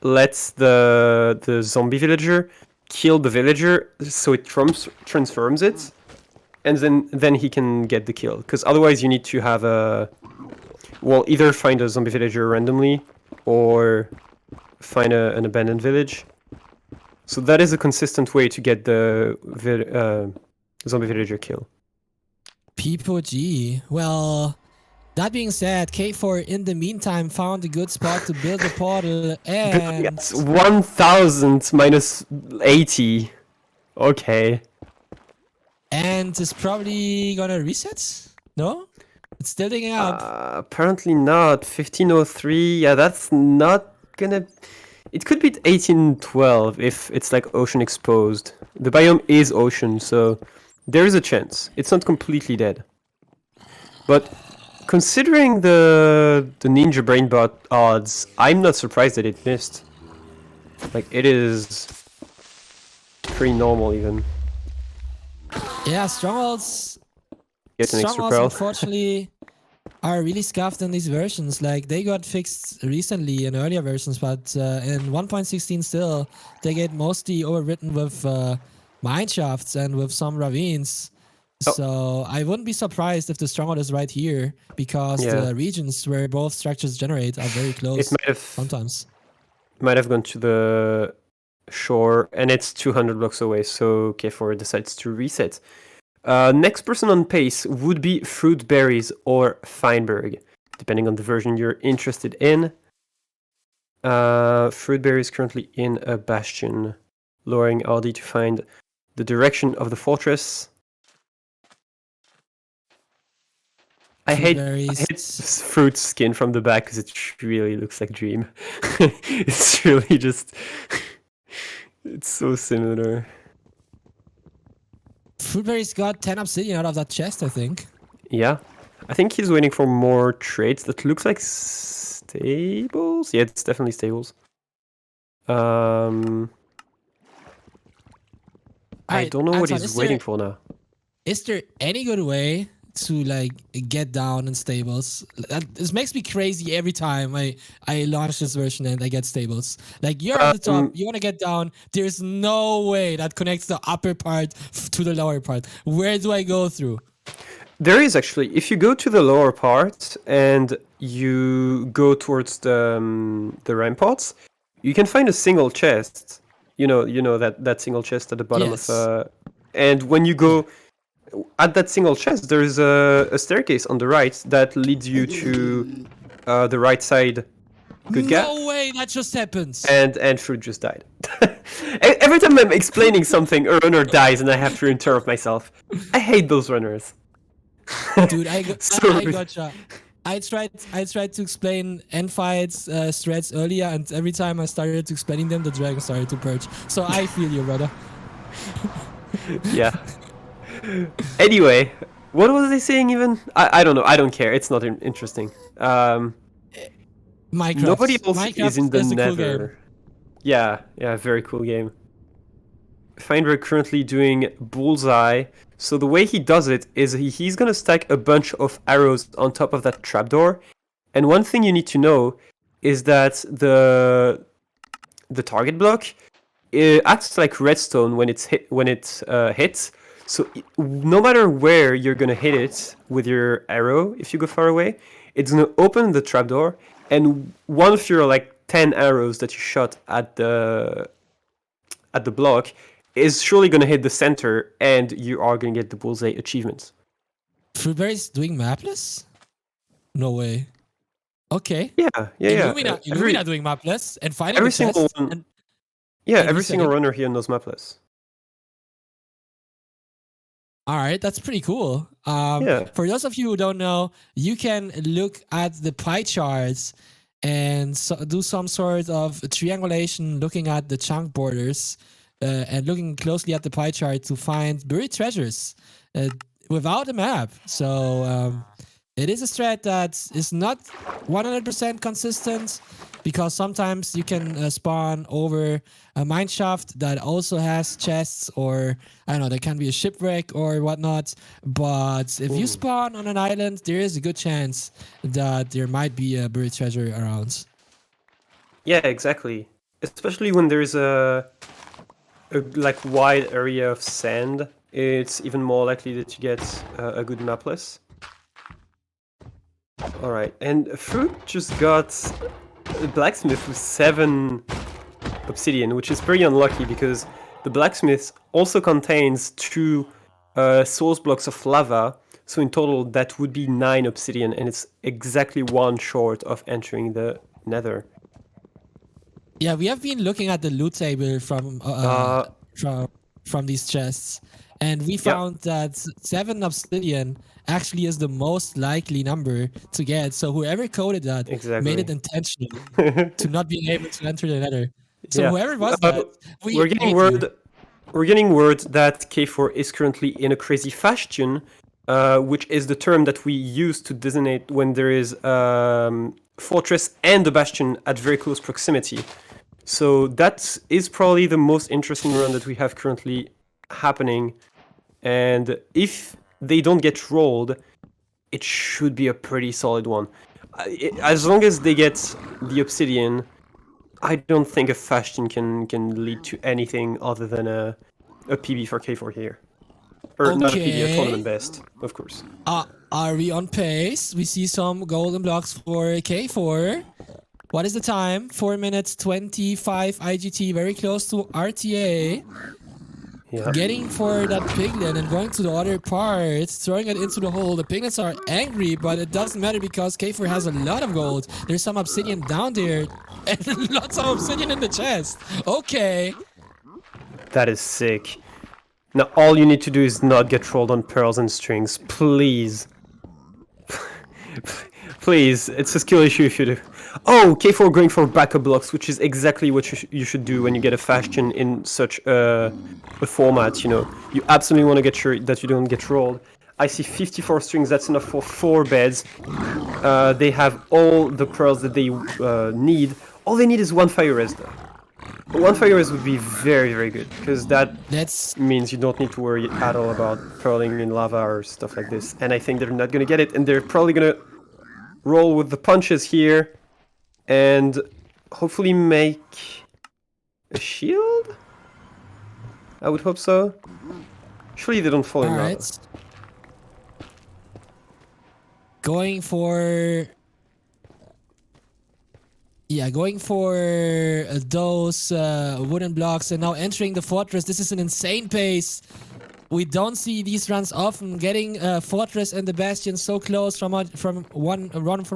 lets the zombie villager kill the villager, so it transforms it, and then he can get the kill. Because otherwise you need to have either find a zombie villager randomly or find an abandoned village. So that is a consistent way to get the zombie villager kill. People G. Well, that being said, K4 in the meantime found a good spot to build a portal and... Yes, 1000 minus 80. Okay. And is probably gonna reset? No? It's still digging up. Apparently not. 1503. Yeah, that's not gonna... It could be 1812 if it's like ocean exposed. The biome is ocean, so there is a chance. It's not completely dead. But considering the Ninja Brainbot odds, I'm not surprised that it missed. Like, it is pretty normal even. Yeah, strongholds... Get an extra Strongholds, pearl. unfortunately, are really scuffed in these versions. Like, they got fixed recently in earlier versions, but in 1.16 still, they get mostly overwritten with mine shafts and with some ravines. Oh. So I wouldn't be surprised if the stronghold is right here, because the regions where both structures generate are very close sometimes. Might have gone to the shore, and it's 200 blocks away, so K4 decides to reset. Next person on pace would be Fruit Berries or Feinberg, depending on the version you're interested in. Fruit Berries currently in a Bastion, lowering RD to find the direction of the fortress. I hate fruit skin from the back because it really looks like Dream. It's really just... it's so similar. Fruitberry's got 10 obsidian out of that chest, I think. Yeah. I think he's waiting for more trades that looks like stables. Yeah, it's definitely stables. I don't know what he's waiting for now. Is there any good way to like get down in stables? This makes me crazy every time I launch this version and I get stables. Like, you're at the top, you want to get down, there's no way that connects the upper part to the lower part. Where do I go through? There is actually. If you go to the lower part and you go towards the ramparts, you can find a single chest. You know that single chest at the bottom of and when you go at that single chest, there is a staircase on the right that leads you to the right side. Good guess. No way, that just happens. And Fruit just died. Every time I'm explaining something, a runner dies and I have to interrupt myself. I hate those runners. Dude, I I tried to explain end fights strats earlier, and every time I started explaining them, the dragon started to purge. So I feel you, brother. Yeah. Anyway, what was I saying even? I don't know. I don't care. It's not interesting. Minecraft. Nobody else Minecraft is in the a cool nether. game. Yeah, very cool game. Finder currently doing bullseye. So the way he does it is he's gonna stack a bunch of arrows on top of that trapdoor. And one thing you need to know is that the target block acts like redstone when it hits. So no matter where you're gonna hit it with your arrow, if you go far away, it's gonna open the trapdoor, and one of your like 10 arrows that you shot at the block is surely gonna hit the center, and you are gonna get the bullseye achievements. Fruitberry's doing mapless? No way. Okay. Yeah. Illumina doing mapless and finding Every the single chests one. and Yeah, every every single second. runner here knows mapless. All right, that's pretty cool. Yeah. For those of you who don't know, you can look at the pie charts and do some sort of triangulation, looking at the chunk borders and looking closely at the pie chart to find buried treasures without a map. So it is a strat that is not 100% consistent, because sometimes you can spawn over a mine shaft that also has chests, or I don't know, there can be a shipwreck or whatnot. But if you spawn on an island, there is a good chance that there might be a buried treasure around. Yeah, exactly. Especially when there's a like wide area of sand, it's even more likely that you get a good mapless. All right, and Fruit just got a blacksmith with 7 obsidian, which is pretty unlucky because the blacksmith also contains 2 source blocks of lava. So in total, that would be 9 obsidian, and it's exactly 1 short of entering the nether. Yeah, we have been looking at the loot table from these chests, and we found that 7 obsidian actually is the most likely number to get. So whoever coded that made it intentional to not being able to enter the nether. So whoever was that, we're getting word. We're getting word that K4 is currently in a crazy Bastion, which is the term that we use to designate when there is fortress and a bastion at very close proximity. So that is probably the most interesting run that we have currently happening. And if they don't get rolled, it should be a pretty solid one. As long as they get the obsidian, I don't think a Bastion can lead to anything other than a PB for K4 here. Or not a PB, a tournament best, of course. Are we on pace? We see some golden blocks for K4. What is the time? 4 minutes 25 IGT, very close to RTA. Yeah. Getting for that piglet and going to the other part, throwing it into the hole. The piglets are angry, but it doesn't matter because K4 has a lot of gold. There's some obsidian down there and lots of obsidian in the chest. Okay. That is sick. Now all you need to do is not get trolled on pearls and strings, please. Please, it's a skill issue if you do. Oh, K4 going for backup blocks, which is exactly what you should do when you get a Bastion in such a format, you know. You absolutely want to get sure that you don't get rolled. I see 54 strings, that's enough for 4 beds. They have all the pearls that they need. All they need is 1 fire res though. 1 fire res would be very, very good, because that means you don't need to worry at all about pearling in lava or stuff like this. And I think they're not going to get it, and they're probably going to roll with the punches here and hopefully make a shield? I would hope so. Surely they don't fall in lava. Going for those wooden blocks and now entering the fortress. This is an insane pace. We don't see these runs often. Getting Fortress and the Bastion so close from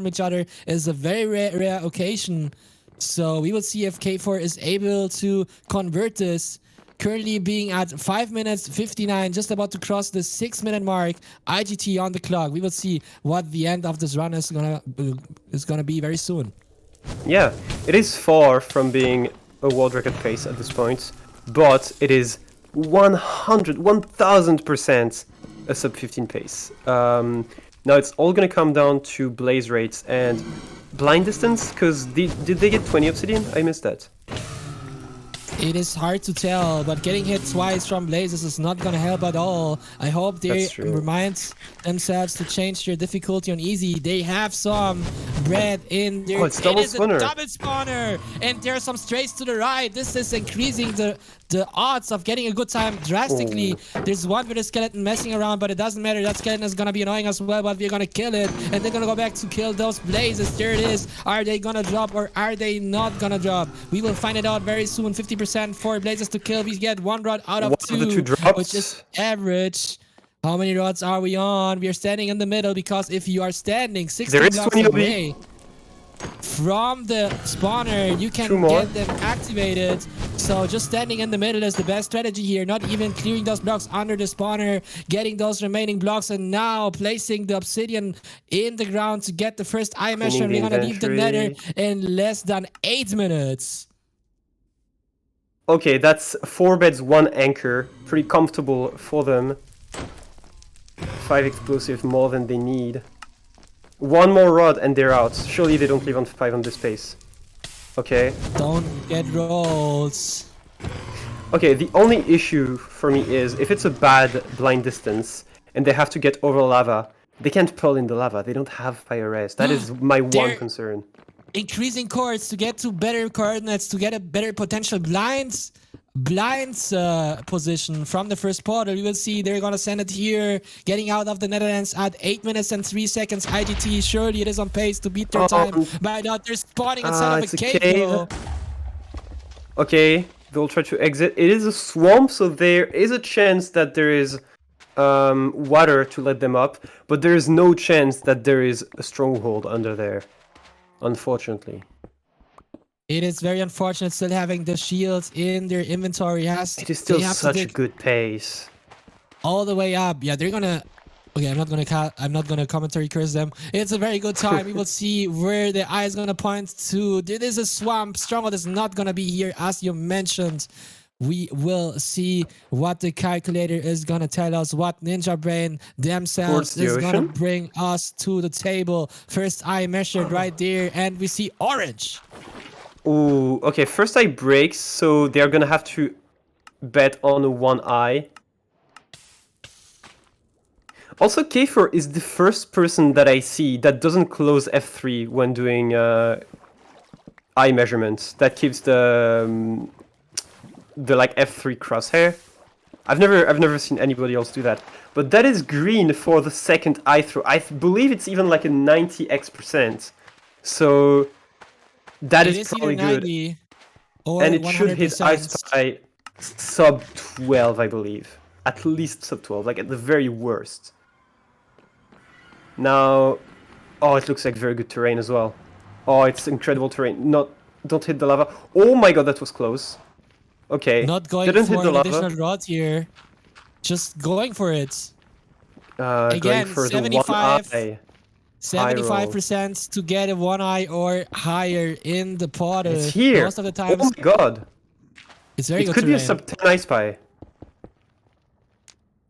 each other is a very rare occasion. So we will see if K4 is able to convert this. currently being at 5 minutes 59, just about to cross the 6-minute mark. IGT on the clock. We will see what the end of this run is gonna be very soon. Yeah, it is far from being a world record pace at this point, but it is 1000% a sub 15 pace. Now it's all gonna come down to blaze rates and blind distance, because did they get 20 obsidian? I missed that. It is hard to tell, but getting hit twice from blazes is not gonna help at all. I hope they remind themselves to change their difficulty on easy. They have some bread in there. Oh, it's double spawner. A double spawner, and there are some strays to the right. This is increasing the odds of getting a good time drastically. There's one with a skeleton messing around, but it doesn't matter. That skeleton is gonna be annoying as well, but we're gonna kill it, and they're gonna go back to kill those blazes. There it is. Are they gonna drop or are they not gonna drop? We will find it out very soon. 50% for blazes to kill. We get 1 rod out of 2, which is average. How many rods are we on? We are standing in the middle, because if you are standing 60 blocks away from the spawner, you can get them activated. So just standing in the middle is the best strategy here. Not even clearing those blocks under the spawner, getting those remaining blocks, and now placing the obsidian in the ground to get the first eye measure. We're gonna leave the nether in less than 8 minutes. Okay, that's 4 beds, 1 anchor. Pretty comfortable for them. 5 explosive, more than they need. 1 more rod and they're out. Surely they don't live on 5 on this pace. Okay. Don't get rolls. Okay, the only issue for me is if it's a bad blind distance and they have to get over lava, they can't pull in the lava. They don't have fire res. That is my one concern. Increasing chords to get to better coordinates, to get a better potential blinds position from the first portal. We will see they're gonna send it here, getting out of the Netherlands at 8 minutes and 3 seconds. IGT, surely it is on pace to beat their time, but they're spawning inside of a cave. Okay, they'll try to exit. It is a swamp, so there is a chance that there is water to let them up, but there is no chance that there is a stronghold under there, unfortunately. It is very unfortunate still having the shields in their inventory. It is still such a good pace. All the way up. Yeah, they're gonna... Okay, I'm not gonna commentary curse them. It's a very good time. We will see where the eye is gonna point to. It is a swamp. Stronghold is not gonna be here, as you mentioned. We will see what the calculator is gonna tell us, what Ninja Brain themselves is gonna bring us to the table. First eye measured right there, and we see orange. Ooh, okay, first eye breaks, so they're gonna have to bet on a 1 eye. Also, K4 is the first person that I see that doesn't close F3 when doing eye measurements. That keeps the like F3 crosshair. I've never seen anybody else do that. But that is green for the second eye throw. I believe it's even like a 90x%. So that is probably good. And it should hit I Spy sub 12, I believe. At least sub 12, like at the very worst. Now, oh, it looks like very good terrain as well. Oh, it's incredible terrain. Don't hit the lava. Oh my god, that was close. Okay. Not going for an additional rod here. Just going for it. Again, going for 75% to get a 1 eye or higher in the portal. It's here. Most of the time. Oh my god. It's very good. It could be a sub 10 I Spy.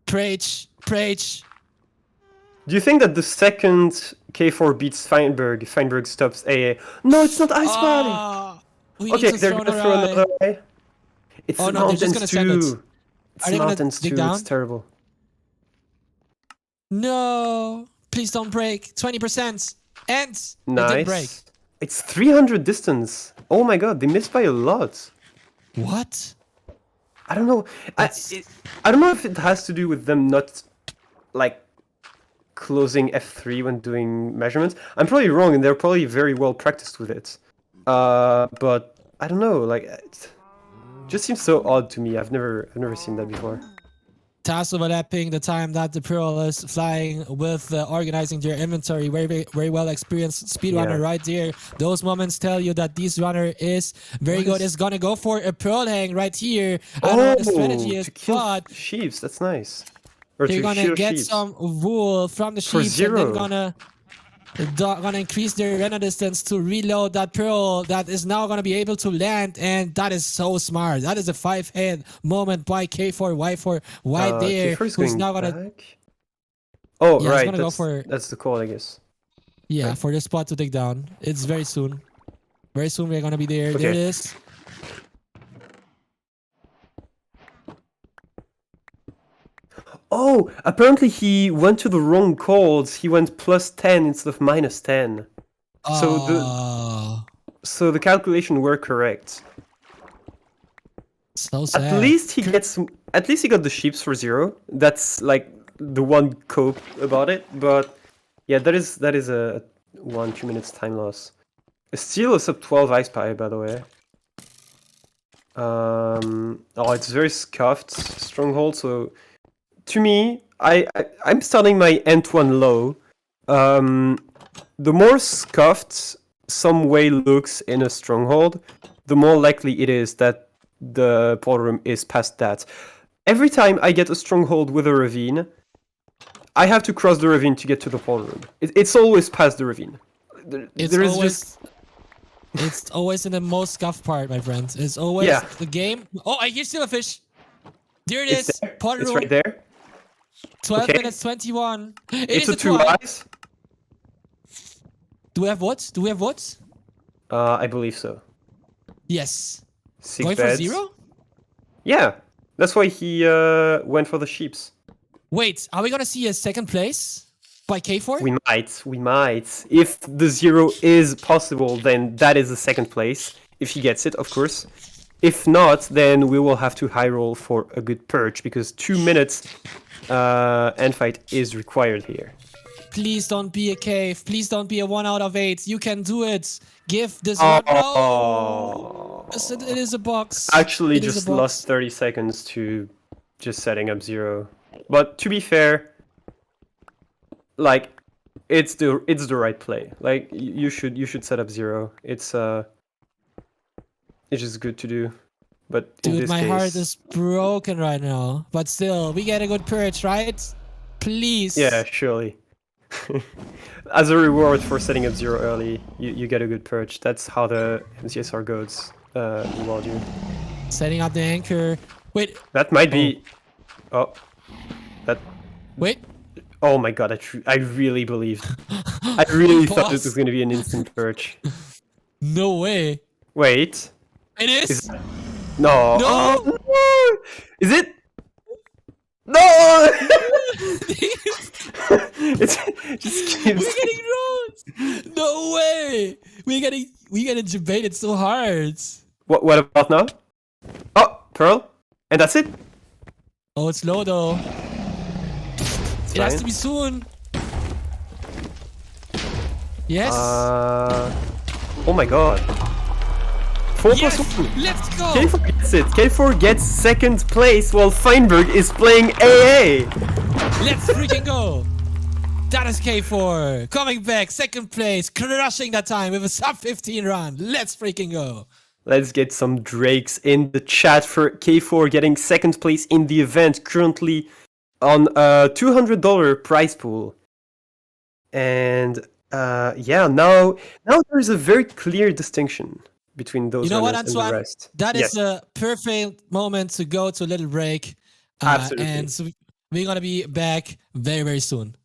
Preach. Do you think that the second K4 beats Feinberg stops AA? No, it's not I Spy. Okay, they're gonna throw another eye. It's Mountains 2. It's Mountains 2. It's terrible. No, please don't break. 20%. And nice. It did break. It's 300 distance. Oh my god, they missed by a lot. What? I don't know. I don't know if it has to do with them not like closing F3 when doing measurements. I'm probably wrong, and they're probably very well practiced with it. But I don't know. Like, it just seems so odd to me. I've never seen that before. task overlapping, the time that the Pearl is flying with organizing their inventory, very well experienced speedrunner right there. Those moments tell you that this runner is very good. Is gonna go for a Pearl hang right here. I don't know what the strategy is, to kill but sheeps. That's nice. Or they're to gonna shield get sheeps. some wool from the For sheep and then 0. gonna increase their render distance to reload that Pearl that is now gonna be able to land, and that is so smart. That is a 5-hit moment by K4Y4 right there, K4 is who's going now gonna back. Oh, Yeah, he's right. gonna go for- That's the call, I guess. Right. for this spot to take down. It's very soon. Very soon we're gonna be there. There it Okay. is. Oh, apparently he went to the wrong chords. He went +10 instead of -10. Oh, So the calculation were correct. so sad. At least he got the sheeps for 0. That's like the one cope about it. But yeah, that is a 1-2 minutes time loss. Still a sub 12 ice pie, by the way. Oh, it's very scuffed stronghold. So to me, I'm starting my Ent1 low. The more scuffed some way looks in a stronghold, the more likely it is that the portal room is past that. Every time I get a stronghold with a ravine, I have to cross the ravine to get to the portal room. It's always past the ravine. It's always in the most scuffed part, my friends. It's always the game. Oh, I hear still a fish. There it is. Portal It's room. right there. 12 Okay. minutes 21. It's a 2 2 eyes. Do we have what? I believe so. Yes. 6 Going beds. for 0? Yeah, that's why he went for the sheeps. Wait, are we gonna see a second place by K4? We might. If the 0 is possible, then that is the second place. If he gets it, of course. If not, then we will have to high roll for a good perch, because 2 minutes end fight is required here. Please don't be a cave. Please don't be a 1 out of 8. You can do it. Give this one. No! It is a box. Actually, It is a just box. lost 30 seconds to just setting up 0. But to be fair, like, it's the right play. Like, you should set up 0. It's just good to do. But in Dude, this my case, heart is broken right now. But still, we get a good perch, right? Please. yeah, surely. As a reward for setting up 0 early, you get a good perch. That's how the MCSR gods reward you. Setting up the anchor. Wait. That might be. Oh, that. Wait. Oh my god! I really believed. I really thought this Pause. was going to be an instant perch. No way. Wait. It is. No. No. Oh, no. Is it? No. It just keeps. We're getting rolled. No way. We getting debated so hard. What about now? Oh, Pearl, and that's it. Oh, it's low though. It has fine. to be soon. Yes. Oh my god. 4 yes. plus 1. Let's go. K4 gets it. K4 gets second place while Feinberg is playing AA. Let's freaking go. That is K4 coming back, second place, crushing that time with a sub 15 run. Let's freaking go. Let's get some Drakes in the chat for K4 getting second place in the event, currently on a $200 prize pool. And yeah, now there's a very clear distinction between those You know what, runners and the Antoine? rest. That Yes. is a perfect moment to go to a little break. Absolutely. And so we're going to be back very, very soon.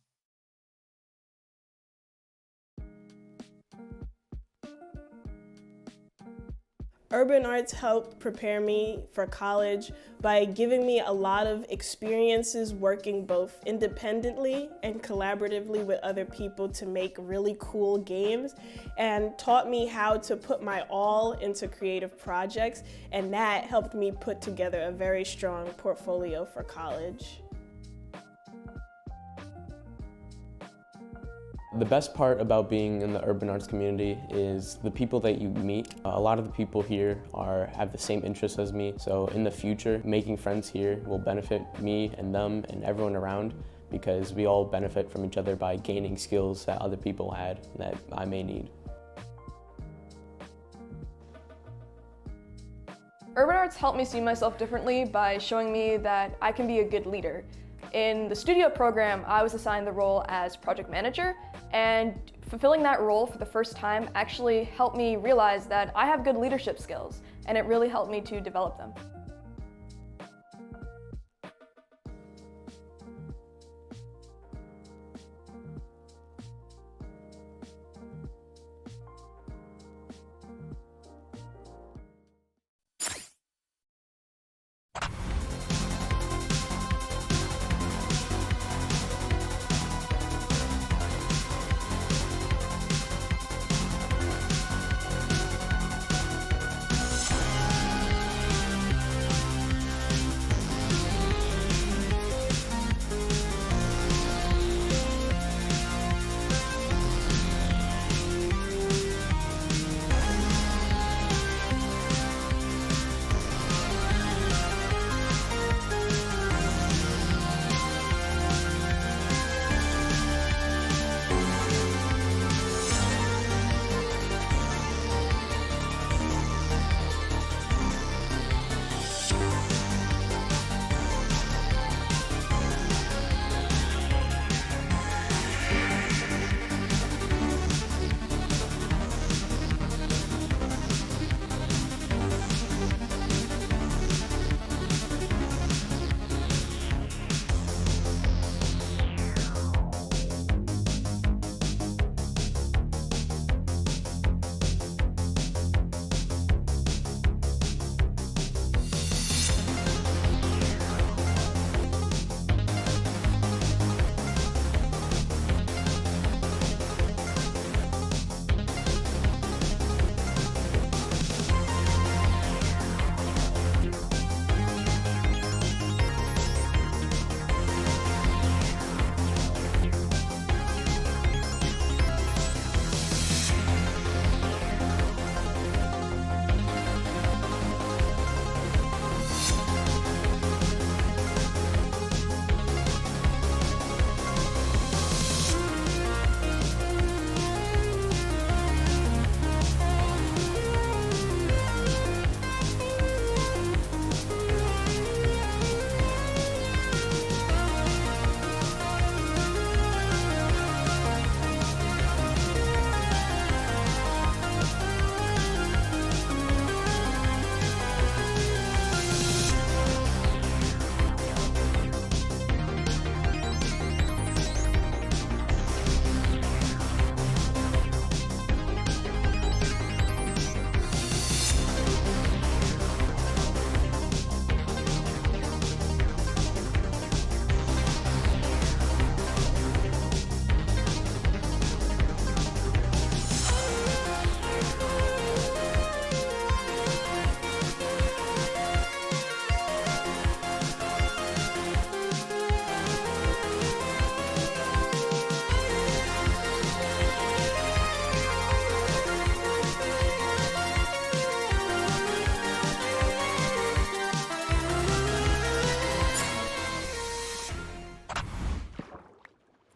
Urban arts helped prepare me for college by giving me a lot of experiences working both independently and collaboratively with other people to make really cool games, and taught me how to put my all into creative projects, and that helped me put together a very strong portfolio for college. The best part about being in the urban arts community is the people that you meet. A lot of the people here have the same interests as me, so in the future, making friends here will benefit me and them and everyone around, because we all benefit from each other by gaining skills that other people had that I may need. Urban arts helped me see myself differently by showing me that I can be a good leader. In the studio program, I was assigned the role as project manager, and fulfilling that role for the first time actually helped me realize that I have good leadership skills, and it really helped me to develop them.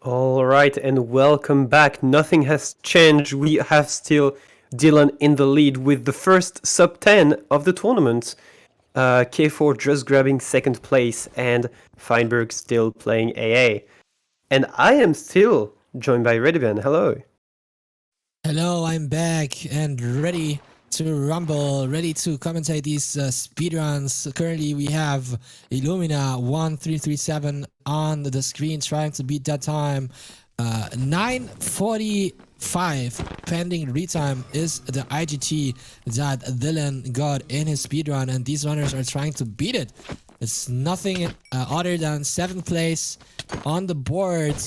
All right, and welcome back. Nothing has changed. We have still Dylan in the lead with the first sub 10 of the tournament. K4 just grabbing second place, and Feinberg still playing AA. And I am still joined by Redivan. Hello. Hello, I'm back and ready to rumble, ready to commentate these speedruns. Currently, we have Illumina 1337 on the screen, trying to beat that time. 9:45 pending retime is the IGT that Dylan got in his speedrun, and these runners are trying to beat it. It's nothing other than 7th place on the board,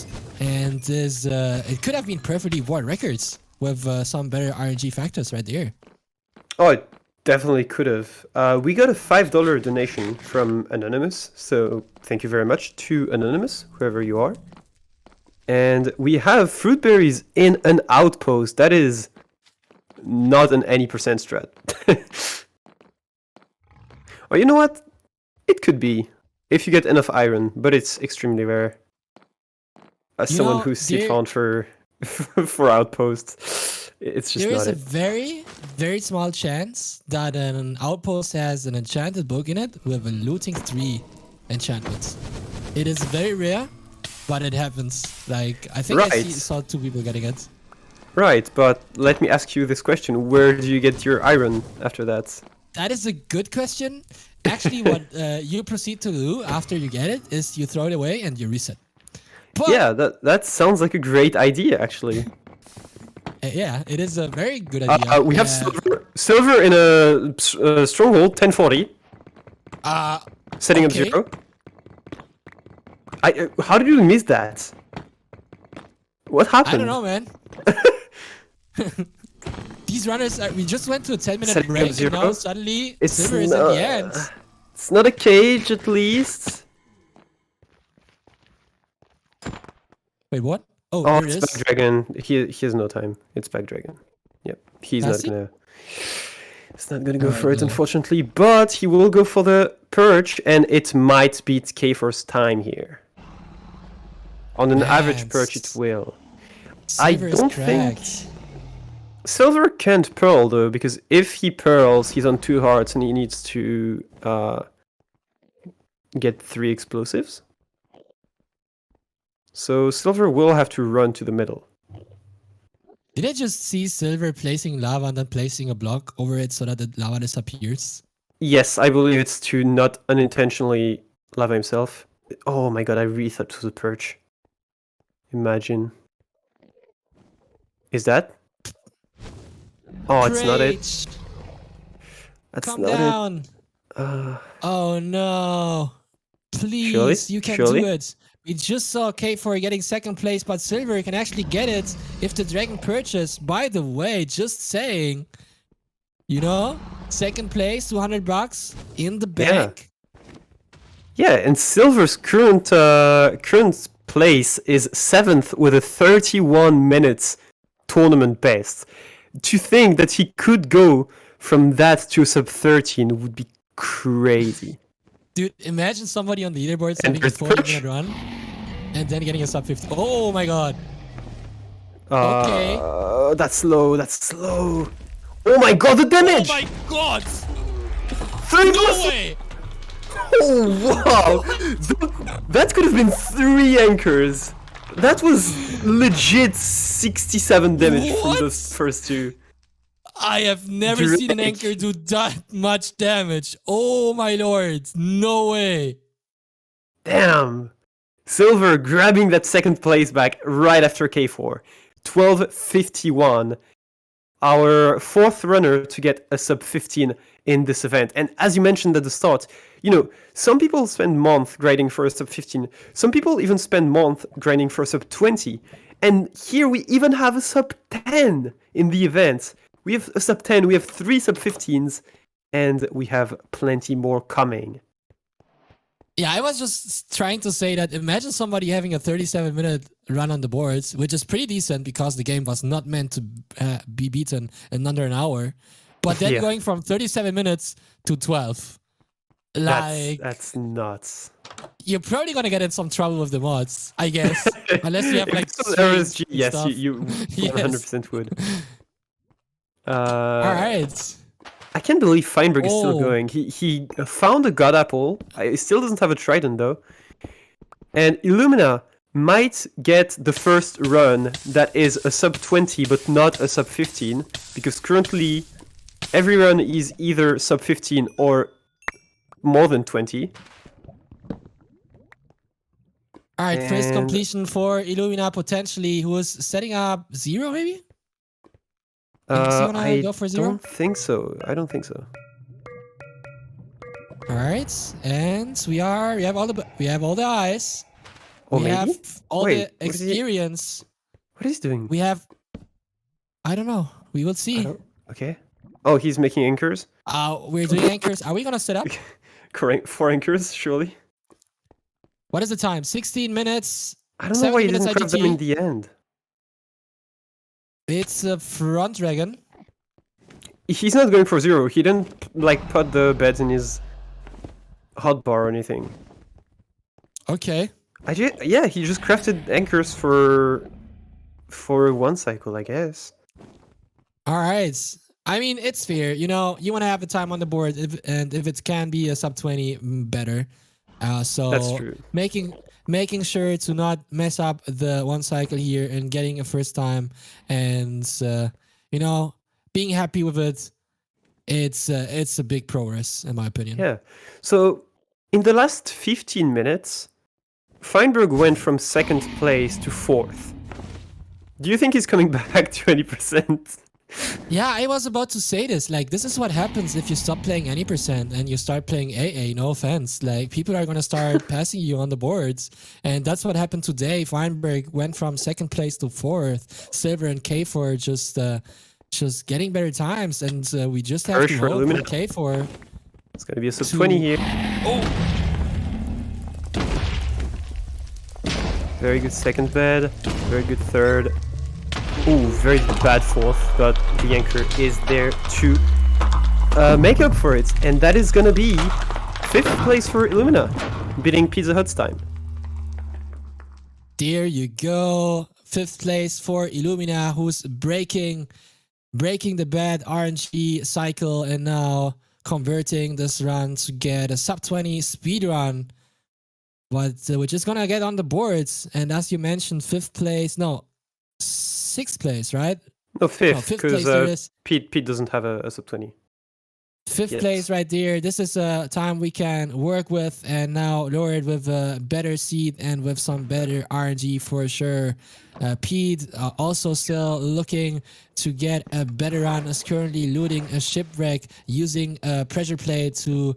and it could have been perfectly world records with some better RNG factors right there. Oh, it definitely could have. We got a $5 donation from Anonymous, so thank you very much to Anonymous, whoever you are. And we have fruit berries in an outpost. That is not an any percent strat. Or you know what? It could be if you get enough iron, but it's extremely rare. As You someone know, who's seed there- found for for outposts, it's just There is not a it. very, very small chance that an outpost has an enchanted book in it with a looting 3 enchantment. It is very rare, but it happens. Like, I think Right. saw 2 people getting it. Right, but let me ask you this question: where do you get your iron after that? That is a good question. Actually, what you proceed to do after you get it is you throw it away and you reset. But, Yeah, that sounds like a great idea, actually. yeah, it is a very good idea. We have silver in a stronghold 1040, setting okay. up 0. How did you miss that? What happened? I don't know, man. These runners, we just went to a 10-minute Setting up break, and 0? now suddenly It's silver is at the end. It's not a cage, at least. Wait, what? Oh, Oh, there it it's is. Back Dragon. He has no time. It's Back Dragon. Yep, he's Does not he? gonna. He's not gonna go Alright, for it, no. unfortunately. But he will go for the perch, and it might beat K4's time here. On an average perch, it Yes. will. Silver is don't think- cracked. Silver can't pearl though, because if he pearls, he's on 2 hearts, and he needs to get 3 explosives. So Silver will have to run to the middle. Did I just see silver placing lava and then placing a block over it so that the lava disappears? Yes, I believe it's to not unintentionally lava himself. Oh my god, I really thought it was a perch. Imagine. Is that? Oh, it's not it. Great. That's Calm not down. it. Oh no. Please, Surely? you can Surely? do it. We just saw K4 getting second place, but Silver can actually get it if the dragon purchase. By the way, just saying, you know, second place, 200 bucks in the bank. Yeah, and Silver's current place is 7th with a 31 minutes tournament best. To think that he could go from that to sub 13 would be crazy. Dude, imagine somebody on the leaderboard And having a there's 40-minute run and then getting a sub 50. Oh my god. Okay. That's slow, that's slow. Oh my god, the damage! Oh my god! 3 No way! Oh wow! That could have been 3 anchors. That was legit 67 damage from What? those first 2. I have never seen an Drake. anchor do that much damage. Oh my lord. No way. Damn! Silver grabbing that second place back right after K4. 12:51. Our 4th runner to get a sub 15 in this event. And as you mentioned at the start, you know, some people spend months grinding for a sub 15. Some people even spend months grinding for a sub 20. And here we even have a sub 10 in the event. We have a sub 10, we have 3 sub 15s, and we have plenty more coming. Yeah, I was just trying to say that imagine somebody having a 37-minute run on the boards, which is pretty decent because the game was not meant to be beaten in under an hour. But then Yeah. going from 37 minutes to 12. Like, That's nuts. you're probably going to get in some trouble with the mods, I guess. Unless you have If like it's on streams RSG, and yes, stuff. you 100% would. Alright. I can't believe Feinberg is still Oh. going. He found a god apple. He still doesn't have a trident though. And Illumina might get the first run that is a sub 20 but not a sub 15, because currently every run is either sub 15 or more than 20. Alright, first And- completion for Illumina potentially, who is setting up 0 maybe? Is he gonna I go for 0? don't think so. I don't think so. Alright, and we have all the eyes. Or we maybe? have all Wait, the what is he- experience. What is he doing? We have I don't know. We will see. Okay. Oh, he's making anchors? We're doing anchors. Are we gonna set up? Correct. 4 anchors, surely? What is the time? 16 minutes. I don't know why 70 he didn't minutes grab them in IGT. the end. It's a front dragon. He's not going for 0. He didn't like put the beds in his hotbar or anything. Okay. Yeah, he just crafted anchors for 1 cycle, I guess. All right. I mean, it's fair. You know, you want to have the time on the board, and if it can be a sub 20, better. So That's true. making sure to not mess up the 1 cycle here and getting a first time, and you know, being happy with it. It's a big progress in my opinion. Yeah. So in the last 15 minutes, Feinberg went from 2nd place to 4th. Do you think he's coming back to 20%? Yeah, I was about to say this. Like, this is what happens if you stop playing any percent and you start playing AA. No offense. Like, people are going to start passing you on the boards. And that's what happened today. Feinberg went from 2nd place to 4th. Silver and K4 just getting better times. And we just have to hope for K4. It's going to be a sub 20 here. Oh! Very good 2nd bed. Very good 3rd. Ooh, very bad 4th, but the anchor is there to make up for it. And that is gonna be 5th place for Illumina, beating Pizza Hut's time. There you go. 5th place for Illumina, who's breaking the bad RNG cycle and now converting this run to get a sub 20 speedrun. But we're just gonna get on the boards. And as you mentioned, 5th place, no, 6th place, right? No, 5th, because Pete doesn't have a sub 20. 5th place right there. This is a time we can work with and now lower it with a better seed and with some better RNG for sure. Pete also still looking to get a better run, is currently looting a shipwreck using a pressure plate to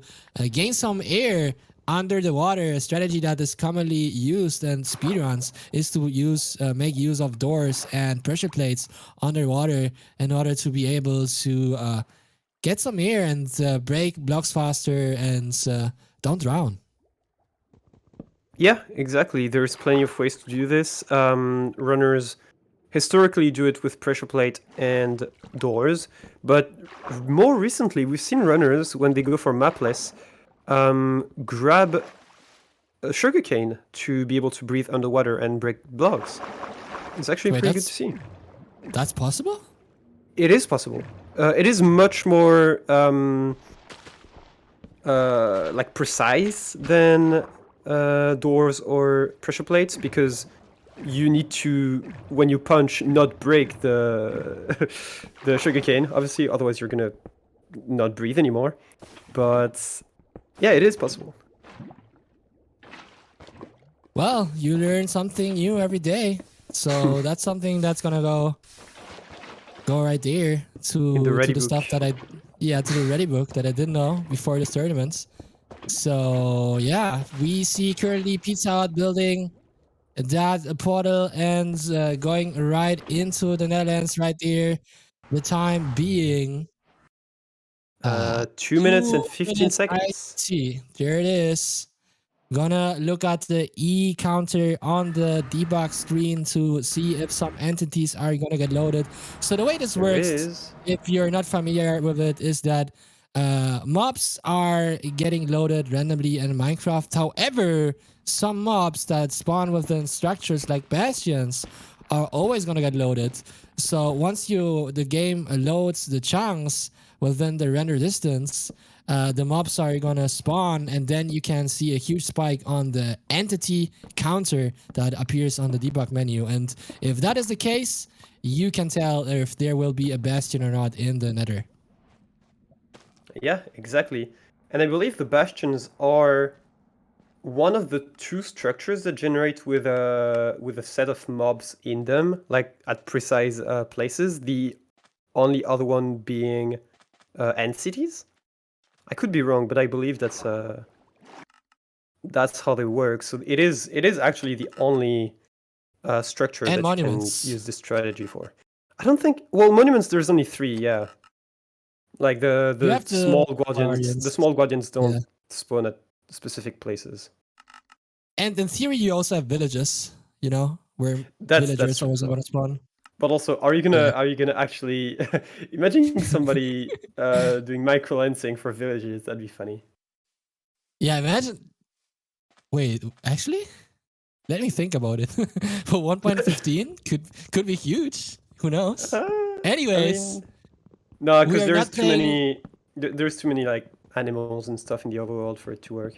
gain some air under the water. A strategy that is commonly used in speedruns is to make use of doors and pressure plates underwater in order to be able to get some air and break blocks faster and don't drown. Yeah, exactly. There's plenty of ways to do this. Runners historically do it with pressure plate and doors, but more recently we've seen runners, when they go for mapless, grab a sugarcane to be able to breathe underwater and break blocks. It's actually pretty good to see. That's possible? It is possible. It is much more like precise than doors or pressure plates, because you need to, when you punch, not break the the sugarcane, obviously, otherwise you're gonna not breathe anymore. But yeah, it is possible. Well, you learn something new every day, so that's something that's gonna go right there to the stuff that to the ready book that I didn't know before this tournament. So yeah, we see currently Pizza Hut building that portal and going right into the Netherlands right there. The time being 2 minutes and 15 seconds. See, there it is. Gonna look at the E counter on the debug screen to see if some entities are gonna get loaded. So the way this works, if you're not familiar with it, is that mobs are getting loaded randomly in Minecraft. However, some mobs that spawn within structures like bastions are always gonna get loaded. So once the game loads the chunks within the render distance, the mobs are gonna spawn, and then you can see a huge spike on the entity counter that appears on the debug menu. And if that is the case, you can tell if there will be a bastion or not in the nether. Yeah, exactly. And I believe the bastions are one of the 2 structures that generate with a set of mobs in them, like at precise places. The only other one being end cities. I could be wrong, but I believe that's how they work. So it is actually the only structure that monuments. you can use this strategy for. I don't think. Well, monuments, there's only 3. Yeah, like the small guardians. The small guardians don't spawn at specific places. And in theory, you also have villages. you know, where That's villagers true. always want to spawn. But also, are you gonna actually imagine somebody doing micro lensing for villages? That'd be funny. Yeah, imagine. Wait, actually, let me think about it. For 1.15, could be huge. Who knows? Anyways, no, we because are there's not too playing- many. There's too many like animals and stuff in the overworld for it to work.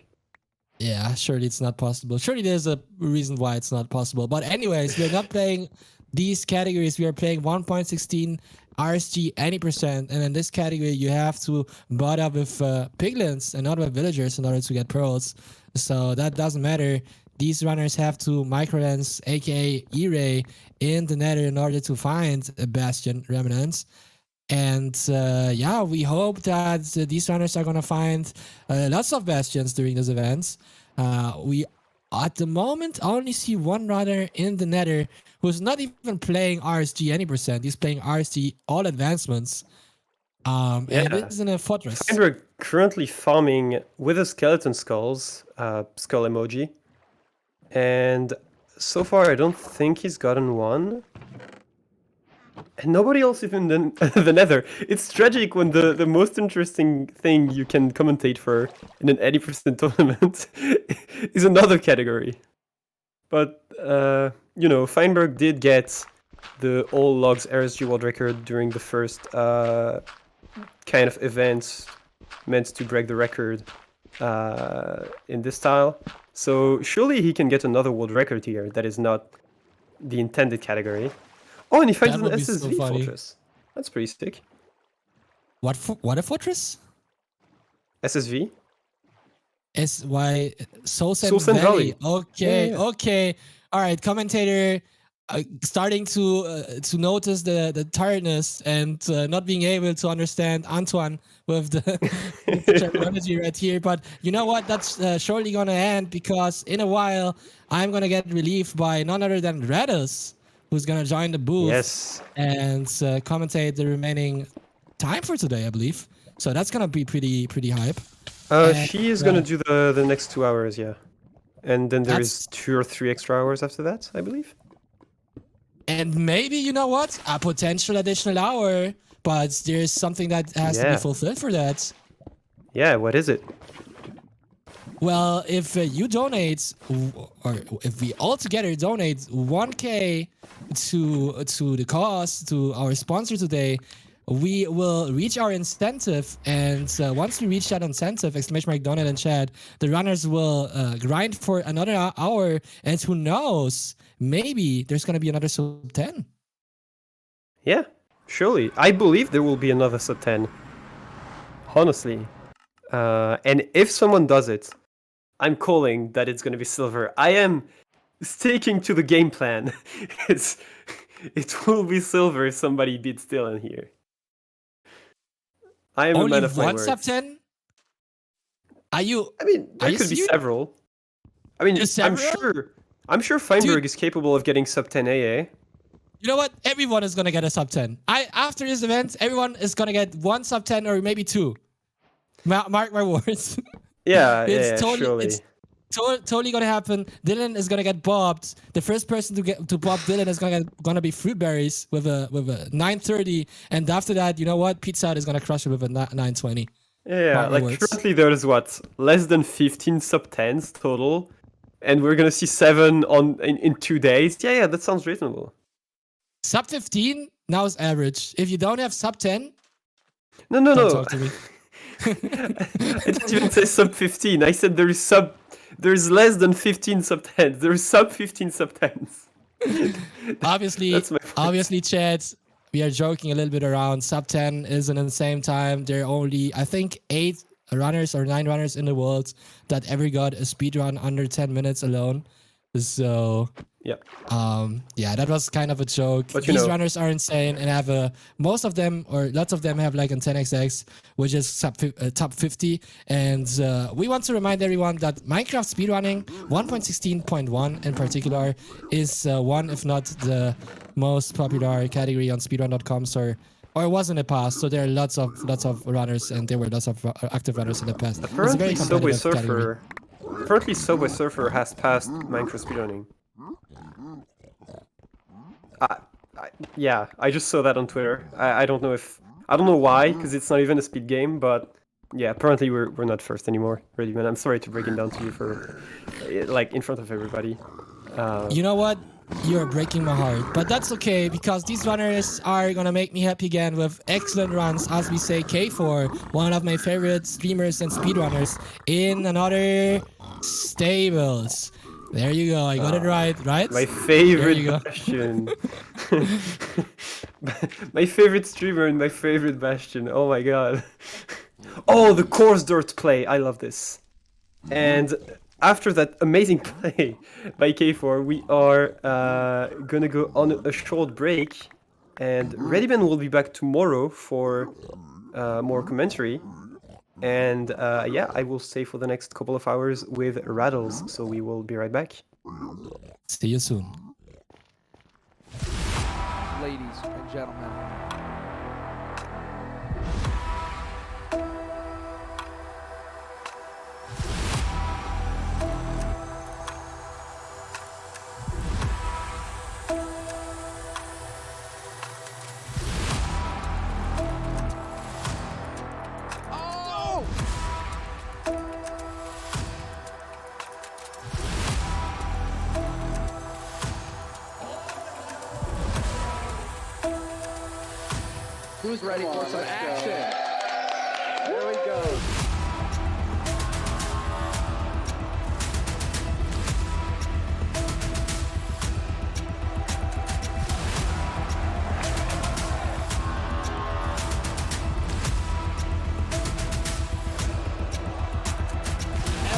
yeah, surely it's not possible. Surely there's a reason why it's not possible. But anyways, we're not playing these categories. We are playing 1.16 RSG any percent, and in this category you have to bot up with piglins and not with villagers in order to get pearls. So that doesn't matter. These runners have to microlens, aka E-ray, in the nether in order to find a Bastion remnants. And yeah, we hope that these runners are gonna find lots of Bastions during those events. We at the moment only see one runner in the nether who's not even playing RSG any percent. He's playing RSG all advancements. And it is in a fortress. And we're currently farming with a skeleton skulls, skull emoji. And so far, I don't think he's gotten one. And nobody else even the nether. It's tragic when the most interesting thing you can commentate for in an 80% tournament is another category. But, you know, Feinberg did get the all logs RSG world record during the first kind of event meant to break the record in this style. So surely he can get another world record here that is not the intended category. Oh, and he finds an That would be so SSV funny. fortress. That's pretty sick. What a fortress? SSV? SY Soul Soul Sand Sand Valley. Valley. Okay, Yeah. Okay. All right, commentator starting to notice the tiredness and not being able to understand Antoine with the, with the terminology right here. But you know what? That's surely gonna end because in a while I'm gonna get relieved by none other than Redus, who's gonna join the booth Yes. and commentate the remaining time for today, I believe. So that's gonna be pretty hype. She is gonna do the next 2 hours, yeah. And then there is 2 or 3 extra hours after that, I believe. And maybe, you know what? A potential additional hour, but there's something that has to be Yeah. fulfilled for that. Yeah, what is it? Well, if you donate, or if we all together donate 1K to the cause, to our sponsor today, we will reach our incentive. And once we reach that incentive, !donate in chat, the runners will grind for another hour. And who knows, maybe there's going to be another sub 10. Yeah, surely. I believe there will be another sub 10. Honestly. And if someone does it, I'm calling that it's going to be silver. I am sticking to the game plan. It will be silver if somebody beats Dylan here. I am Only a man of my one words. sub 10? Are you? I mean, there you could be serious? several. I mean, Just I'm several? sure Feinberg Dude. is capable of getting sub 10 AA. You know what? Everyone is gonna get a sub 10. After this event, everyone is gonna get one sub 10 or maybe two. Mark my words. Yeah, It's yeah, surely. It's totally gonna happen. Dylan is gonna get bobbed. The first person to bob Dylan is gonna be Fruitberries with a 930, and after that, you know what? Pizza Hut is gonna crush it with a 920. Yeah, Mark my like words. currently there's what, less than 15 sub 10s total, and we're gonna see 7 in 2 days. Yeah, that sounds reasonable. Sub 15 now is average. If you don't have sub 10, No. don't talk to me. I didn't even say sub 15. I said there's less than 15 sub 10s. There's sub 15 sub 10s. That's my point. Obviously, Chad, we are joking a little bit around. Sub 10 isn't in the same time. There are only, I think, 8 runners or 9 runners in the world that ever got a speedrun under 10 minutes alone. So, yeah, that was kind of a joke. But you These know- runners are insane and have most of them or lots of them have like an 10xx, which is top 50. And we want to remind everyone that Minecraft speedrunning 1.16.1 in particular is one, if not the most popular category on speedrun.com. Or it was in the past. So there are lots of runners, and there were lots of active runners in the past. It's a very Apparently Subway competitive category. Surfer has passed Minecraft speedrunning. Yeah, I just saw that on Twitter. I don't know why, because it's not even a speed game, but yeah, apparently we're not first anymore. Really, man. I'm sorry to break it down to you for like in front of everybody. You know what? You're breaking my heart, but that's okay because these runners are gonna make me happy again with excellent runs, as we say. K4, one of my favorite streamers and speedrunners, in another stables. There you go. I got it right? My favorite There you go. Bastion. My favorite streamer and my favorite Bastion. Oh my god. Oh, the coarse dirt play. I love this. And after that amazing play by K4, we are gonna go on a short break. And Reddyman will be back tomorrow for more commentary. And yeah, I will stay for the next couple of hours with Rattles. So we will be right back. See you soon. Ladies and gentlemen. Who's ready for some action? There we go.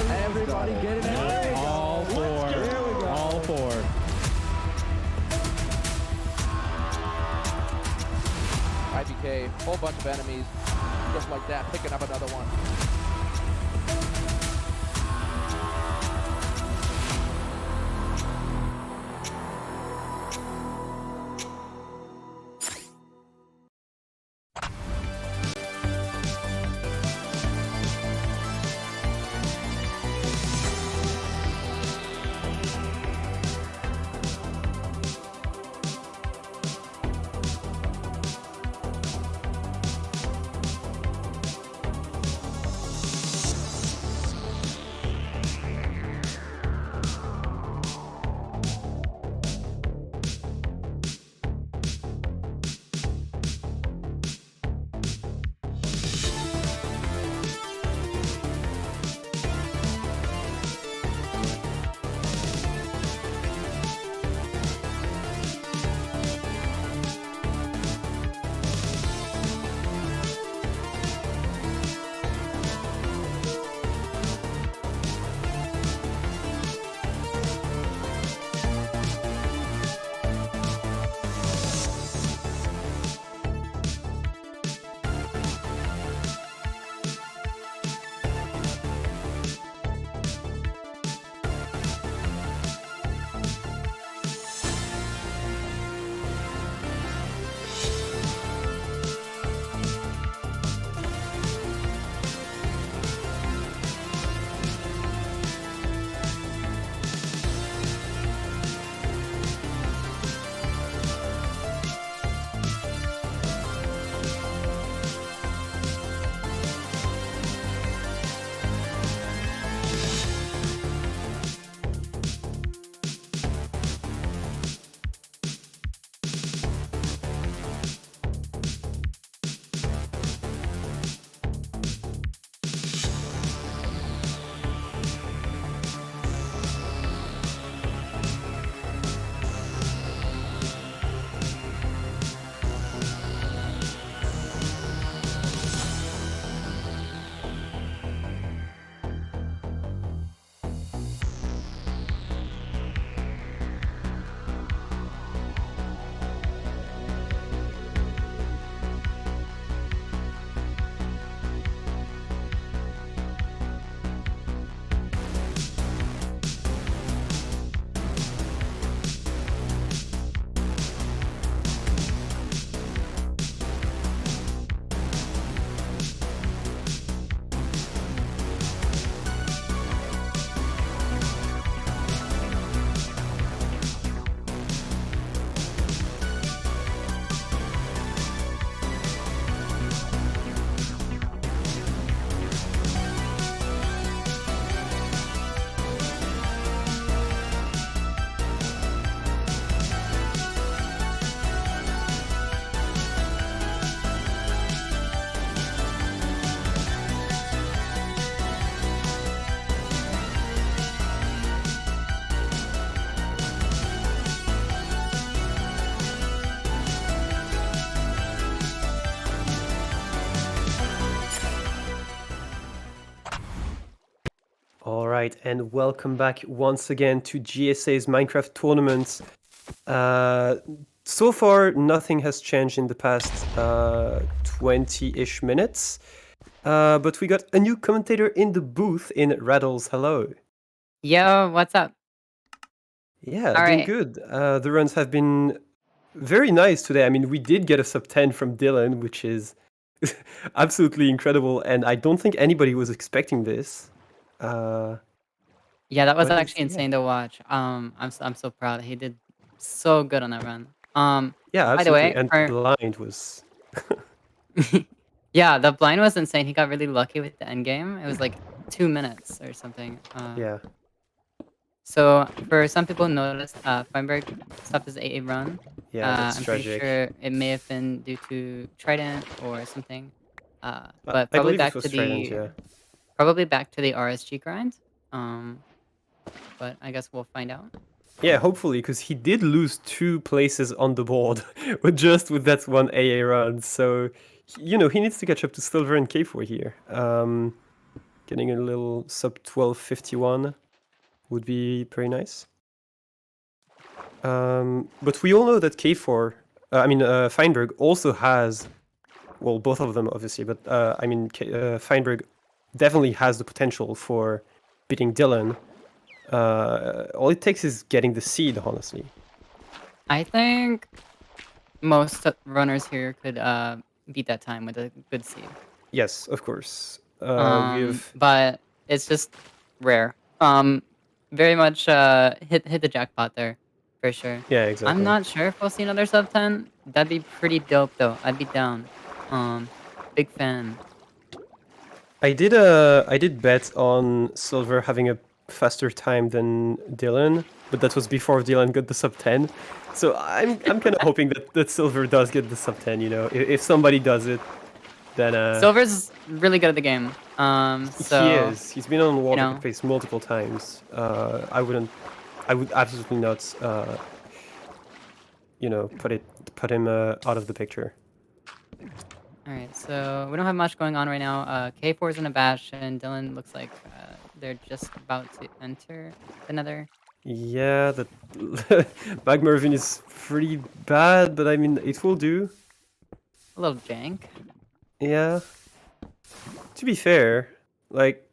Everybody get it out. All four. All four. IBK, whole bunch of enemies, just like that, picking up another one. right, and welcome back once again to GSA's Minecraft tournament. So far, nothing has changed in the past 20-ish minutes, but we got a new commentator in the booth in Raddles. Hello. Yo, what's up? Yeah, All doing right. good. The runs have been very nice today. I mean, we did get a sub 10 from Dylan, which is absolutely incredible, and I don't think anybody was expecting this. Yeah, that was But actually it's- yeah. insane to watch. I'm so proud. He did so good on that run. Yeah, By the absolutely. way, And for- blind was yeah, the blind was insane. He got really lucky with the end game. It was like 2 minutes or something. yeah. So for some people noticed, Feinberg stopped his AA run. Yeah, that's I'm tragic. pretty sure it may have been due to Trident or something. I But probably believe back it was to Trident, the yeah. probably back to the RSG grind. But I guess we'll find out. Yeah, hopefully, because he did lose 2 places on the board, but just with that one AA run. So, you know, he needs to catch up to Silver and K4 here. Getting a little sub 1251 would be pretty nice. But we all know that K4, Feinberg also has, well, both of them obviously, but Feinberg definitely has the potential for beating Dylan. All it takes is getting the seed, honestly. I think most runners here could beat that time with a good seed. Yes, of course. But it's just rare. Very much hit the jackpot there, for sure. Yeah, exactly. I'm not sure if we'll see another sub 10. That'd be pretty dope though. I'd be down. Big fan. I did bet on Silver having a faster time than Dylan, but that was before Dylan got the sub 10. So I'm kind of hoping that Silver does get the sub 10. You know, if somebody does it, then Silver's really good at the game. So he is. He's been on water know. pace multiple times. I would absolutely not, put him out of the picture. Alright, so we don't have much going on right now. K4 is in a Bastion. Dylan looks like they're just about to enter the nether. Yeah, that Magma Ravine is pretty bad, but I mean, it will do. A little jank. Yeah. To be fair, like,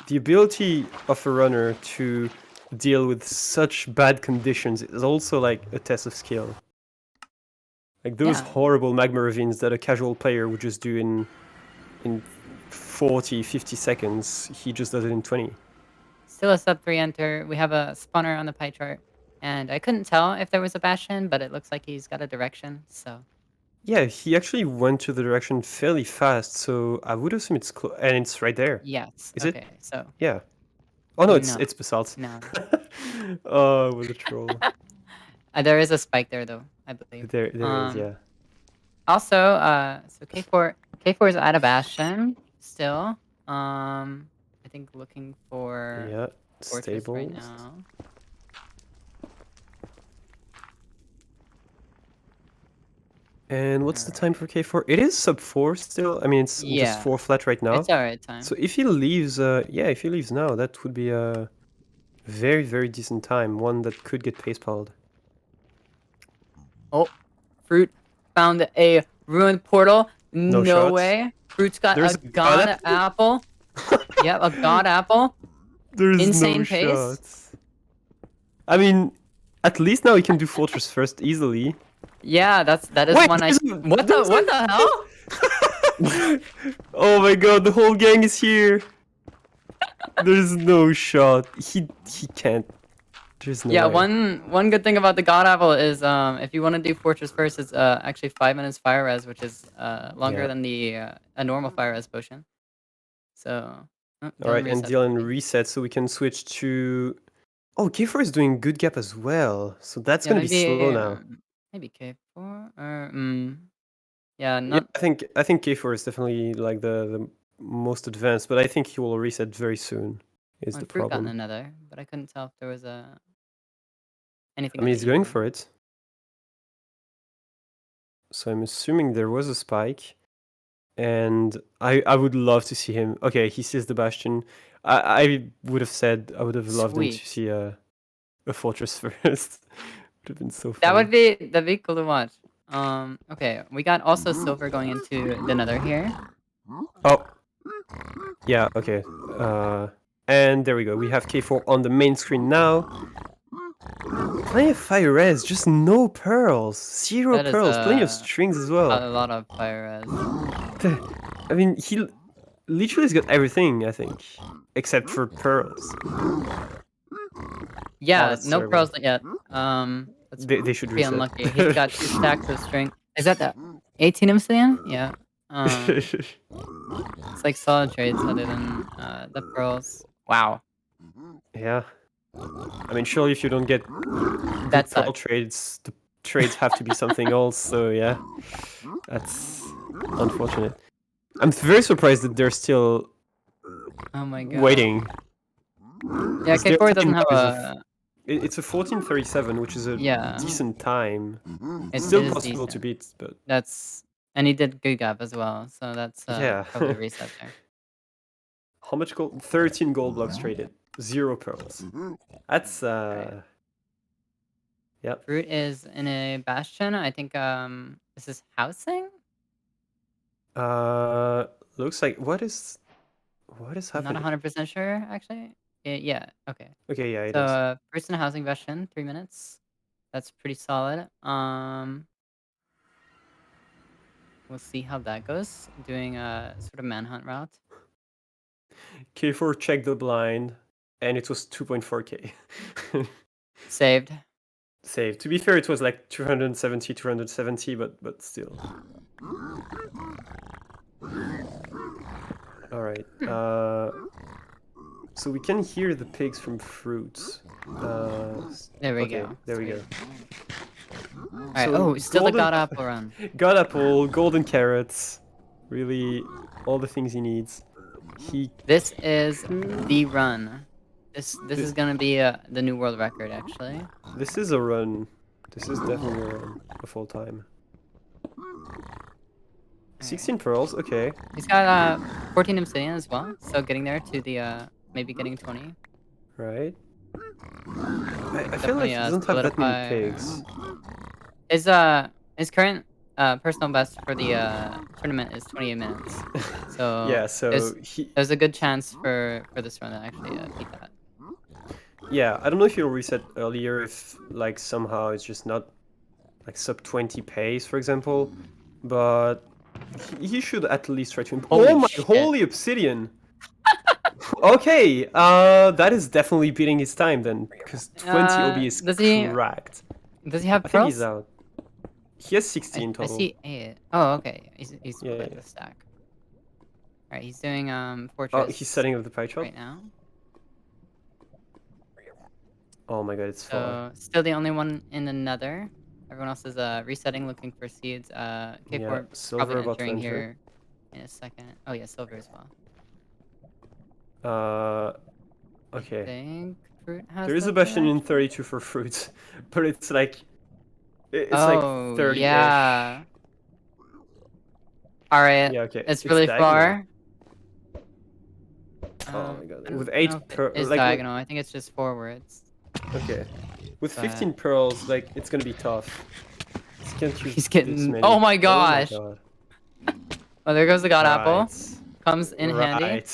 the ability of a runner to deal with such bad conditions is also like a test of skill. Like those Yeah. horrible magma ravines that a casual player would just do in 40, 50 seconds, he just does it in 20. Still a sub 3 enter. We have a spawner on the pie chart. And I couldn't tell if there was a Bastion, but it looks like he's got a direction, so... Yeah, he actually went to the direction fairly fast, so I would assume it's close, and it's right there. Yes, Is okay, it? so... Yeah. Oh no, No. it's basalt. No. Oh, what a troll. There is a spike there, though, I believe. There is, yeah. Also, so K4 is at a Bastion, still. I think looking for... Yeah, Fortress stable. right now. And what's the time for K4? It is sub 4 still. I mean, it's Yeah. just 4 flat right now. It's alright time. So if he leaves, if he leaves now, that would be a very, very decent time. One that could get pace palled. Oh, Fruit found a ruined portal. No No shots. way. Fruit's got There's a a god god apple. Yep, a god apple. There's Insane no pace. shots. I mean, at least now he can do Fortress first easily. Yeah, that is Wait, one I. there's a- What the hell? Oh my god, the whole gang is here. There's no shot. He can't. There's no Yeah, way. one good thing about the god apple is if you want to do Fortress first, it's actually 5 minutes fire res, which is longer Yeah. than the a normal fire res potion. So. Oh, All right, and resets. Dylan resets, so we can switch to. Oh, K4 is doing good gap as well, so that's Yeah, gonna be slow now. Maybe K4 or yeah, Yeah, not I think K4 is definitely like the most advanced, but I think he will reset very soon. Is the Fruit got problem? another, but I couldn't tell if there was anything. I mean, on he's the going email. for it. So I'm assuming there was a spike, and I would love to see him. Okay, he sees the Bastion. I would have said I would have loved them to Sweet. see a fortress first. Would have been so That fun. would be cool to watch. Okay, we got also silver going into the nether here. Oh. Yeah, okay. And there we go. We have K4 on the main screen now. Plenty of fire res, just no pearls. Zero That is, pearls, plenty of strings as well. A lot of fire res. I mean, he literally has got everything, I think. Except for pearls. Yeah, that's no terrible. pearls yet. That's They should pretty reset. unlucky. He's got 2 stacks of string. Is that the 18 obsidian? Yeah. It's like solid trades other than the pearls. Wow. Yeah. I mean, surely if you don't get That's pearl trades, the trades have to be something else, so yeah. That's unfortunate. I'm very surprised that they're still Oh my god. waiting. Yeah, Is their K4 doesn't time have is a. It's a 14:37, which is a Yeah. decent time. It's Still it is possible to decent. beat, but That's and he did good gap as well, so that's yeah. probably a reset there. How much gold? 13 gold blocks traded. 0 pearls. That's Yep. Fruit is in a bastion. I think is this housing? Looks like what is I'm happening? not 100% sure actually. Yeah, okay. Okay, yeah, it So is. first in a housing bastion, 3 minutes. That's pretty solid. We'll see how that goes. Doing a sort of manhunt route. K4 checked the blind, and it was 2.4k. Saved. Saved. To be fair, it was like 270, but still. All right. So we can hear the pigs from fruits. There we okay, go. There we go. Alright, So still the golden- god apple run. God apple, golden carrots, really all the things he needs. This is the run. This is gonna be the new world record actually. This is a run. This is definitely a run of all time. 16 pearls, okay. He's got 14 obsidian as well, so getting there to the maybe getting 20. Right. I feel like he doesn't have that many pigs. His current personal best for the tournament is 28 minutes. So yeah, so there's a good chance for this run to actually beat that. Yeah, I don't know if you'll reset earlier, if like somehow it's just not like sub 20 pace, for example, but he should at least try to improve. Oh my shit. holy obsidian! Okay, that is definitely beating his time then, because 20 OB is cracked. Does he have I think pearls? he's out. He has 16 total. I see 8. Oh, okay. He's Yeah, put yeah. the stack. Alright, he's doing fortress. Oh, he's setting up the pie chart right now. Oh my god, it's far. So still the only one in the nether. Everyone else is resetting, looking for seeds. K4 silver probably about to entering enter. here in a second. Oh yeah, silver as well. I Okay. think fruit has There is the a bastion in connection. 32 for fruits, but it's like like 30-ish. Yeah. All right. Yeah, okay. It's really diagonal. far. Oh my god. I With don't 8 know if it pearls, is like diagonal. I think it's just forwards. okay. With But- 15 pearls, like it's gonna be tough. He can't use He's this getting. many. Oh my gosh. Oh, Oh, there goes the god apple. Right. Comes in handy.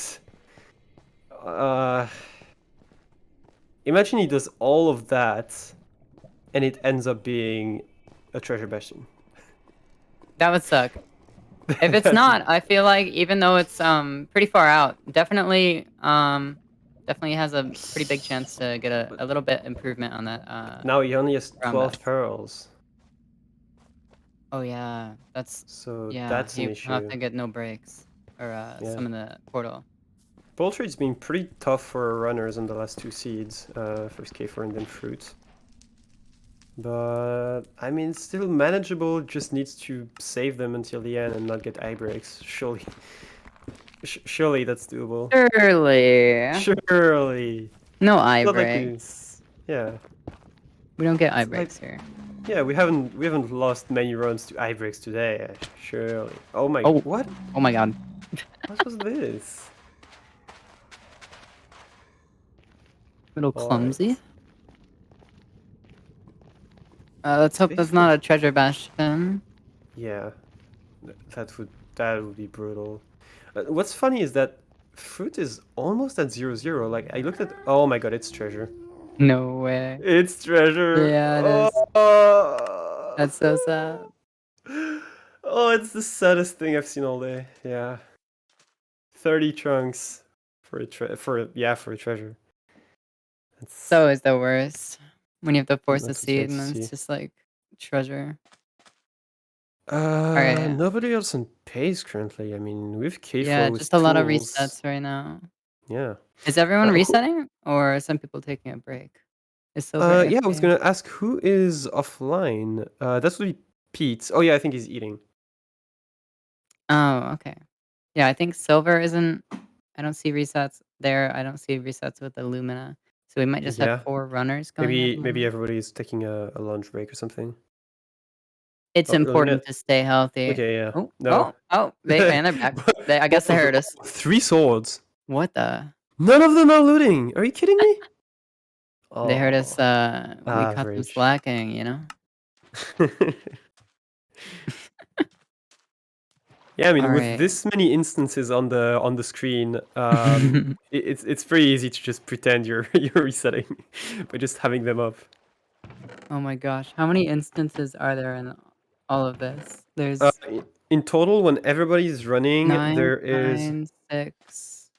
Right. Imagine he does all of that, and it ends up being a treasure bastion. That would suck. If it's not, I feel like even though it's pretty far out, definitely has a pretty big chance to get a little bit improvement on that. Now he only has round 12 best. pearls, Oh yeah, that's so yeah. that's an You issue. have to get no breaks or some in the portal. Poultry's been pretty tough for runners on the last 2 seeds, first K4 and then fruit. But I mean, it's still manageable. Just needs to save them until the end and not get eye breaks. Surely, surely that's doable. Surely. Surely. No eye It's not like breaks. yeah. We don't get eye It's like- breaks here. Yeah, we haven't lost many runs to eye breaks today. Surely. Oh my. Oh. What? Oh my god. What was this? little All clumsy. right. Let's hope that's not a treasure bastion. Yeah, that would be brutal. What's funny is that fruit is almost at 0-0. Like I looked at. Oh my god, it's treasure. No way. It's treasure. Yeah, it is. Oh. That's so sad. Oh, it's the saddest thing I've seen all day. Yeah. 30 trunks for a treasure. That's So is the worst when you have to force a That's what you seed have and to then it's see. just like treasure. Alright. Nobody else on pace currently. I mean, we've K4 Yeah, with just a lot of tools. resets right now. Yeah. Is everyone who- resetting or are some people taking a break? Is Silver yeah, I was AFK? gonna ask who is offline. That would be Pete. Oh yeah, I think he's eating. Oh, okay. Yeah, I think Silver isn't. I don't see resets there. I don't see resets with Illumina. So we might just Yeah. have 4 runners going. at the Maybe moment. everybody's taking a lunch break or something. It's Oh, important Illumina. to stay healthy. Okay, yeah. Oh, No. and they're back. I guess they heard us. 3 swords. What the? None of them are looting. Are you kidding me? They heard us. We caught them Average. slacking, you know? Yeah, I mean, with Alright. this many instances on the screen, it's pretty easy to just pretend you're resetting by just having them up. Oh my gosh. How many instances are there in all of this? There's In total, when everybody's running, 9, there is 9, 6.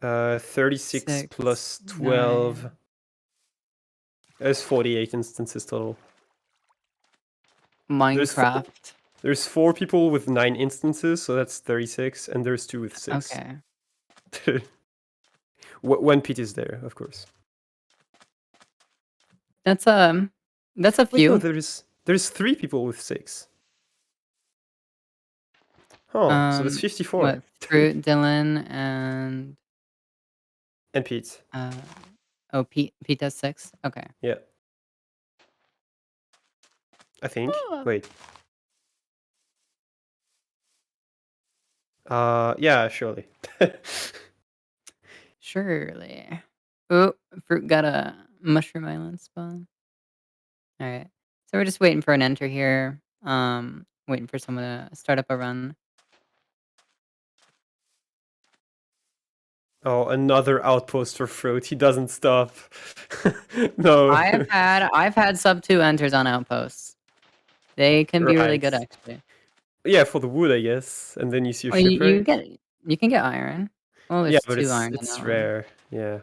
36 6, plus 12. 9. There's 48 instances total. Minecraft. There's 4 people with 9 instances, so that's 36, and there's 2 with 6. Okay. When Pete is there, of course. That's a Wait, few. no, there's 3 people with 6. Oh, so that's 54. What? Fruit, Dylan, and Pete. Pete does 6. Okay. Yeah. I think. Wait. Yeah, surely. Surely. Oh, Fruit got a Mushroom Island spawn. Alright. So we're just waiting for an enter here. Waiting for someone to start up a run. Oh, another outpost for Fruit. He doesn't stop. No. I've had sub 2 enters on outposts. They can be really good Right. actually. Yeah, for the wood, I guess. And then you see a Well, you shipwreck. can get iron. Oh, Yeah, there's but 2 iron in it's that one. rare. Yeah.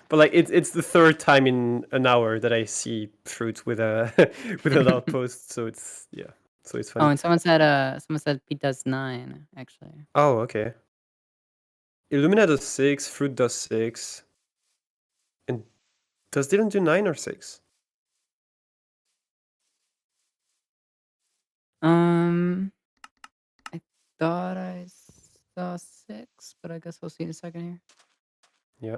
But like it's the 3rd time in an hour that I see Fruit with a with an outpost, so it's so it's Oh, funny. and someone said Pete does 9 actually. Oh, okay. Illumina does 6, Fruit does 6. And does Dylan do 9 or 6? I thought I saw 6, but I guess we'll see in a second here. Yeah.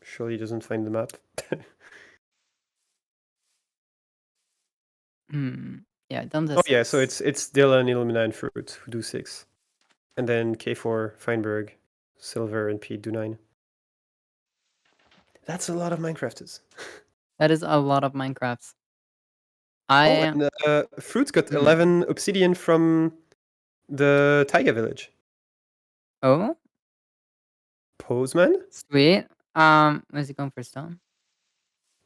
Surely he doesn't find the map. Yeah, done this. Oh yeah, so it's Dylan, Illumina, and Fruit who do 6. And then K4, Feinberg, Silver, and Pete do 9. That's a lot of Minecrafters. That is a lot of Minecrafts. And Fruit's got 11 obsidian from the Taiga village. Oh, Poseman? sweet. Is he going for stone?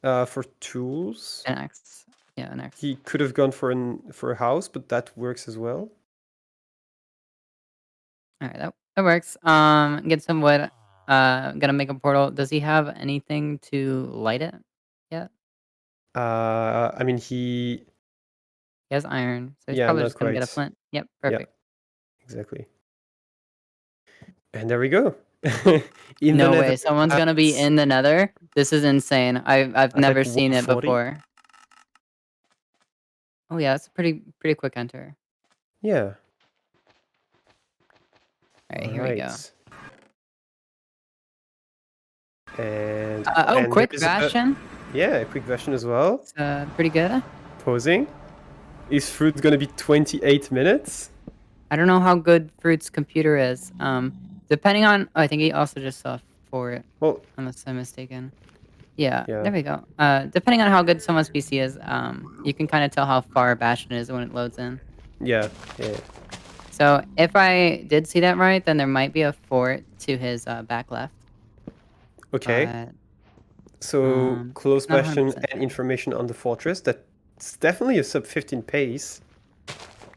For tools. An axe. Yeah, an axe. He could have gone for a house, but that works as well. Alright, that works. Get some wood. Gonna make a portal. Does he have anything to light it yet? I mean he has iron, so he's Yeah, probably not just gonna get a quite. flint. Yep, Yeah, perfect. exactly. And there we go. No nether way, someone's gonna be at- in the nether. This is insane. I've never like seen it 140. before. Oh yeah, that's a pretty quick enter. Yeah. Alright, here we go. And Oh, quick there's a- Bastion. yeah, a quick Bastion as well. It's pretty good. Posing. Is Fruit gonna be 28 minutes? I don't know how good Fruit's computer is. Depending on, I think he also just saw fort, Well, unless I'm mistaken. Yeah, Yeah. there we go. Depending on how good someone's PC is, you can kind of tell how far Bastion is when it loads in. yeah. So if I did see that right, then there might be a fort to his back left. Okay. But So close not Bastion 100% and sure. information on the fortress. That's definitely a sub 15 pace.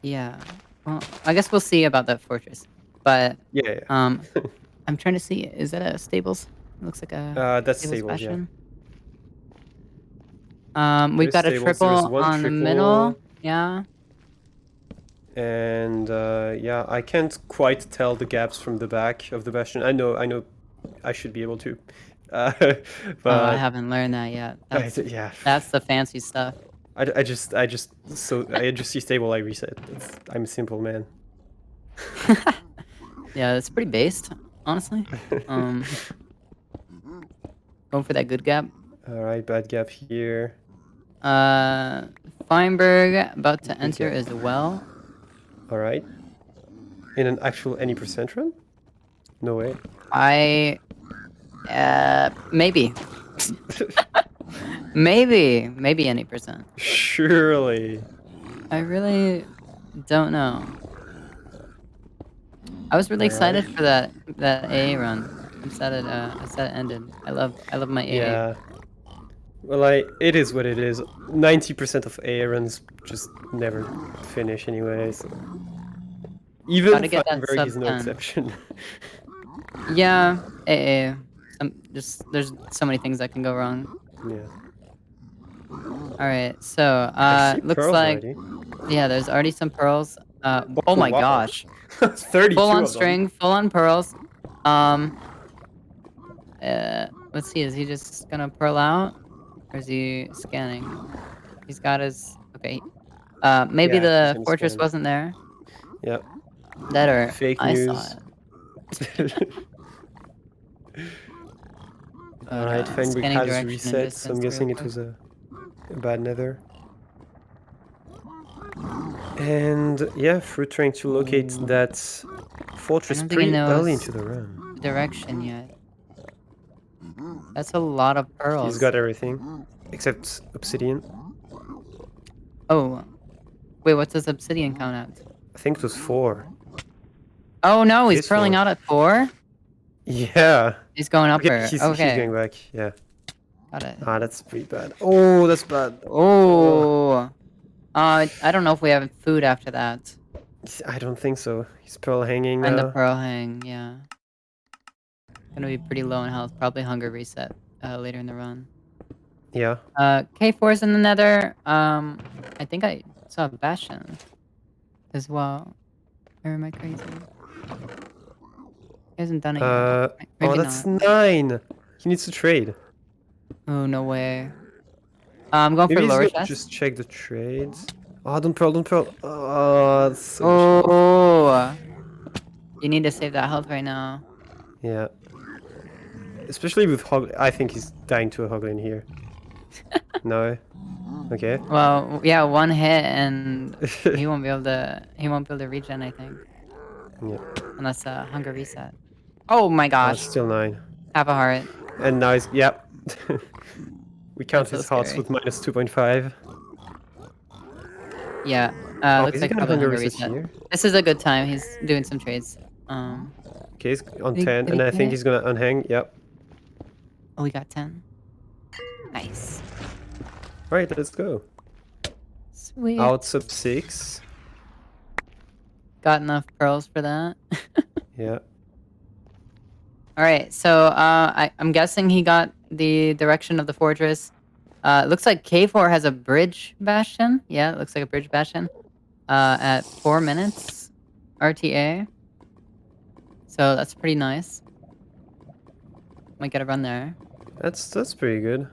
Yeah. Well, I guess we'll see about that fortress. But Yeah. I'm trying to see. Is that a stables? It looks like a That's stables stables. Yeah. Bastion. We've There's got a stables, there's triple one on the triple. middle. Yeah. And yeah, I can't quite tell the gaps from the back of the Bastion. I know, I should be able to, but I haven't learned that yet. yeah, That's the fancy stuff. I just see stable. I reset. I'm a simple man. Yeah, it's pretty based, honestly. Going for that good gap. All right, bad gap here. Feinberg about to enter as well. All right. In an actual any percent run? No way. Maybe. maybe any percent. Surely. I really don't know. I was really excited for that AA run. I'm sad it ended. I love my AA. Yeah. Well, it is what it is. 90% of AA runs just never finish anyway. So. Even Feinberg is no exception. Yeah, AA. There's so many things that can go wrong. Yeah. All right, so looks like yeah, there's already some pearls. Oh my gosh. 32 full on of them. string, full on pearls. Let's see, is he just gonna pearl out? Or is he scanning? He's got his okay. Maybe Yeah, the fortress wasn't there. Yep. That or Fake I news. saw it. Alright, Feinberg scanning has direction and reset, so I'm distance guessing real it was a bad nether. And yeah, Fruit trying to locate that fortress pretty early into the run. Direction yet. That's a lot of pearls. He's got everything, except obsidian. Oh, wait, what does obsidian count at? I think it was 4. Oh no, he's pearling out at 4? Yeah. He's going up Okay, her. he's Okay. going back, yeah. Got it. Ah, that's pretty bad. Oh, that's bad. Oh. I don't know if we have food after that. I don't think so. He's pearl hanging And now. the pearl hang, yeah. Gonna be pretty low in health. Probably hunger reset later in the run. Yeah. K4's in the nether. I think I saw Bastion as well. Or am I crazy? He hasn't done it yet. Maybe oh, that's not. 9. He needs to trade. Oh, no way. I'm going Maybe for lower he's chest. just check the trades. Oh, don't pearl, don't pearl. Oh, that's so Oh. You need to save that health right now. yeah. Especially with Hog. I think he's dying to a Hoglin here. No. Okay. Well, yeah, one hit and he won't be able to. He won't be able to regen, I think. Yeah. Unless hunger reset. Oh my gosh. Still 9. Half a heart. And now he's yep. We count That's his so hearts scary. with minus 2.5. Yeah. Looks is like he gonna probably hunger hunger reset reset. here? This is a good time. He's doing some trades. Okay, he's on Did he- 10, did and he I get think it? he's gonna unhang. Yep. Oh, we got 10. Nice. Alright, let's go. Sweet. Out sub 6. Got enough pearls for that. Yeah. All right, so I'm guessing he got the direction of the fortress. It looks like K4 has a bridge bastion. Yeah, it looks like a bridge bastion. At 4 minutes RTA. So that's pretty nice. Might get a run there. That's pretty good.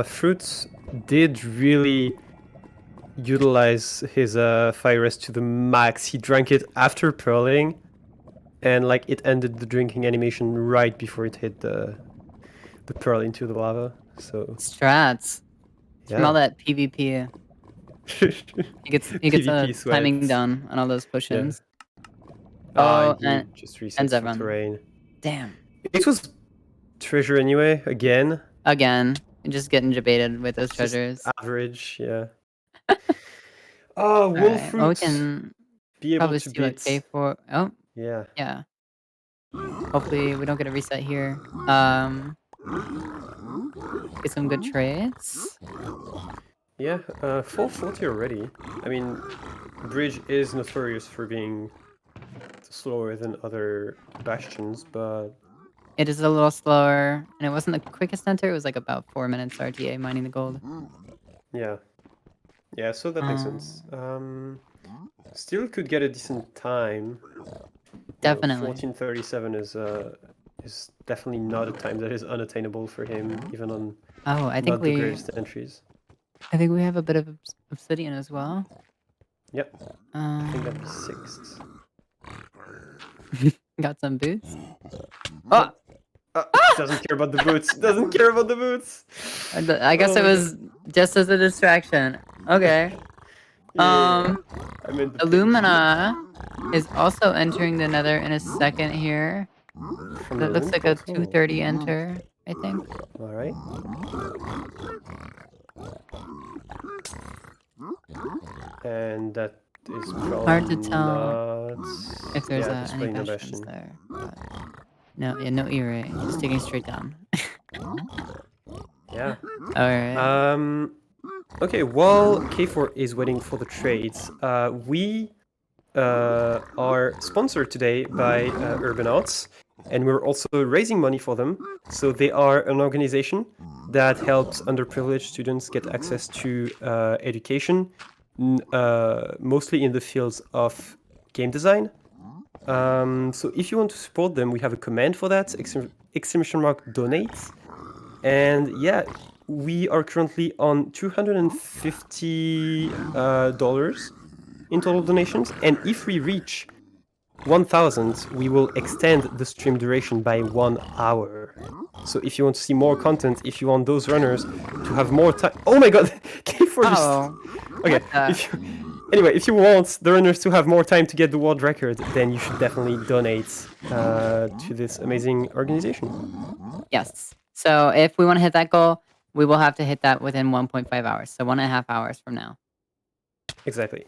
Fruits did really utilize his fire rest to the max. He drank it after pearling, and like it ended the drinking animation right before it hit the pearl into the lava. So Strats. yeah. Smell that PvP. He gets PvP sweat. timing down on all those push-ins. Ah, Oh, and just resets ends that the run. terrain. Damn. It was treasure anyway, again. Again, just getting debated with those It's just treasures. average, yeah. Oh, Alright, well, we Wolfroot. can Be able probably to see what beat. K4. Oh, Yeah. yeah. Hopefully, we don't get a reset here. Get some good trades. Yeah, 440 already. I mean, Bridge is notorious for being slower than other bastions, but It is a little slower, and it wasn't the quickest enter. It was like about 4 minutes RTA mining the gold. yeah. Yeah, so that makes sense. Still could get a decent time. Definitely. 1437 is definitely not a time that is unattainable for him, even on Oh, I think not the we greatest entries. I think we have a bit of obsidian as well. Yep. I think that'd be 6. Got some boots. Oh! Doesn't care about the boots. Doesn't care about the boots. I guess it was just as a distraction. Okay. Yeah. I mean, Illumina is also entering the nether in a second here. That looks like a 2:30 enter, I think. All right. And that is probably Hard to tell not... if there's yeah, any no bastions bastion. there. But no, yeah, no E-ray. Just taking straight down. Yeah. Alright. Okay, while K4 is waiting for the trades, we are sponsored today by Urban Arts, and we're also raising money for them. So they are an organization that helps underprivileged students get access to education, mostly in the fields of game design. So if you want to support them, we have a command for that, !donate. And yeah, we are currently on $250 in total donations. And if we reach 1,000, we will extend the stream duration by 1 hour. So if you want to see more content, if you want those runners to have more time... Oh my god! K4 just... Okay, anyway, if you want the runners to have more time to get the world record, then you should definitely donate to this amazing organization. Yes. So if we want to hit that goal, we will have to hit that within 1.5 hours. So 1.5 hours from now. Exactly.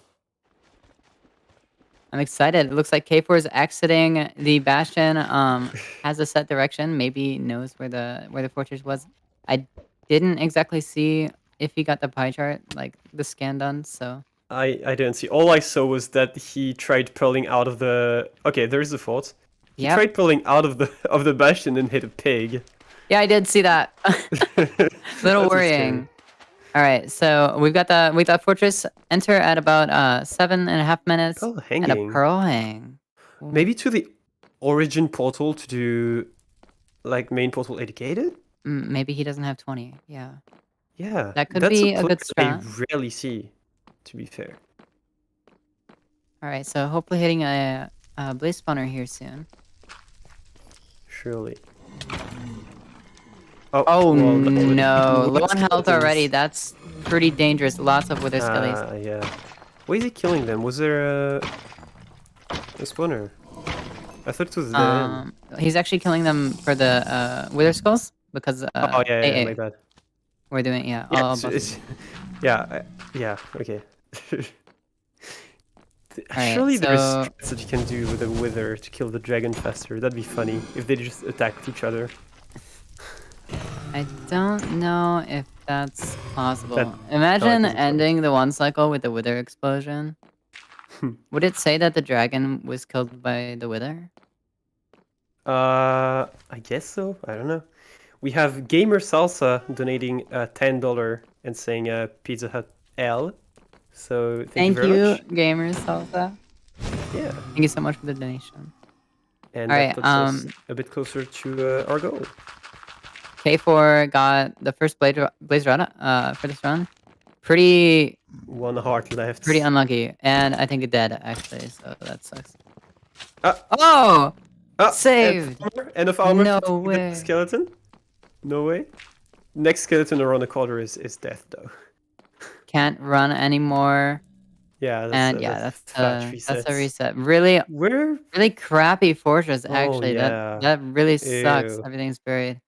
I'm excited. It looks like K4 is exiting the Bastion. Has a set direction. Maybe knows where the fortress was. I didn't exactly see if he got the pie chart, like the scan done. So I didn't see. All I saw was that he tried pulling out of the... Okay, there is the fort. He tried pulling out of the Bastion and hit a pig. Yeah, I did see that. Little worrying. All right, so we've got the fortress enter at about 7.5 minutes. Oh, hanging. And a pearl hang. Maybe to the origin portal to do like main portal educated? Maybe he doesn't have 20. Yeah. Yeah. That could be a good strat. I rarely see, to be fair. All right, so hopefully hitting a blaze spawner here soon. Surely. Oh no, low on health already. That's pretty dangerous. Lots of wither skellies. Yeah. Why is he killing them? Was there a spawner? I thought it was the He's actually killing them for the wither skulls because oh yeah, my bad. We're doing yeah, okay. Surely there's strats that you can do with a wither to kill the dragon faster. That'd be funny if they just attacked each other. I don't know if that's possible. Imagine ending the one cycle with the wither explosion. Would it say that the dragon was killed by the wither? I guess so. I don't know. We have Gamer Salsa donating $10 and saying Pizza Hut L. So thank you very much. Gamer Salsa. Yeah. Thank you so much for the donation. And that puts us a bit closer to our goal. K4 got the first blaze run for this run. Pretty... 1 heart left. Pretty unlucky. And I think dead, actually, so that sucks. Saved! End of armor No to way. the skeleton? No way? Next skeleton around the corner is death, though. Can't run anymore. Yeah, that's a reset. Really crappy fortress, actually. Yeah. That really sucks. Ew. Everything's buried.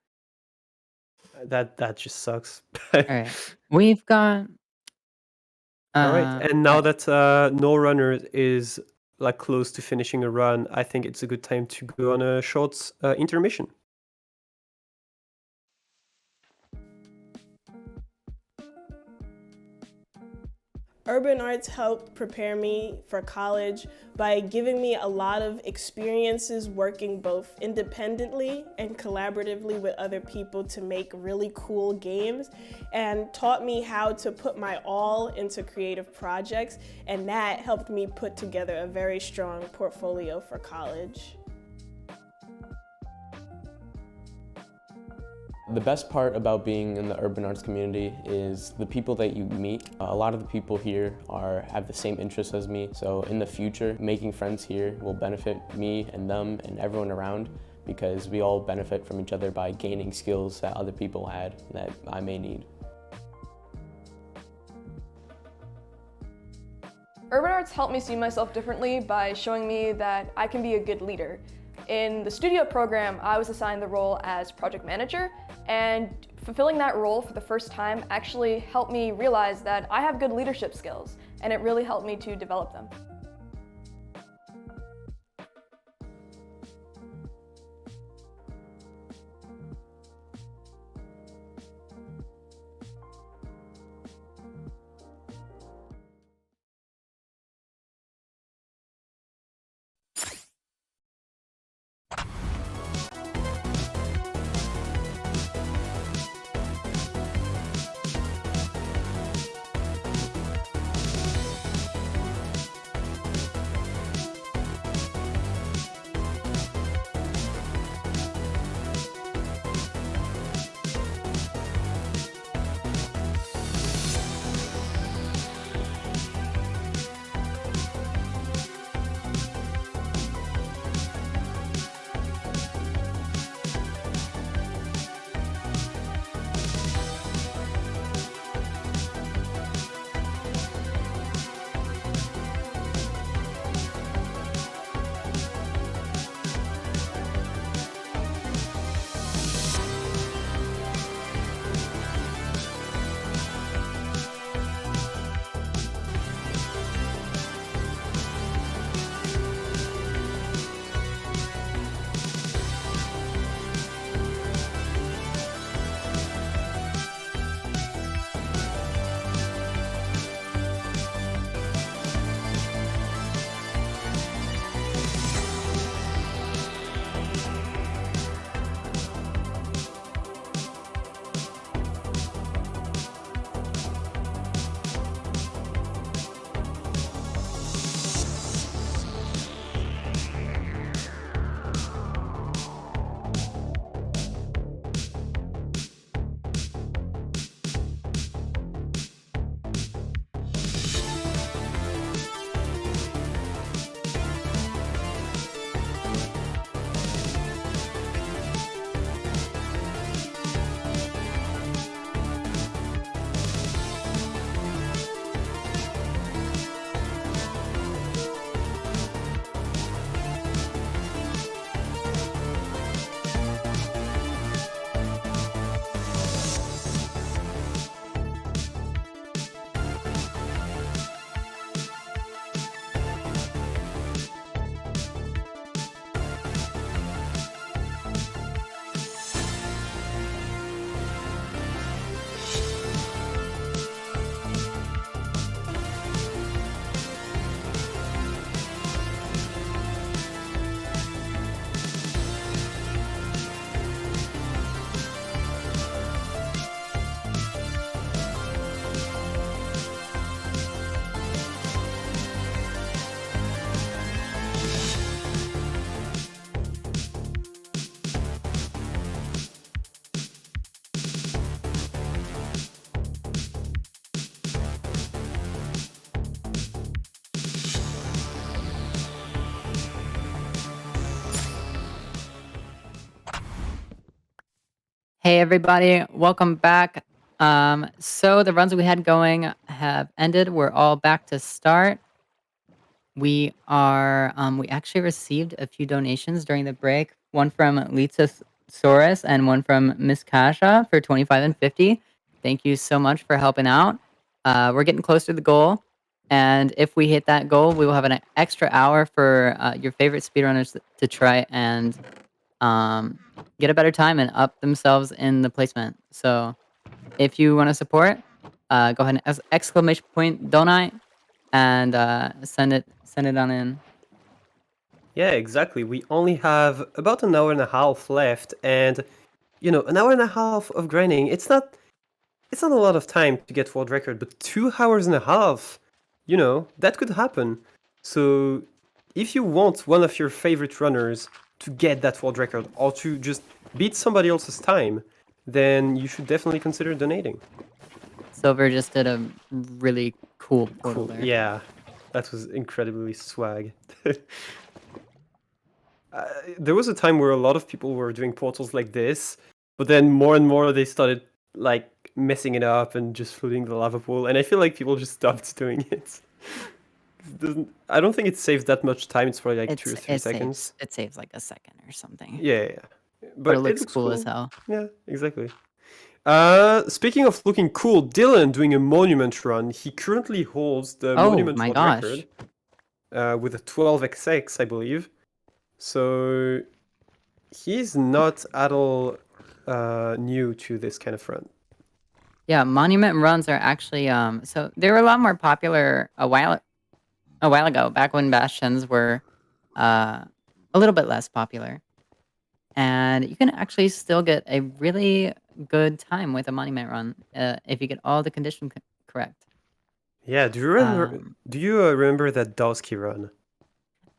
that just sucks. All right. We've got. All right, and now alright. that no runner is like close to finishing a run, I think it's a good time to go on a short intermission. Urban arts helped prepare me for college by giving me a lot of experiences working both independently and collaboratively with other people to make really cool games, and taught me how to put my all into creative projects, and that helped me put together a very strong portfolio for college. The best part about being in the urban arts community is the people that you meet. A lot of the people here have the same interests as me, so in the future, making friends here will benefit me and them and everyone around, because we all benefit from each other by gaining skills that other people had that I may need. Urban arts helped me see myself differently by showing me that I can be a good leader. In the studio program, I was assigned the role as project manager, and fulfilling that role for the first time actually helped me realize that I have good leadership skills, and it really helped me to develop them. Hey everybody, welcome back. So the runs we had going have ended. We're all back to start. We actually received a few donations during the break. One from Lisa Soros and one from Miss Kasha for 25 and 50. Thank you so much for helping out. We're getting close to the goal. And if we hit that goal, we will have an extra hour for your favorite speedrunners to try and get a better time and up themselves in the placement. So if you want to support, go ahead and exclamation point donate and send it on in. Yeah, exactly. We only have about an hour and a half left, and you know, an hour and a half of grinding. It's not a lot of time to get world record, but 2 hours and a half, you know, that could happen. So if you want one of your favorite runners to get that world record or to just beat somebody else's time, then you should definitely consider donating. Silver just did a really cool portal there. Yeah, that was incredibly swag. There was a time where a lot of people were doing portals like this, but then more and more they started like messing it up and just flooding the lava pool, and I feel like people just stopped doing it. I don't think it saves that much time. It's probably like 2 or 3 seconds. It saves like a second or something. Yeah. But it looks cool as hell. Yeah, exactly. Speaking of looking cool, Dylan doing a monument run. He currently holds the monument world record with a 12xx, I believe. So he's not at all new to this kind of run. Yeah, monument runs are actually so they were a lot more popular a while ago, back when bastions were a little bit less popular. And you can actually still get a really good time with a monument run if you get all the conditions correct. Yeah, do you remember that Dowski run?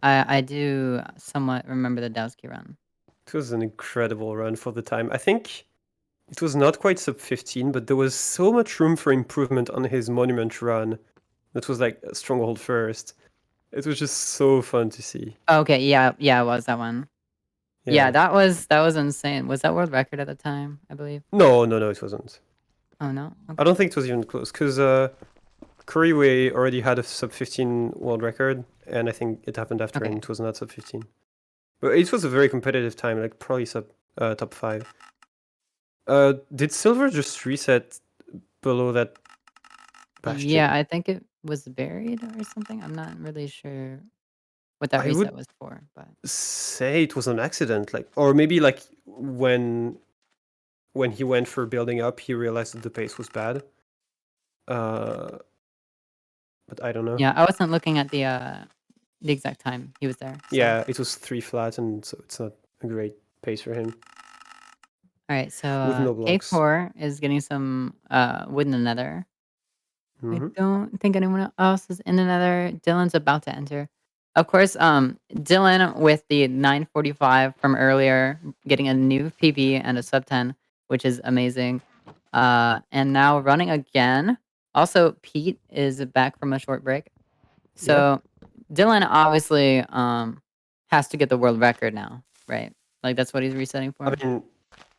I do somewhat remember the Dowski run. It was an incredible run for the time. I think it was not quite sub 15, but there was so much room for improvement on his monument run. That was like a stronghold first. It was just so fun to see. Okay, yeah, it was that one. Yeah, that was insane. Was that world record at the time, I believe? No, it wasn't. Oh no? Okay. I don't think it was even close, because Kuriwe already had a sub 15 world record, and I think it happened after and it was not sub 15. But it was a very competitive time, like probably top 5. Did Silver just reset below that bastion? Yeah, I think it was buried or something. I'm not really sure what that reset was for, but say it was an accident, like, or maybe like when he went for building up, he realized that the pace was bad. But I don't know. Yeah, I wasn't looking at the exact time he was there. So. Yeah, it was 3 flat, and so it's not a great pace for him. All right, so no K4 is getting some wood in the nether. I don't think anyone else is in the nether. Dylan's about to enter. Of course, Dylan with the 945 from earlier, getting a new PB and a sub 10, which is amazing. And now running again. Also, Pete is back from a short break. So Dylan obviously has to get the world record now, right? Like that's what he's resetting for.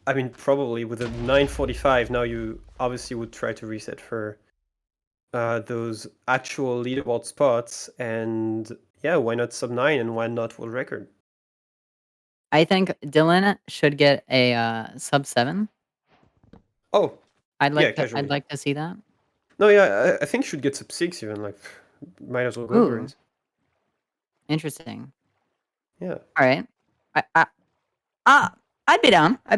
I mean, probably with a 945 now, you obviously would try to reset for those actual leaderboard spots, and yeah, why not sub 9 and why not world record? I think Dylan should get a sub 7. Oh, I'd like to see that. No, yeah, I think should get sub 6 even. Like, might as well go for it. Interesting. Yeah. All right. I'd be down. I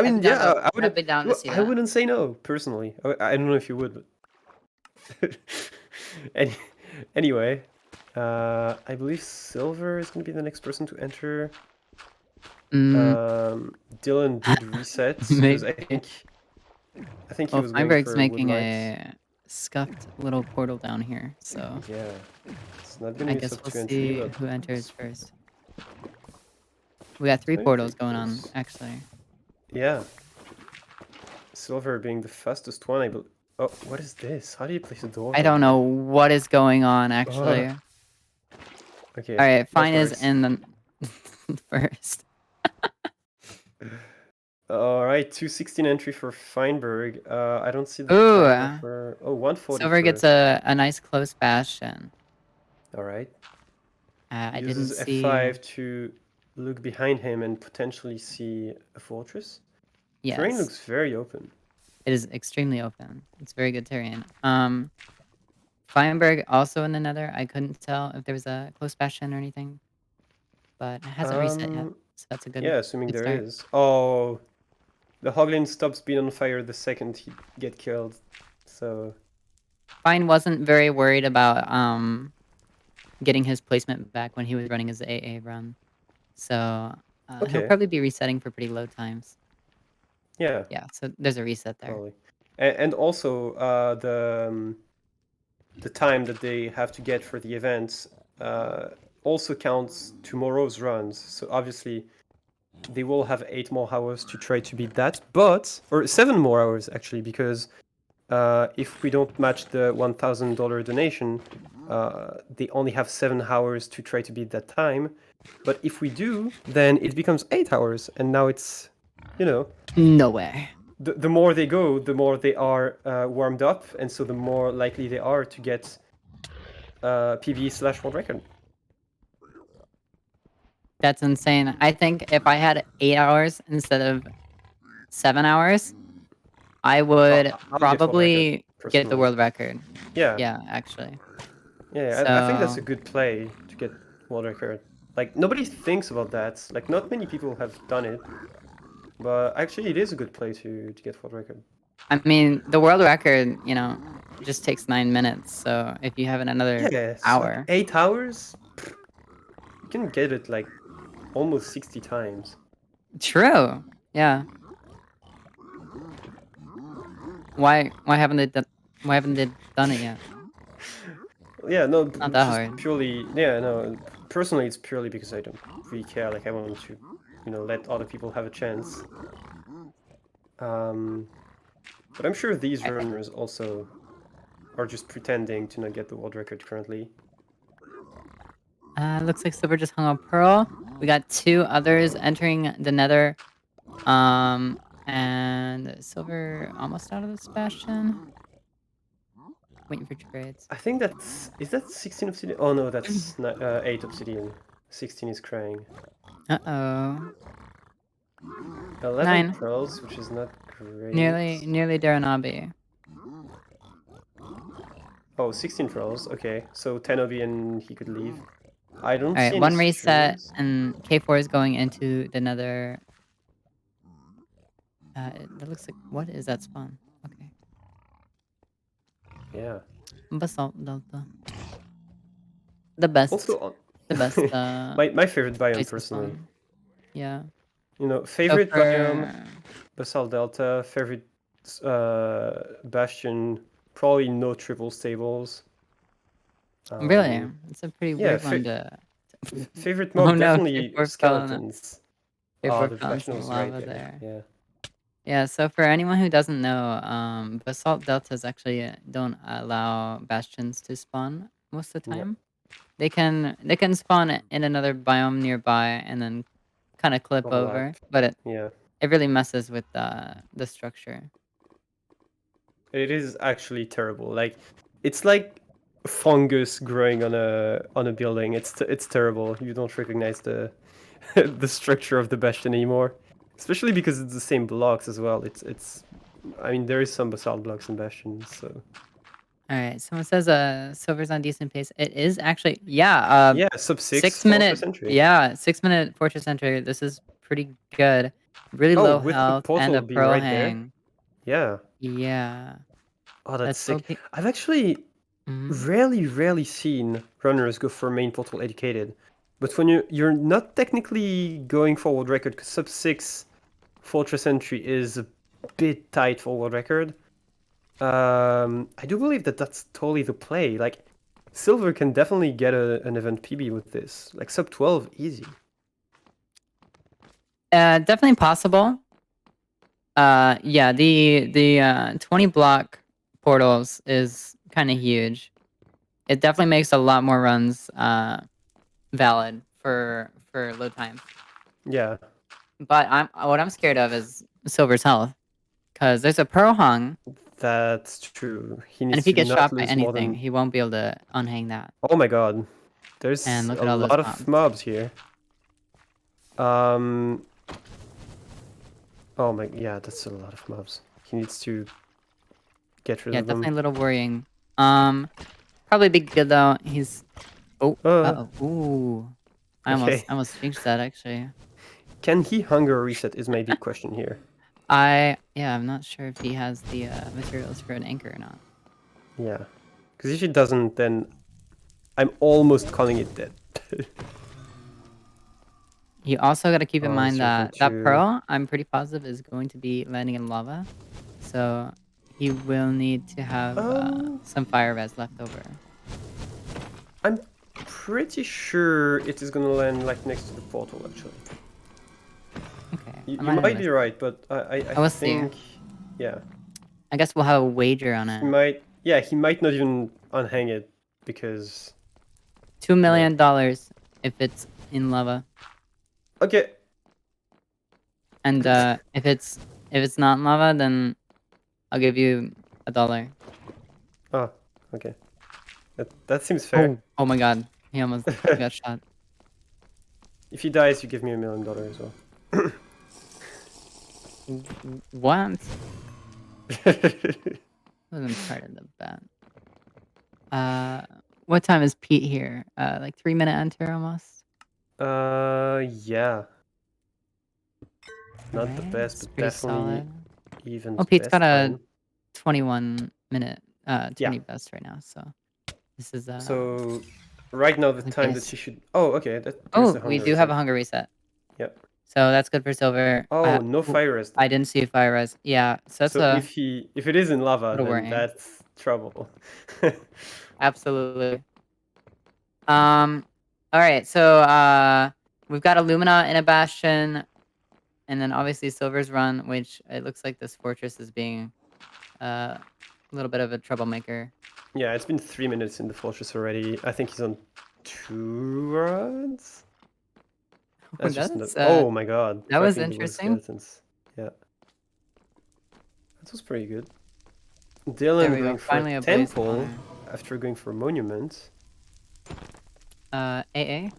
mean, yeah, I'd be down to see that. I wouldn't say no personally. I don't know if you would, but anyway, I believe Silver is going to be the next person to enter. Dylan did reset because I think he was going Feinberg's for making Woodlight. a scuffed little portal down here, so yeah, it's not going to be guess sub we'll 2 and see 3, but who enters first. We got 3 portals going on, actually. Yeah. Silver being the fastest one, I believe. Oh, what is this? How do you place a door? I don't know what is going on, actually. Okay. All right, Fine is in the first. All right, 216 entry for Feinberg. I don't see the Ooh. for 140. Silver gets a nice close bastion. All right. I didn't Uses see F5 to look behind him and potentially see a fortress. Yes. Terrain looks very open. It is extremely open. It's very good terrain. Feinberg also in the nether. I couldn't tell if there was a close bastion or anything. But it hasn't reset yet. So that's a good Yeah, assuming good there start. is. Oh, the Hoglin stops being on fire the second he get killed. So Fine wasn't very worried about getting his placement back when he was running his AA run. So he'll okay, probably be resetting for pretty low times. yeah, Yeah, so there's a reset there. probably. And also the time that they have to get for the events also counts tomorrow's runs. So obviously they will have 8 more hours to try to beat that, or 7 more hours actually, because if we don't match the $1,000 donation, they only have 7 hours to try to beat that time. But if we do, then it becomes 8 hours, and now it's, you know, No way. the more they go, the more they are warmed up, and so the more likely they are to get PB/world record. That's insane. I think if I had 8 hours instead of 7 hours, I would I'll get world probably record, get the personally. world record. Yeah, Yeah, actually. yeah. I think that's a So- good play to get world record. Like nobody thinks about that. Like not many people have done it, but actually it is a good play to get world record. I mean, the world record, you know, just takes 9 minutes. So if you have another Yeah, hour, 8 hours. You can get it like almost 60 times. true. Yeah. Why haven't they done it yet? Yeah, no, Not that just hard. purely. Yeah, no. Personally, it's purely because I don't really care. Like I want to, let other people have a chance. But I'm sure these runners also are just pretending to not get the world record currently. Looks like Silver just hung up Pearl. We got 2 others entering the nether. And Silver almost out of this bastion. Waiting for trades. I think is that 16 obsidian? Oh no, that's not, 8 obsidian. 16 is crying. Uh-oh. 11 9. pearls, which is not great. Nearly Daranabi. Oh, 16 pearls. Okay, so 10 obi and he could leave. I don't see Alright, any 1 reset, strings. and K4 is going into the nether. That looks like... What is that spawn? Okay. Yeah. Basalt Delta. The best. Also, The best, my favorite biome place to personally. spawn. Yeah. Favorite for- biome, Basalt Delta. Favorite Bastion, probably no triple stables. Really? It's a pretty yeah, weird one to... Favorite mob, Oh no, definitely K4 fell in it. skeletons. K4 Oh, the fell into Bastion the was right lava there. Yeah. Yeah, so for anyone who doesn't know, basalt deltas actually don't allow bastions to spawn most of the Yep. time. They can spawn in another biome nearby and then kind of clip over, Overlap. but it Yeah. really messes with the structure. It is actually terrible. Like, it's like fungus growing on a building. It's terrible. You don't recognize the the structure of the Bastion anymore, especially because it's the same blocks as well. I mean, there is some basalt blocks in Bastion, so. All right, someone says Silver's on decent pace. It is actually yeah. Yeah, sub 6 6-minute Fortress entry. yeah 6-minute fortress entry. This is pretty good. Really Oh, low with the health and a portal being pearl right there. hang. Yeah. Yeah. Oh, that's so sick. I've actually rarely seen runners go for main portal educated, but when you're not technically going for world record, because sub 6 fortress entry is a bit tight for world record. I do believe that's totally the play. Like, Silver can definitely get an event PB with this. Like sub 12, easy. Definitely possible. Yeah, the 20 block portals is kind of huge. It definitely makes a lot more runs valid for load time. Yeah. But what I'm scared of is Silver's health, because there's a pearl hung, That's true. He and needs if he to gets not shot by lose more anything, than... he won't be able to unhang that. Oh my god. There's And look a at all those lot of mobs. mobs here. Oh my, yeah, that's a lot of mobs. He needs to get rid Yeah, of them. definitely a little worrying. Probably be good though. He's ooh. I Okay. almost jinxed that actually. Can he hunger reset is my big question here. I'm not sure if he has the materials for an anchor or not. Yeah. Because if he doesn't, then I'm almost calling it dead. You also got to keep in mind he's that looking that to- pearl, I'm pretty positive, is going to be landing in lava. So he will need to have some fire res left over. I'm pretty sure it is gonna land like next to the portal actually. Okay. You I might have might be missed. right, but I will see. think, yeah, I guess we'll have a wager on he it. might. Yeah, he might not even unhang it because. $2 million if it's in lava. Okay. And if it's not in lava, then I'll give you $1. Oh, okay. That seems fair. Oh my god, he almost got shot. If he dies, you give me $1 million as well. What? Wasn't part of the bet. What time is Pete here? Like 3-minute enter almost. Yeah. Not the Alright, best, that's but pretty definitely solid. even. Oh, Pete's got a time. 21-minute 20 Yeah. best right now, so this is So right now the time that case. she should. Oh, okay. There's Oh, the we hunger do have a reset. hunger reset. Yep. So that's good for silver. Oh, no fire rest. I didn't see a fire res. Yeah, so that's So if it is in lava, little then worrying. that's trouble. Absolutely. All right, so we've got Illumina in a Bastion, and then obviously Silver's run, which it looks like this fortress is being a little bit of a troublemaker. Yeah, it's been 3 minutes in the fortress already. I think he's on 2 runs. That's just That's, oh my god. that was Cracking the wood interesting. skeletons. Yeah. That was pretty good. There Dylan we go, going for finally a a blaze temple spawner. after going for a monument. AA?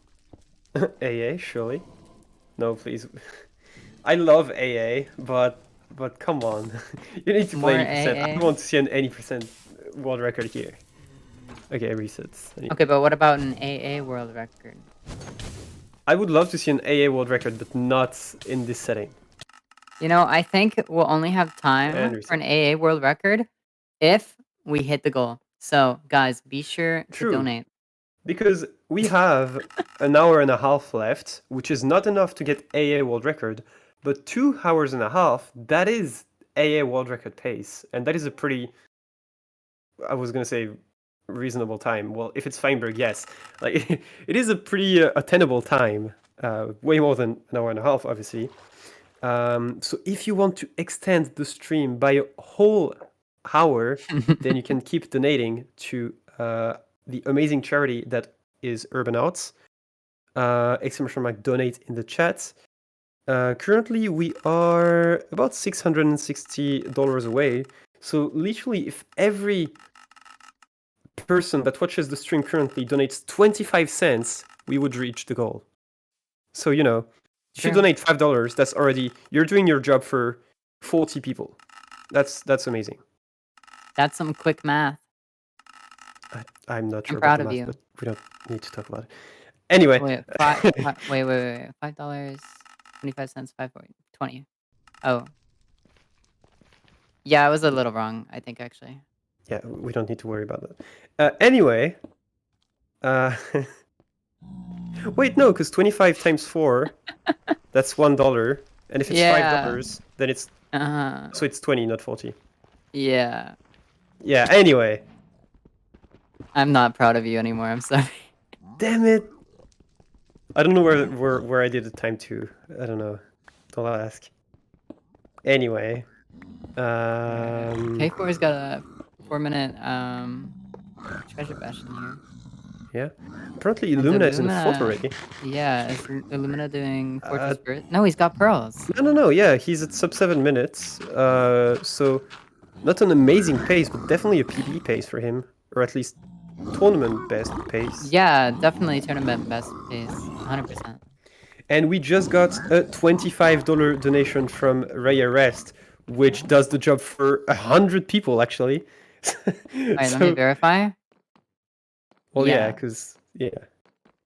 AA, surely. No, please. I love AA, but come on. You need to play More 80%. I AA? don't want to see an 80% world record here. Okay, resets. Okay, but what about an AA world record? I would love to see an AA world record, but not in this setting. You know, I think we'll only have time And for an AA world record if we hit the goal. So, guys, be sure to True. donate. Because we have an hour and a half left, which is not enough to get AA world record, but 2 hours and a half, that is AA world record pace. And that is a pretty, I was going to say, reasonable time. Well, if it's Feinberg, yes. Like, it is a pretty attainable time. Way more than an hour and a half, obviously. So if you want to extend the stream by a whole hour, then you can keep donating to the amazing charity that is Urban Arts. Exclamation mark donate in the chat. Currently, we are about $660 away. So literally, if every person that watches the stream currently donates 25 cents, we would reach the goal. So, you know, if you donate $5, that's already, you're doing your job for 40 people. That's amazing. That's some quick math. I'm not sure I'm proud about of the you. math, but we don't need to talk about it. Anyway. Wait, wait. $5, 25 cents, 5.20. Oh. Yeah, I was a little wrong, I think, actually. Yeah, we don't need to worry about that. Anyway. Wait, no, because 25 times 4, that's $1. And if it's $5, then it's... So it's 20, not 40. Yeah. Yeah, anyway. I'm not proud of you anymore, I'm sorry. Damn it! I don't know where I did the time to. I don't know. Don't ask. Anyway. K4's got a 4-minute treasure bastion here. Yeah. Apparently Illumina is in the fort already. Yeah, is Illumina doing Fortress Birth? No, he's got pearls. No, yeah, he's at sub 7 minutes. So not an amazing pace, but definitely a PB pace for him. Or at least tournament best pace. Yeah, definitely tournament best pace. 100%. And we just got a $25 donation from Raya Rest, which does the job for 100 people, actually. All right, let me verify. Well, yeah, because,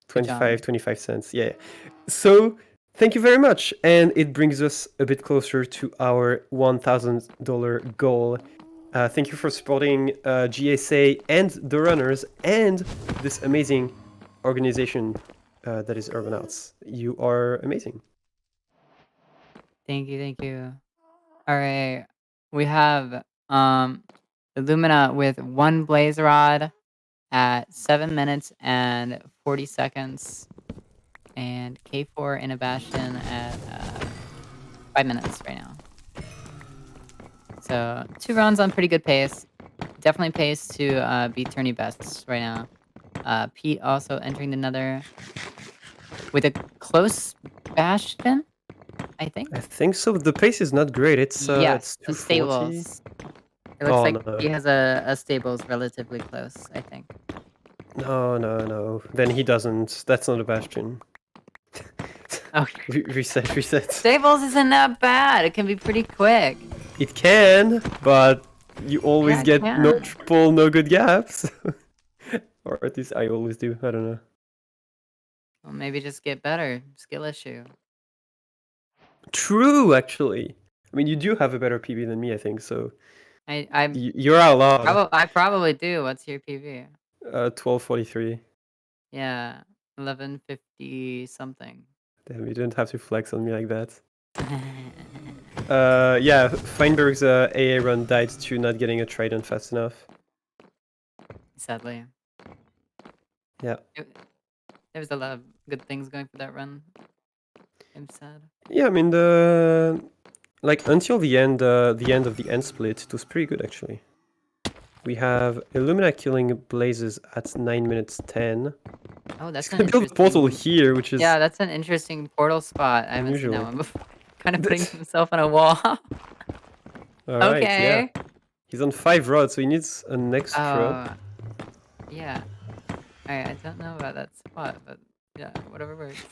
25 cents. Yeah. So thank you very much. And it brings us a bit closer to our $1,000 goal. Thank you for supporting GSA and the runners and this amazing organization that is Urbonauts. You are amazing. Thank you. All right, we have Illumina with 1 blaze rod at 7 minutes and 40 seconds, and K4 in a Bastion at 5 minutes right now. So 2 runs on pretty good pace. Definitely pace to beat tourney bests right now. Pete also entering the nether with a close Bastion, I think. I think so. The pace is not great. It's Yes, it's the 240. stables. It looks like no. he has a stables relatively close, I think. No. Then he doesn't. That's not a Bastion. Okay. Reset. Stables isn't that bad. It can be pretty quick. It can, but you always get no triple, no good gaps. Or at least I always do. I don't know. Well, maybe just get better. Skill issue. True, actually. I mean, you do have a better PB than me, I think. So you're outlawed. I probably do. What's your PB? 1243. Yeah, 1150 something. Damn, you didn't have to flex on me like that. Yeah, Feinberg's AA run died to not getting a trident fast enough. Sadly. Yeah. There was a lot of good things going for that run. I'm sad. Yeah, I mean until the end of the end split, it was pretty good actually. We have Illumina killing blazes at 9 minutes 10. Oh, that's an interesting... build a portal here, which is... Yeah, that's an interesting portal spot. I haven't seen that one before. Kind of putting himself on a wall. Alright, okay. Yeah. He's on 5 rods, so he needs an extra. Yeah. Alright, I don't know about that spot, but yeah, whatever works.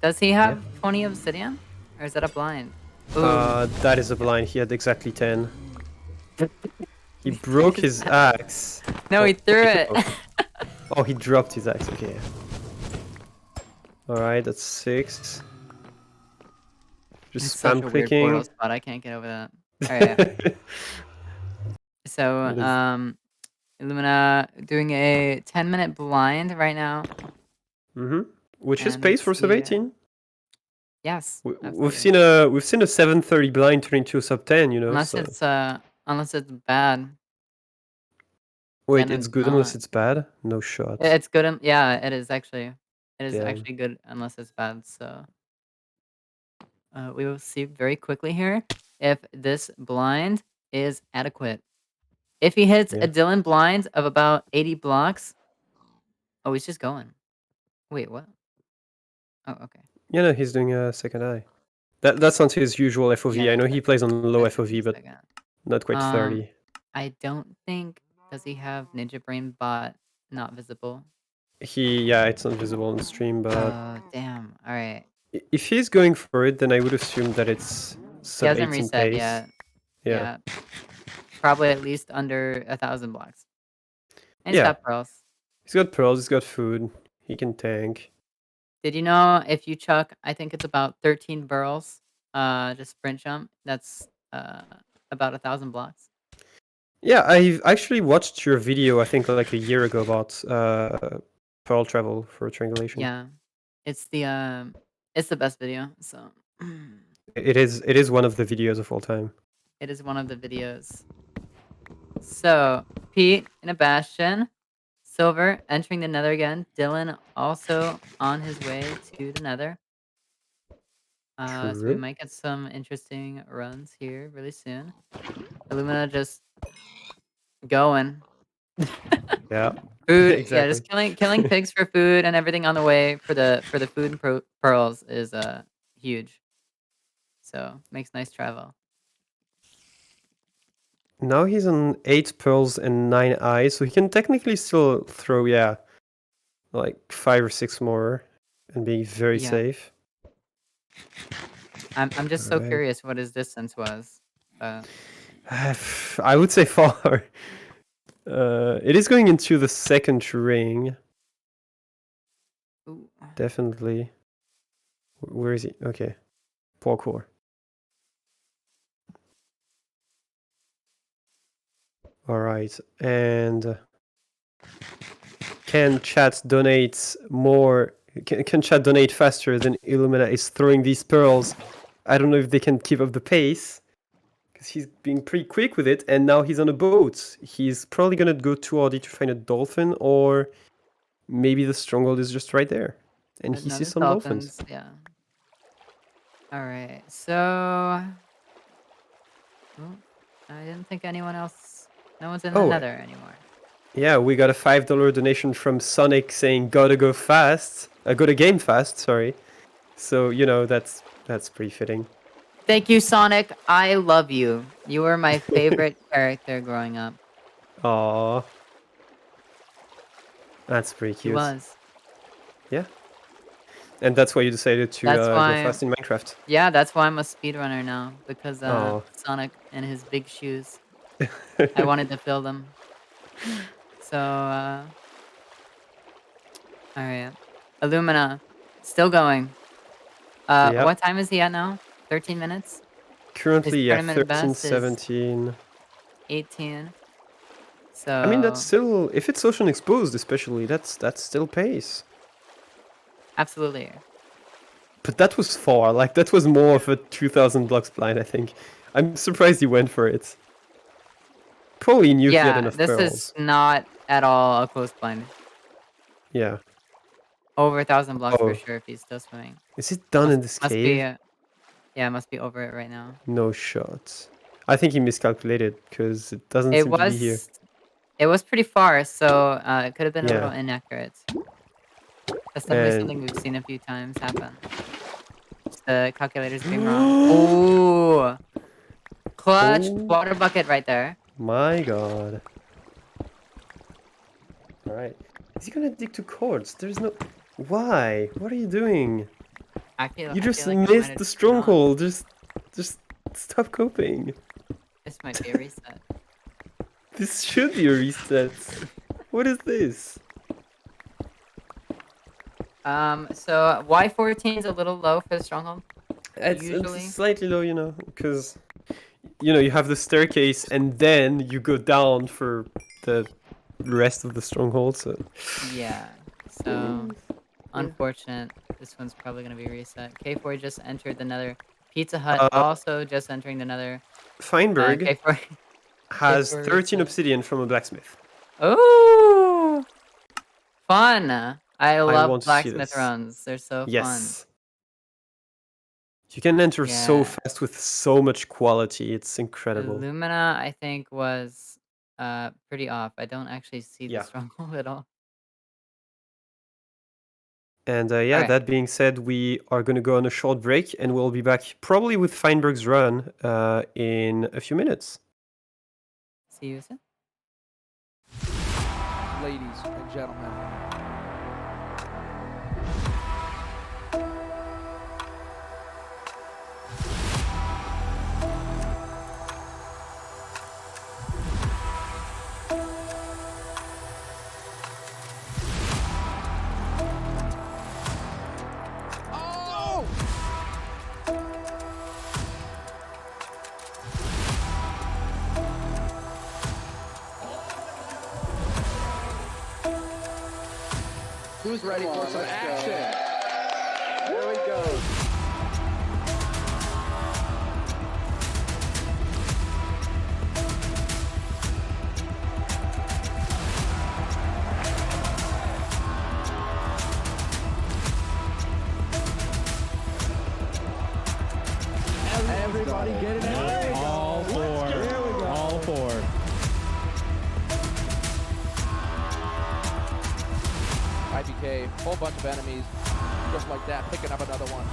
Does he have 20 obsidian? Or is that a blind? That is a blind. He had exactly 10. He broke his axe. No, he threw it. Oh, he dropped his axe. Okay. Alright, that's 6. Just spam clicking. Weird portal spot. I can't get over that. Alright. So, Illumina doing a 10-minute blind right now. Which is pace for sub 18. Yes. We've seen a 7:30 blind turn into a sub 10, you know. Unless it's bad. Wait, it's good unless it's bad? No shot. It's good. Yeah, it is actually. It is actually good unless it's bad. So we will see very quickly here if this blind is adequate. If he hits a Dylan blind of about 80 blocks, oh, he's just going. Wait, what? Oh, okay. Yeah, no, he's doing a second eye. That's not his usual FOV. Yeah, I know he plays on low FOV, but not quite 30. I don't think. Does he have Ninja Brain bot not visible? It's not visible on the stream, but... Oh, damn. Alright. If he's going for it, then I would assume that it's sub 18 He hasn't reset pace. yet. Yeah. Probably at least under 1,000 blocks. And he's got pearls. He's got pearls, he's got food. He can tank. Did you know if you chuck, I think it's about 13 burls, just sprint jump, that's about 1,000 blocks. Yeah, I've actually watched your video, I think like a year ago, about pearl travel for Triangulation. Yeah, it's the best video. So it is one of the videos of all time. It is one of the videos. So Pete in a Bastion, Silver entering the nether again. Dylan also on his way to the nether. So we might get some interesting runs here really soon. Illumina just going. Yeah. Food. Exactly. Yeah, just killing pigs for food and everything on the way for the food and pearls is huge. So makes nice travel. Now he's on 8 pearls and 9 eyes, so he can technically still throw like 5 or 6 more. and being very Yeah. safe. I'm just so Alright. curious what his distance was. I would say far. It is going into the second ring. Ooh. Definitely. Where is he? Okay. Parkour. Alright. And can chat donate more? Can chat donate faster than Illumina is throwing these pearls? I don't know if they can keep up the pace. Because he's being pretty quick with it, and now he's on a boat. He's probably gonna go to RD to find a dolphin, or maybe the stronghold is just right there. And he sees some dolphins. Yeah. Alright, so... Oh, I didn't think anyone else... No one's in the nether anymore. Yeah, we got a $5 donation from Sonic saying gotta go fast. Gotta game fast, sorry. So, you know, that's pretty fitting. Thank you, Sonic. I love you. You were my favorite character growing up. Aww. That's pretty cute. He was. Yeah. And that's why you decided to go fast in Minecraft. Yeah, that's why I'm a speedrunner now. Because Sonic and his big shoes. I wanted to fill them. So, alright. Illumina. Still going. Yep. What time is he at now? 13 minutes? Currently, yeah, tournament 13, best is 17. 18. So... I mean, that's still... If it's ocean exposed, especially, that's still pace. Absolutely. But that was far. Like, that was more of a 2,000 blocks blind, I think. I'm surprised he went for it. Probably knew he had enough this barrels. is not at all a close blind. Yeah. Over 1,000 blocks for sure if he's still swimming. Is it done in this cave? Yeah, must be over it right now. No shot. I think he miscalculated because it doesn't seem to be here. It was pretty far, so it could have been a little inaccurate. That's definitely something we've seen a few times happen. Just the calculators being wrong. Ooh! Clutch water bucket right there. My god. Alright. Is he gonna dig to cords? There's no... Why? What are you doing? You just missed the stronghold. Just stop coping. This might be a reset. This should be a reset. What is this? So Y14 is a little low for the stronghold. It's slightly low, you know, because you know you have the staircase and then you go down for the rest of the stronghold. So yeah. So unfortunate. This one's probably gonna be reset. K4 just entered the nether. Pizza Hut also just entering the nether. Feinberg K4 has 13 obsidian from a blacksmith. Ooh! Fun! I love blacksmith runs. They're so fun. You can enter so fast with so much quality. It's incredible. Illumina, I think, was pretty off. I don't actually see the stronghold at all. And that being said, we are going to go on a short break and we'll be back probably with Feinberg's run in a few minutes. See you soon. Ladies and gentlemen. Who's ready for some action? Here we go. Everybody get it out. All four. Here we go. All four. IBK, whole bunch of enemies, just like that, picking up another one.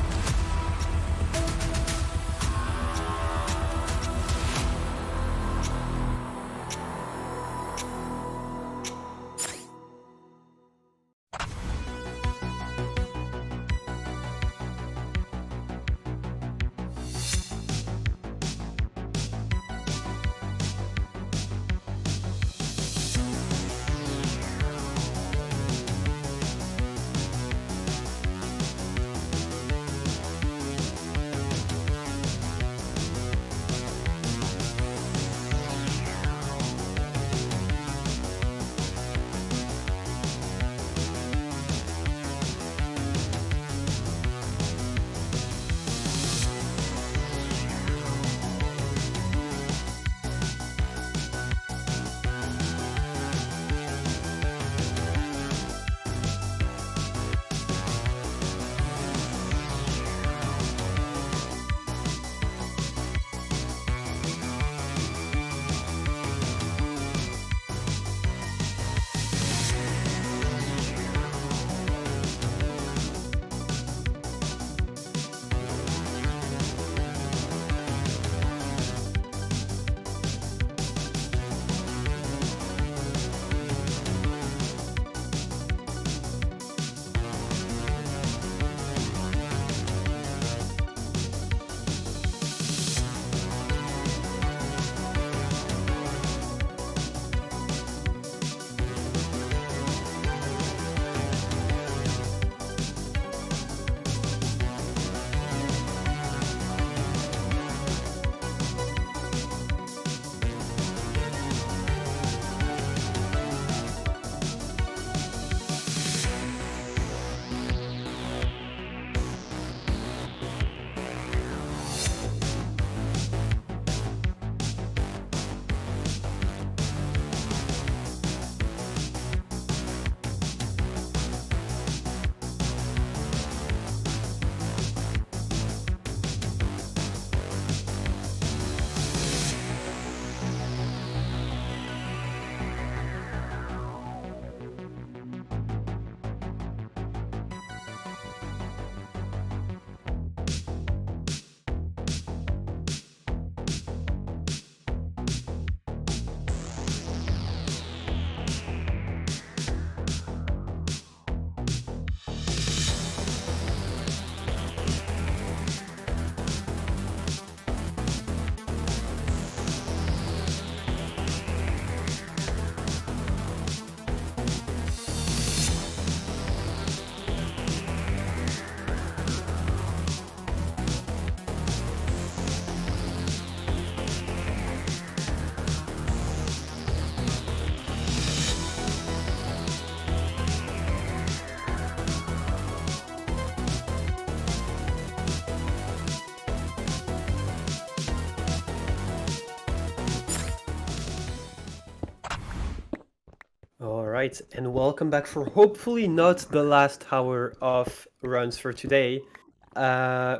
All right, and welcome back for hopefully not the last hour of runs for today.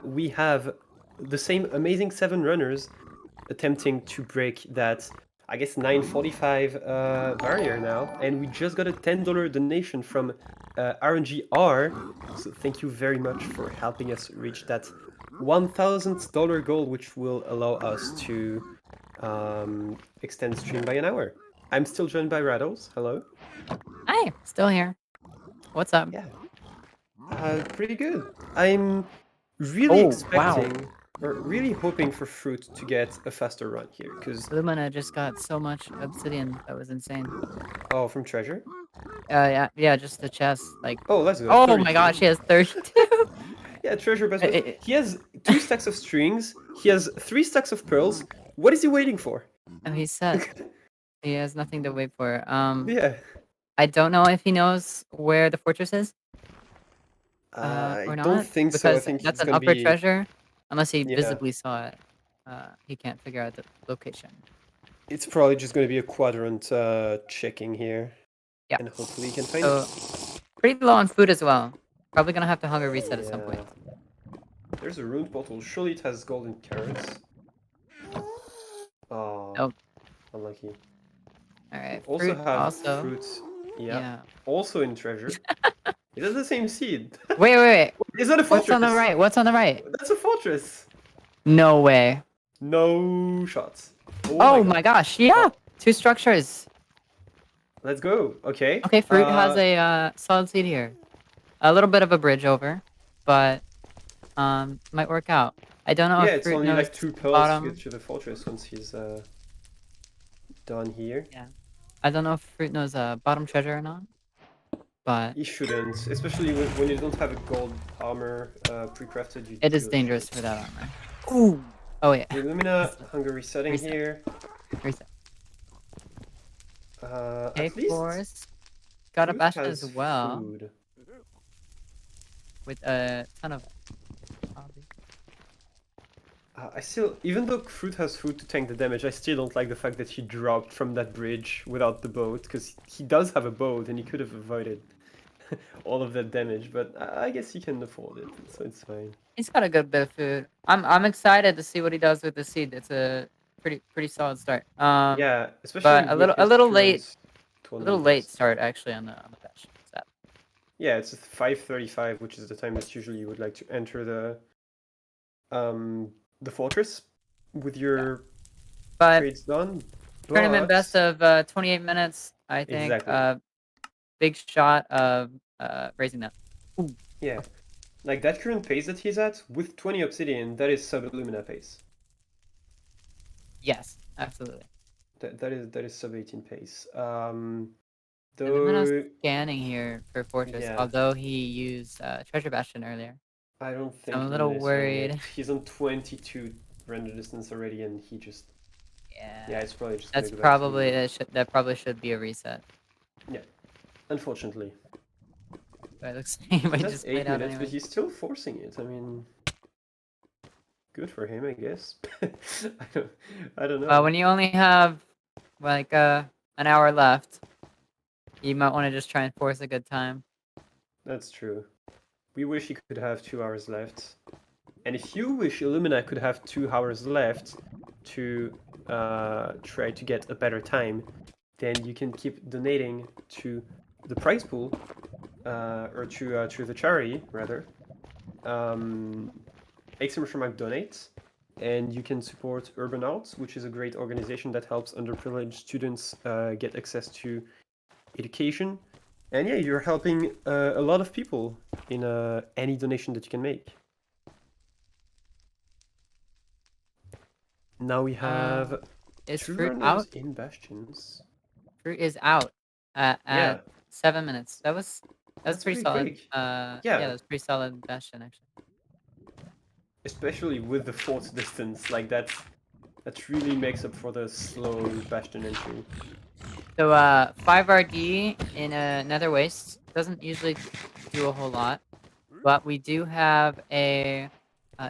We have the same amazing 7 runners attempting to break that, I guess, 945 barrier now, and we just got a $10 donation from RNGR, so thank you very much for helping us reach that $1,000 goal, which will allow us to extend stream by an hour. I'm still joined by Rattles. Hello. Hi, still here. What's up? Yeah. Pretty good. I'm really expecting, or really hoping for Fruit to get a faster run here, because... Illumina just got so much obsidian. That was insane. Oh, from Treasure? Yeah, just the chest. Like, Oh, let's go. oh 32. my gosh, he has 32. Yeah, Treasure best. He has 2 stacks of strings. He has 3 stacks of pearls. What is he waiting for? Oh, he's set. He has nothing to wait for. Yeah. I don't know if he knows where the fortress is. Or I not. don't think so. I Because think that's it's an gonna upper be... treasure. Unless he Yeah. visibly saw it. He can't figure out the location. It's probably just going to be a quadrant checking here. Yeah. And hopefully he can find So, it. pretty low on food as well. Probably gonna have to hunger reset at some point. There's a rune portal. Surely it has golden carrots. Oh, Nope. unlucky. Alright, Also fruit have also. fruits. Yeah. Also in treasure. Is that the same seed? Wait. Is that a fortress? What's on the right? What's on the right? That's a fortress. No way. No shots. Oh my gosh, yeah! 2 structures. Let's go. Okay. Okay, fruit has a solid seed here. A little bit of a bridge over, but might work out. I don't know Yeah, if it's fruit only knows like 2 pearls bottom. to get to the fortress once he's done here. Yeah. I don't know if fruit knows bottom treasure or not. But he shouldn't, especially when you don't have a gold armor pre-crafted. It is dangerous for that armor. Ooh. Oh yeah. Illumina, hunger resetting here. Reset. At least Forest. Got a Fruit Bastion has as well. food. With a ton of I still, even though Fruit has food to tank the damage, I still don't like the fact that he dropped from that bridge without the boat, because he does have a boat and he could have avoided all of that damage, but I guess he can afford it, so it's fine. He's got a good bit of food. I'm excited to see what he does with the seed. It's a pretty solid start. Yeah, especially but a with little his late, current start actually on the Bastion. Yeah, it's 5:35, which is the time that usually you would like to enter the fortress with your trades done. Tournament best of 28 minutes, I think. Exactly. Big shot of raising that. Ooh. Yeah, like that current pace that he's at with 20 obsidian, that is sub Illumina pace. Yes, absolutely. That is sub 18 pace. Illumina's scanning here for fortress, Yeah. although he used treasure bastion earlier. I don't think I'm a little worried. He's on 22 render distance already, and he just... Yeah, it's probably just... That's probably that probably should be a reset. Yeah, unfortunately. But it looks like he might That's just 8 play it out minutes, anyway. but he's still forcing it. I mean, good for him, I guess. I don't know. Well, when you only have like an hour left, you might want to just try and force a good time. That's true. We wish he could have 2 hours left. And if you wish Illumina could have 2 hours left to try to get a better time, then you can keep donating to the prize pool, or to the charity, rather. Exclamation donate, and you can support Urban Arts, which is a great organization that helps underprivileged students get access to education. And yeah, you're helping a lot of people in any donation that you can make. Now we have Is 2 fruit runners out? in Bastions. Fruit is out at 7 minutes. That's pretty pretty solid. quick. Yeah, that's pretty solid Bastion actually. Especially with the fort distance, like that really makes up for the slow Bastion entry. So 5 RD in a nether waste doesn't usually do a whole lot, but we do have a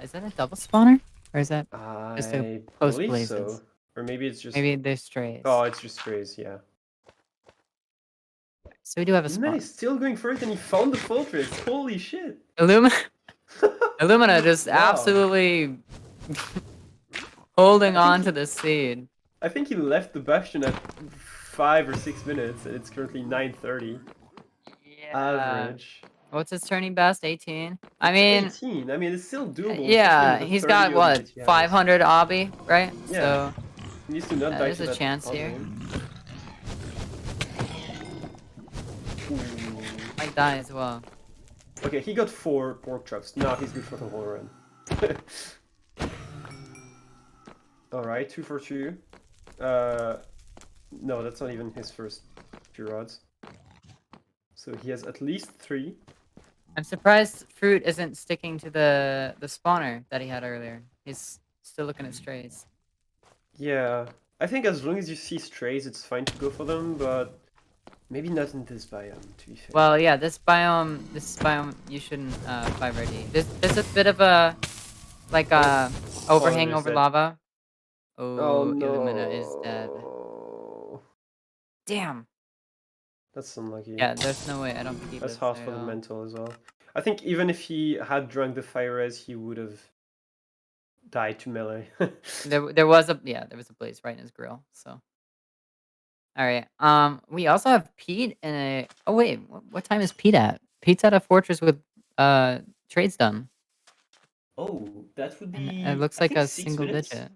is that a double spawner or is that just a post blazes? So. Or maybe it's just maybe they're strays. Oh, it's just strays, yeah. So we do have a Man spawn. is still going for it, and he found the fortress. Holy shit! Illumina just Wow. absolutely holding on to the seed. I think he left the Bastion at 5 or 6 minutes, and it's currently 9:30 Yeah. average. What's his turning best? 18. I mean, 18. I mean, it's still doable. yeah, especially with the he's 30 got OB what, that he has. 500 obby, right? Yeah. So He needs to not die there's to a that chance other here. one. Might die as well. Okay, he got 4 pork chops. Now he's good for the whole run. Alright, 2 for 2. No, that's not even his first few rods. So he has at least 3. I'm surprised Fruit isn't sticking to the spawner that he had earlier. He's still looking at strays. Yeah, I think as long as you see strays, it's fine to go for them, but maybe not in this biome, to be fair. Well, yeah, this biome, you shouldn't fight ready. There's a bit of a like overhang over dead. lava. Oh no! Illumina is dead. Damn. That's unlucky. Yeah, there's no way. I don't think he That's lives hard there for at the all. mental as well. I think even if he had drunk the fire res, he would have died to melee. There was a blaze right in his grill. So. All right. We also have Pete in a. Oh wait, what time is Pete at? Pete's at a fortress with trades done. Oh, that would be. And it looks I like think a 6 single minutes. digit.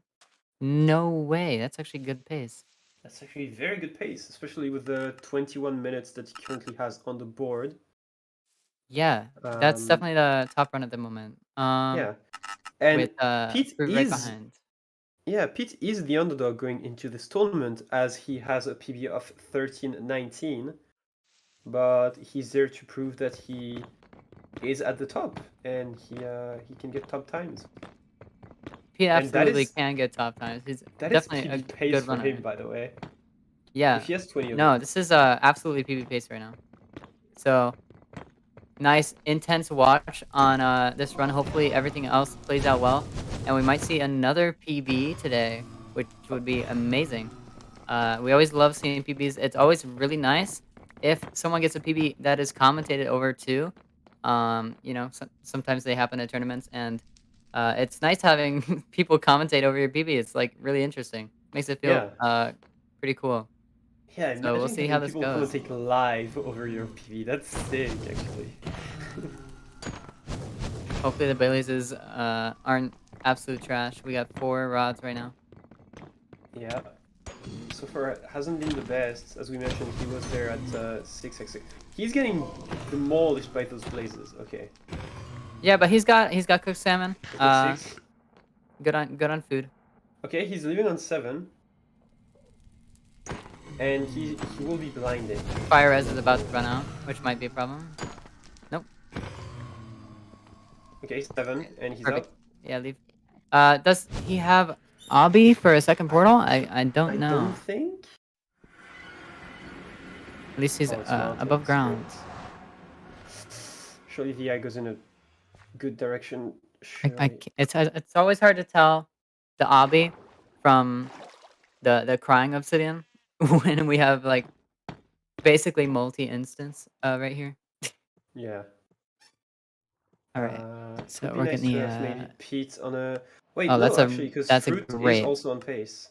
No way. That's actually good pace. That's actually very good pace, especially with the 21 minutes that he currently has on the board. Yeah, that's definitely the top run at the moment. Yeah, and with Pete Fruit is right behind. Yeah, Pete is the underdog going into this tournament as he has a PB of 13.19, but he's there to prove that he is at the top and he can get top times. Pete And that absolutely is- can get top times. He's That is definitely a PB pace good for runner. him, by the way. Yeah. If he has 20 of No, them. this is absolutely PB pace right now. So nice intense watch on this run. Hopefully everything else plays out well, and we might see another PB today, which would be amazing. We always love seeing PBs. It's always really nice if someone gets a PB that is commentated over too. You know, sometimes they happen at tournaments, and it's nice having people commentate over your PB. It's like really interesting. Makes it feel pretty cool. Yeah, So we'll see how this people goes. commentate live over your PB. That's sick, actually. Hopefully the Baileys aren't absolute trash. We got 4 rods right now. Yeah. So far, it hasn't been the best. As we mentioned, he was there at 6x6. He's getting demolished by those blazes. Okay. Yeah, but he's got cooked salmon. Okay, 6. Good on food. Okay, he's leaving on 7. And he will be blinded. Fire res is about to run out, which might be a problem. Nope. Okay, 7, and he's Perfect. up. Yeah, leave. Does he have obby for a second portal? I don't know. I don't think. At least he's Oh, it's mountains, above ground. great. Surely the eye goes in a good direction. It's always hard to tell the obby from the crying obsidian when we have like basically multi-instance right here. Yeah. All right. So So we're we're nice getting to the have maybe Pete on a. Wait, Oh, no, that's actually, because that's a Fruit great. is also on pace.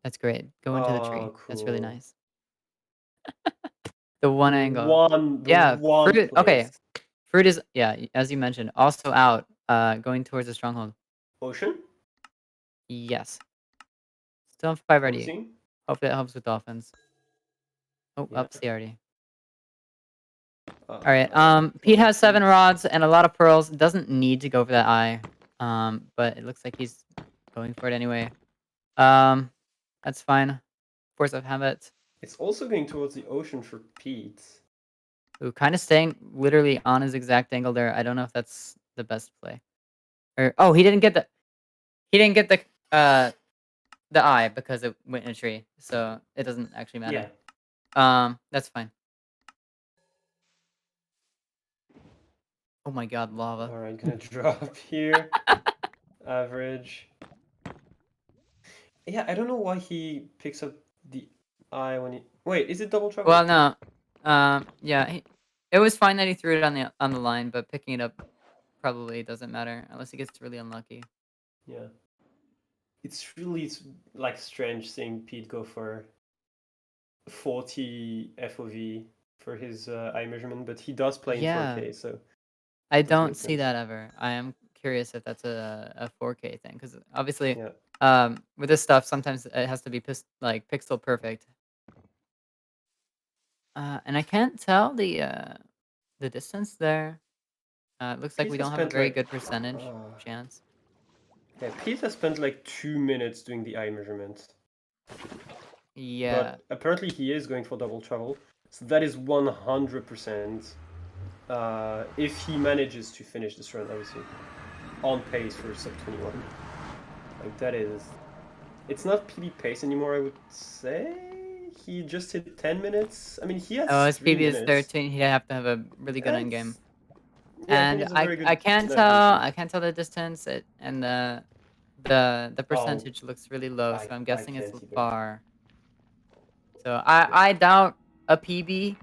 That's great. Go into the tree. Oh, That's really cool. nice. The one angle. One Fruit. Okay. place. Fruit is as you mentioned, also out. Going towards the stronghold. Ocean? Yes. Still on 5 ready. Closing? Hopefully that helps with dolphins. Oh, Yeah. up CRD. All right. Pete has 7 rods and a lot of pearls. Doesn't need to go for that eye. But it looks like he's going for it anyway. That's fine. Force of habit. It's also going towards the ocean for Pete. Ooh, kind of staying literally on his exact angle there. I don't know if that's the best play. Or oh, he didn't get the eye because it went in a tree, so it doesn't actually matter. Yeah. That's fine. Oh my god, lava. Alright, gonna drop here. Average. Yeah, I don't know why he picks up the eye when he... Wait, is it double travel? Well, no. Yeah, it was fine that he threw it on the line, but picking it up probably doesn't matter unless he gets really unlucky. Yeah. It's really like strange seeing Pete go for 40 FOV for his eye measurement, but he does play in 4K, so I it doesn't don't make see sense. that ever. I am curious if that's a 4K thing, because obviously, Yeah. with this stuff, sometimes it has to be like pixel perfect. And I can't tell the distance there. It looks like Pete we has don't have a spent very like good percentage chance. yeah, Pete has spent like 2 minutes doing the eye measurement. Yeah. But apparently he is going for double travel. So that is 100% if he manages to finish this run, obviously. On pace for sub 21. Like that is... It's not PB pace anymore, I would say. He just hit 10 minutes. I mean, he has Oh, his 3 PB is minutes. 13. He'd have to have a really good end game. Yeah, And he's a very good I can't tell the distance and the percentage looks really low, so I'm guessing it's far. So I doubt a PB,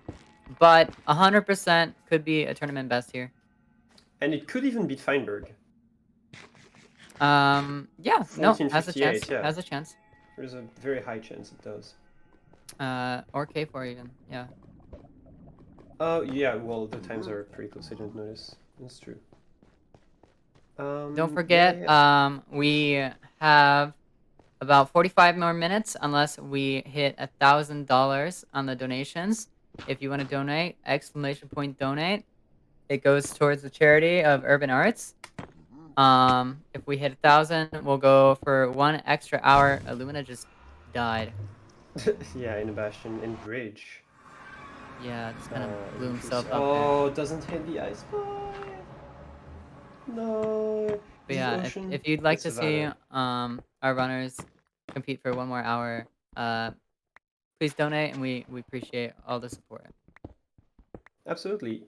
but 100% could be a tournament best here. And it could even beat Feinberg. Yeah, no, has a chance. Yeah. Has a chance. There's a very high chance it does. Or K4 even, yeah. Oh, yeah, well, the times are pretty close, I didn't notice. That's true. Don't forget, we have about 45 more minutes unless we hit $1,000 on the donations. If you want to donate, !donate. It goes towards the charity of Urban Arts. If we hit 1,000, we'll go for 1 extra hour. Illumina just died. Yeah, in a Bastion, in Bridge. Yeah, just kind of blew himself up Oh, there. doesn't hit the ice bar. No. But yeah, if you'd like to see our runners compete for 1 more hour, please donate, and we appreciate all the support. Absolutely.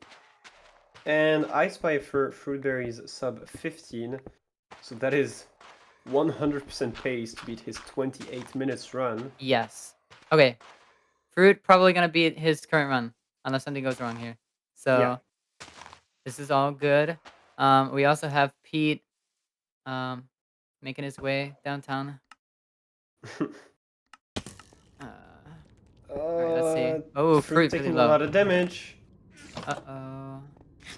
And I spy for Fruitberry's sub 15, so that is 100% pace to beat his 28 minutes run. Yes. Okay. Fruit probably gonna beat his current run unless something goes wrong here. So Yeah. This is all good. We also have Pete making his way downtown. Alright, let's see. Oh, Fruit taking really a low. lot of damage. Uh-oh.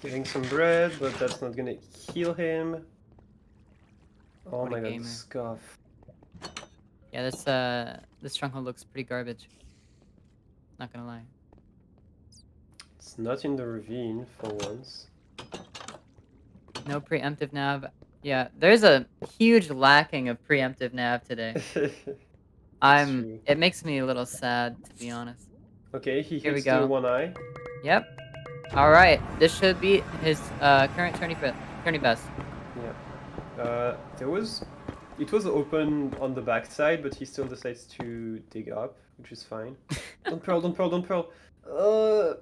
Getting some bread, but that's not gonna heal him. Oh my god, the scuff. Yeah, this stronghold looks pretty garbage. Not gonna lie. It's not in the ravine for once. No preemptive nav. Yeah, there's a huge lacking of preemptive nav today. It makes me a little sad, to be honest. Okay, he Here we hits go. the 1 eye. Yep. Alright, this should be his current tourney best. Yeah. It was open on the backside, but he still decides to dig up, which is fine. Don't pearl, don't pearl, don't pearl. Oh,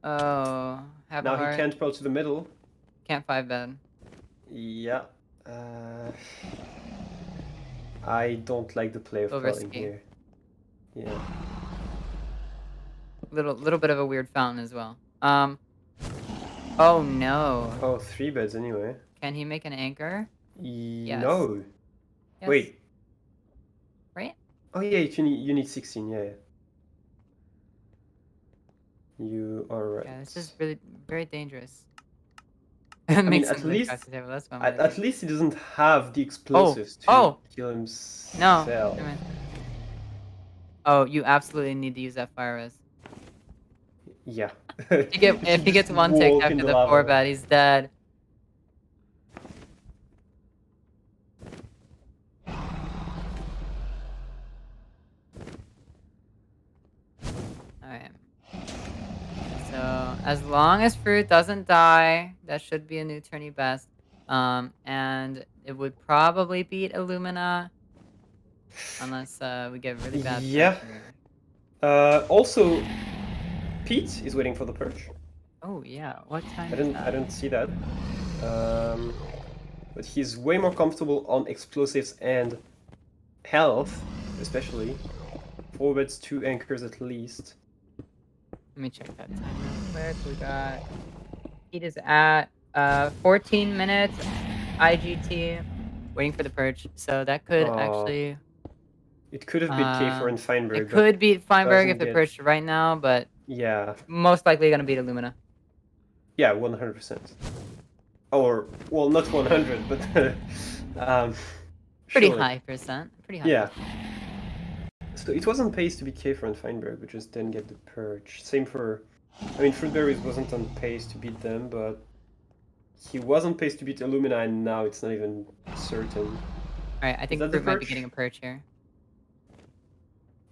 Now he can't pearl to the middle. Can't 5-bed. Yeah. I don't like the play of pearling here. Yeah. Little bit of a weird fountain as well. Oh no. Oh, 3 beds anyway. Can he make an anchor? Yes. No. Yes. Wait. Right? Oh yeah, you need 16. Yeah. You are right. Yeah, this is really very dangerous. I mean, at least he doesn't have the explosives to kill himself. No. Oh, you absolutely need to use that fire res. Yeah. If he gets 1 tick after the 4-bed, he's dead. Alright. So, as long as Fruit doesn't die, that should be a new tourney best. And it would probably beat Illumina. Unless we get really bad pressure. Also, Pete is waiting for the perch. Oh yeah, what time I didn't see that. But he's way more comfortable on explosives and health, especially. 4 beds, 2 anchors at least. Let me check that time real quick. We got Pete is at 14 minutes IGT waiting for the purge. So that could actually It could have beat K4 and Feinberg. it could beat Feinberg if doesn't it get- purged right now, but Yeah. most likely gonna beat Illumina. Yeah, 100%. Or, well, not 100, but Pretty surely. high percent. Pretty high. Yeah. So it wasn't pace to beat K4 and Feinberg, but just didn't get the purge. Same for, I mean, Fruitberries wasn't on pace to beat them, but he was on pace to beat Illumina, and now it's not even certain. Alright, I think that the Fruit might be purge? getting a purge here.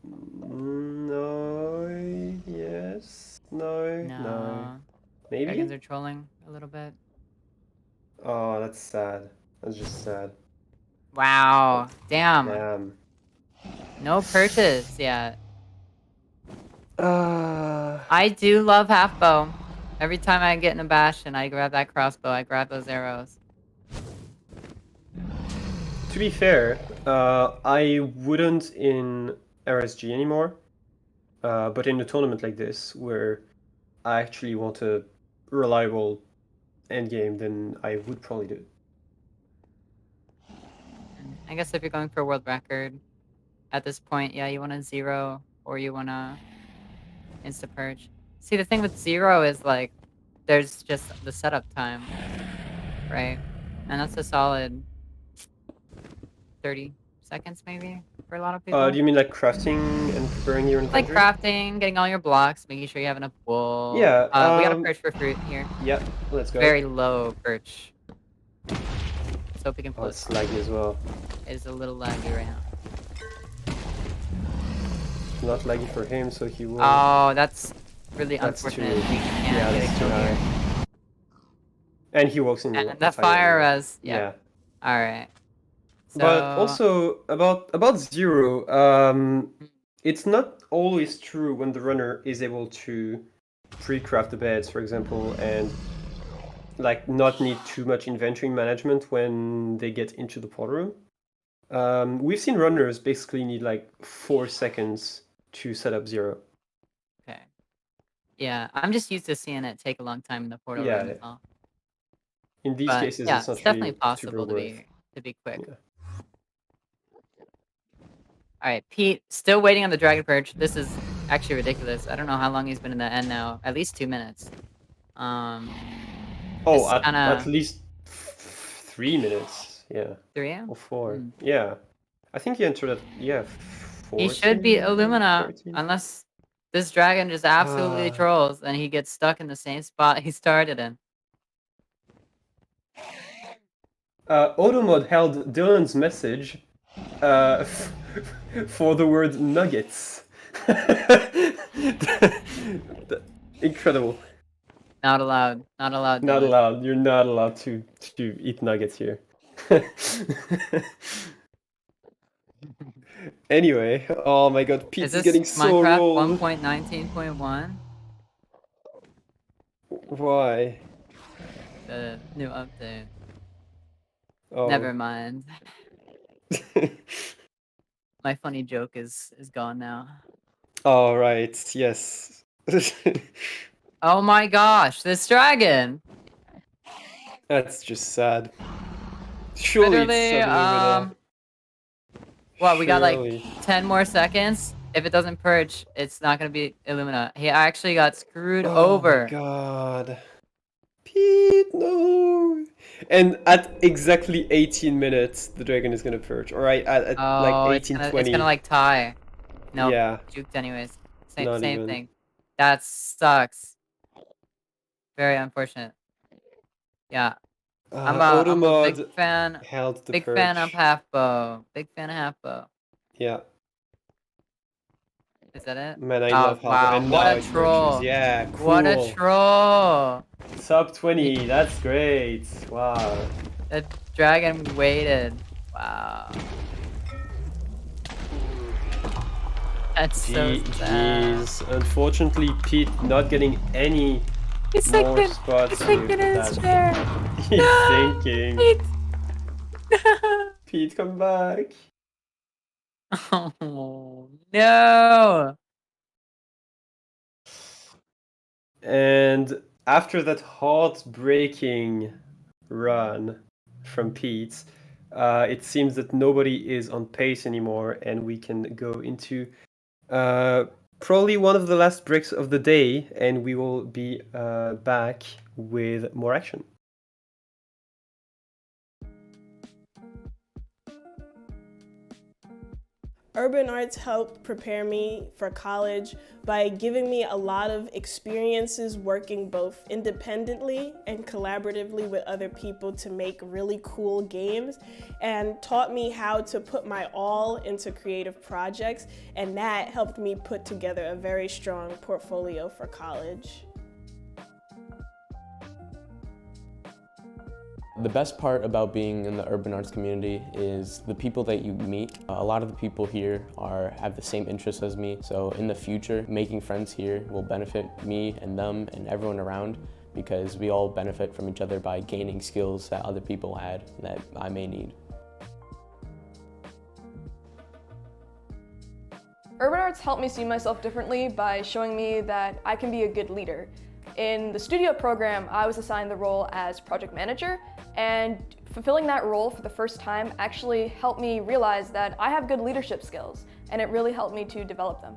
No. Yes. No. No. Maybe. Dragons are trolling a little bit. Oh, that's sad. That's just sad. Wow. Damn. Damn. No purchase yet. Uh, I do love half bow. Every time I get in a Bastion, I grab that crossbow. I grab those arrows. To be fair, I wouldn't in RSG anymore, but in a tournament like this, where I actually want a reliable endgame, then I would probably do it. I guess if you're going for a world record, at this point, yeah, you want a 0 or you want to insta-purge. See, the thing with 0 is, like, there's just the setup time, right? And that's a solid 30 seconds, maybe, for a lot of people. Do you mean like crafting and preparing your Like inventory? crafting, getting all your blocks, making sure you have enough wool. Yeah, We got a perch for fruit here. Yeah, let's go. Very low perch. Let's hope we can pull Oh, it. it's laggy as well. It is a little laggy right now. Not laggy for him, so he will. Oh, that's really That's unfortunate. too- We can't yeah, get that's a too kill high. here. And he walks in. And the fire res. Yeah. Alright. So, But also about 0, it's not always true when the runner is able to pre-craft the beds, for example, and like not need too much inventory management when they get into the pod room. We've seen runners basically need like 4 seconds to set up 0. okay. Yeah, I'm just used to seeing it take a long time in the portal Yeah, room yeah. as well. In these But, cases, yeah, it's not definitely really possible super to be quick. Yeah. Alright, Pete, still waiting on the Dragon Purge. This is actually ridiculous. I don't know how long he's been in the end now. At least 2 minutes. Oh, it's at least 3 minutes. Yeah. 3? Or 4. Hmm. Yeah. I think he entered at, yeah, 4. He should beat Illumina, unless this dragon just absolutely trolls and he gets stuck in the same spot he started in. Automod held Dylan's message for the word nuggets. Incredible. Not allowed. Not allowed. Not Dylan. allowed. You're not allowed to eat nuggets here. Anyway, oh my god, Pete Is is this getting so Minecraft rolled. 1.19.1? Why? The new update. Oh. Never mind. My funny joke is gone now. All right. Yes. Oh my gosh, this dragon! That's just sad. Surely Literally, it's Illumina. Well, we got like Surely. 10 more seconds. If it doesn't purge, it's not gonna be Illumina. He actually got screwed Oh over. my god. Pete, no. And at exactly 18 minutes, the dragon is gonna purge. Alright, at Oh, like it's 18, gonna, 20. it's gonna like tie. No, Yeah. juked anyways. Same Not same even. thing. That sucks. Very unfortunate. Yeah, I'm a Automod big fan. held the Big purge. fan of half bow. Big fan of half bow. Yeah. Is that it? Man, I Oh, love half wow, bow. And what now a it purges. troll. Yeah, cool. What a troll. Sub 20, that's great. Wow. The dragon waited. Wow. That's so sad. Jeez. Unfortunately, Pete not getting any He's more thinking. spots. He's thinking in his with chair. that. He's No, thinking. Pete. Pete, come back. Oh. No. And after that heartbreaking run from Pete, it seems that nobody is on pace anymore, and we can go into probably one of the last breaks of the day, and we will be back with more action. Urban arts helped prepare me for college by giving me a lot of experiences working both independently and collaboratively with other people to make really cool games, and taught me how to put my all into creative projects, and that helped me put together a very strong portfolio for college. The best part about being in the urban arts community is the people that you meet. A lot of the people here have the same interests as me, so in the future, making friends here will benefit me and them and everyone around, because we all benefit from each other by gaining skills that other people had that I may need. Urban arts helped me see myself differently by showing me that I can be a good leader. In the studio program, I was assigned the role as project manager, and fulfilling that role for the first time actually helped me realize that I have good leadership skills, and it really helped me to develop them.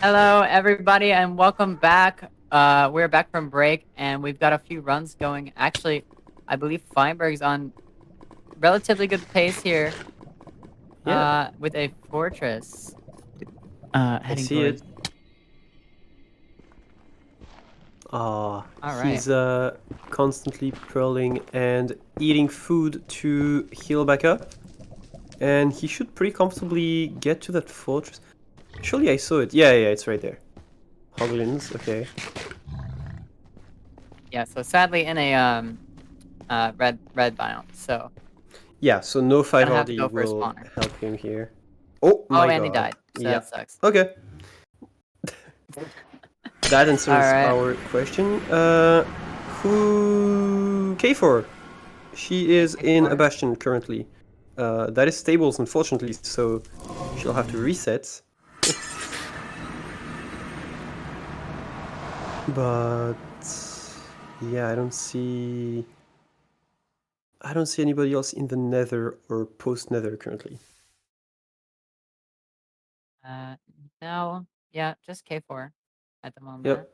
Hello, everybody, and welcome back. We're back from break, and we've got a few runs going. Actually, I believe Feinberg's on relatively good pace here. Yeah. With a fortress. I Heading see towards. it. Ah, Alright. he's constantly pearling and eating food to heal back up. And he should pretty comfortably get to that fortress. Surely I saw it. Yeah, it's right there. Hoglins, okay. Yeah, so sadly in a red biome, so Yeah, so no gonna have to 5RD go for a will spawner. help him here. Oh my and god. he died, so Yeah. that sucks. Okay. That answers Alright. our question. Who... K4. She is in a Bastion currently. That is stables, unfortunately, so she'll have to reset. But yeah, I don't see anybody else in the nether or post nether currently. No, yeah, just K4 at the moment. Yep.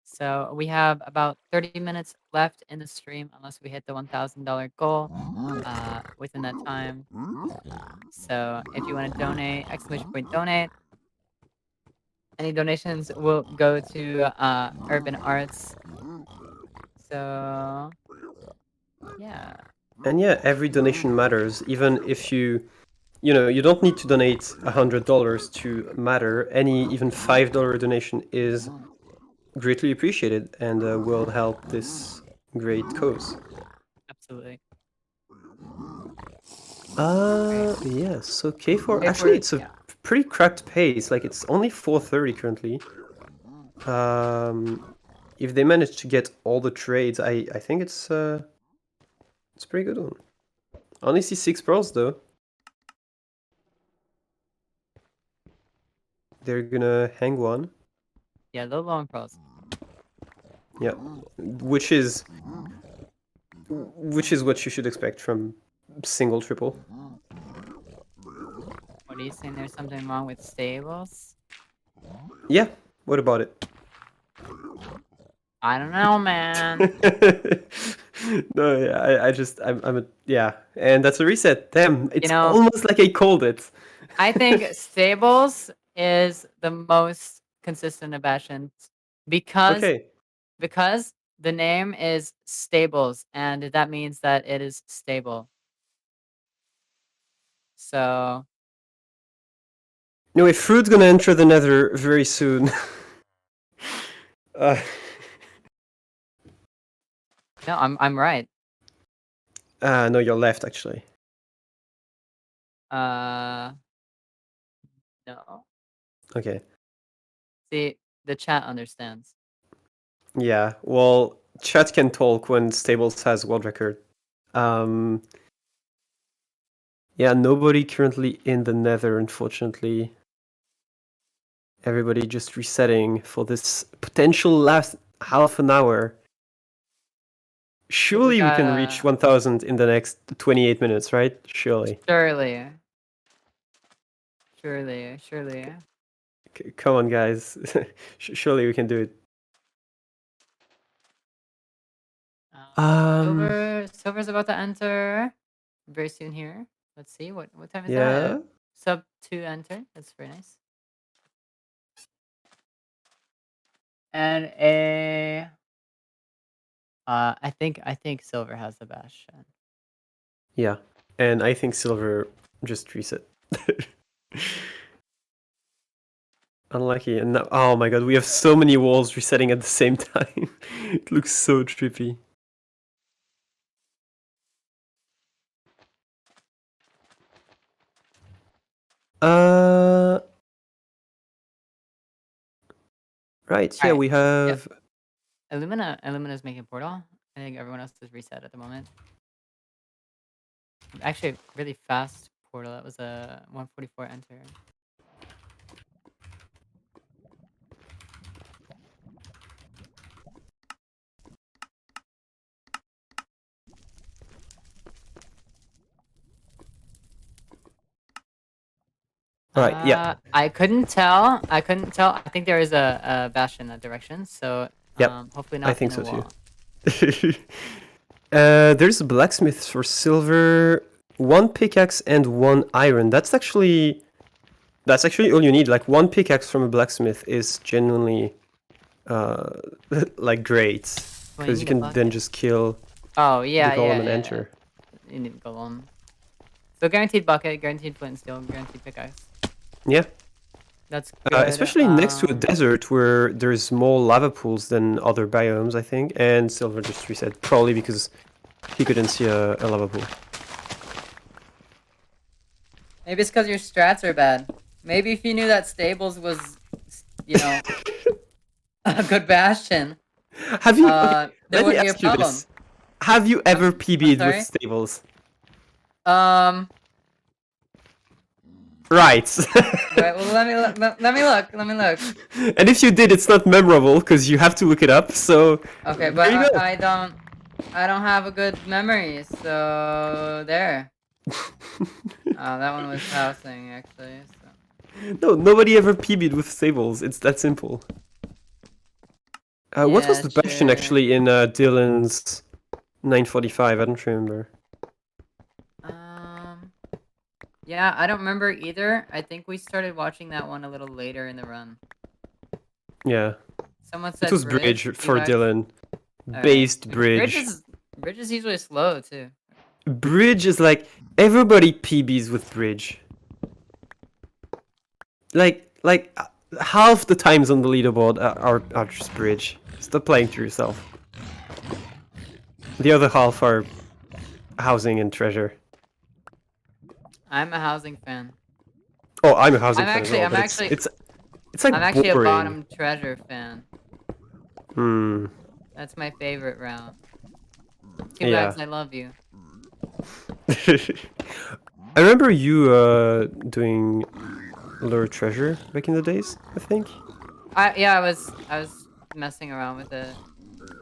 So we have about 30 minutes left in the stream, unless we hit the $1,000 goal within that time. So if you want to donate, !donate. Any donations will go to Urban Arts. So yeah. And yeah, every donation matters, even if you know, you don't need to donate $100 to matter. Any even $5 donation is greatly appreciated and will help this great cause. Absolutely. Yeah, so K4, actually it's a pretty cracked pace, like it's only 4:30 currently. If they manage to get all the trades, I think it's a pretty good one. I only see 6 pearls though. They're gonna hang one. Yeah, low long pearls. Yeah, which is what you should expect from single triple. What are you saying? There's something wrong with stables? Yeah, what about it? I don't know, man. No, yeah, I'm a, yeah, and that's a reset. Damn, it's You know, almost like I called it. I think stables is the most consistent of Bastions because the name is stables, and that means that it is stable. So Anyway, Fruit's gonna enter the nether very soon. no, I'm right. No, you're left actually. No. Okay. See, the chat understands. Yeah, well, chat can talk when Stables has world record. Yeah, nobody currently in the nether, unfortunately. Everybody just resetting for this potential last half an hour. Surely we can reach 1,000 in the next 28 minutes, right? Surely. Surely. Come on, guys. Surely we can do it. Silver's about to enter very soon here. Let's see, what time is Yeah. that? Sub 2 enter. That's very nice. And I think Silver has the Bastion. Yeah, and I think Silver just reset. Unlucky. And now, oh my god, we have so many walls resetting at the same time. It looks so trippy. Right, yeah, we have... Yep. Illumina's making portal. I think everyone else is reset at the moment. Actually, really fast portal. That was a 144 enter. Right, yeah. I couldn't tell. I think there is a bastion in that direction, so Yep, hopefully not I think in so a wall. too. There's a blacksmith for silver, 1 pickaxe and 1 iron. That's actually all you need. Like 1 pickaxe from a blacksmith is genuinely like great, Well, because you need a can then bucket. just kill Oh yeah, the golem yeah, and yeah, enter. You need a golem. So guaranteed bucket, guaranteed flint and steel, guaranteed pickaxe. Yeah. That's good. Especially next to a desert where there's more lava pools than other biomes, I think. And silver just reset, probably because he couldn't see a lava pool. Maybe it's because your strats are bad. Maybe if you knew that stables was, you know, a good bastion, Have you? there let me wouldn't be a ask you problem. this: have you ever PB'd sorry? with stables? Right, Right. well, let me look. And if you did, it's not memorable because you have to look it up. So Okay, there but you go. I don't have a good memory, so there. Oh, that one was housing actually. So. No, nobody ever PB'd with stables. It's that simple. What was Yeah, the bastion sure. actually in Dylan's 945? I don't remember. Yeah, I don't remember either. I think we started watching that one a little later in the run. Yeah. Someone said It was bridge for T-Rex. Dylan. Alright. Based bridge. Bridge is usually slow too. Bridge is like everybody PBs with bridge. Like half the times on the leaderboard are just bridge. Stop playing to yourself. The other half are housing and treasure. I'm a housing fan. Oh, I'm a housing fan. I'm it's like I'm actually boring. a bottom treasure fan. Hmm. That's my favorite route. Too Yeah. bad I love you. I remember you doing lure treasure back in the days, I think. I was messing around with it.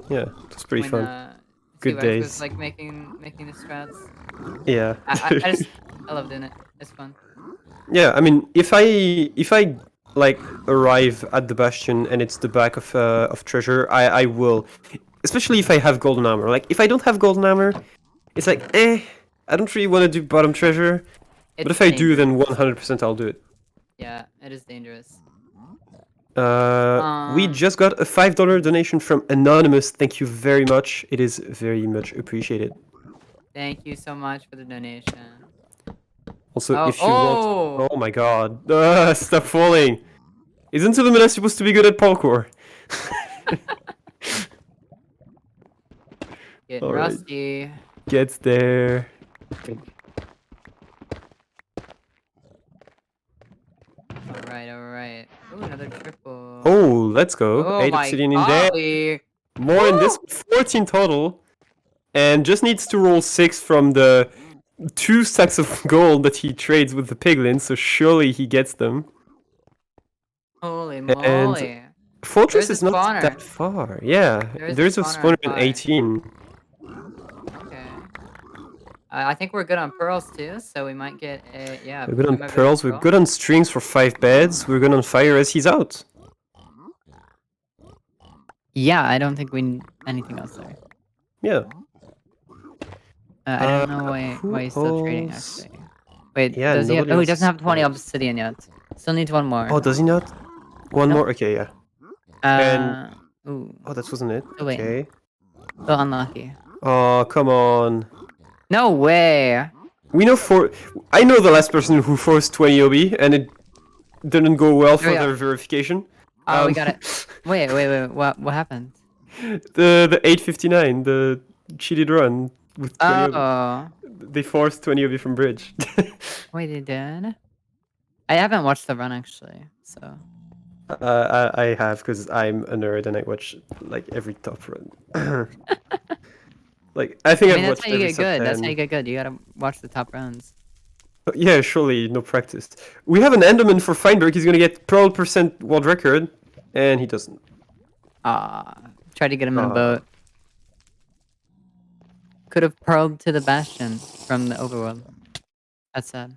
Yeah, it was pretty fun. Good T-Rex days. was like making the strats. Yeah. I love doing it. It's fun. Yeah, I mean, if I like arrive at the bastion and it's the back of treasure, I will, especially if I have golden armor. Like if I don't have golden armor, it's like I don't really want to do bottom treasure. But if I do, then 100% I'll do it. Yeah, it is dangerous. We just got a $5 donation from Anonymous. Thank you very much. It is very much appreciated. Thank you so much for the donation. Also, if you want... Oh my god. Stop falling. Isn't Illumina supposed to be good at parkour? Getting rusty. Gets there. Alright. Ooh, another triple. Oh, let's go. Oh 8 my obsidian in there. More in this. 14 total. And just needs to roll 6 from the 2 stacks of gold that he trades with the piglins, so surely he gets them. Holy moly. And Fortress is not that far. Yeah, there's a spawner in 18. Okay. I think we're good on pearls too, so we might get a... Yeah, we're good on pearls, we're good on strings for 5 beds, we're good on fire as he's out. Yeah, I don't think we need anything else there. Yeah. I don't know why he's still trading, actually. Wait, yeah, does he have... Oh, he doesn't have 20 obsidian yet. Still needs 1 more. Oh, does he not? One more? Okay, yeah. Ooh. Oh, that wasn't it. Oh, wait. Okay. Still unlucky. Oh, come on. No way! We know I know the last person who forced 20 OB, and it didn't go well for their verification. Oh, we got it. Wait. What happened? The 859, the cheated run with 20 OB. Oh. They forced 20 OB from bridge. Wait, they did? I haven't watched the run actually, so. I have, because I'm a nerd and I watch like every top run. Like I think I've watched every that's how you get good. sub-10. That's how you get good. You gotta watch the top runs. Yeah, surely no practice. We have an Enderman for Feinberg. He's gonna get pearl % world record, and he doesn't. Tried to get him in a boat. Could have pearled to the Bastion from the overworld. That's sad.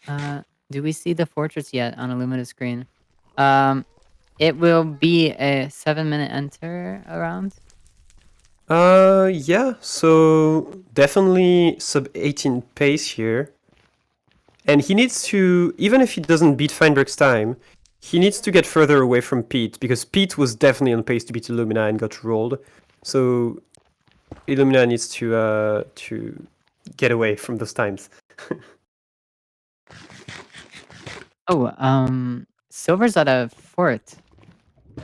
Do we see the fortress yet on Illumina's screen? It will be a 7-minute enter around. Yeah, so definitely sub 18 pace here. And he needs to, even if he doesn't beat Feinberg's time, he needs to get further away from Pete, because Pete was definitely on pace to beat Illumina and got rolled. So Illumina needs to get away from those times. Oh, Silver's at a fort.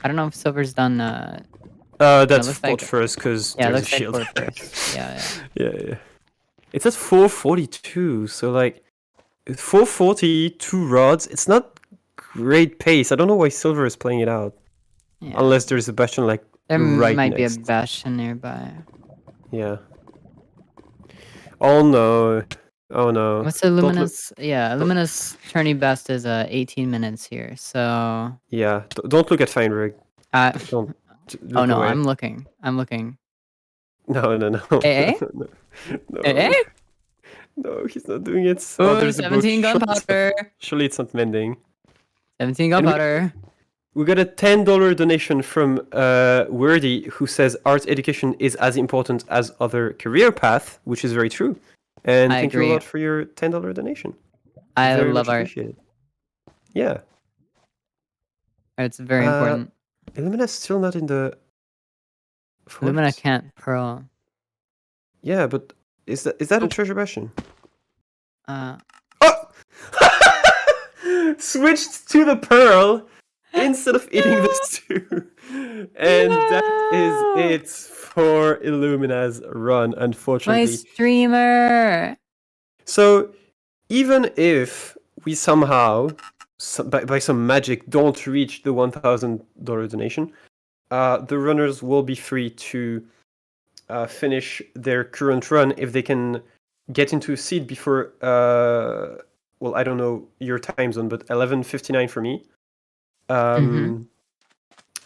I don't know if Silver's done. That's looks fort like- first, because Yeah, it there's a looks like shield. fort first. Yeah. Yeah. It's at 442, so like 440, 2 rods. It's not great pace. I don't know why Silver is playing it out. Yeah. Unless there's a Bastion like There right might next. be a Bastion nearby. Yeah. Oh no. Oh no. What's Don't look- Illumina's? Yeah, Illumina's tourney best is 18 minutes here. So. Yeah. Don't look at Feinberg. Don't. Oh Look no, away. I'm looking. No. Eh? No. Eh? No, he's not doing it. Oh, there's a book. 17 gunpowder. Surely it's not mending. 17 gunpowder. We got a $10 donation from Wordy, who says art education is as important as other career path, which is very true. And I thank you agree. a lot for your $10 donation. I Very love much art. appreciated. Yeah. It's very important. Illumina's still not in the. Illumina forest. can't pearl. Yeah, but is that a treasure bastion? Uh, Oh! Switched to the pearl instead of eating the stew. And that is it for Illumina's run, my unfortunately. streamer. So even if we somehow, by some magic, don't reach the $1,000 donation, the runners will be free to finish their current run if they can get into a seed before, well, I don't know your time zone, but 11:59 for me.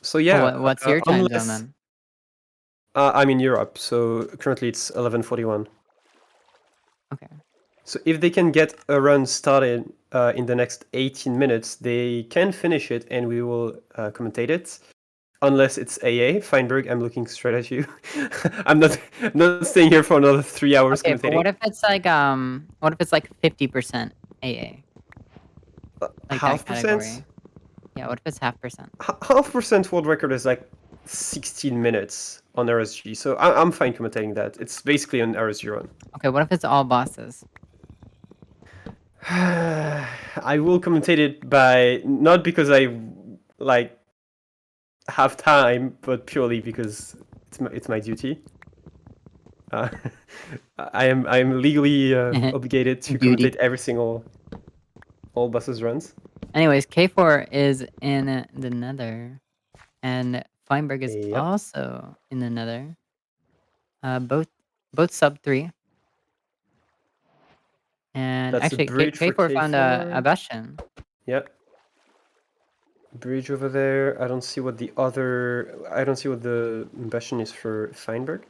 So yeah. What's your time unless- zone then? I'm in Europe, so currently it's 11:41. Okay. So if they can get a run started in the next 18 minutes, they can finish it, and we will commentate it. Unless it's AA, Feinberg, I'm looking straight at you. I'm not staying here for another 3 hours Okay, but commentating. what if it's like 50% AA? Like half that category. percent? Yeah, what if it's half percent? Half percent world record is like 16 minutes on RSG, so I'm fine commentating that. It's basically an RSG run. Okay, what if it's all bosses? I will commentate it by not because I like have time, but purely because it's my duty. I am legally obligated to Duty. commentate every single all buses runs. Anyways, K4 is in the nether. And Feinberg is Yep. also in the nether. Both sub 3. And That's a actually, bridge for K4 found a K4. Bastion. Yep. Bridge over there. I don't see what the Bastion is for Feinberg.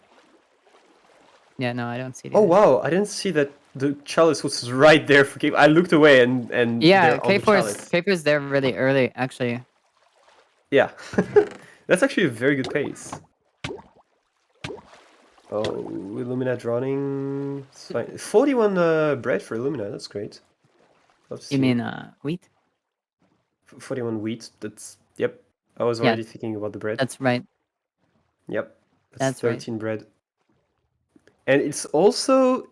Yeah, no, I don't see it. Oh either. wow, I didn't see that the chalice was right there for K4. I looked away and Yeah, they're on the chalice. K4's there really early, actually. Yeah. That's actually a very good pace. Oh, Illumina drawing. It's fine. 41 bread for Illumina, that's great. Love to You see. mean wheat? 41 wheat, that's yep. I was Yeah. already thinking about the bread. That's right. Yep. That's right. 13 bread. And it's also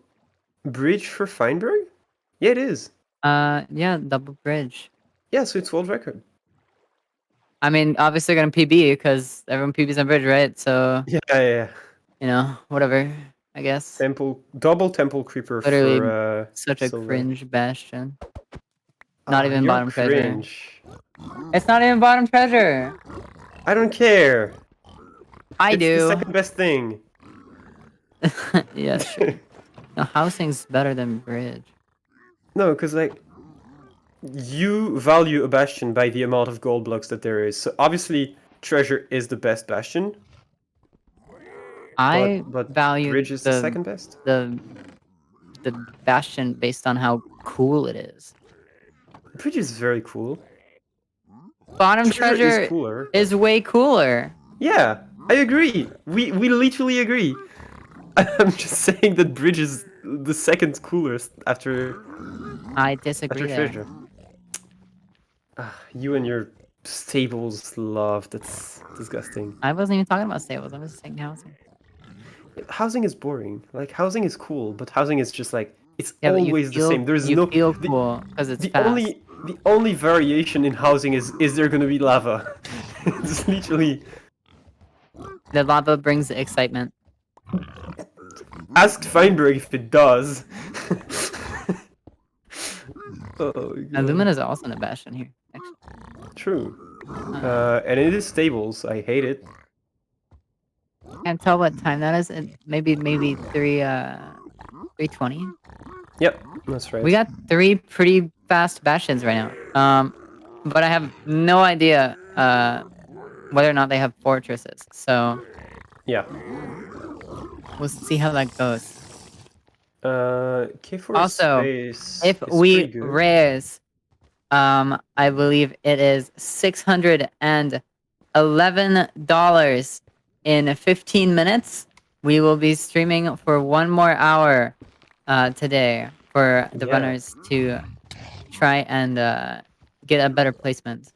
bridge for Feinberg? Yeah, it is. Yeah, double bridge. Yeah, so it's world record. I mean, obviously gonna PB because everyone PBs on bridge, right? So, Yeah. you know, whatever, I guess. Double temple creeper Literally for Such a silver. cringe Bastion. Not Ah, even you're bottom treasure. cringe. It's not even bottom treasure. I don't care. I It's do. the second best thing. Yeah, sure. No, housing's better than bridge. No, because like you value a bastion by the amount of gold blocks that there is. So obviously treasure is the best bastion. I but value bridge is the second best. the bastion based on how cool it is. Bridge is very cool. Bottom Treasure is treasure cooler. is way cooler. Yeah, I agree. We literally agree. I'm just saying that Bridge is the second coolest after I disagree there. Treasure. You and your stables love. That's disgusting. I wasn't even talking about stables. I was saying housing. Housing is boring. Like housing is cool, but housing is just like it's Yeah, but always the same. There's you no feel cool because it's the fast. only variation in housing is there gonna be lava? It's literally The lava brings the excitement. ask Feinberg if it does. Oh, God. Illumina is also in a Bastion here. Actually. True. And it is stables. I hate it. Can't tell what time that is. Maybe 3:20. Yep, that's right. We got 3 pretty fast Bastions right now. But I have no idea whether or not they have fortresses. So Yeah. we'll see how that goes. K4 Also, space if is we pretty good. raise, I believe it is $611 in 15 minutes. We will be streaming for 1 more hour today for the runners to try and get a better placement.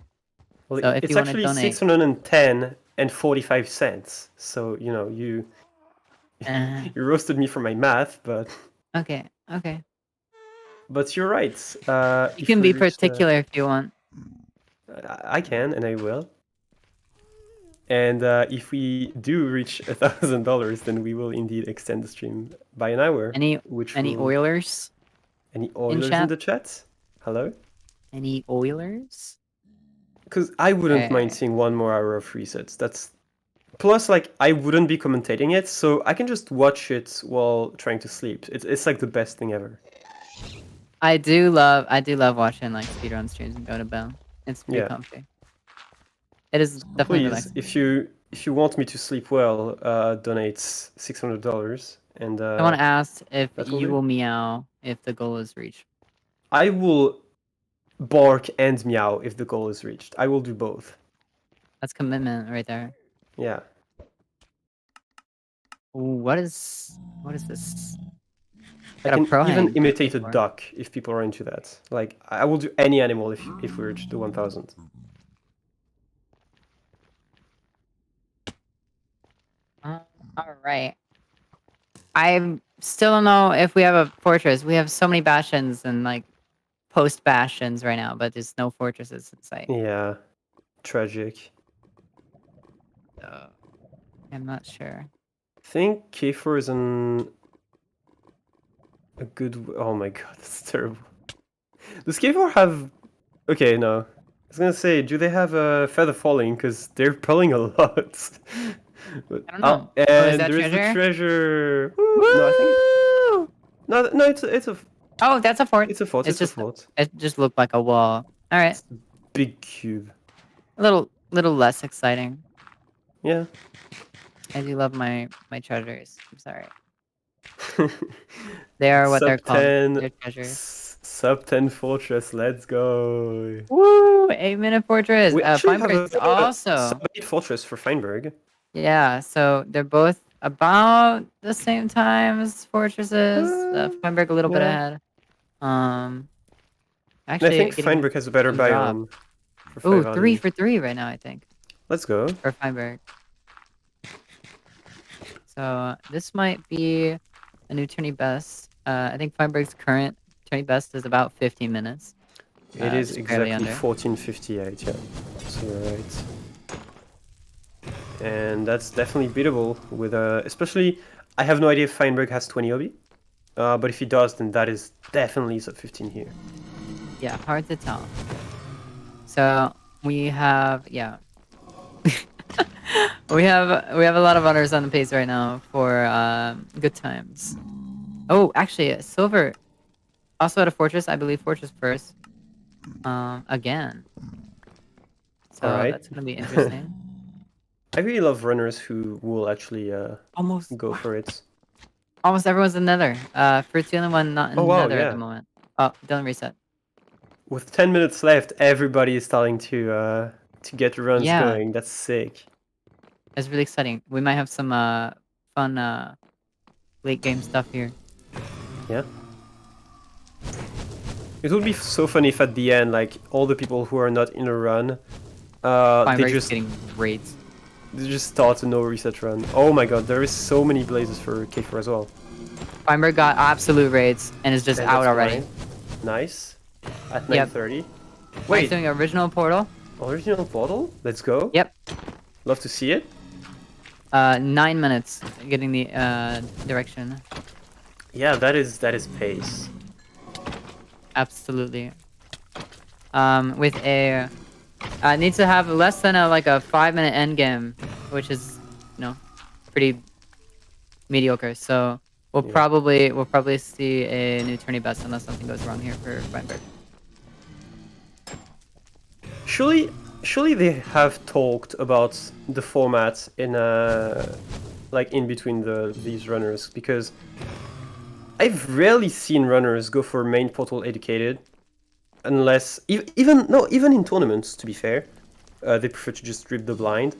Well, So if it's you want to actually donate, 610 and 45 cents. So you know you you roasted me for my math, but okay. but you're right. You can be particular if you want. I can, and I will. And if we do reach $1,000, then we will indeed extend the stream by an hour. Any will... Oilers? Any Oilers in the chat? Hello? Any Oilers? Because I wouldn't mind seeing 1 more hour of resets. That's plus, like, I wouldn't be commentating it, so I can just watch it while trying to sleep. It's like the best thing ever. I do love watching like speedrun streams and go to bed. It's pretty comfy. It is definitely Please, relaxing. if you want me to sleep well, donate $600 and Someone asked if you will meow if the goal is reached. I will bark and meow if the goal is reached. I will do both. That's commitment right there. Yeah. Ooh, what is this? I can even imitate a duck if people are into that. Like I will do any animal if we reach the 1,000. All right. I still don't know if we have a fortress. We have so many bastions and like post bastions right now, but there's no fortresses in sight. Yeah, tragic. So I'm not sure. I think K4 is a good. Oh my god, that's terrible. Does K4 have? Okay, no. I was gonna say, do they have a feather falling? Because they're pulling a lot. But, I don't know. And there's the treasure. Woo! No, I think no, it's a. Oh, that's a fort. It's a fort. It's just a fort. It just looked like a wall. All right. It's a big cube. A little less exciting. Yeah. I do love my treasures. I'm sorry. They are what they're called. They're treasures. Sub 10 fortress. Let's go. Woo! 8-minute fortress. We actually have also sub 8 fortress for Feinberg. Yeah, so they're both about the same time as fortresses. Feinberg a little bit ahead. Actually, I think Feinberg has a better biome. Ooh, 3 for 3 right now, I think. Let's go. For Feinberg. So this might be a new tourney best. I think Feinberg's current tourney best is about 15 minutes. It is exactly 14:58. Yeah, so you're right. And that's definitely beatable with especially I have no idea if Feinberg has 20 obi. But if he does, then that is definitely sub 15 here. Yeah, hard to tell. So we have we have a lot of runners on the pace right now for good times. Oh, actually, Silver also at a fortress. I believe fortress first. Again. So that's gonna be interesting. I really love runners who will actually almost go for it. Almost everyone's in nether. Fruit's the only one not in nether at the moment. Oh, don't reset. with 10 minutes left, everybody is starting to get runs Yeah. going. That's sick. It's really exciting. We might have some fun late game stuff here. Yeah. It would be so funny if at the end, like, all the people who are not in a run, they just getting raids. they just start a no reset run. Oh my god, there is so many blazes for K4 as well. Feinberg got absolute raids and is just And out that's already. fine. Nice. At Yep. 9:30. He's Wait, doing original portal. original portal? Let's go. Yep. Love to see it. 9 minutes getting the direction. Yeah, that is pace. Absolutely. With a needs to have less than like a 5-minute end game, which is pretty mediocre. So we'll probably see a new tourney best unless something goes wrong here for Feinberg. Surely they have talked about the format in like in between these runners, because I've rarely seen runners go for main portal educated, unless even in tournaments, to be fair, they prefer to just strip the blind.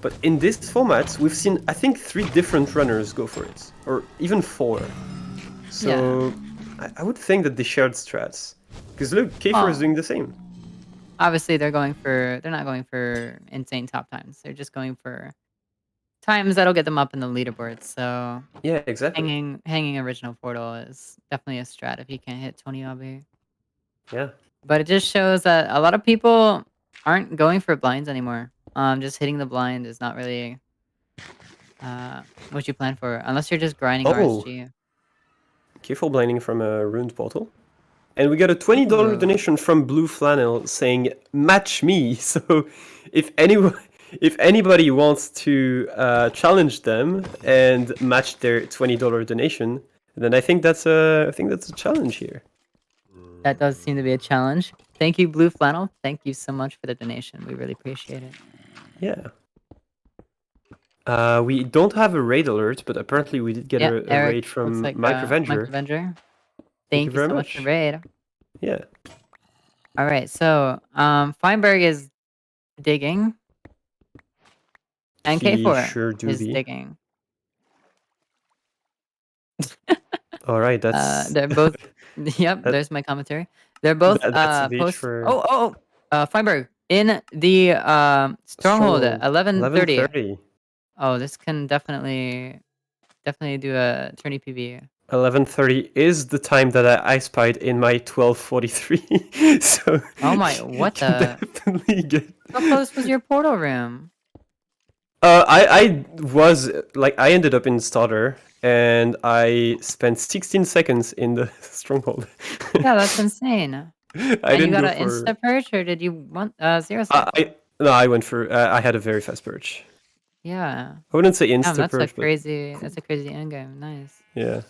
But in this format, we've seen, I think, 3 different runners go for it, or even 4. So I would think that they shared strats, because look, K4 is doing the same. Obviously, they're not going for insane top times. They're just going for times that'll get them up in the leaderboard. So Yeah, exactly. hanging original portal is definitely a strat if you can't hit 20 obby. Yeah. But it just shows that a lot of people aren't going for blinds anymore. Just hitting the blind is not really what you plan for, unless you're just grinding RSG. Careful blinding from a ruined portal. And we got a $20 donation from Blue Flannel saying, "Match me." So if anybody wants to challenge them and match their $20 donation, then I think that's a challenge here. That does seem to be a challenge. Thank you, Blue Flannel. Thank you so much for the donation. We really appreciate it. Yeah. We don't have a raid alert, but apparently we did get a raid from Mike Revenger. Thank you very so much for the raid. Yeah. All right, so Feinberg is digging, and K4 is digging. All right, that's. They're both. Yep, there's my commentary. They're both post. Feinberg in the stronghold at 11:30. Oh, this can definitely do a tourney PB. 11:30 is the time that I spied in my 12:43. So. Oh my! What the? Definitely get. How close was your portal room? I was like, I ended up in starter and I spent 16 seconds in the stronghold. Yeah, that's insane. I didn't you got go an insta purge, or did you want 0 seconds? No, I went for. I had a very fast purge. Yeah. I wouldn't say insta that's purge. That's a crazy endgame. Nice. Yeah.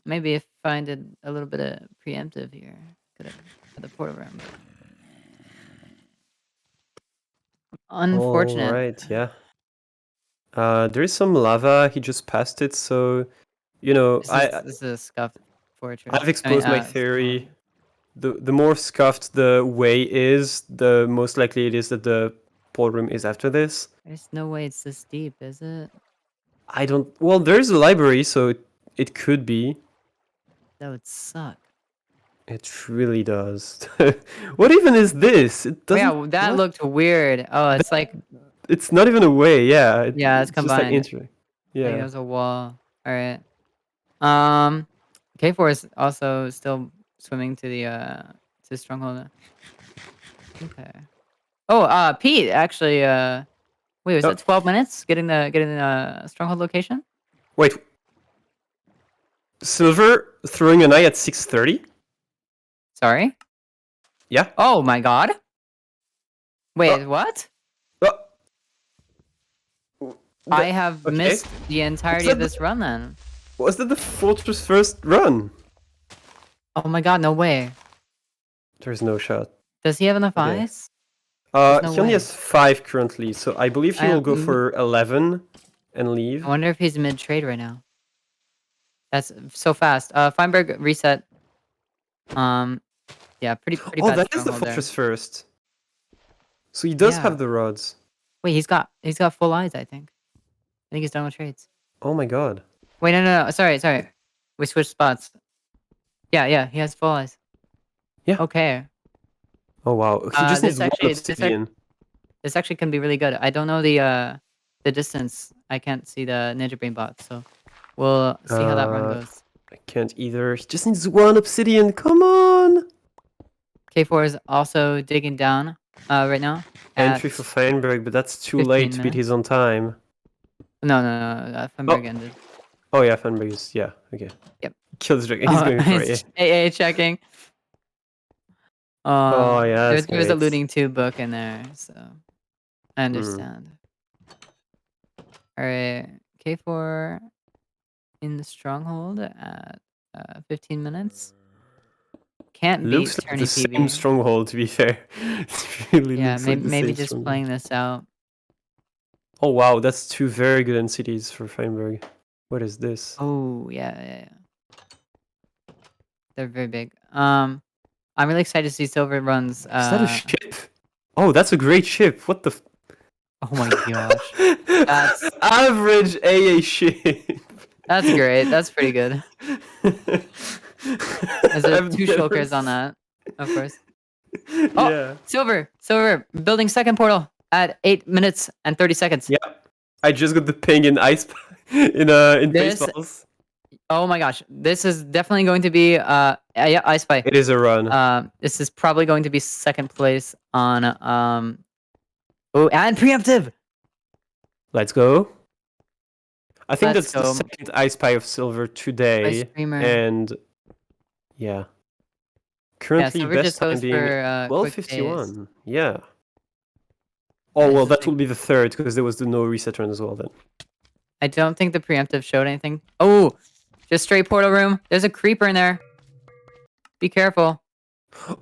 Maybe if I did a little bit of preemptive here, could have had the portal room. Unfortunate. All right. Yeah. There is some lava. He just passed it, so this is a scuffed fortress. I've exposed my theory. The more scuffed the way is, the most likely it is that the portal room is after this. There's no way it's this deep, is it? I don't. Well, there's a library, so it could be. That would suck. It really does. What even is this? It doesn't. Yeah, that looked weird. Oh, it's like. It's not even a way. Yeah. It's combined. Just like yeah. It was a wall. All right. K4 is also still swimming to the stronghold. Okay. Oh, Pete actually. Wait, was it 12 minutes getting the stronghold location? Wait. Silver throwing an eye at 6:30. Sorry? Yeah. Oh my god. Wait, what? I have missed the entirety of this run then. Was that the Fortress first run? Oh my god, no way. There's no shot. Does he have enough eyes? He only has 5 currently, so I believe he will go for 11 and leave. I wonder if he's mid-trade right now. That's so fast. Feinberg reset. Yeah, pretty Oh, bad that is the stronghold there. fortress first. So he does Yeah. have the rods. Wait, he's got full eyes, I think. I think he's done with trades. Oh my god. Wait, no. Sorry. We switched spots. Yeah, he has full eyes. Yeah. Okay. Oh wow. He just needs one obsidian. This actually can be really good. I don't know the distance. I can't see the Ninja Brain bot, so we'll see how that run goes. I can't either. He just needs one obsidian. Come on. K4 is also digging down right now. Entry for Feinberg, but that's too 15 late to beat minutes. his on time. No. Feinberg ended. Oh yeah, Feinberg is okay. Yep. Killed his dragon. He's going for it. AA checking. Oh yeah. There's a looting 2 book in there, so I understand. Alright, K4 in the stronghold at 15 minutes. Can't beat Looks like Tourney the PB. same stronghold, to be fair. It really Yeah, looks like the maybe same just stronghold. playing this out. Oh wow, that's 2 very good NCTs for Feinberg. What is this? Oh yeah. They're very big. I'm really excited to see Silver runs. Is that a ship? Oh, that's a great ship. What the? Oh my gosh. That's average AA ship. That's great. That's pretty good. There's 2 shulkers on that, of course. Oh, yeah. Silver, building second portal at 8 minutes and 30 seconds. Yeah, I just got the ping in ice in baseballs. Oh my gosh, this is definitely going to be yeah, I Spy. It is a run. This is probably going to be second place on oh, and preemptive. Let's go. I think Let's that's go. the second I Spy of Silver today, and yeah, currently Silver best just time goes being for, quick 12:51. Yeah. Oh well, that will be the third because there was the no reset run as well then. I don't think the preemptive showed anything. Oh, just straight portal room. There's a creeper in there. Be careful.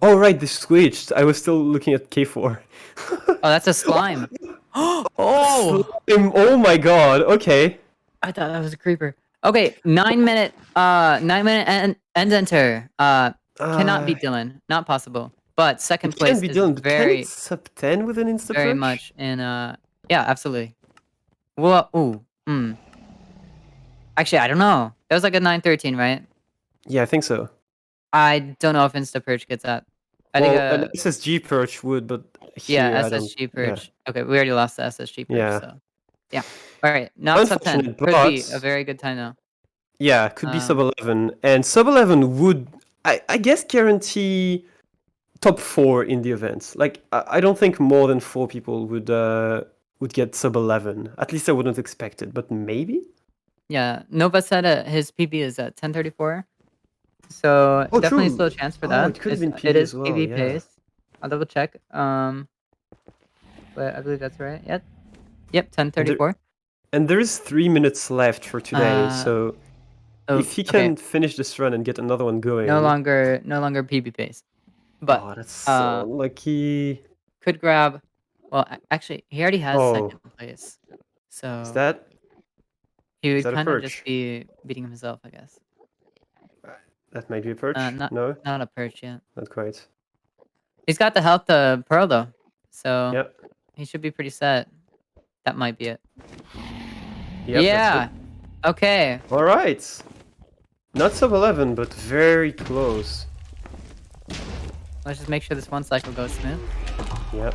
Oh right, they switched. I was still looking at K4. Oh, that's a slime. Oh! Oh my god. Okay. I thought that was a creeper. Okay, 9 minute end enter. Cannot beat Dylan. Not possible. But second place Can be is Dylan, but very can it sub 10 with an insta very push? much in yeah, absolutely. Well, actually, I don't know. That was like a 9:13, right? Yeah, I think so. I don't know if insta purge gets that. I Well, think an SSG perch would, but here, yeah, I don't- SSG purge. Okay, we already lost the SSG purge. Yeah. So yeah. All right, not sub 10. Unfortunate, Could be but- a very good time though. Yeah, could be sub 11. And sub 11 would, I guess, guarantee top 4 in the events. Like, I don't think more than 4 people would get sub 11. At least I wouldn't expect it, but maybe? Yeah, Nova said his PB is at 10:34. So Oh, definitely true. still a chance for Oh, that. it could have been It PB is as well, PB yeah. pace. I'll double check. But I believe that's right. Yep, 10:34. And there is 3 minutes left for today, so if he can finish this run and get another one going... No longer PB pace. But oh, that's so lucky. could grab. Well, actually, he already has second place. So Is that... he would that a kind of perch? just be beating himself, I guess. That might be a perch? No, No? not a perch yet. Not quite. He's got the health to Pearl though, so Yep. he should be pretty set. That might be it. Yep, Yeah. Okay. All right. Not sub 11, but very close. Let's just make sure this one cycle goes smooth. Yep.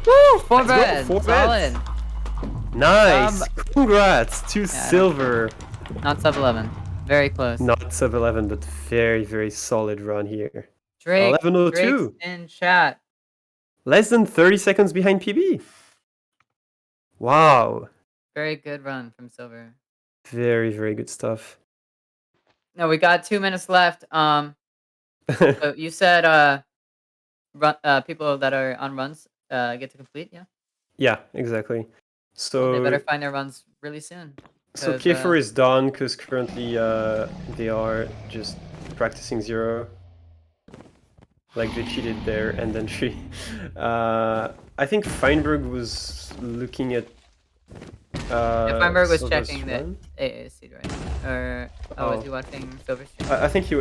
Woo! 4 Let's go, beds. 4 Solid. beds. Nice. Congrats to I Silver. Not sub 11. Very close. Not sub 11, but very, very solid run here. Drake. 11:02. Drake's in chat. Less than 30 seconds behind PB. Wow. Very good run from Silver. Very, very good stuff. No, we got 2 minutes left. So you said people that are on runs get to complete, yeah? Yeah, exactly. So They better find their runs really soon. So 'cause, K4 is done because currently they are just practicing 0. Like they cheated there and then 3. I think Feinberg was looking at If Feinberg was Silver's checking the run? AAC, right? Or was he watching Silver's stream? I think he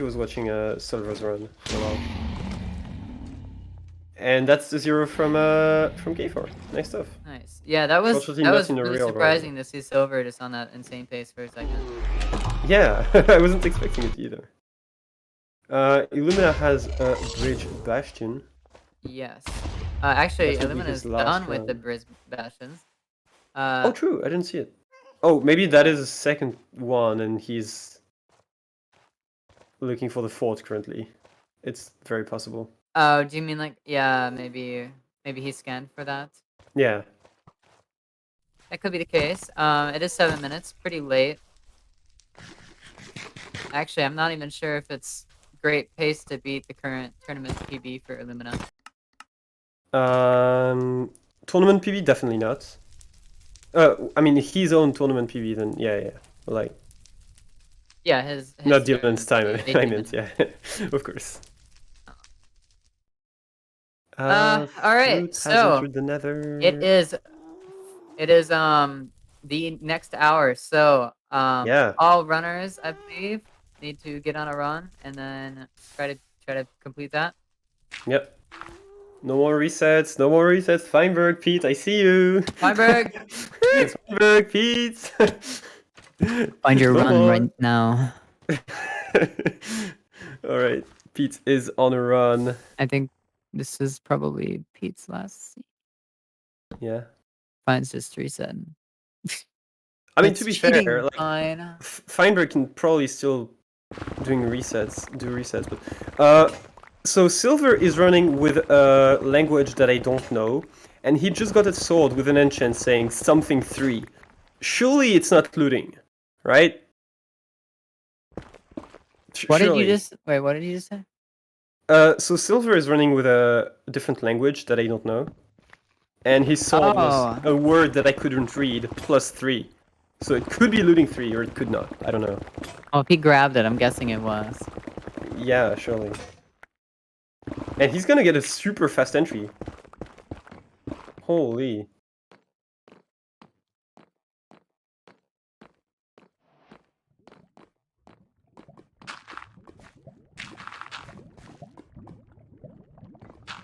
was watching Silver's run for a while. And that's the 0 from K4. Nice stuff. Nice. Yeah, that was Fortunately, not in a really real run. surprising to see Silver just on that insane pace for a second. Yeah, I wasn't expecting it either. Illumina has a bridge Bastion. Yes. Actually, That would be Illumina his is last done with the round. Bridge Bastions. Oh, true. I didn't see it. Oh, maybe that is the second one, and he's looking for the fourth currently. It's very possible. Oh, do you mean like, yeah, maybe he scanned for that? Yeah. That could be the case. It is 7 minutes, pretty late. Actually, I'm not even sure if it's great pace to beat the current tournament PB for Illumina. Tournament PB, definitely not. I mean, his own tournament PB, then yeah. Like, Yeah, his not Dylan's time, I 18 meant, yeah. Of course. Alright, Fruit has so entered the nether. it is the next hour. So Yeah. all runners, I believe, need to get on a run and then try to complete that. Yep. No more resets, no more resets. Feinberg, Pete, I see you. Feinberg! It's Feinberg, Pete. Find your No run more. right now. Alright, Pete is on a run. I think this is probably Pete's last. Yeah. Fine's just reset. I mean, It's to be cheating, fair, like, Fine. Feinberg can probably still do resets, but so Silver is running with a language that I don't know, and he just got a sword with an enchant saying something 3. Surely it's not looting, right? What did Surely. you just wait? What did you just say? So Silver is running with a different language that I don't know, and his sword was a word that I couldn't read plus 3. So it could be looting 3 or it could not. I don't know. Oh, if he grabbed it, I'm guessing it was. Yeah, surely. And he's gonna get a super fast entry. Holy.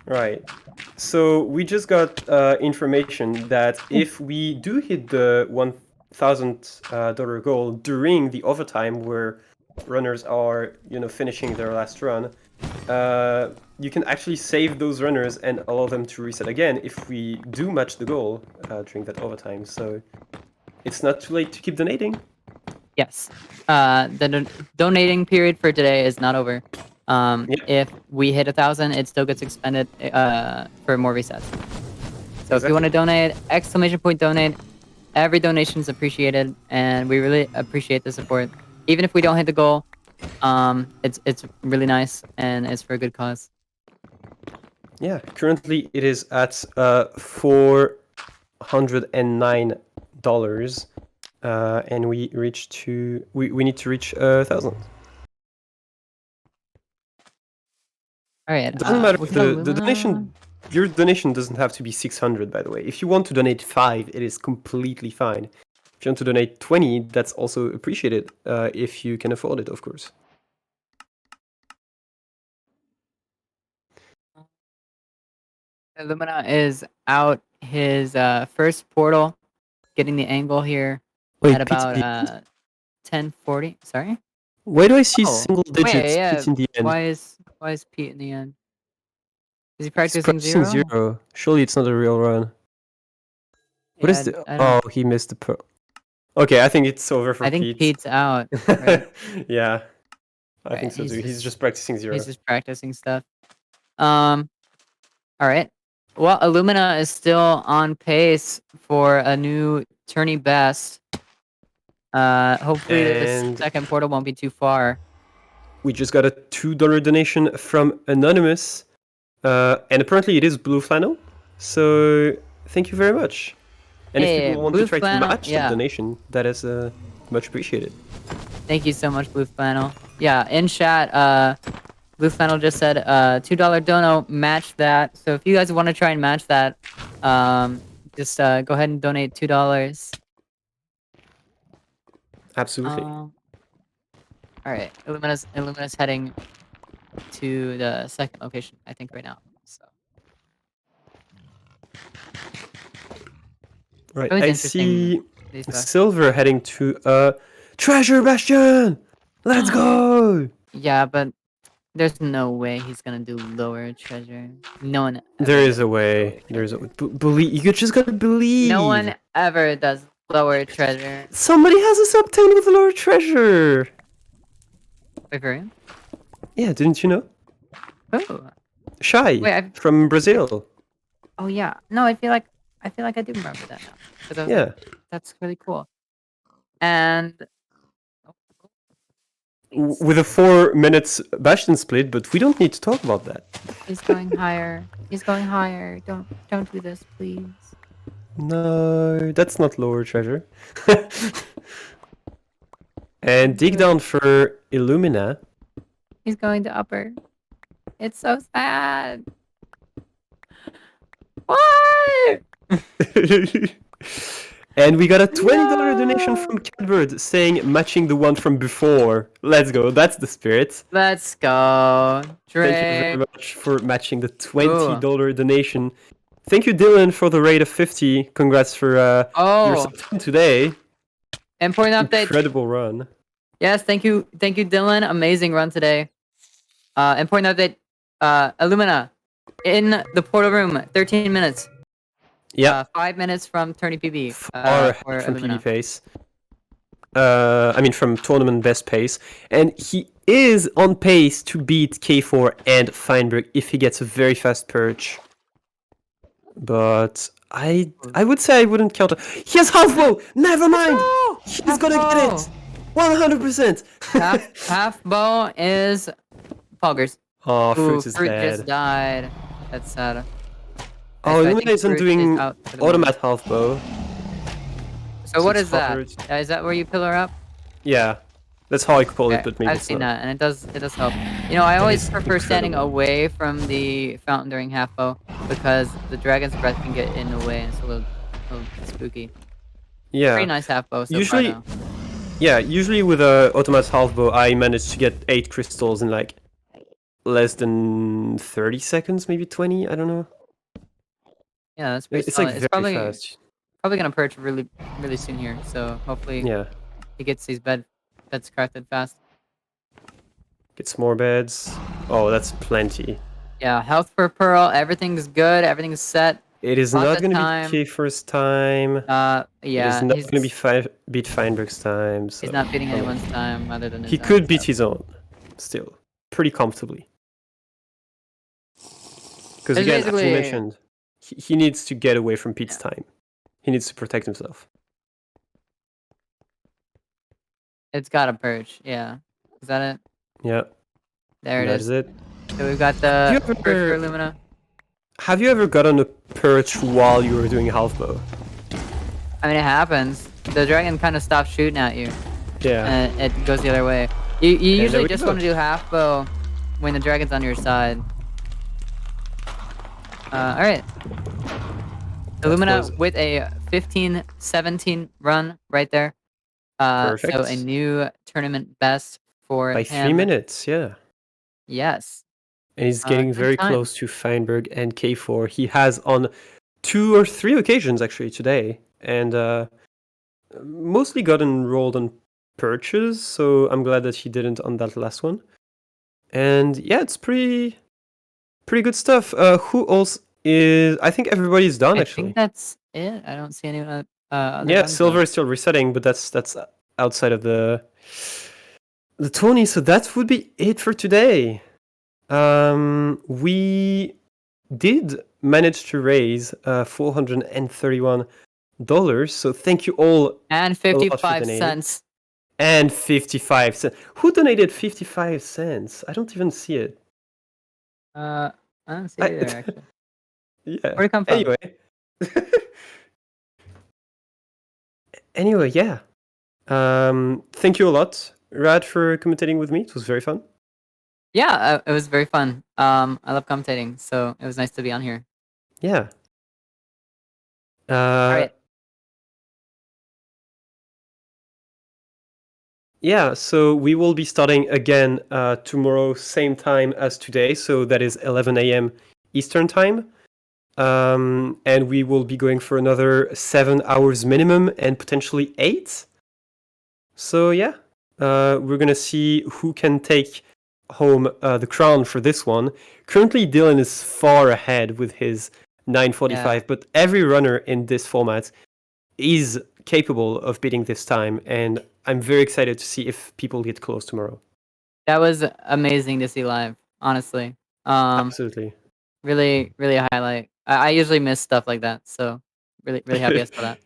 Right. So we just got information that if we do hit the $1,000 goal during the overtime where runners are, finishing their last run, you can actually save those runners and allow them to reset again if we do match the goal during that overtime. So it's not too late to keep donating. Yes. The donating period for today is not over. If we hit 1,000, it still gets expended for more resets. So if you want to donate, !donate. Every donation is appreciated, and we really appreciate the support. Even if we don't hit the goal, it's really nice, and it's for a good cause. Yeah, currently it is at $409, and we need to reach 1,000. All right. Doesn't matter. The donation, your donation doesn't have to be 600, by the way. If you want to donate 5, it is completely fine. If you want to donate 20, that's also appreciated, if you can afford it, of course. Illumina is out his first portal, getting the angle here Wait, at about 10:40. Sorry. Why do I see Oh, single digits yeah. Pete in the end? Why is Pete in the end? Is he He's practicing zero? Surely it's not a real run. What is the? I don't- Oh, he missed the pearl. Okay, I think it's over for I think Pete. Pete's out. Right? Yeah, I Right, think so he's too. He's just- just practicing zero. He's just practicing stuff. All right. Well, Illumina is still on pace for a new tourney best. Hopefully this And- second portal won't be too far. We just got a $2 donation from Anonymous, and apparently it is Blue Flannel. So thank you very much. And if Hey, people want Blue to try Flannel, to match yeah. the donation, that is much appreciated. Thank you so much, Blue Flannel. Yeah, in chat, Blue Flannel just said $2 dono, match that. So if you guys want to try and match that, just go ahead and donate $2. Absolutely. All right, Illumina's heading to the second location, I think, right now. So Right. always I interesting, see these Bastions. Silver heading to treasure bastion. Let's go. Yeah, but there's no way he's gonna do lower treasure. No one. There ever is a does way. lower There's a treasure. believe. You just gotta believe. No one ever does lower treasure. Somebody has a sub 10 with lower treasure. Wait for him. Yeah, didn't you know? Oh. Shy Wait, from Brazil. Oh yeah. No, I feel like I do remember that now. 'Cause I was Yeah. like, that's really cool. And With a 4 minutes bastion split, but we don't need to talk about that. he's going higher. He's going higher. Don't do this, please. No, that's not lower treasure. And dig down for Illumina. He's going to upper. It's so sad. Why? And we got a $20 donation from Catbird saying matching the one from before. Let's go, that's the spirit. Let's go. Drake. Thank you very much for matching the $20 donation. Thank you, Dylan, for the rate of 50. Congrats for your submission today. Important update. Incredible run. Yes, thank you, Dylan. Amazing run today. Important update. Illumina in the portal room. 13 minutes. Yeah. 5 minutes from tourney PB. Far ahead from PB pace. I mean, from tournament best pace. And he is on pace to beat K4 and Feinberg if he gets a very fast perch. But I would say I wouldn't count it. He has half bow! Never mind! He's gonna get it! 100%! half bow is Poggers. Oh, Fruit is Fruit dead. just died. That's sad. Oh, Illumina isn't doing automat half bow. So what is that? Covered. Is that where you pillar up? Yeah, that's how I call it, but maybe I've it's seen not. that, and it does help. You know, I always is prefer standing incredible. away from the fountain during half bow because the dragon's breath can get in the way and it's a little spooky. Yeah. Pretty nice half bow so Usually, far, though. yeah, usually with a automat half bow, I manage to get 8 crystals in like less than 30 seconds, maybe 20. I don't know. Yeah, that's pretty It's solid. like It's very fast. probably gonna perch really soon here. So hopefully, Yeah. he gets these beds crafted fast. Gets more beds. Oh, that's plenty. Yeah, health per pearl. Everything's good. Everything's set. It is Lots not of going to time. be K first time. Yeah. It is not going to be beat Feinberg's time. So. He's not beating anyone's time other than his He own could beat stuff. his own, still, pretty comfortably. Because It's again, as you basically- mentioned, he needs to get away from Pete's time. He needs to protect himself. It's got a perch. Yeah. Is that it? Yeah. There it That is. is it. So we've got the You perch ever- for Illumina. Have you ever gotten a perch while you were doing half bow? I mean, it happens. The dragon kind of stops shooting at you, Yeah. and it goes the other way. You there usually we just go. want to do half bow when the dragon's on your side. All right. Illumina was- with a 15-17 run right there. So Perfect. a new tournament best for By him. 3 minutes, yeah. Yes. And he's getting good very time. close to Feinberg and K4. He has on 2 or 3 occasions actually today, and mostly gotten rolled on perches. So I'm glad that he didn't on that last one. And yeah, it's pretty good stuff. Who else is? I think everybody's done I actually. think that's it. I don't see anyone. Other Yeah, runs, Silver though. is still resetting, but that's outside of the tourney. So that would be it for today. We did manage to raise $431. So thank you all. And lot for 55 donating. cents. And 55 cents. Who donated 55 cents? I don't even see it. I don't see it either, actually. Yeah. Where'd it come from? Anyway, yeah. Thank you a lot, Rad, for commentating with me. It was very fun. Yeah, it was very fun. I love commentating, so it was nice to be on here. Yeah. All right. Yeah, so we will be starting again tomorrow, same time as today. So that is 11 a.m. Eastern time. And we will be going for another 7 hours minimum and potentially 8. So yeah, we're going to see who can take home the crown for this one. Currently, Dylan is far ahead with his 9:45, but every runner in this format is capable of beating this time, and I'm very excited to see if people get close tomorrow. That was amazing to see live, honestly. Absolutely. Really, really a highlight. I usually miss stuff like that, so really happy I saw that.